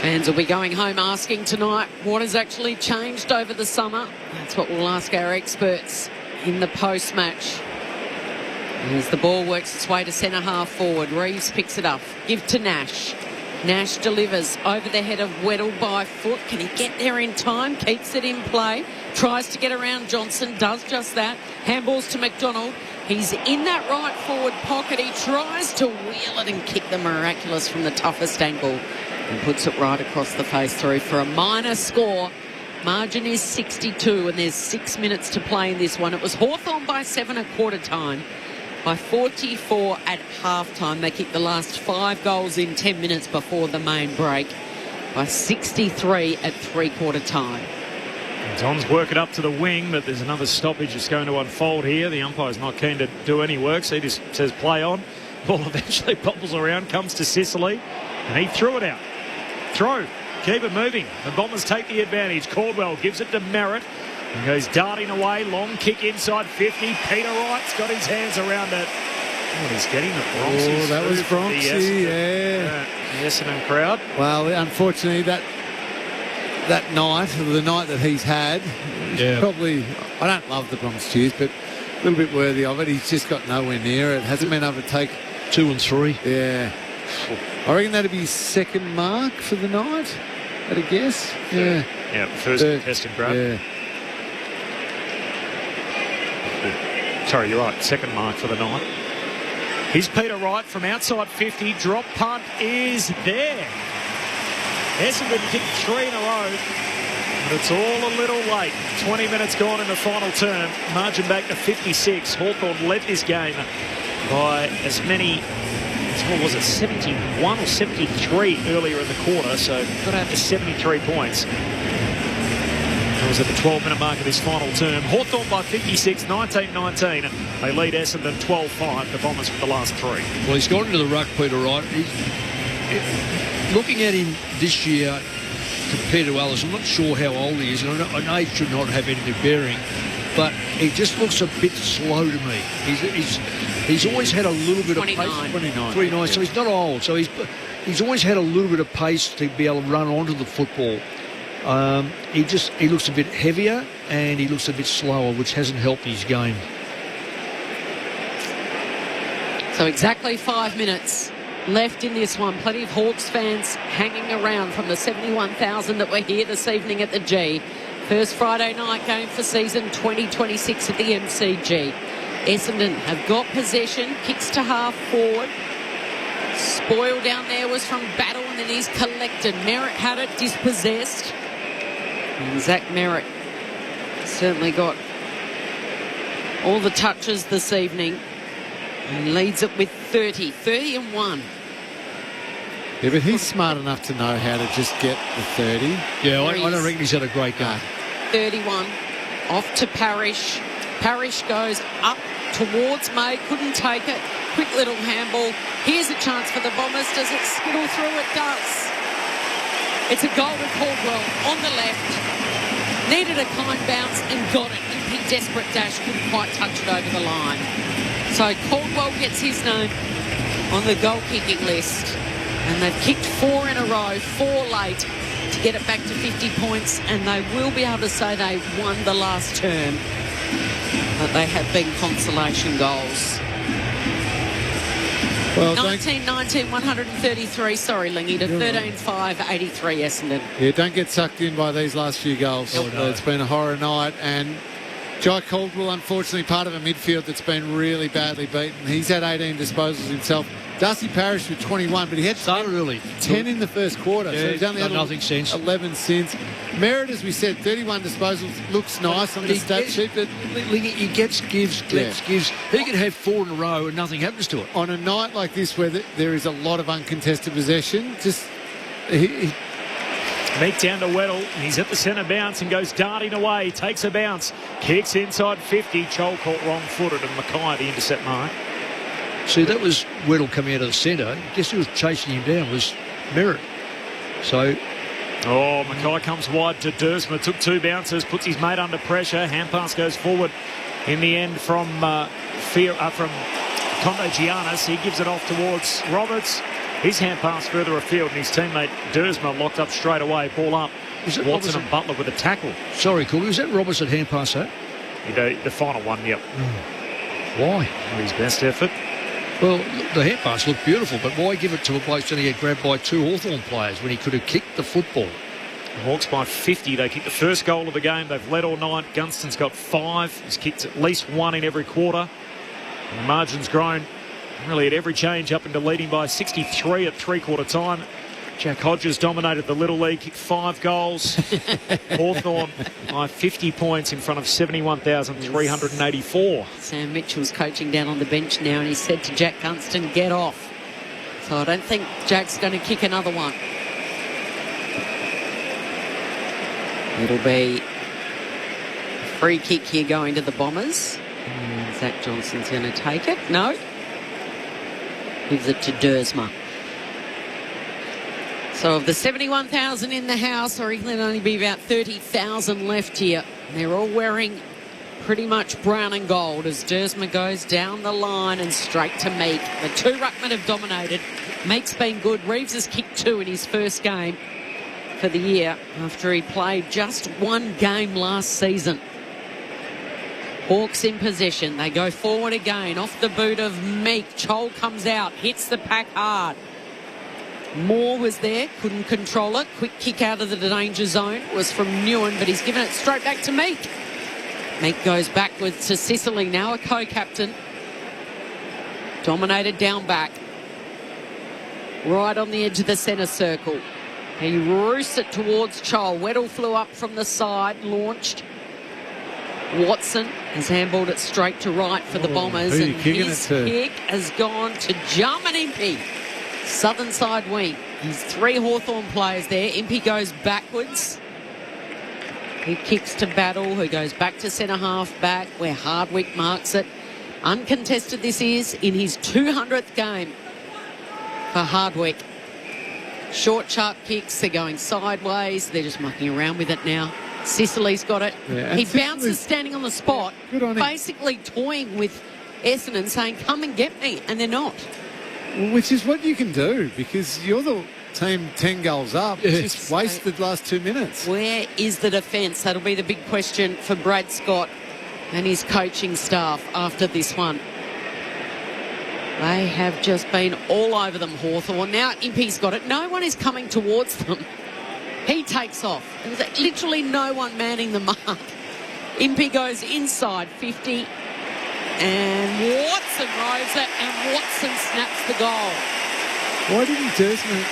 Fans will be going home asking tonight what has actually changed over the summer. That's what we'll ask our experts in the post-match. As the ball works its way to centre half forward, Reeves picks it up, give to Nash. Nash delivers over the head of Weddle by foot. Can he get there in time? Keeps it in play. Tries to get around Johnson. Does just that. Handballs to McDonald. He's in that right forward pocket. He tries to wheel it and kick the miraculous from the toughest angle. And puts it right across the face through for a minor score. Margin is 62 and there's 6 minutes to play in this one. It was Hawthorn by 7 at quarter time. By 44 at half-time. They kicked the last 5 goals in 10 minutes before the main break. By 63 at three-quarter time. Dons work it up to the wing, but there's another stoppage that's going to unfold here. The umpire's not keen to do any work, so he just says play on. Ball eventually bobbles around, comes to Sicily, and he threw it out. Throw. Keep it moving. The Bombers take the advantage. Caldwell gives it to Merritt. And goes darting away. Long kick inside 50. Peter Wright's got his hands around it. Oh, he's getting the Bronx. Oh, that was Bronxy, yeah. The Essendon crowd. Well, unfortunately, that night, the night that he's had, probably, I don't love the Bronx cheers, but a little bit worthy of it. He's just got nowhere near it. Hasn't been able to take 2 and 3. Yeah. I reckon that'd be his second mark for the night, at a guess. Yeah. Yeah, first contested grab. Yeah. Sorry, you're right. Second mark for the night. Here's Peter Wright from outside 50. Drop punt is there. Essendon kicked 3 in a row. But it's all a little late. 20 minutes gone in the final term. Margin back to 56. Hawthorn led this game by as many, what was it, 71 or 73 earlier in the quarter. So got out to 73 points. That was at the 12-minute mark of this final term. Hawthorn by 56, 19-19. They lead Essendon 12-5. The Bombers for the last 3. Well, he's gone into the ruck, Peter Wright. looking at him this year compared to others, I'm not sure how old he is. And I know he should not have anything bearing, but he just looks a bit slow to me. He's always had a little bit of pace. 29. So he's not old. So he's always had a little bit of pace to be able to run onto the football. He looks a bit heavier and he looks a bit slower, which hasn't helped his game. So exactly 5 minutes left in this one. Plenty of Hawks fans hanging around from the 71,000 that were here this evening at the G. First Friday night game for season 2026 at the MCG. Essendon have got possession, kicks to half forward. Spoil down there was from Battle and then he's collected. Merritt had it dispossessed. And Zach Merritt certainly got all the touches this evening. And leads it with 30 and 1. Yeah, but he's smart enough to know how to just get the 30. Yeah, I don't reckon he's had a great game. 31. Off to Parrish. Parrish goes up towards May. Couldn't take it. Quick little handball. Here's a chance for the Bombers. Does it skittle through? It does. It's a goal to Caldwell on the left. Needed a kind bounce and got it. Impey desperate dash. Couldn't quite touch it over the line. So Caldwell gets his name on the goal kicking list. And they've kicked 4 in a row, 4 late to get it back to 50 points. And they will be able to say they won the last term. But they have been consolation goals. Well, 19-19, 133, sorry, Lingy, to 13-5, 83 Essendon. Yeah, don't get sucked in by these last few goals. Oh, no. It's been a horror night, and Jai Caldwell, unfortunately, part of a midfield that's been really badly beaten. He's had 18 disposals himself. Darcy Parish with 21, but he had 10 in the first quarter, yeah, so he's only had nothing since. 11 since. Merritt, as we said, 31 disposals, looks nice on the stat sheet. But he gets, gives. He can have 4 in a row and nothing happens to it. On a night like this where there is a lot of uncontested possession, Meek down to Weddle, and he's at the centre bounce and goes darting away, takes a bounce, kicks inside 50, Chol caught wrong-footed, and Mackay at the intercept mark. See, that was Weddle coming out of the centre. Guess who was chasing him down was Merritt. So... Oh, Mackay comes wide to Dursma, took 2 bounces, puts his mate under pressure. Hand pass goes forward in the end from Kondo Giannis. He gives it off towards Roberts. His hand pass further afield, and his teammate Dursma locked up straight away. Ball up. Watson and Butler with a tackle. Sorry, Cool. Was that Roberts that hand pass that? The final one, yep. Why? His best effort. Well, the hand pass looked beautiful, but why give it to a bloke going to get grabbed by 2 Hawthorn players when he could have kicked the football? The Hawks by 50. They kicked the first goal of the game. They've led all night. Gunston's got 5. He's kicked at least 1 in every quarter. And the margin's grown really at every change up into leading by 63 at 3-quarter time. Jack Hodges dominated the Little League, kicked 5 goals. Hawthorn by 50 points in front of 71,384. Sam Mitchell's coaching down on the bench now, and he said to Jack Gunston, get off. So I don't think Jack's going to kick another one. It'll be a free kick here going to the Bombers. And Zach Johnson's going to take it. No. Gives it to Dursma. So of the 71,000 in the house, or there'll only be about 30,000 left here. They're all wearing pretty much brown and gold as Dursma goes down the line and straight to Meek. The 2 ruckmen have dominated. Meek's been good. Reeves has kicked 2 in his first game for the year after he played just 1 game last season. Hawks in possession. They go forward again off the boot of Meek. Chol comes out, hits the pack hard. Moore was there, couldn't control it. Quick kick out of the danger zone was from Newen, but he's given it straight back to Meek. Meek goes backwards to Sicily, now a co-captain. Dominated down back. Right on the edge of the centre circle. He roosts it towards Chol. Weddle flew up from the side, launched. Watson has handballed it straight to right for the Bombers, and his kick has gone to German Impey. Southern side wing. There's 3 Hawthorn players there. Impey goes backwards. He kicks to Battle, who goes back to centre half back where Hardwick marks it. Uncontested this is in his 200th game for Hardwick. Short, sharp kicks. They're going sideways. They're just mucking around with it now. Sicily's got it. Yeah, he bounces standing on the spot, good on him. basically toying with Essendon, saying, come and get me, and they're not. Which is what you can do, because you're the team 10 goals up. It's just wasted the last 2 minutes. Where is the defence? That'll be the big question for Brad Scott and his coaching staff after this one. They have just been all over them, Hawthorn. Now Impey's got it. No one is coming towards them. He takes off. There's literally no one manning the mark. Impey goes inside 50. And Watson rows it, and Watson snaps the goal. Why didn't Desmond?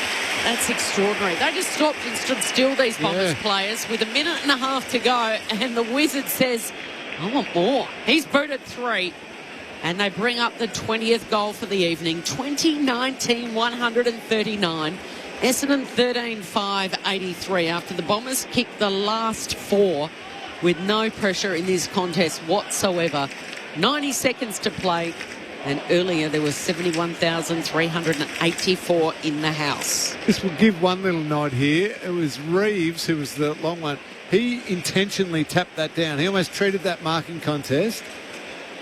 That's extraordinary. They just stopped and stood still, these Bombers players, with a minute and a half to go, and the Wizard says, I want more. He's booted 3. And they bring up the 20th goal for the evening. 20-19-139. Essendon 13-5-83 after the Bombers kicked the last 4 with no pressure in this contest whatsoever. 90 seconds to play, and earlier there was 71,384 in the house. This will give one little nod here. It was Reeves who was the long one. He intentionally tapped that down. He almost treated that marking contest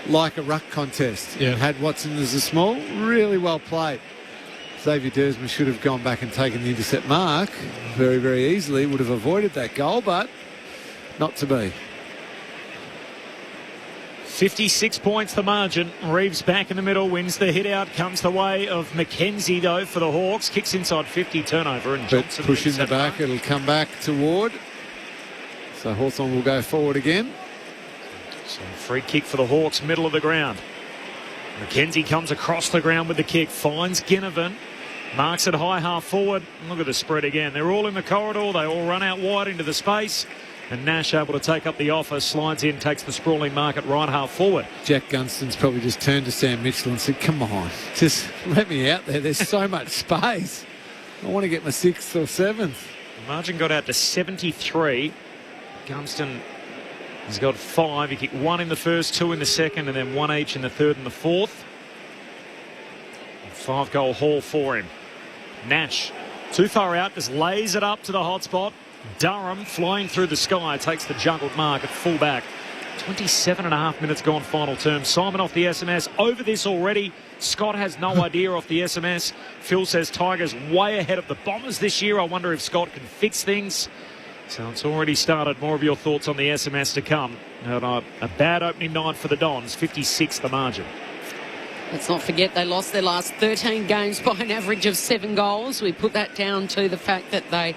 like a ruck contest. Yeah. Had Watson as a small. Really well played. Xavier Dersman should have gone back and taken the intercept mark very, very easily. Would have avoided that goal, but not to be. 56 points the margin. Reeves back in the middle, wins the hit out, comes the way of McKenzie though for the Hawks, kicks inside 50, turnover, and Johnson push in the back, it'll come back to Ward. So Hawthorn will go forward again. So free kick for the Hawks, middle of the ground. McKenzie comes across the ground with the kick, finds Ginnivan, marks it high half forward. Look at the spread again. They're all in the corridor, they all run out wide into the space. And Nash able to take up the offer, slides in, takes the sprawling mark at right half forward. Jack Gunston's probably just turned to Sam Mitchell and said, come on, just let me out there. There's so much space. I want to get my 6th or 7th. The margin got out to 73. Gunston has got 5. He kicked 1 in the first, 2 in the second, and then 1 each in the third and the fourth. 5-goal haul for him. Nash, too far out, just lays it up to the hot spot. Durham flying through the sky takes the juggled mark at fullback. 27.5 minutes gone final term. Simon off the SMS. Over this already. Scott has no idea off the SMS. Phil says Tigers way ahead of the Bombers this year. I wonder if Scott can fix things. So it's already started. More of your thoughts on the SMS to come. And a bad opening night for the Dons. 56 the margin. Let's not forget they lost their last 13 games by an average of 7 goals. We put that down to the fact that they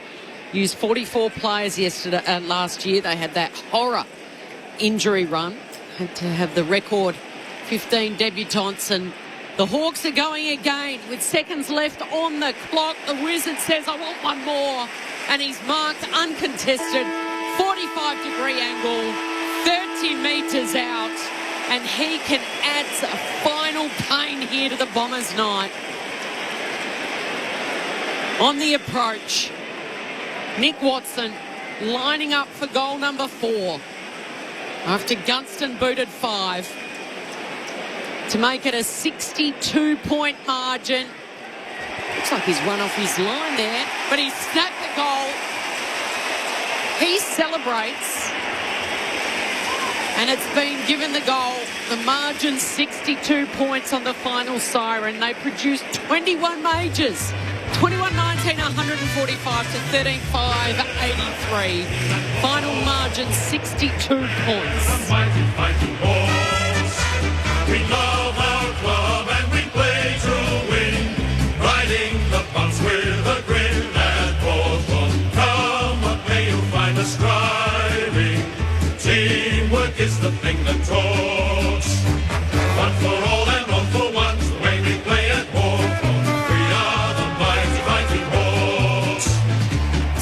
used 44 players last year. They had that horror injury run. Had to have the record 15 debutants, and the Hawks are going again with seconds left on the clock. The Wizard says, I want one more. And he's marked uncontested. 45-degree angle, 30 metres out. And he can add a final pain here to the Bombers' night. On the approach, Nick Watson lining up for goal number 4 after Gunston booted 5 to make it a 62-point margin. Looks like he's run off his line there, but he snapped the goal. He celebrates, and it's been given the goal. The margin 62 points on the final siren. They produced 21 majors. 21-19, 145 to 13-5, 83. Final margin 62 points. We love our club and we play to win. Riding the bumps with a grin at Hawthorn. Come what may, you'll find us striving. Teamwork is the thing that talks. One for all and all for one's the way we play at Hawthorn. We are the mighty, mighty Hawks.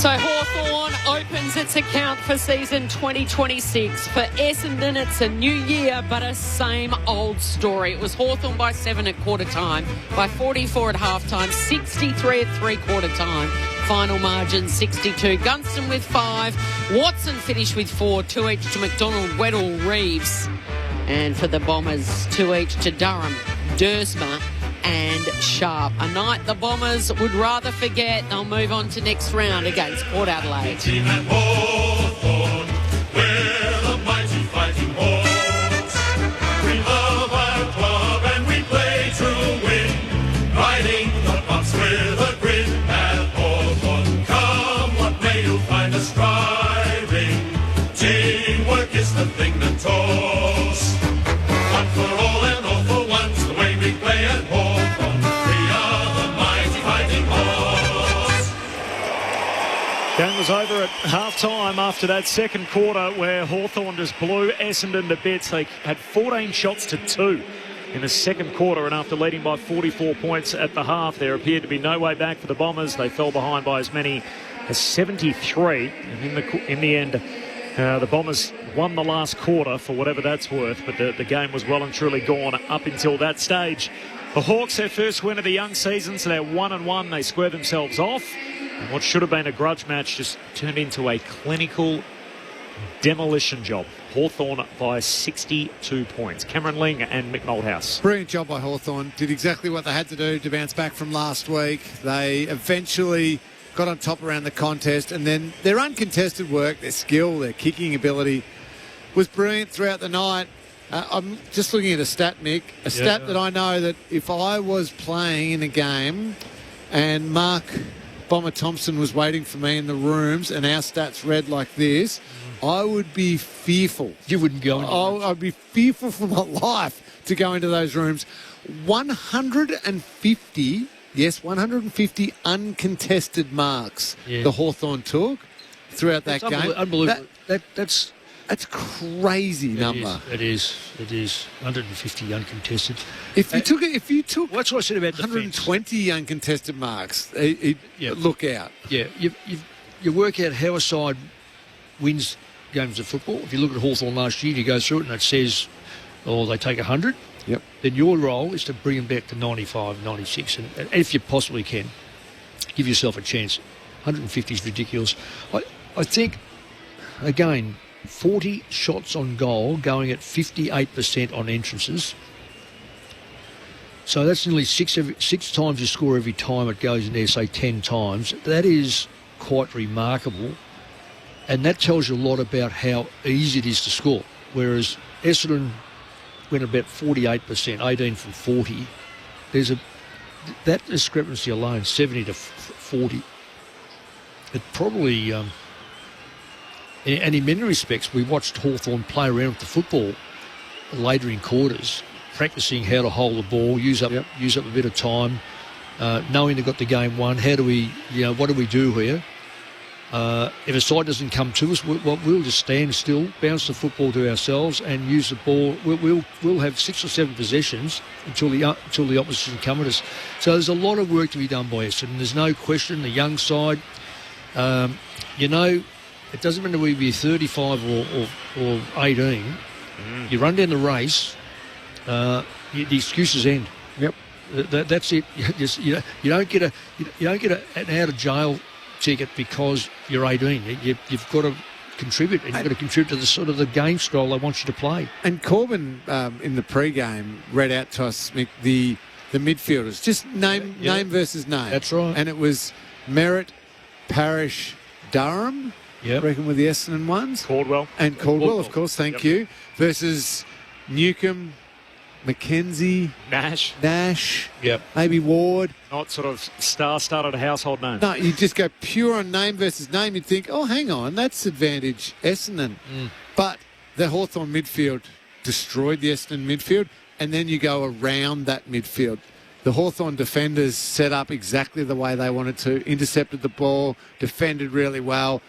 So Hawthorn opens its account for season 2026. For Essendon, it's a new year, but a same old story. It was Hawthorn by 7 at quarter time, by 44 at half time, 63 at three-quarter time. Final margin 62. Gunston with 5. Watson finished with 4, 2 each to McDonald, Weddle, Reeves. And for the Bombers, 2 each to Durham, Dersma and sharp. A night the Bombers would rather forget. They'll move on to next round against Port Adelaide. Team at Hawthorn, we're the mighty fighting Hawks. We love our club and we play to win, riding the bumps with a grin at Hawthorn. Come what may, you'll find us striving. Teamwork is the thing that talks. One for all and all for one's the way we play at Hawthorn. We are the mighty fighting Hawks. Game was over at half-time after that second quarter where Hawthorn just blew Essendon to bits. They had 14 shots to 2 in the second quarter, and after leading by 44 points at the half, there appeared to be no way back for the Bombers. They fell behind by as many as 73, and in the end, the Bombers won the last quarter for whatever that's worth, but the game was well and truly gone up until that stage. The Hawks, their first win of the young season, so they're 1-1. They square themselves off, and what should have been a grudge match just turned into a clinical demolition job. Hawthorn by 62 points. Cameron Ling and Mick Malthouse. Brilliant job by Hawthorn. Did exactly what they had to do to bounce back from last week. They eventually got on top around the contest, and then their uncontested work, their skill, their kicking ability was brilliant throughout the night. I'm just looking at a stat, Mick, stat that I know that if I was playing in a game and Mark Bomber Thompson was waiting for me in the rooms and our stats read like this, I would be fearful. You wouldn't go in. I'd be fearful for my life to go into those rooms. 150... Yes, 150 uncontested marks the Hawthorn took throughout that game. Unbelievable. That's crazy number. It is 150 uncontested. If you took what's what I said about 120 uncontested marks, look out. Yeah, you work out how a side wins games of football. If you look at Hawthorn last year, you go through it and it says, they take 100. Yep. Then your role is to bring them back to 95, 96, and if you possibly can, give yourself a chance. 150 is ridiculous. I think, again, 40 shots on goal, going at 58% on entrances. So that's nearly six times you score every time it goes in there, say 10 times. That is quite remarkable, and that tells you a lot about how easy it is to score. Whereas Essendon went about 48%, 18 from 40. There's that discrepancy alone, 70 to 40. It probably, and in many respects, we watched Hawthorn play around with the football later in quarters, practicing how to hold the ball, use up a bit of time, knowing they've got the game won. How do we, what do we do here? If a side doesn't come to us, we'll just stand still, bounce the football to ourselves, and use the ball. We'll have 6 or 7 possessions until the opposition come at us. So there's a lot of work to be done by Essendon. There's no question. The young side, it doesn't matter whether you're 35 or 18. You run down the race, the excuses end. Yep, that's it. You don't get an out of jail ticket because you're 18. You've got to contribute, and you've got to contribute to the sort of the game style they want you to play. And Corbin in the pre-game read out to us, Mick, the midfielders, just name versus name. That's right. And it was Merritt, Parrish, Durham. I reckon with the Essendon ones. Caldwell, of course. Thank you. Versus Newcomb, McKenzie, Nash. Maybe Ward. Not sort of star-studded household names. No, you just go pure on name versus name. You'd think, oh, hang on, that's advantage Essendon. But the Hawthorn midfield destroyed the Essendon midfield, and then you go around that midfield. The Hawthorn defenders set up exactly the way they wanted to, intercepted the ball, defended really well,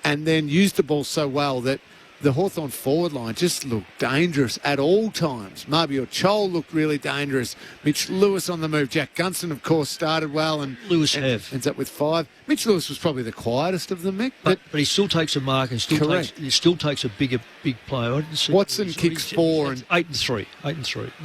and then used the ball so well that the Hawthorn forward line just looked dangerous at all times. Mabior Chol looked really dangerous. Mitch Lewis on the move. Jack Gunston, of course, started well and ends up with 5. Mitch Lewis was probably the quietest of them, Mick. But he still takes a mark and still takes a big player. Watson kicks 4 and 8 and 3.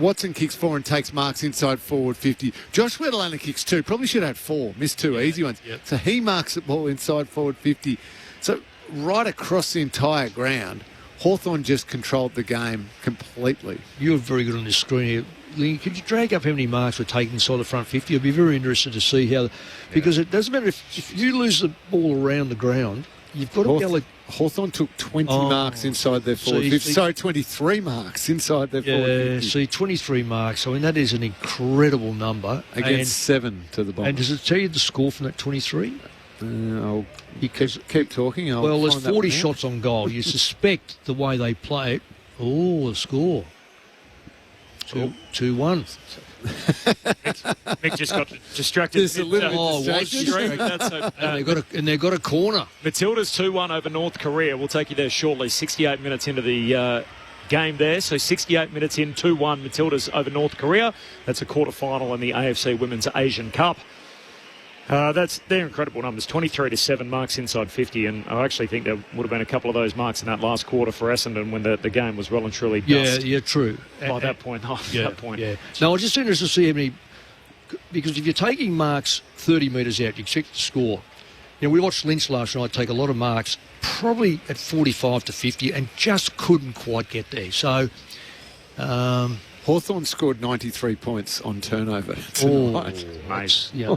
Watson kicks 4 and takes marks inside forward 50. Josh Weddle only kicks 2. Probably should have had 4. Missed 2 easy ones. Yep. So he marks the ball inside forward 50. So right across the entire ground, Hawthorn just controlled the game completely. You were very good on the screen here. Ling, could you drag up how many marks were taken inside the front 50? I'd be very interested to see how, because it doesn't matter if you lose the ball around the ground, you've got to be able to... Hawthorn took 20 marks inside their forward 50. Sorry, 23 marks inside their forward 50. See, 23 marks. I mean, that is an incredible number. Against 7 to the Bombers. And does it tell you the score from that 23? I'll keep talking. Well, there's 40 shots on goal. You suspect the way they play it. Oh, the score. 2-1. Mick just got distracted. There's a little bit distracted. And they've got a corner. Matilda's 2-1 over North Korea. We'll take you there shortly. 68 minutes into the game there. So 68 minutes in, 2-1 Matilda's over North Korea. That's a quarter-final in the AFC Women's Asian Cup. They're incredible numbers. 23-7 marks inside 50, and I actually think there would have been a couple of those marks in that last quarter for Essendon when the game was well and truly dust. Yeah, true. By that point. Yeah. No, I'm just interested to see how many, because if you're taking marks 30 metres out, you expect to score. You know, we watched Lynch last night take a lot of marks, probably at 45 to 50, and just couldn't quite get there. So... Hawthorn scored 93 points on turnover tonight. Mate. Yeah,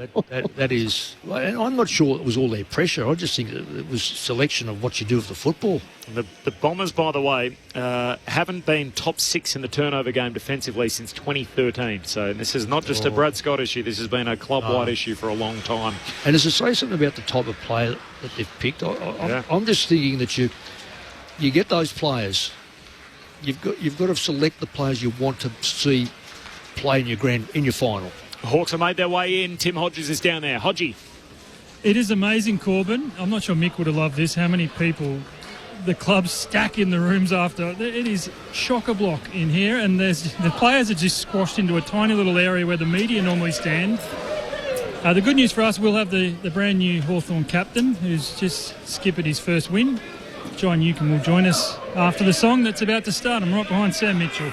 that is... I'm not sure it was all their pressure. I just think it was selection of what you do with the football. The Bombers, by the way, haven't been top 6 in the turnover game defensively since 2013. So this is not just a Brad Scott issue. This has been a club-wide issue for a long time. And does it say something about the type of player that they've picked? I'm just thinking that you get those players... You've got to select the players you want to see play in your final. Hawks have made their way in. Tim Hodges is down there. Hodgie. It is amazing, Corbin. I'm not sure Mick would have loved this. How many people the club stack in the rooms after? It is chock-a-block in here, and the players are just squashed into a tiny little area where the media normally stand. The good news for us, we'll have the brand new Hawthorn captain who's just skippered his first win. John Newcombe will join us after the song that's about to start. I'm right behind Sam Mitchell.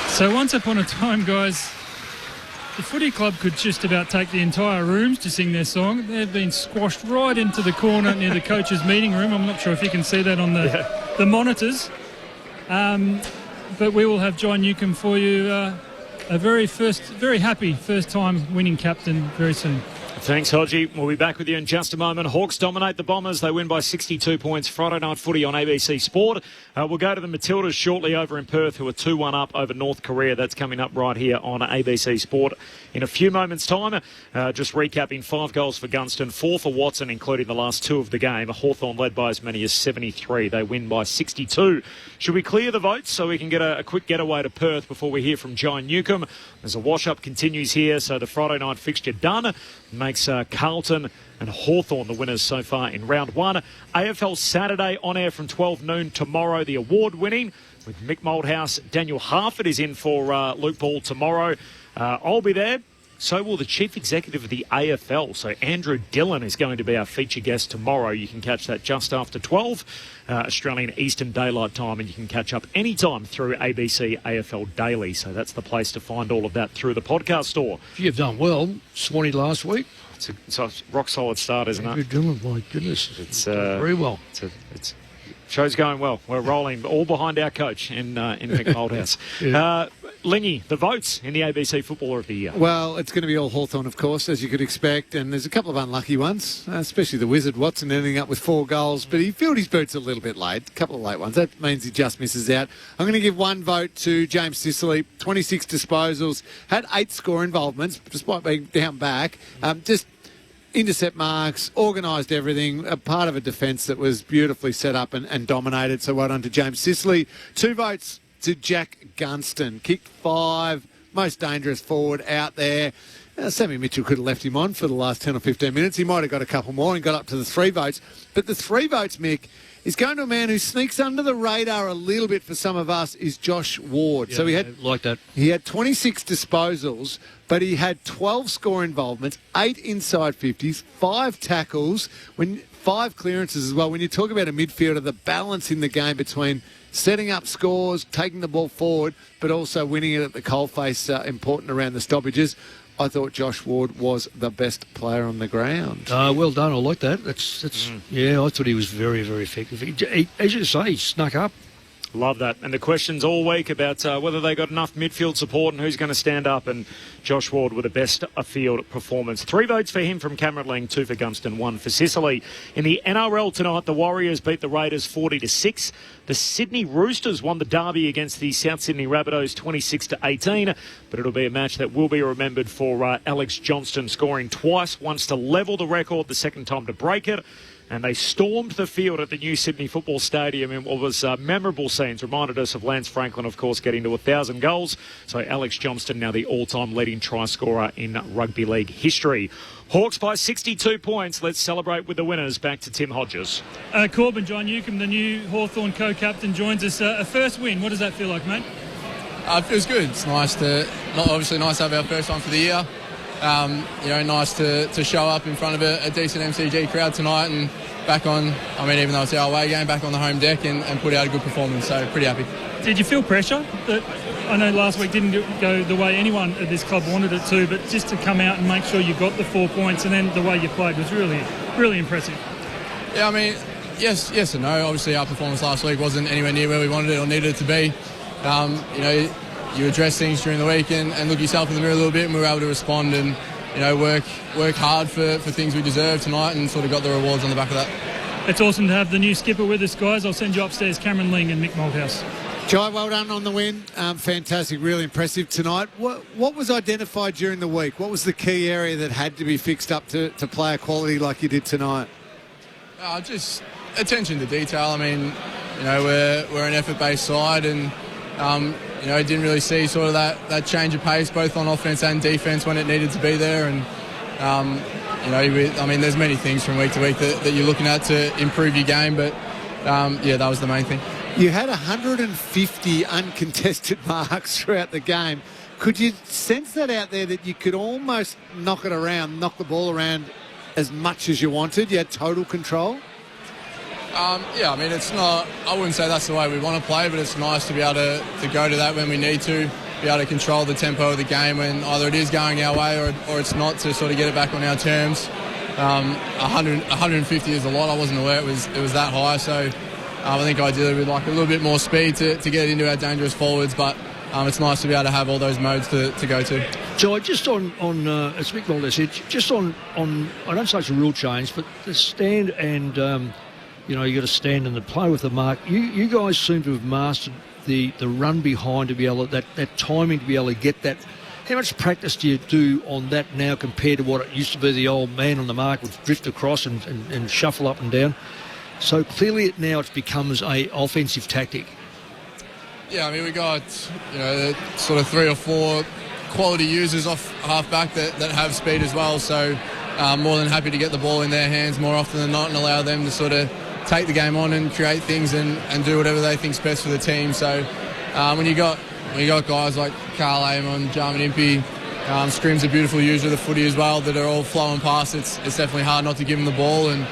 So once upon a time, guys, the footy club could just about take the entire rooms to sing their song. They've been squashed right into the corner near the coach's meeting room. I'm not sure if you can see that on the monitors. But we will have John Newcombe for you, a very happy first-time winning captain very soon. Thanks, Hodgie. We'll be back with you in just a moment. Hawks dominate the Bombers. They win by 62 points. Friday night footy on ABC Sport. We'll go to the Matildas shortly over in Perth, who are 2-1 up over North Korea. That's coming up right here on ABC Sport in a few moments' time. Just recapping, 5 goals for Gunston, 4 for Watson, including the last 2 of the game. Hawthorn led by as many as 73. They win by 62. Should we clear the votes so we can get a quick getaway to Perth before we hear from John Newcombe? As a wash-up continues here, so the Friday night fixture done. Makes Carlton and Hawthorn the winners so far in round 1. AFL Saturday on air from 12 noon tomorrow. The award-winning with Mick Moldhouse. Daniel Harford is in for Luke Ball tomorrow. I'll be there. So will the Chief Executive of the AFL. So Andrew Dillon is going to be our feature guest tomorrow. You can catch that just after 12 Australian Eastern Daylight Time, and you can catch up anytime through ABC AFL Daily. So that's the place to find all of that through the podcast store. You've done well, Swanee, last week. It's a rock solid start, isn't it? Andrew Dillon, my goodness. It's very well. Show's going well. We're rolling all behind our coach in Mick Moldhouse. Lingy, the votes in the ABC Footballer of the Year. Well, it's going to be all Hawthorn, of course, as you could expect, and there's a couple of unlucky ones, especially the Wizard Watson ending up with 4 goals, but he filled his boots a little bit late, a couple of late ones. That means he just misses out. I'm going to give 1 vote to James Sicily, 26 disposals, had 8 score involvements, despite being down back. Just intercept marks, organised everything, a part of a defence that was beautifully set up and dominated. So well done to James Sicily. 2 votes to Jack Gunston. Kicked 5, most dangerous forward out there. Sammy Mitchell could have left him on for the last 10 or 15 minutes. He might have got a couple more and got up to the 3 votes. But the 3 votes, Mick, is going to a man who sneaks under the radar a little bit for some of us, is Josh Ward. Yeah, so he had like that. He had 26 disposals, but he had 12 score involvements, 8 inside 50s, 5 tackles, 5 clearances as well. When you talk about a midfielder, the balance in the game between setting up scores, taking the ball forward, but also winning it at the coalface, important around the stoppages. I thought Josh Ward was the best player on the ground. Well done. I like that. Yeah, I thought he was very, very effective. He, as you say, he snuck up. Love that. And the questions all week about whether they got enough midfield support and who's going to stand up. And Josh Ward with the best field performance. 3 votes for him from Cameron Lang, 2 for Gunston, 1 for Sicily. In the NRL tonight, the Warriors beat the Raiders 40-6. The Sydney Roosters won the derby against the South Sydney Rabbitohs 26-18. But it'll be a match that will be remembered for Alex Johnston scoring twice, once to level the record, the second time to break it. And they stormed the field at the new Sydney Football Stadium in what was memorable scenes. Reminded us of Lance Franklin, of course, getting to 1,000 goals. So Alex Johnston now the all-time leading try scorer in rugby league history. Hawks by 62 points. Let's celebrate with the winners. Back to Tim Hodges. Corbin, John Newcombe, the new Hawthorn co-captain, joins us. A first win. What does that feel like, mate? It feels good. It's nice to have our first one for the year. Nice to show up in front of a decent MCG crowd tonight and back on, even though it's our away game, back on the home deck and put out a good performance. So pretty happy. Did you feel pressure? That I know last week didn't go the way anyone at this club wanted it to, but just to come out and make sure you got the 4 points and then the way you played was really, really impressive. Yeah, yes and no. Obviously our performance last week wasn't anywhere near where we wanted it or needed it to be. You address things during the week and look yourself in the mirror a little bit, and we were able to respond and work hard for things we deserve tonight and sort of got the rewards on the back of that. It's awesome to have the new skipper with us, guys. I'll send you upstairs, Cameron Ling and Mick Malthouse. Jai, well done on the win. Fantastic, really impressive tonight. What was identified during the week? What was the key area that had to be fixed up to player quality like you did tonight? Just attention to detail. We're an effort-based side and didn't really see sort of that change of pace both on offence and defence when it needed to be there. And, there's many things from week to week that you're looking at to improve your game, but, that was the main thing. You had 150 uncontested marks throughout the game. Could you sense that out there that you could almost knock the ball around as much as you wanted? You had total control? It's not, I wouldn't say that's the way we want to play, but it's nice to be able to go to that when we need to, be able to control the tempo of the game when either it is going our way or it's not, to sort of get it back on our terms. 150 is a lot. I wasn't aware it was that high, so I think ideally we'd like a little bit more speed to get into our dangerous forwards, but it's nice to be able to have all those modes to go to. Joy, just on as Mick Mulder said, just on I don't say it's a rule change, but the stand and you got to stand and play with the mark. You guys seem to have mastered the run behind to be able to, that timing to be able to get that. How much practice do you do on that now compared to what it used to be? The old man on the mark would drift across and shuffle up and down. So clearly now it becomes a offensive tactic. Yeah, we got sort of 3 or 4 quality users off half-back that have speed as well. So more than happy to get the ball in their hands more often than not and allow them to sort of take the game on and create things and do whatever they think's best for the team. So when you got guys like Carl Amon, Jarman Impey, Scrim's a beautiful user of the footy as well, that are all flowing past, it's definitely hard not to give them the ball, and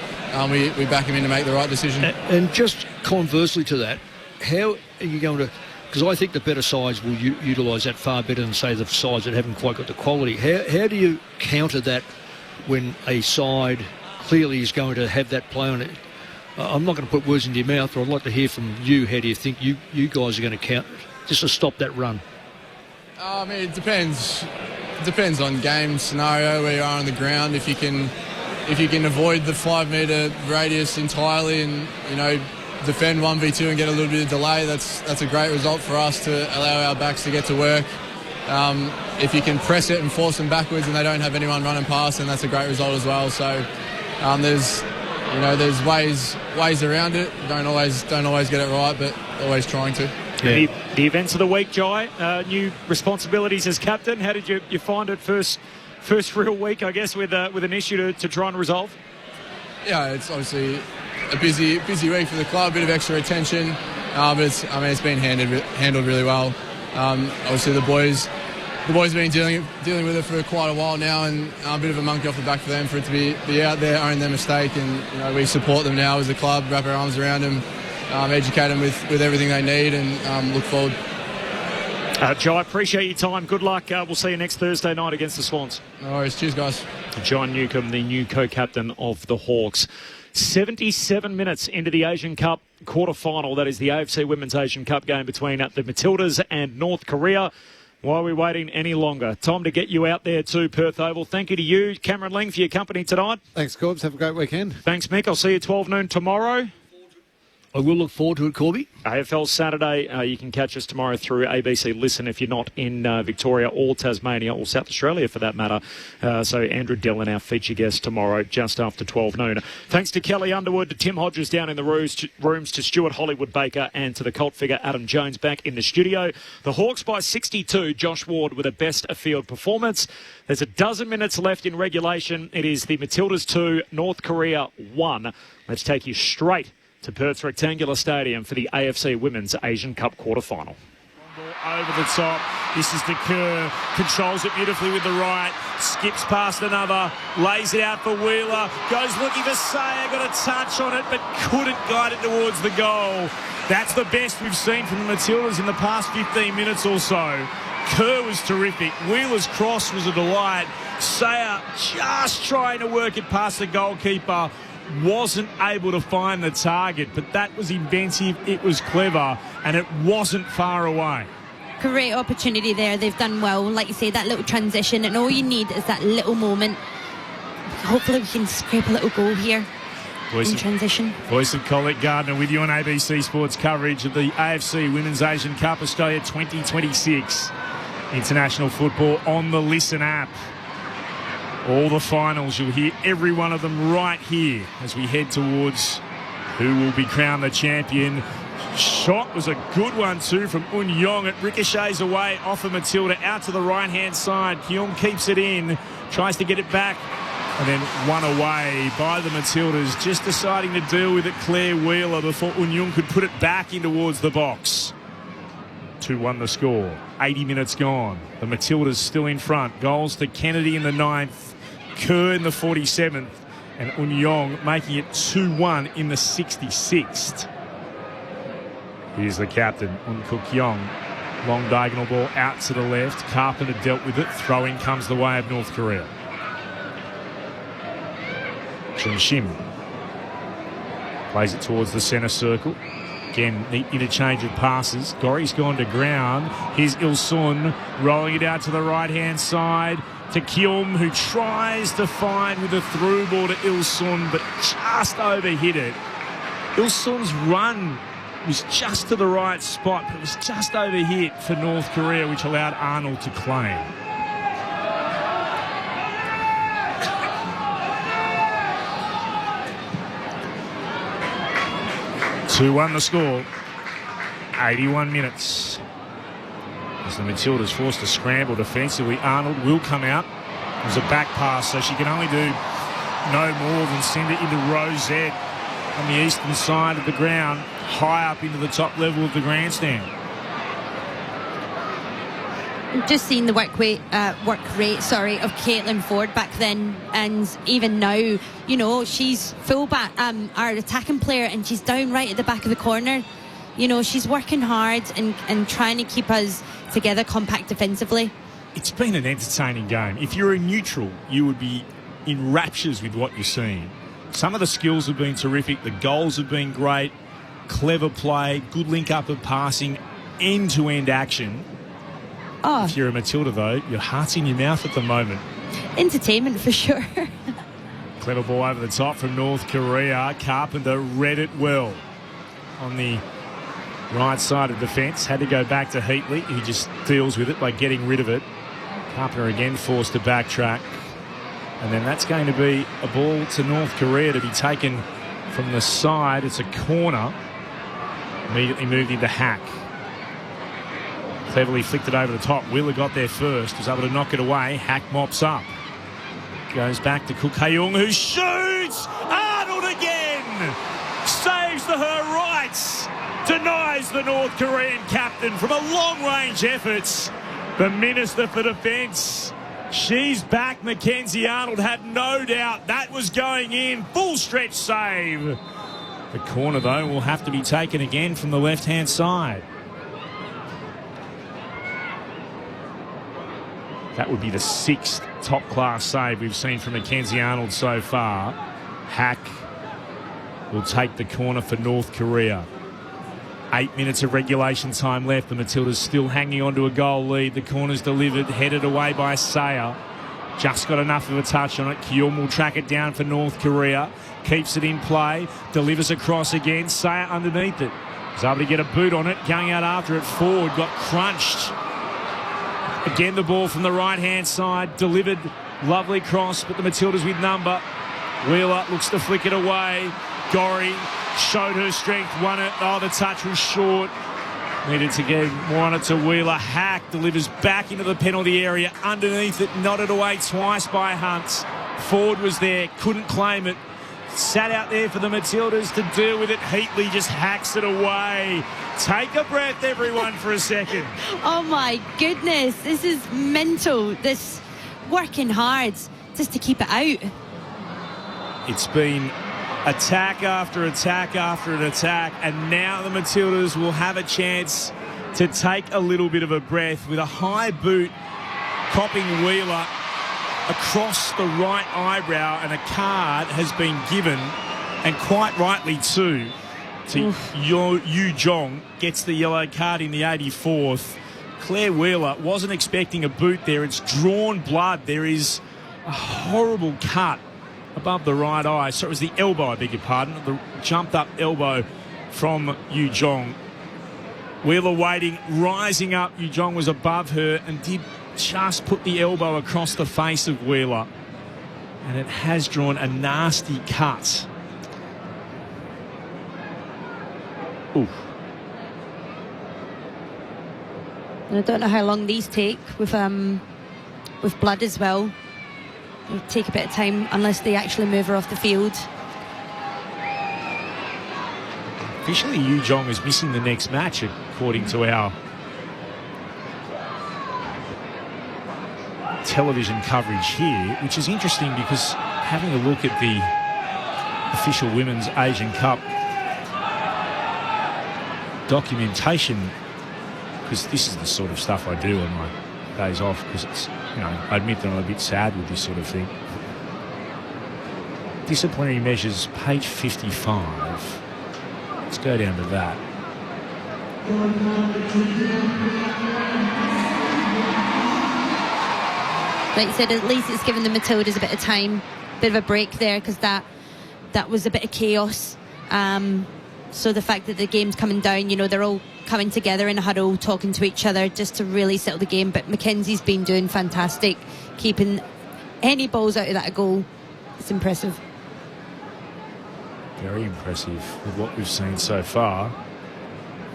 we back him in to make the right decision. And just conversely to that, how are you going to, because I think the better sides will utilise that far better than, say, the sides that haven't quite got the quality. How do you counter that when a side clearly is going to have that play on it? I'm not going to put words into your mouth, but I'd like to hear from you. How do you think you guys are going to count just to stop that run? It depends. It depends on game scenario where you are on the ground. If you can avoid the 5-metre radius entirely and defend 1v2 and get a little bit of delay, that's a great result for us to allow our backs to get to work. If you can press it and force them backwards and they don't have anyone running past, then that's a great result as well. So there's ways around it. Don't always get it right, but always trying to. Yeah. The events of the week, Jai, new responsibilities as captain. How did you find it first first real week, I guess, with an issue to try and resolve? Yeah, it's obviously a busy week for the club, a bit of extra attention, but it's been handled really well. Obviously, the boys have been dealing with it for quite a while now, and a bit of a monkey off the back for them for it to be out there, own their mistake, and we support them now as a club, wrap our arms around them, educate them with everything they need, and look forward. Joe, I appreciate your time. Good luck. We'll see you next Thursday night against the Swans. No worries. Cheers, guys. John Newcombe, the new co-captain of the Hawks. 77 minutes into the Asian Cup quarter-final. That is the AFC Women's Asian Cup game between the Matildas and North Korea. Why are we waiting any longer? Time to get you out there to Perth Oval. Thank you to you, Cameron Ling, for your company tonight. Thanks, Corbs. Have a great weekend. Thanks, Mick. I'll see you 12 noon tomorrow. I will look forward to it, Corby. AFL Saturday, you can catch us tomorrow through ABC Listen if you're not in Victoria or Tasmania or South Australia for that matter. So Andrew Dillon, our feature guest tomorrow, just after 12 noon. Thanks to Kelly Underwood, to Tim Hodges down in the rooms, to Stuart Hollywood-Baker and to the cult figure Adam Jones back in the studio. The Hawks by 62, Josh Ward with a best of field performance. There's a dozen minutes left in regulation. It is the Matildas 2, North Korea 1. Let's take you straight to Perth's Rectangular Stadium for the AFC Women's Asian Cup quarter-final. Over the top. This is the Kerr. Controls it beautifully with the right. Skips past another. Lays it out for Wheeler. Goes looking for Sayer. Got a touch on it, but couldn't guide it towards the goal. That's the best we've seen from the Matildas in the past 15 minutes or so. Kerr was terrific. Wheeler's cross was a delight. Sayer just trying to work it past the goalkeeper. Wasn't able to find the target, but that was inventive, it was clever, and it wasn't far away. Great opportunity there. They've done well, like you say, that little transition, and all you need is that little moment. Hopefully we can scrape a little goal here in transition. Voice of Colette Gardner with you on ABC Sports coverage of the AFC Women's Asian Cup Australia 2026. International football on the Listen app. All the finals, you'll hear every one of them right here as we head towards who will be crowned the champion. Shot was a good one too from Un Yong. It ricochets away off of Matilda out to the right-hand side. Kyung keeps it in, tries to get it back, and then won away by the Matildas, just deciding to deal with it, Claire Wheeler, before Un Yong could put it back in towards the box. 2-1 the score. 80 minutes gone. The Matildas still in front. Goals to Kennedy in the 9th. Kerr in the 47th, and Un Yong making it 2-1 in the 66th. Here's the captain, Un Kuk Yong. Long diagonal ball out to the left. Carpenter dealt with it. Throw-in comes the way of North Korea. Chun Shim plays it towards the centre circle. Again, the interchange of passes. Gori's gone to ground. Here's Il-sun rolling it out to the right-hand side to Kyum, who tries to find with a through ball to Il-sun, but just overhit it. Il-sun's run was just to the right spot, but it was just overhit for North Korea, which allowed Arnold to claim. (2-1) the score. 81 minutes. As the Matildas forced to scramble defensively, Arnold will come out. It was a back pass, so she can only do no more than send it into Rosette on the eastern side of the ground, high up into the top level of the grandstand. Just seeing the work rate, of Caitlin Ford back then, and even now, you know, she's fullback, our attacking player, and she's down right at the back of the corner. You know, she's working hard and trying to keep us together compact defensively. It's been an entertaining game. If you're a neutral, you would be in raptures with what you're seeing. Some of the skills have been terrific. The goals have been great. Clever play, good link-up of passing, end-to-end action. Oh. If you're a Matilda, though, your heart's in your mouth at the moment. Entertainment for sure. Clever ball over the top from North Korea. Carpenter read it well on the right side of defence. Had to go back to Heatley. He just deals with it by getting rid of it. Carpenter again forced to backtrack. And then that's going to be a ball to North Korea to be taken from the side. It's a corner. Immediately moved into Hack. Cleverly flicked it over the top. Wheeler got there first. Was able to knock it away. Hack mops up. Goes back to Kukayung, who shoots! Arnold again! Saves the her rights. Denies the North Korean captain from a long-range effort. The Minister for Defence. She's back. Mackenzie Arnold had no doubt that was going in. Full stretch save. The corner, though, will have to be taken again from the left-hand side. That would be the 6th top-class save we've seen from Mackenzie Arnold so far. Hack will take the corner for North Korea. 8 minutes of regulation time left. The Matildas still hanging on to a goal lead. The corner's delivered, headed away by Sayer. Just got enough of a touch on it. Kyum will track it down for North Korea. Keeps it in play. Delivers across again. Sayer underneath it. Was able to get a boot on it. Going out after it. Ford got crunched. Again, the ball from the right-hand side. Delivered. Lovely cross, but the Matildas with number. Wheeler looks to flick it away. Gorry showed her strength, won it. Oh, the touch was short. Needed to get on it to Wheeler. Hack delivers back into the penalty area. Underneath it, nodded away twice by Hunt. Ford was there, couldn't claim it. Sat out there for the Matildas to deal with it. Heatley just hacks it away. Take a breath, everyone, for a second. Oh, my goodness. This is mental. This working hard just to keep it out. It's been attack after attack after an attack, and now the Matildas will have a chance to take a little bit of a breath with a high boot copping Wheeler across the right eyebrow, and a card has been given, and quite rightly too, to Yu Jong. Gets the yellow card in the 84th. Claire Wheeler wasn't expecting a boot there. It's drawn blood. There is a horrible cut above the right eye. So it was the elbow, I beg your pardon. The jumped up elbow from Yu Jong. Wheeler waiting, rising up. Yu Jong was above her and did just put the elbow across the face of Wheeler. And it has drawn a nasty cut. Oof. And I don't know how long these take with blood as well. It'll take a bit of time unless they actually move her off the field. Officially, Yu Jong is missing the next match, according to our television coverage here, which is interesting because having a look at the official Women's Asian Cup documentation, because this is the sort of stuff I do on my days off, because it's, you know, I admit that I'm a bit sad with this sort of thing. Disciplinary measures, page 55. Let's go down to that. Like you said, at least it's given the Matildas a bit of time, bit of a break there, because that was a bit of chaos. So the fact that the game's coming down, you know, they're all coming together in a huddle, talking to each other just to really settle the game. But Mackenzie's been doing fantastic, keeping any balls out of that goal. It's impressive. Very impressive with what we've seen so far.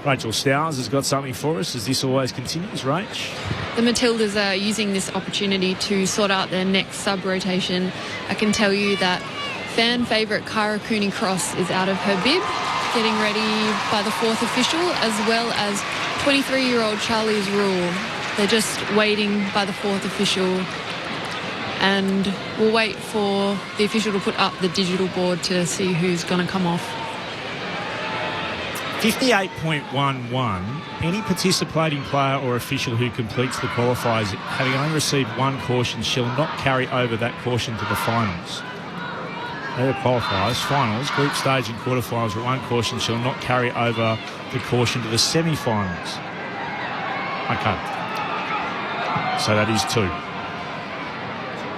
Rachel Stowers has got something for us as this always continues. Rach? The Matildas are using this opportunity to sort out their next sub-rotation. I can tell you that fan favourite Kyra Cooney-Cross is out of her bib, getting ready by the 4th official, as well as 23-year-old Charlize Rule. They're just waiting by the 4th official, and we'll wait for the official to put up the digital board to see who's going to come off. 58.11. Any participating player or official who completes the qualifiers having only received one caution shall not carry over that caution to the finals. They're the qualifiers. Finals, group stage and quarterfinals with one caution shall not carry over the caution to the semi-finals. Okay. So that is 2.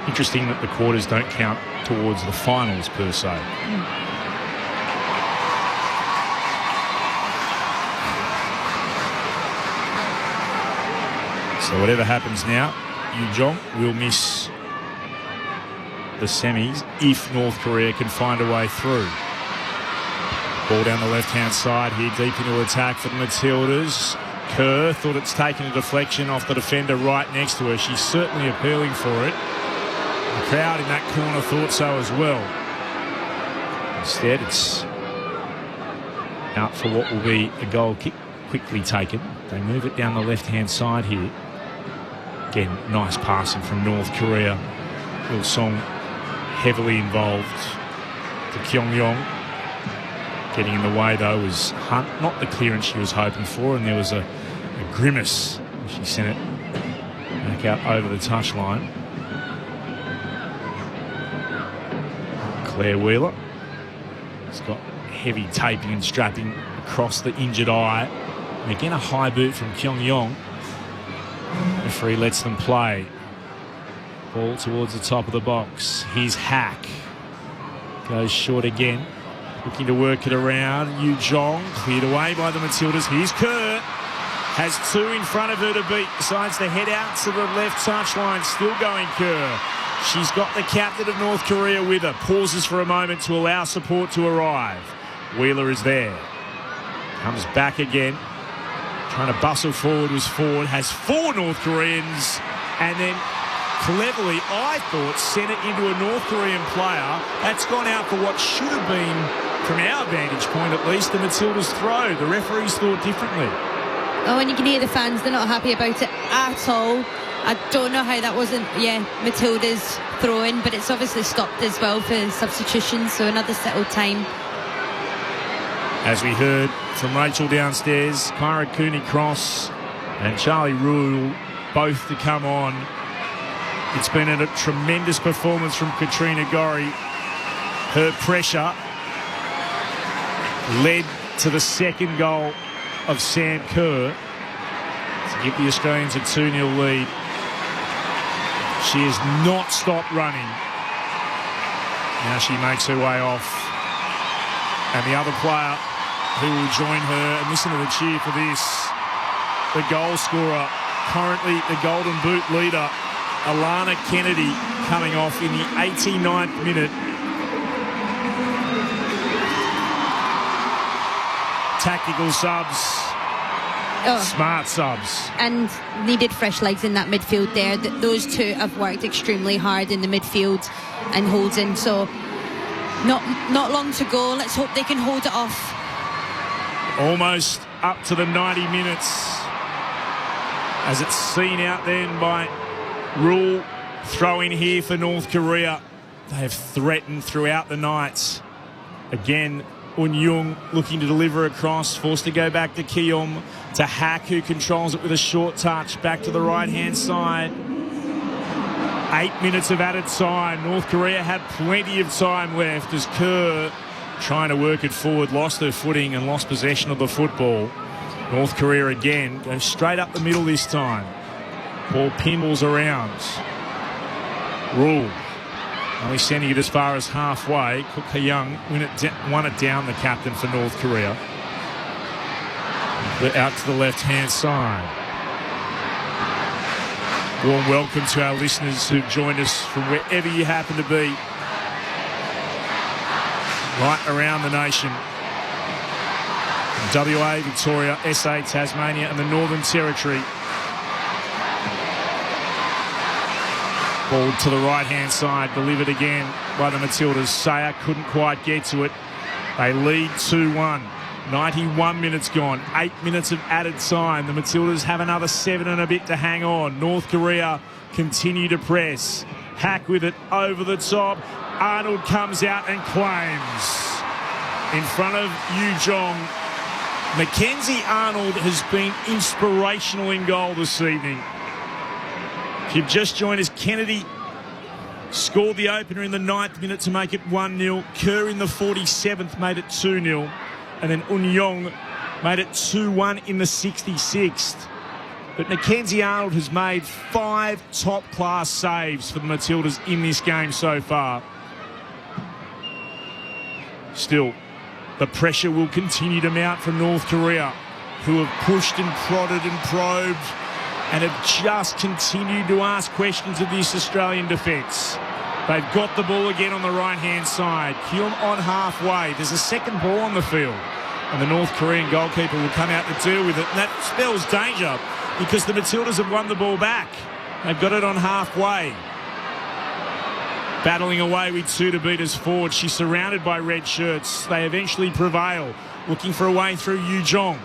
Interesting that the quarters don't count towards the finals per se. So whatever happens now, Yu Jong will miss the semis if North Korea can find a way through. Ball down the left-hand side here, deep into attack for the Matildas. Kerr thought it's taken a deflection off the defender right next to her. She's certainly appealing for it. crowd in that corner thought so as well. Instead, it's out for what will be a goal kick, quickly taken. They move it down the left-hand side here. Again, nice passing from North Korea. Il-sung heavily involved to Kyung-yong. Getting in the way, though, was Hunt. Not the clearance she was hoping for, and there was a grimace. She sent it back out over the touchline. Claire Wheeler has got heavy taping and strapping across the injured eye. And again, a high boot from Kyung-yong. Referee lets them play. Ball towards the top of the box. Here's Hack. Goes short again. Looking to work it around. Yu Jong cleared away by the Matildas. Here's Kerr. Has two in front of her to beat. Decides to head out to the left touchline. Still going Kerr. She's got the captain of North Korea with her. Pauses for a moment to allow support to arrive. Wheeler is there. Comes back again. Trying to bustle forward was Ford. Has four North Koreans. And then cleverly, I thought, sent it into a North Korean player. That's gone out for what should have been, from our vantage point at least, the Matildas' throw. The referees thought differently. Oh, and you can hear the fans, they're not happy about it at all. I don't know how that wasn't, Matilda's throw-in, but it's obviously stopped as well for substitutions, so another settled time. As we heard from Rachel downstairs, Kyra Cooney-Cross and Charlie Rule both to come on. It's been a tremendous performance from Katrina Gorry. Her pressure led to the second goal of Sam Kerr to give the Australians a 2-0 lead. She has not stopped running. Now she makes her way off. And the other player who will join her, and listen to the cheer for this, the goal scorer, currently the Golden Boot leader, Alana Kennedy, coming off in the 89th minute. Tactical subs. Smart subs. And needed fresh legs in that midfield there. Those two have worked extremely hard in the midfield and Holden. So not long to go. Let's hope they can hold it off. Almost up to the 90 minutes. As it's seen out then by Rule. Throw in here for North Korea. They have threatened throughout the night. Again, Un-Jung looking to deliver across, forced to go back to Keom, to Hack, who controls it with a short touch, back to the right-hand side. 8 minutes of added time. North Korea had plenty of time left as Kerr, trying to work it forward, lost her footing and lost possession of the football. North Korea again goes straight up the middle this time. Ball pinballs around. Rule only sending it as far as halfway. Cook Ha-young won it down, the captain for North Korea. But out to the left-hand side. Warm welcome to our listeners who've joined us from wherever you happen to be. Right around the nation. WA, Victoria, SA, Tasmania and the Northern Territory. Ball to the right-hand side, delivered again by the Matildas. Sayer couldn't quite get to it. They lead 2-1. 91 minutes gone. 8 minutes of added time. The Matildas have another 7 and a bit to hang on. North Korea continue to press. Hack with it over the top. Arnold comes out and claims. In front of Yu Jong. Mackenzie Arnold has been inspirational in goal this evening. If you've just joined us, Kennedy scored the opener in the 9th minute to make it 1-0. Kerr in the 47th made it 2-0. And then Un-Jong made it 2-1 in the 66th. But Mackenzie Arnold has made 5 top-class saves for the Matildas in this game so far. Still, the pressure will continue to mount from North Korea, who have pushed and prodded and probed and have just continued to ask questions of this Australian defence. They've got the ball again on the right-hand side. Kyum on halfway. There's a second ball on the field. And the North Korean goalkeeper will come out to deal with it. And that spells danger because the Matildas have won the ball back. They've got it on halfway. Battling away with 2 to beat us forward. She's surrounded by red shirts. They eventually prevail. Looking for a way through Yu Zhong.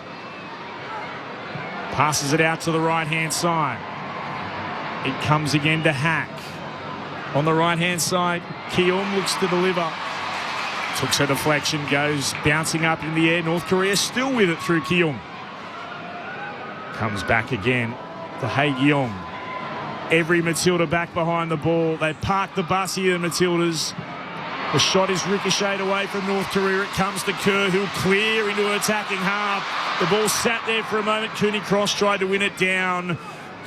Passes it out to the right-hand side. It comes again to Hack. On the right-hand side, Keum looks to deliver. Took her deflection, goes bouncing up in the air. North Korea still with it through Keum. Comes back again to Hae-gyong. Every Matilda back behind the ball. They park the bus here, the Matildas. The shot is ricocheted away from North Korea. It comes to Kerr, who'll clear into her attacking half. The ball sat there for a moment. Cooney Cross tried to win it down.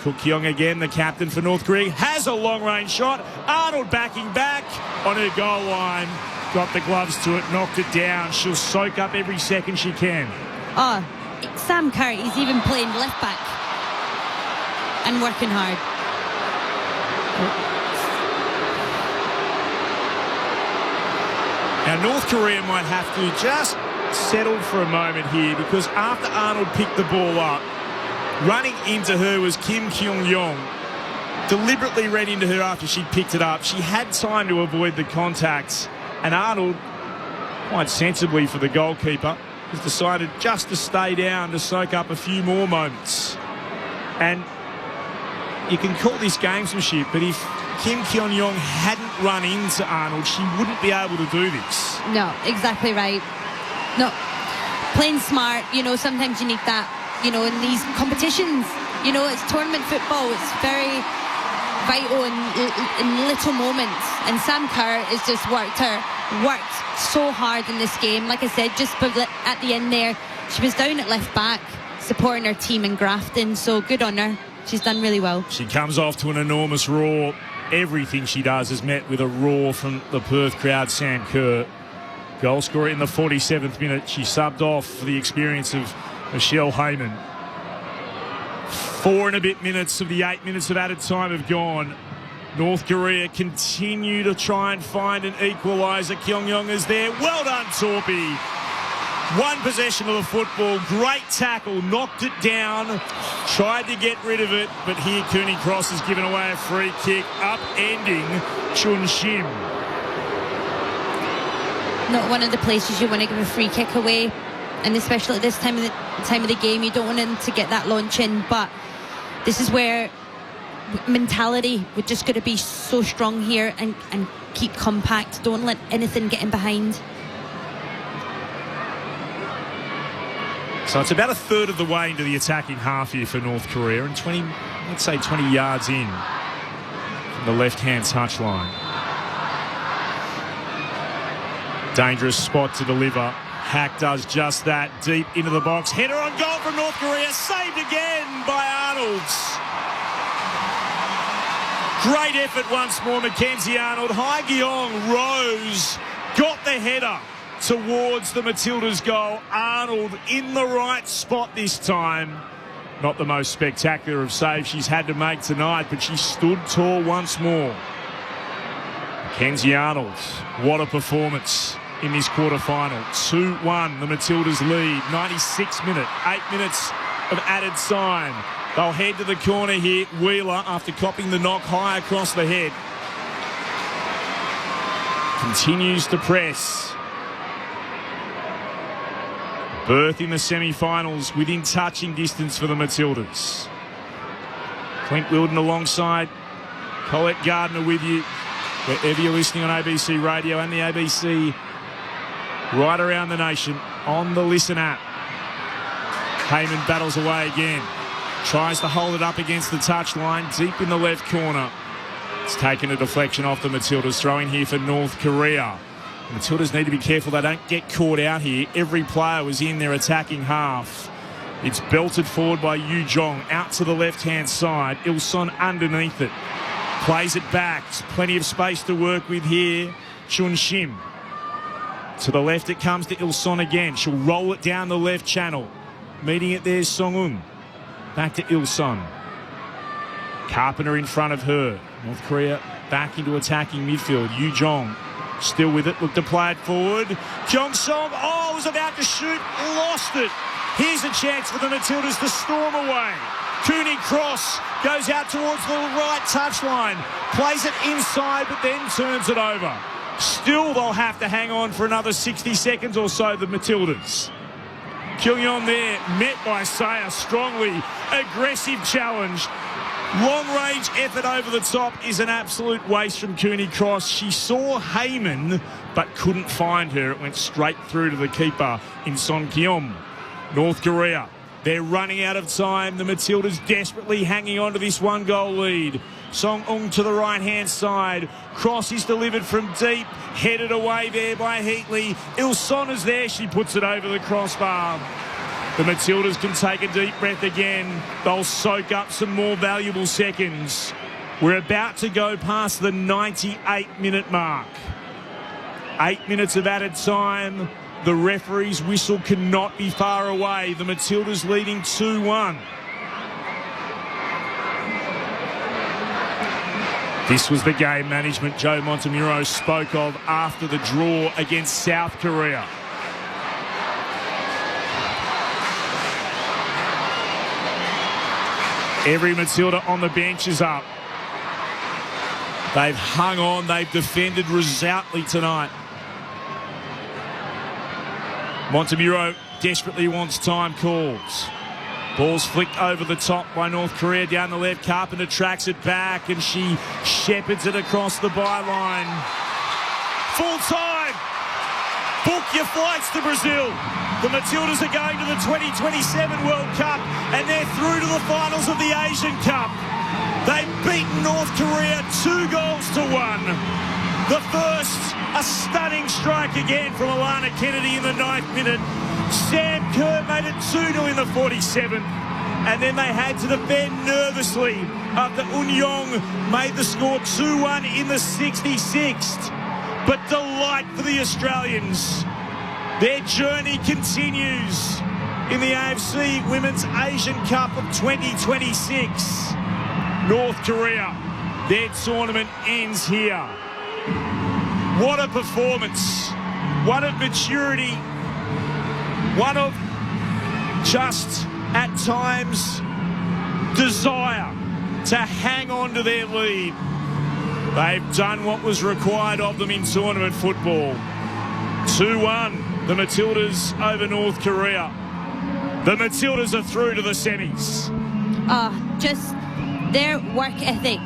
Kook Kyung again, the captain for North Korea, has a long-range shot. Arnold backing back on her goal line. Got the gloves to it, knocked it down. She'll soak up every second she can. Oh, Sam Kerr, he's even playing left back and working hard. Now, North Korea might have to just settle for a moment here, because after Arnold picked the ball up, running into her was Kim Kyung-yong. Deliberately ran into her after she picked it up. She had time to avoid the contacts, and Arnold, quite sensibly for the goalkeeper, has decided just to stay down to soak up a few more moments. And you can call this gamesmanship, but if Kim Kyung-yong hadn't run into Arnold, she wouldn't be able to do this. No, exactly right. No, playing smart, sometimes you need that, in these competitions. It's tournament football. It's very vital in little moments. And Sam Kerr has just worked so hard in this game. Like I said, just at the end there, she was down at left back, supporting her team in Grafton. So good on her. She's done really well. She comes off to an enormous roar. Everything she does is met with a roar from the Perth crowd. Sam Kerr, goal scorer in the 47th minute. She subbed off for the experience of Michelle Heyman. 4 and a bit minutes of the 8 minutes of added time have gone. North Korea continue to try and find an equaliser. Kyung-yong is there. Well done, Torpy. One possession of the football. Great tackle. Knocked it down. Tried to get rid of it. But here Cooney Cross has given away a free kick, upending Chun Shim. Not one of the places you want to give a free kick away. And especially at this time of the game, you don't want them to get that launch in. But this is where mentality, we're just going to be so strong here and keep compact. Don't let anything get in behind. So it's about a third of the way into the attacking half here for North Korea, and 20 yards in from the left-hand touchline. Dangerous spot to deliver. Hack does just that, deep into the box. Header on goal from North Korea, saved again by Arnold. Great effort once more, Mackenzie Arnold. Hae-gyong rose, got the header towards the Matildas' goal. Arnold in the right spot this time. Not the most spectacular of saves she's had to make tonight, but she stood tall once more. Mackenzie Arnold, what a performance in this quarter-final. 2-1, the Matildas lead. 96th minute, 8 minutes of added time. They'll head to the corner here. Wheeler, after copping the knock high across the head, continues to press. Perth in the semi-finals, within touching distance for the Matildas. Clint Wilden alongside Colette Gardner with you, wherever you're listening on ABC Radio and the ABC right around the nation on the Listen app. Heyman battles away again. Tries to hold it up against the touchline, deep in the left corner. It's taken a deflection off the Matildas. Throw in here for North Korea. The Matildas need to be careful they don't get caught out here. Every player was in their attacking half. It's belted forward by Yu Zhong, out to the left-hand side. Ilson underneath it. Plays it back. There's plenty of space to work with here. Chun Shim. To the left it comes to Ilson again. She'll roll it down the left channel. Meeting it there, Song-un. Back to Ilson. Carpenter in front of her. North Korea back into attacking midfield. Yu Zhong still with it. Look to play it forward. Kyung-song, was about to shoot. Lost it. Here's a chance for the Matildas to storm away. Cooney Cross goes out towards the right touchline, plays it inside, but then turns it over. Still, they'll have to hang on for another 60 seconds or so, the Matildas. Killion there, met by Sayer strongly. Aggressive challenge. Long-range effort over the top is an absolute waste from Cooney Cross. She saw Heyman, but couldn't find her. It went straight through to the keeper in Son Kyom. North Korea, they're running out of time. The Matildas desperately hanging on to this one-goal lead. Song Ung to the right-hand side. Cross is delivered from deep. Headed away there by Heatley. Ilson is there. She puts it over the crossbar. The Matildas can take a deep breath again. They'll soak up some more valuable seconds. We're about to go past the 98-minute mark. 8 minutes of added time. The referee's whistle cannot be far away. The Matildas leading 2-1. This was the game management Joe Montemuro spoke of after the draw against South Korea. Every Matilda on the bench is up. They've hung on, they've defended resolutely tonight. Montemuro desperately wants time calls. Ball's flicked over the top by North Korea down the left. Carpenter tracks it back and she shepherds it across the byline. Full time. Book your flights to Brazil. The Matildas are going to the 2027 World Cup and they're through to the finals of the Asian Cup. They've beaten North Korea 2-1. The first, a stunning strike again from Alana Kennedy in the 9th minute. Sam Kerr made it 2-0 in the 47th. And then they had to defend nervously after Unyong made the score 2-1 in the 66th. But delight for the Australians. Their journey continues in the AFC Women's Asian Cup of 2026. North Korea, their tournament ends here. What a performance. One of maturity. One of just, at times, desire to hang on to their lead. They've done what was required of them in tournament football. 2-1, the Matildas over North Korea. The Matildas are through to the semis. Just their work ethic,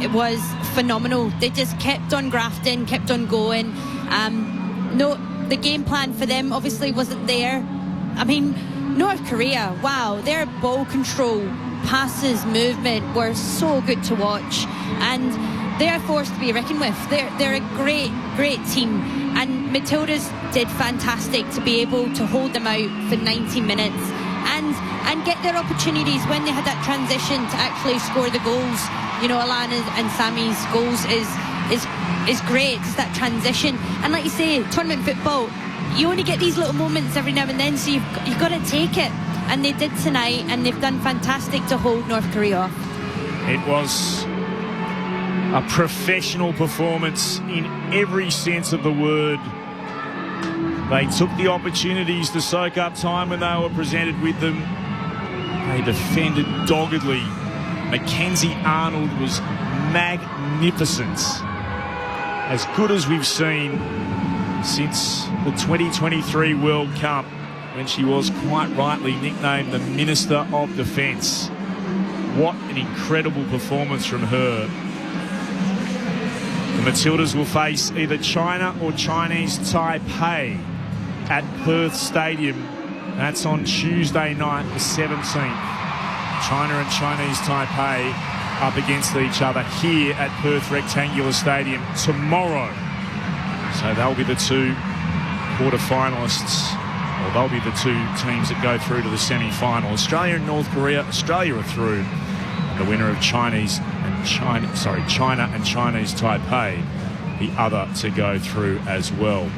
it was phenomenal. They just kept on grafting, kept on going. The game plan for them obviously wasn't there. I mean, North Korea, wow, their ball control, passes, movement were so good to watch. And they're a force to be reckoned with. They're a great team. And Matildas did fantastic to be able to hold them out for 90 minutes and get their opportunities when they had that transition to actually score the goals. You know, Alana and Sammy's goals is great. It's that transition. And like you say, tournament football, you only get these little moments every now and then, so you've got to take it. And they did tonight, and they've done fantastic to hold North Korea off. It was a professional performance in every sense of the word. They took the opportunities to soak up time when they were presented with them. They defended doggedly. Mackenzie Arnold was magnificent. As good as we've seen since the 2023 World Cup, when she was quite rightly nicknamed the Minister of Defence. What an incredible performance from her. The Matildas will face either China or Chinese Taipei at Perth Stadium. That's on Tuesday night, the 17th. China and Chinese Taipei up against each other here at Perth Rectangular Stadium tomorrow. So they'll be the two quarter-finalists, or they'll be the two teams that go through to the semi-final. Australia and North Korea. Australia are through. And the winner of China and Chinese Taipei, the other to go through as well.